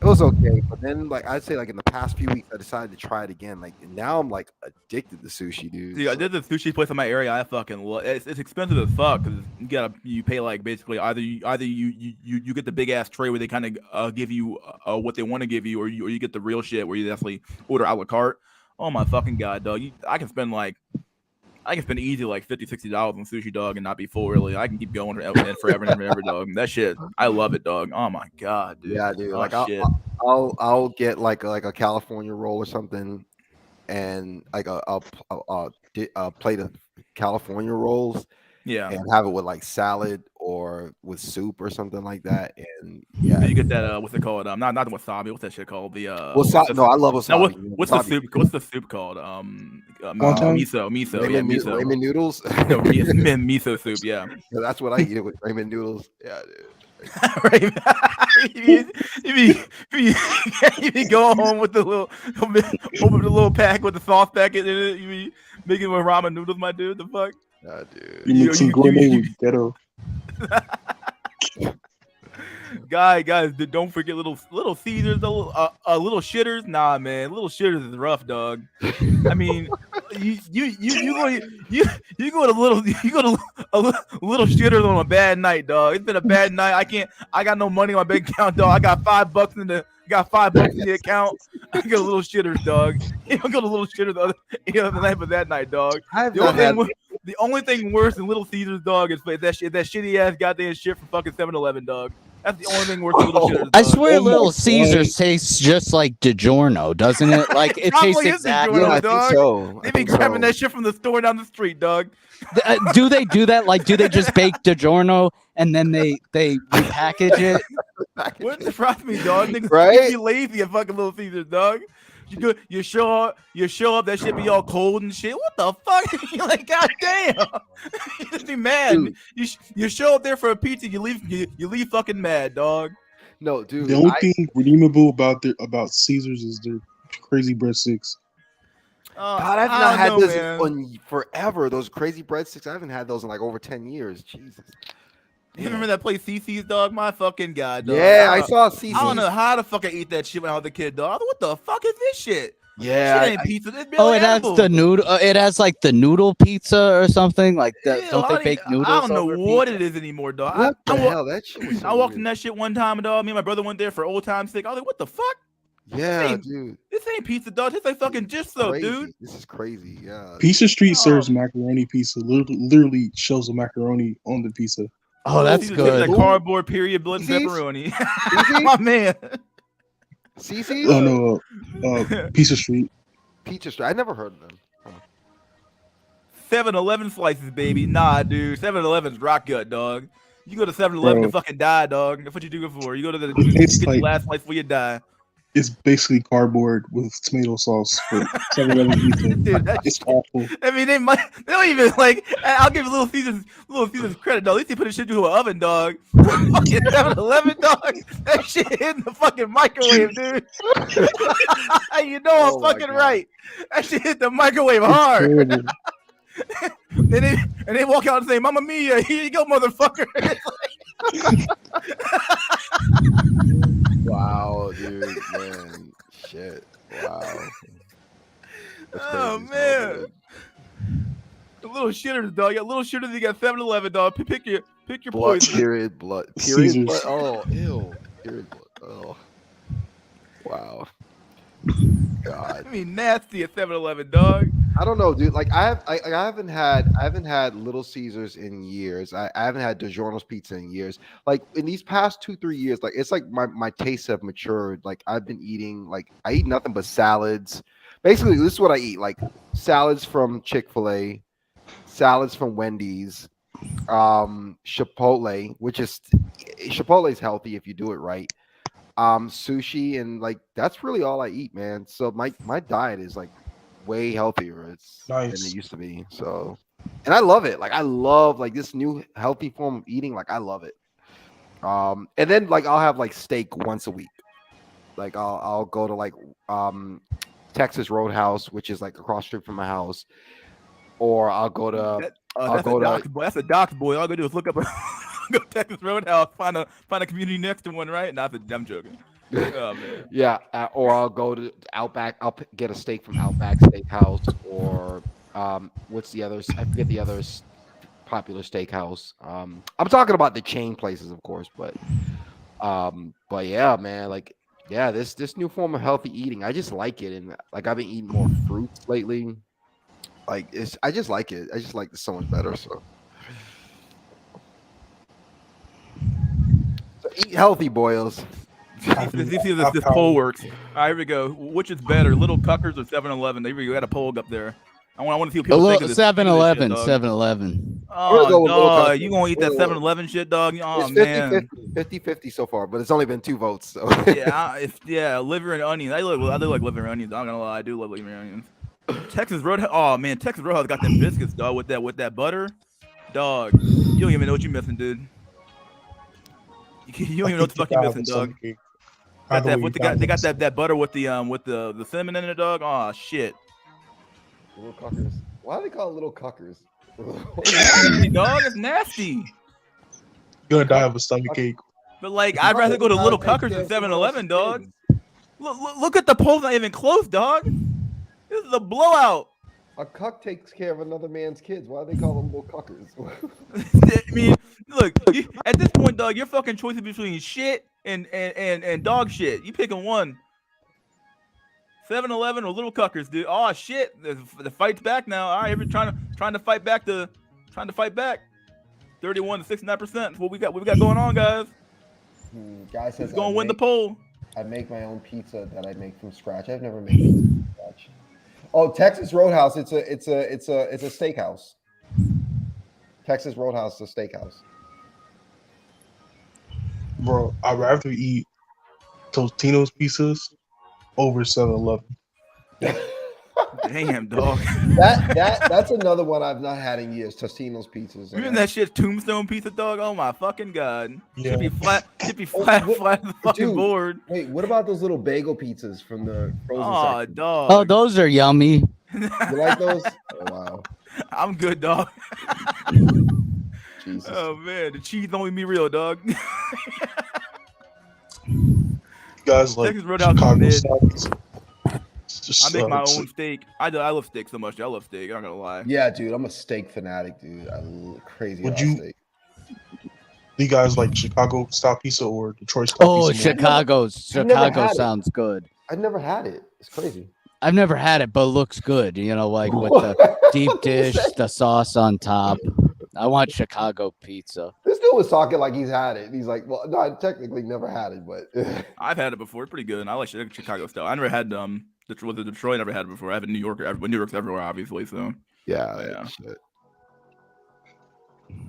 It was okay, but then like I'd say like in the past few weeks I decided to try it again. Like now I'm like addicted to sushi, dude. Dude, I did the sushi place in my area. I fucking love. It's expensive as fuck because you pay like basically either you get the big ass tray where they kind of give you what they want to give you, or you get the real shit where you definitely order a la carte. Oh my fucking god, dog! I can spend easy like $50-$60 on sushi, dog, and not be full. Really, I can keep going forever and ever, dog. That shit, I love it, dog. Oh my god, dude. Yeah, dude. Oh, like I'll get like a California roll or something, and like a plate of California rolls. Yeah, and have it with like salad or with soup or something like that. And yeah, you get that. What's it called? Not the wasabi. What's that shit called? The wasabi. No, I love wasabi. No, what's the soup? What's the soup called? Miso. Ramen, yeah, miso. Ramen noodles. No, miso soup. Yeah. So that's what I eat it with. Ramen noodles. Yeah, dude. you be going home with the little open the little pack with the sauce packet in it. You be making with ramen noodles, my dude. The fuck. Nah, dude. You mixing gourmet with ghetto. Guys, don't forget little Caesars, little shitters. Nah, man, little shitters is rough, dog. I mean, you go to a little shitters on a bad night, dog. It's been a bad night. I got no money on my bank account, dog. I got $5 in the account. I got a little shitters, dog. You don't go to little shitters the other night, but that night, dog. The only thing worse than Little Caesars, dog, is that shitty ass goddamn shit from fucking 7-Eleven, dog. That's the only thing worse than Little Shitters, dog. I swear Little Caesars tastes just like DiGiorno, doesn't it? Like it tastes exactly. I think so. They be grabbing that shit from the store down the street, dog. Do they do that? Like, do they just bake DiGiorno and then they repackage it? Wouldn't surprise me, dog. Niggas right? be lazy at fucking Little Caesars, dog. You show up, that shit be all cold and shit. What the fuck? You're like, goddamn. You just be mad. Dude. You show up there for a pizza, you leave fucking mad, dog. No, dude. The only thing redeemable about Caesars is their crazy breadsticks. God, I've not had this on forever. Those crazy breadsticks, I haven't had those in like over 10 years. Jesus. You remember that place CC's, dog? My fucking god, dog. Yeah, I saw CC's. I don't know how the fuck I eat that shit when I was a kid, dog. What the fuck is this shit? Yeah, shit ain't pizza. It's it has the noodle. It has like the noodle pizza or something like that. Yeah, don't they bake noodles? I don't know what pizza? it is anymore, dog. What the hell? That shit was so I walked weird. in that shit one time, dog. Me and my brother went there for old time's sake. I was like, what the fuck? Yeah, dude. This ain't pizza, dog. This ain't fucking Gisto, dude. This is crazy. Yeah. Pizza Street serves macaroni pizza. Literally shows the macaroni on the pizza. Oh, that's good. That cardboard period blood and pepperoni. My man. CC's? Oh no, Pizza Street. Pizza Street. I never heard of them. 7-Eleven slices, baby. Nah, dude. 7-Eleven's rock gut, dog. You go to 7-Eleven to Bro. fucking die, dog. That's what you do it for. You go to the It's you get like- your last slice before you die. It's basically cardboard with tomato sauce for 7-Eleven pizza. Dude, that It's awful. I mean, they don't even like. I'll give Little Caesars credit, dog. At least they put this shit into an oven, dog. Fucking 7-Eleven, dog. That shit hit in the fucking microwave, dude. You know I'm Oh my fucking God. right. That shit hit the microwave hard. Terrible. and they walk out and say, "Mamma mia, here you go, motherfucker." Wow, dude, man, shit, wow. That's Oh crazy, man, dude. the little shitters, dog. You got little shitters. You got 7-Eleven, dog. Pick your Blood, poison. period, blood, period, Caesars. blood. Oh, ew, period, blood. Oh, wow. God, I mean, nasty at 7-Eleven, dog. I don't know, dude. Like I haven't had Little Caesars in years. I haven't had DiGiorno's pizza in years. Like in these past 2-3 years, like it's like my tastes have matured. Like I've been eating, like I eat nothing but salads. Basically, this is what I eat: like salads from Chick-fil-A, salads from Wendy's, Chipotle, which is Chipotle is healthy if you do it right. Sushi, and like that's really all I eat, man. So my diet is like way healthier than Nice. it used to be. So, and I love it. Like I love like this new healthy form of eating. Like I love it. And then like I'll have like steak once a week. Like I'll go to like Texas Roadhouse, which is like across the street from my house, or I'll go to That's a doc's boy. All I gotta do is look up go to Texas Roadhouse, find a community next to one, right? Nah, I'm joking. Oh man. yeah, or I'll go to Outback. I'll get a steak from Outback Steakhouse, or what's the others? I forget the others. Popular steakhouse. I'm talking about the chain places, of course, but yeah, man, like yeah, this new form of healthy eating, I just like it, and like I've been eating more fruits lately. Like I just like it. I just like this so much better. So eat healthy, boys. Let's see if this poll works. All right, here we go. Which is better, Little Cuckers or 7-Eleven? There we go. Got a poll up there. I want to see what people think of this. 7-Eleven, Shit, dog. 7-Eleven. gonna go Oh, with Little dog, Cuckers. you gonna eat that 7-Eleven shit, dog? Oh It's man. 50-50 so far, but it's only been 2 votes. So Yeah, liver and onions. I do like liver and onions. I'm not gonna lie, I do love liver and onions. Texas Roadhouse. Oh man, Texas Roadhouse got them biscuits, dog. With that butter, dog. You don't even know what you're missing, dude. You don't even know what the fuck you're missing, dog. Got that, they got that butter with the cinnamon in it, dog. Oh shit. Little Cuckers. Why do they call it Little Cuckers? Nasty, dog. It's nasty. You're gonna die of a stomach ache. But like, I'd rather go to Little Cuckers than 7-Eleven, dog. Look at the polls not even close, dog. This is a blowout. A cuck takes care of another man's kids. Why do they call them Little Cuckers? I mean, look, at this point, dog, your fucking choice is between shit and dog shit. You picking one. 7-Eleven or Little Cuckers, dude. Oh shit, the fight's back now. All right, everyone trying to fight back. 31 to 69%. What we got going on, guys? Guy says Who's gonna win the poll? I make my own pizza that I make from scratch. I've never made pizza from scratch. Oh, Texas Roadhouse. It's a steakhouse. Texas Roadhouse is a steakhouse. Bro, I'd rather eat Totino's pizzas over 7-Eleven. Damn, dog. That's another one I've not had in years. Tostino's pizzas. Even that shit Tombstone pizza, dog. Oh my fucking god. Yeah. Should be flat as the fucking Dude, board. Wait, what about those little bagel pizzas from the frozen Oh, section? dog. Oh, those are yummy. You like those? Oh, wow. I'm good, dog. Jesus. Oh man, the cheese don't even be real, dog. Guys like Texas Roadhouse is Chicago mid. steaks. I make my own steak. I love steak so much. I love steak. I'm not gonna lie. Yeah, dude, I'm a steak fanatic, dude. Crazy Would about you- steak. Do you guys like Chicago style pizza or Detroit style Oh, pizza? more? I've never Chicago had it. sounds good. I've never had it. It's crazy. I've never had it, but it looks good. You know, like with the deep dish, the sauce on top. I want Chicago pizza. This dude was talking like he's had it. He's like, well, no, I technically never had it, but I've had it before. It's pretty good. And I like Chicago style. I never had Detroit. Never had it before. I have it in New York. New York's everywhere, obviously. So Yeah. Shit.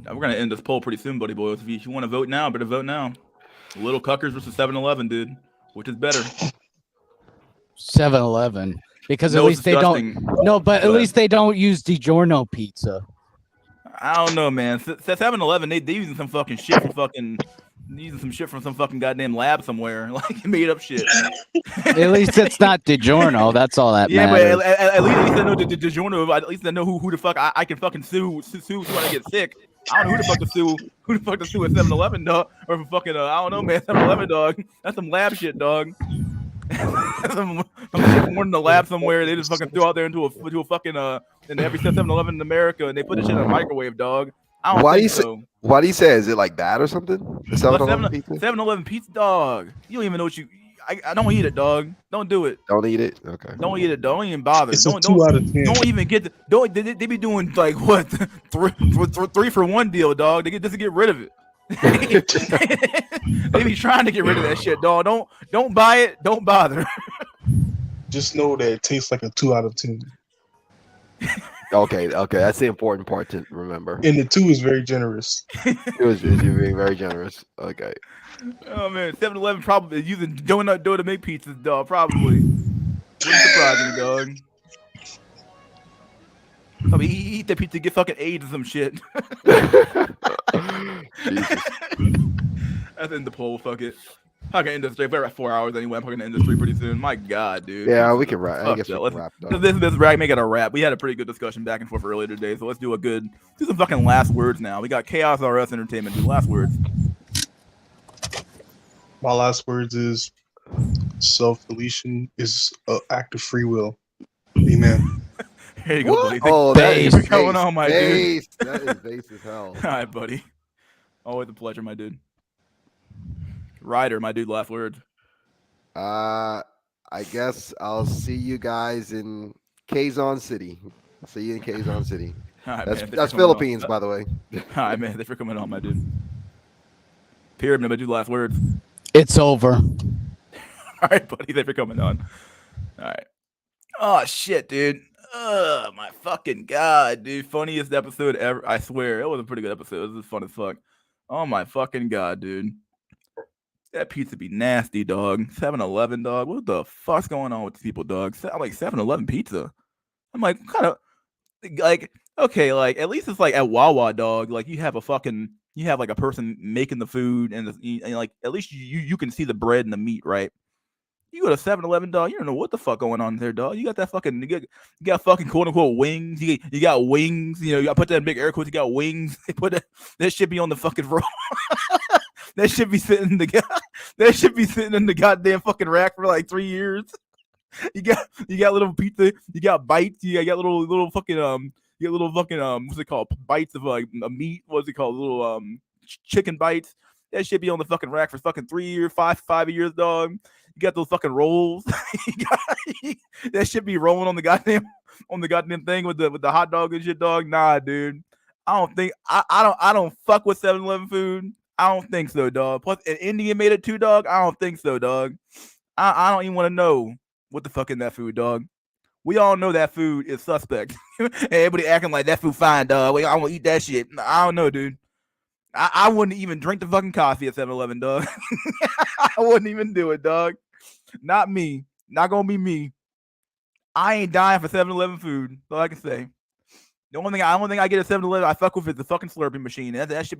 Now, we're gonna end this poll pretty soon, buddy boys. If you want to vote now, better vote now. Little Cuckers versus 7-Eleven, dude. Which is better? 7-Eleven. Because at least they don't. No, but at least they don't use DiGiorno pizza. I don't know, man. 7-Eleven, they using some fucking shit from fucking some fucking goddamn lab somewhere, like made up shit. At least it's not DiGiorno. That's all that matters. But at least I know DiGiorno. At least I know who the fuck I can fucking sue when I get sick. I don't know who the fuck to sue. Who the fuck to sue at 7-Eleven, dog? Or for fucking I don't know, man. 7-Eleven, dog. That's some lab shit, dog. some shit born in the lab somewhere. They just fucking threw out there into a fucking in every 7-Eleven in America, and they put this shit in a microwave, dog. I don't think so. Why do you say? Is it like that or something? 7-Eleven pizza, dog. You don't even know what you. I don't eat it, dog. Don't do it. Don't eat it. Okay. Don't eat it. Don't even bother. It's don't, a 2 out of 10. Don't even get. Don't. They be doing like what 3 for 1 deal, dog. They get just to get rid of it. They be trying to get rid of that shit, dog. Don't buy it. Don't bother. Just know that it tastes like a 2 out of 10. Okay, that's the important part to remember. And the 2 is very generous. You're being very generous. Okay. Oh man, 7-Eleven probably using donut dough to make pizzas, dog. Probably. Wouldn't surprise me, dog. I mean, eat that pizza, get fucking AIDS or some shit. That's in the poll. Fuck it. I can end this straight. We're at 4 hours anyway. I'm fucking end this stream pretty soon. My God, dude. Yeah, we can wrap. I guess we can wrap it up. This make it a wrap. We had a pretty good discussion back and forth earlier today, so let's do some fucking last words now. We got Chaos RS Entertainment. Do last words. My last words is self-deletion is an act of free will. Amen. Here you go, buddy. Oh, that is what's going on, my dude? That is base as hell. All right, buddy. Always a pleasure, my dude. Ryder, my dude, last words. I guess I'll see you guys in Quezon City. See you in Quezon City. Right, that's Philippines, by the way. All right, man. Thanks for coming on, my dude. Pyramid, my dude, last words. It's over. All right, buddy. Thanks for coming on. All right. Oh, shit, dude. Oh, my fucking God, dude. Funniest episode ever. I swear. It was a pretty good episode. It was fun as fuck. Oh, my fucking God, dude. That pizza be nasty, dog. 7-Eleven, dog. What the fuck's going on with these people, dog? I'm like 7-Eleven pizza. I'm like, kind of like, okay, like at least it's like at Wawa, dog. Like you have like a person making the food and like at least you can see the bread and the meat, right? You go to 7-Eleven, dog. You don't know what the fuck going on there, dog. You got that fucking, you got fucking quote unquote wings. You got wings. You know, you got to put that in big air quotes. You got wings. They put that should be on the fucking roll. That should be sitting in the goddamn fucking rack for like 3 years. You got little pizza. You got bites. You got little fucking you got little fucking what's it called? Bites of like a meat. What's it called? Little chicken bites. That should be on the fucking rack for fucking 3 years, 5 years, dog. You got those fucking rolls. That should be rolling on the goddamn thing with the hot dog and shit, dog. Nah, dude. I don't think I don't fuck with 7-Eleven food. I don't think so, dog. Plus, an Indian made it too, dog. I don't think so, dog. I don't even want to know what the fuck in that food, dog. We all know that food is suspect. Everybody acting like that food fine, dog. I want to eat that shit. I don't know, dude. I wouldn't even drink the fucking coffee at 7-Eleven, dog. I wouldn't even do it, dog. Not me. Not gonna be me. I ain't dying for 7-Eleven food. That's all I can say. The only thing I get at 7-Eleven I fuck with is the fucking Slurpee machine. That should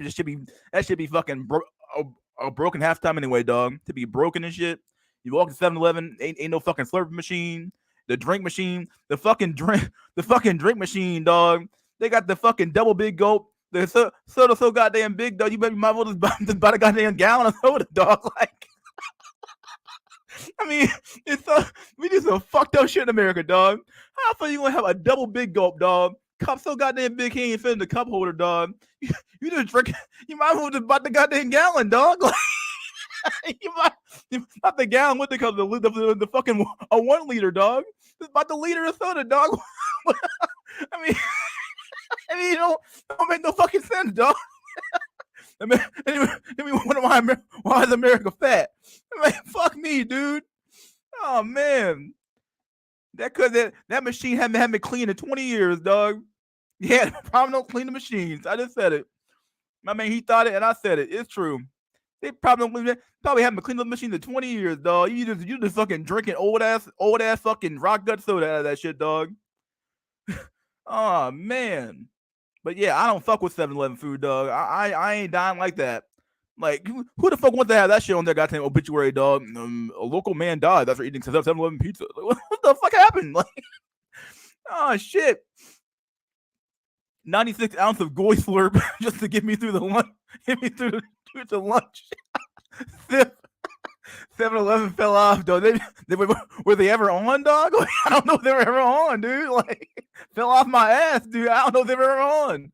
be fucking broken half time anyway, dog. To be broken and shit. You walk to 7-Eleven, ain't no fucking Slurpee machine. The drink machine, the fucking drink machine, dog. They got the fucking double big gulp. The soda so goddamn big, dog. You might as well just buy the goddamn gallon of soda, dog. Like, I mean, we do some fucked up shit in America, dog. How the fuck you gonna have a double big gulp, dog? Cup so goddamn big, he ain't fit in the cup holder, dog. You just drink. You might as well just buy the goddamn gallon, dog. Like, you might the gallon. What they call the fucking a 1 liter, dog. Just about the liter of soda, dog. I mean, you don't make no fucking sense, dog. I mean, why is America fat? I mean, fuck me, dude. Oh man, that machine haven't been cleaned in 20 years, dog. Yeah, probably don't clean the machines. I just said it. I mean, he thought it, and I said it. It's true. They probably haven't been cleaning the machine in 20 years, dog. You just fucking drinking old ass fucking rock gut soda out of that shit, dog. Oh man. But yeah, I don't fuck with 7-Eleven food, dog. I ain't dying like that. Like, who the fuck wants to have that shit on their goddamn obituary, dog? A local man died after eating 7-Eleven pizza. Like, what the fuck happened? Like, oh shit. 96 ounce of Goy Slurp just to get me through the lunch. Get me through the lunch. 7-Eleven fell off, dog. Were they ever on, dog? Like, I don't know if they were ever on, dude. Like, fell off my ass, dude. I don't know if they were ever on.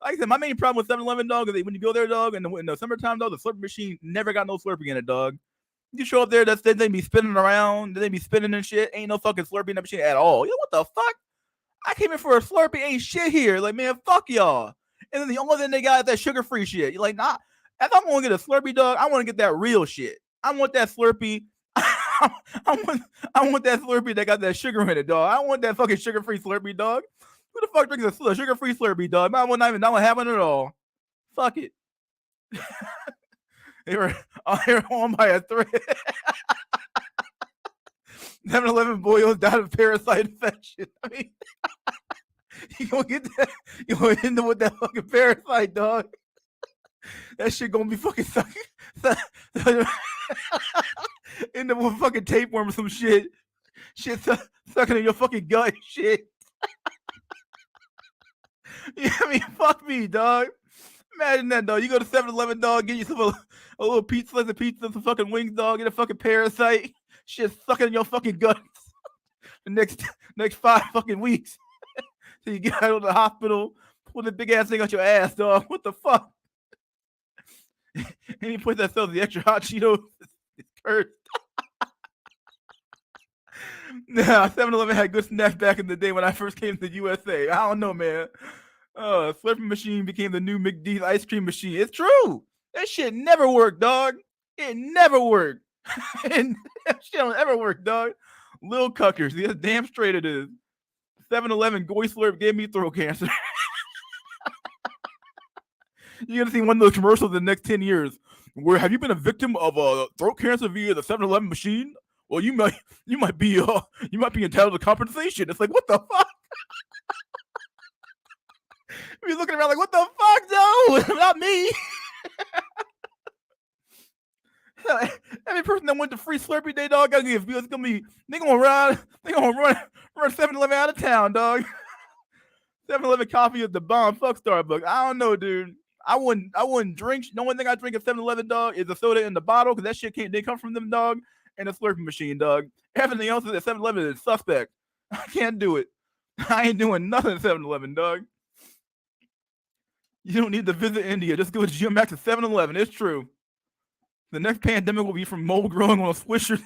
Like I said, my main problem with 7-Eleven, dog, is when you go there, dog, in the summertime, dog, the Slurpee machine never got no Slurpee in it, dog. You show up there, they be spinning around, they be spinning and shit. Ain't no fucking Slurpee in that machine at all. Yo, what the fuck? I came in for a Slurpee, ain't shit here. Like, man, fuck y'all. And then the only thing they got is that sugar-free shit. You're like, nah, if I'm gonna get a Slurpee, dog, I want to get that real shit. I want that Slurpee. I want that Slurpee that got that sugar in it, dog. I want that fucking sugar-free Slurpee, dog. Who the fuck drinks a sugar-free Slurpee, dog? I wouldn't have it at all. Fuck it. They were on by a thread. 7-Eleven boyos died of parasite infection. I mean, you gonna get that? You gonna end up with that fucking parasite, dog? That shit gonna be fucking sucking. End up with fucking tapeworm or some shit. Shit sucking in your fucking gut. Shit. Yeah, I mean, fuck me, dog. Imagine that, dog. You go to 7-Eleven, dog, get yourself a little pizza, slice of pizza, some fucking wings, dog, get a fucking parasite. Shit sucking in your fucking guts. The next 5 fucking weeks. So you get out of the hospital, pull the big ass thing out your ass, dog. What the fuck? And you put that sells the extra hot Cheetos. It's cursed. Nah, 7-Eleven had good snacks back in the day when I first came to the USA. I don't know, man. Slurpee machine became the new McD's ice cream machine. It's true. That shit never worked, dog. It never worked. And that shit don't ever work, dog. Lil cuckers. Yeah, damn straight it is. 7-Eleven Goy Slurp gave me throat cancer. You're gonna see one of those commercials in the next 10 years. Where have you been a victim of a throat cancer via the 7-Eleven machine? Well, you might be entitled to compensation. It's like, what the fuck? You're looking around like, what the fuck? No, not me. Every person that went to free Slurpee Day, dog, gotta give. It's gonna be they gonna run 7-Eleven out of town, dog. 7-Eleven coffee is the bomb. Fuck Starbucks. I don't know, dude. I wouldn't drink. The only thing I drink at 7-Eleven, dog, is the soda in the bottle because that shit they come from them, dog, and the Slurpee machine, dog. Everything else at 7-Eleven is suspect. I can't do it. I ain't doing nothing at 7-Eleven, dog. You don't need to visit India. Just go to GMX at 7-Eleven. It's true. The next pandemic will be from mold growing on Swisher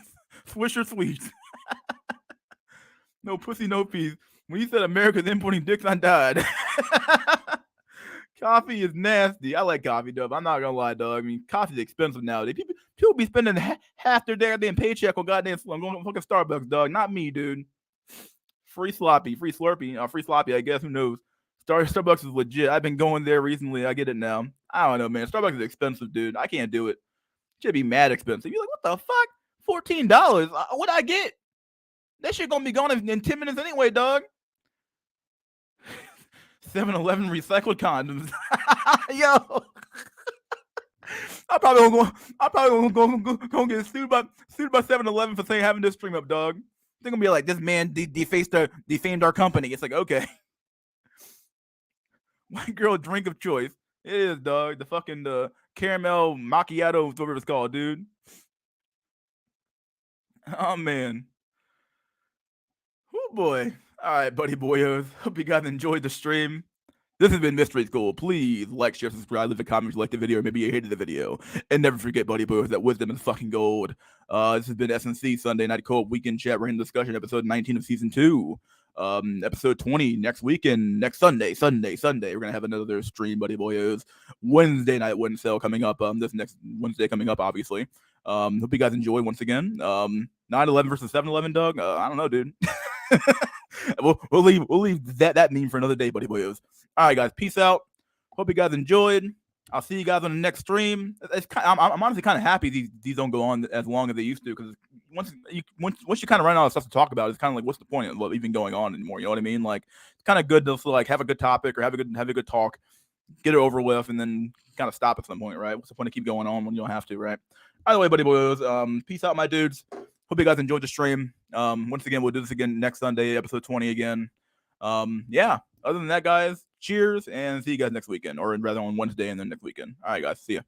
sweets. No pussy, no peas. When you said America's importing dicks, I died. Coffee is nasty. I like coffee, dog. I'm not gonna lie, dog. I mean, coffee's expensive nowadays. People be spending half their goddamn paycheck on goddamn going to fucking Starbucks, dog. Not me, dude. Free sloppy, free Slurpee, free sloppy. I guess who knows? Starbucks is legit. I've been going there recently. I get it now. I don't know, man. Starbucks is expensive, dude. I can't do it. Should be mad expensive. You're like, what the fuck? $14. What'd I get? That shit gonna be gone in 10 minutes anyway, dog. 7-Eleven recycled condoms. Yo. I probably gonna get sued by 7-Eleven for saying having this stream up, dog. They're gonna be like, this man defamed our company. It's like, okay. White girl drink of choice. It is, dog. The fucking caramel macchiato, whatever it's called, dude. Oh man. Oh boy. All right, buddy boyos. Hope you guys enjoyed the stream. This has been Mystery School. Please like, share, subscribe, leave a comment if you liked the video, or maybe you hated the video. And never forget, buddy boyos, that wisdom is fucking gold. This has been SNC Sunday Night Cold Weekend Chat Random Discussion, episode 19 of season 2. Episode 20 next weekend, next Sunday. We're gonna have another stream, buddy boyos. Wednesday night win sale coming up. This next Wednesday coming up, obviously. Hope you guys enjoy once again. 9/11 versus 7/11, Doug. I don't know, dude. we'll leave that meme for another day, buddy boyos. All right, guys. Peace out. Hope you guys enjoyed. I'll see you guys on the next stream. I'm honestly kind of happy these don't go on as long as they used to, because once you kind of run out of stuff to talk about, it's kind of like, what's the point of even going on anymore? You know what I mean? Like, it's kind of good to like have a good topic or have a good talk, get it over with, and then kind of stop at some point, right? What's the point of keep going on when you don't have to, right? Either way, buddy boys, peace out, my dudes. Hope you guys enjoyed the stream. Once again, we'll do this again next Sunday, episode 20 again. Yeah. Other than that, guys, cheers, and see you guys next weekend, or rather on Wednesday and then next weekend. All right, guys, see ya.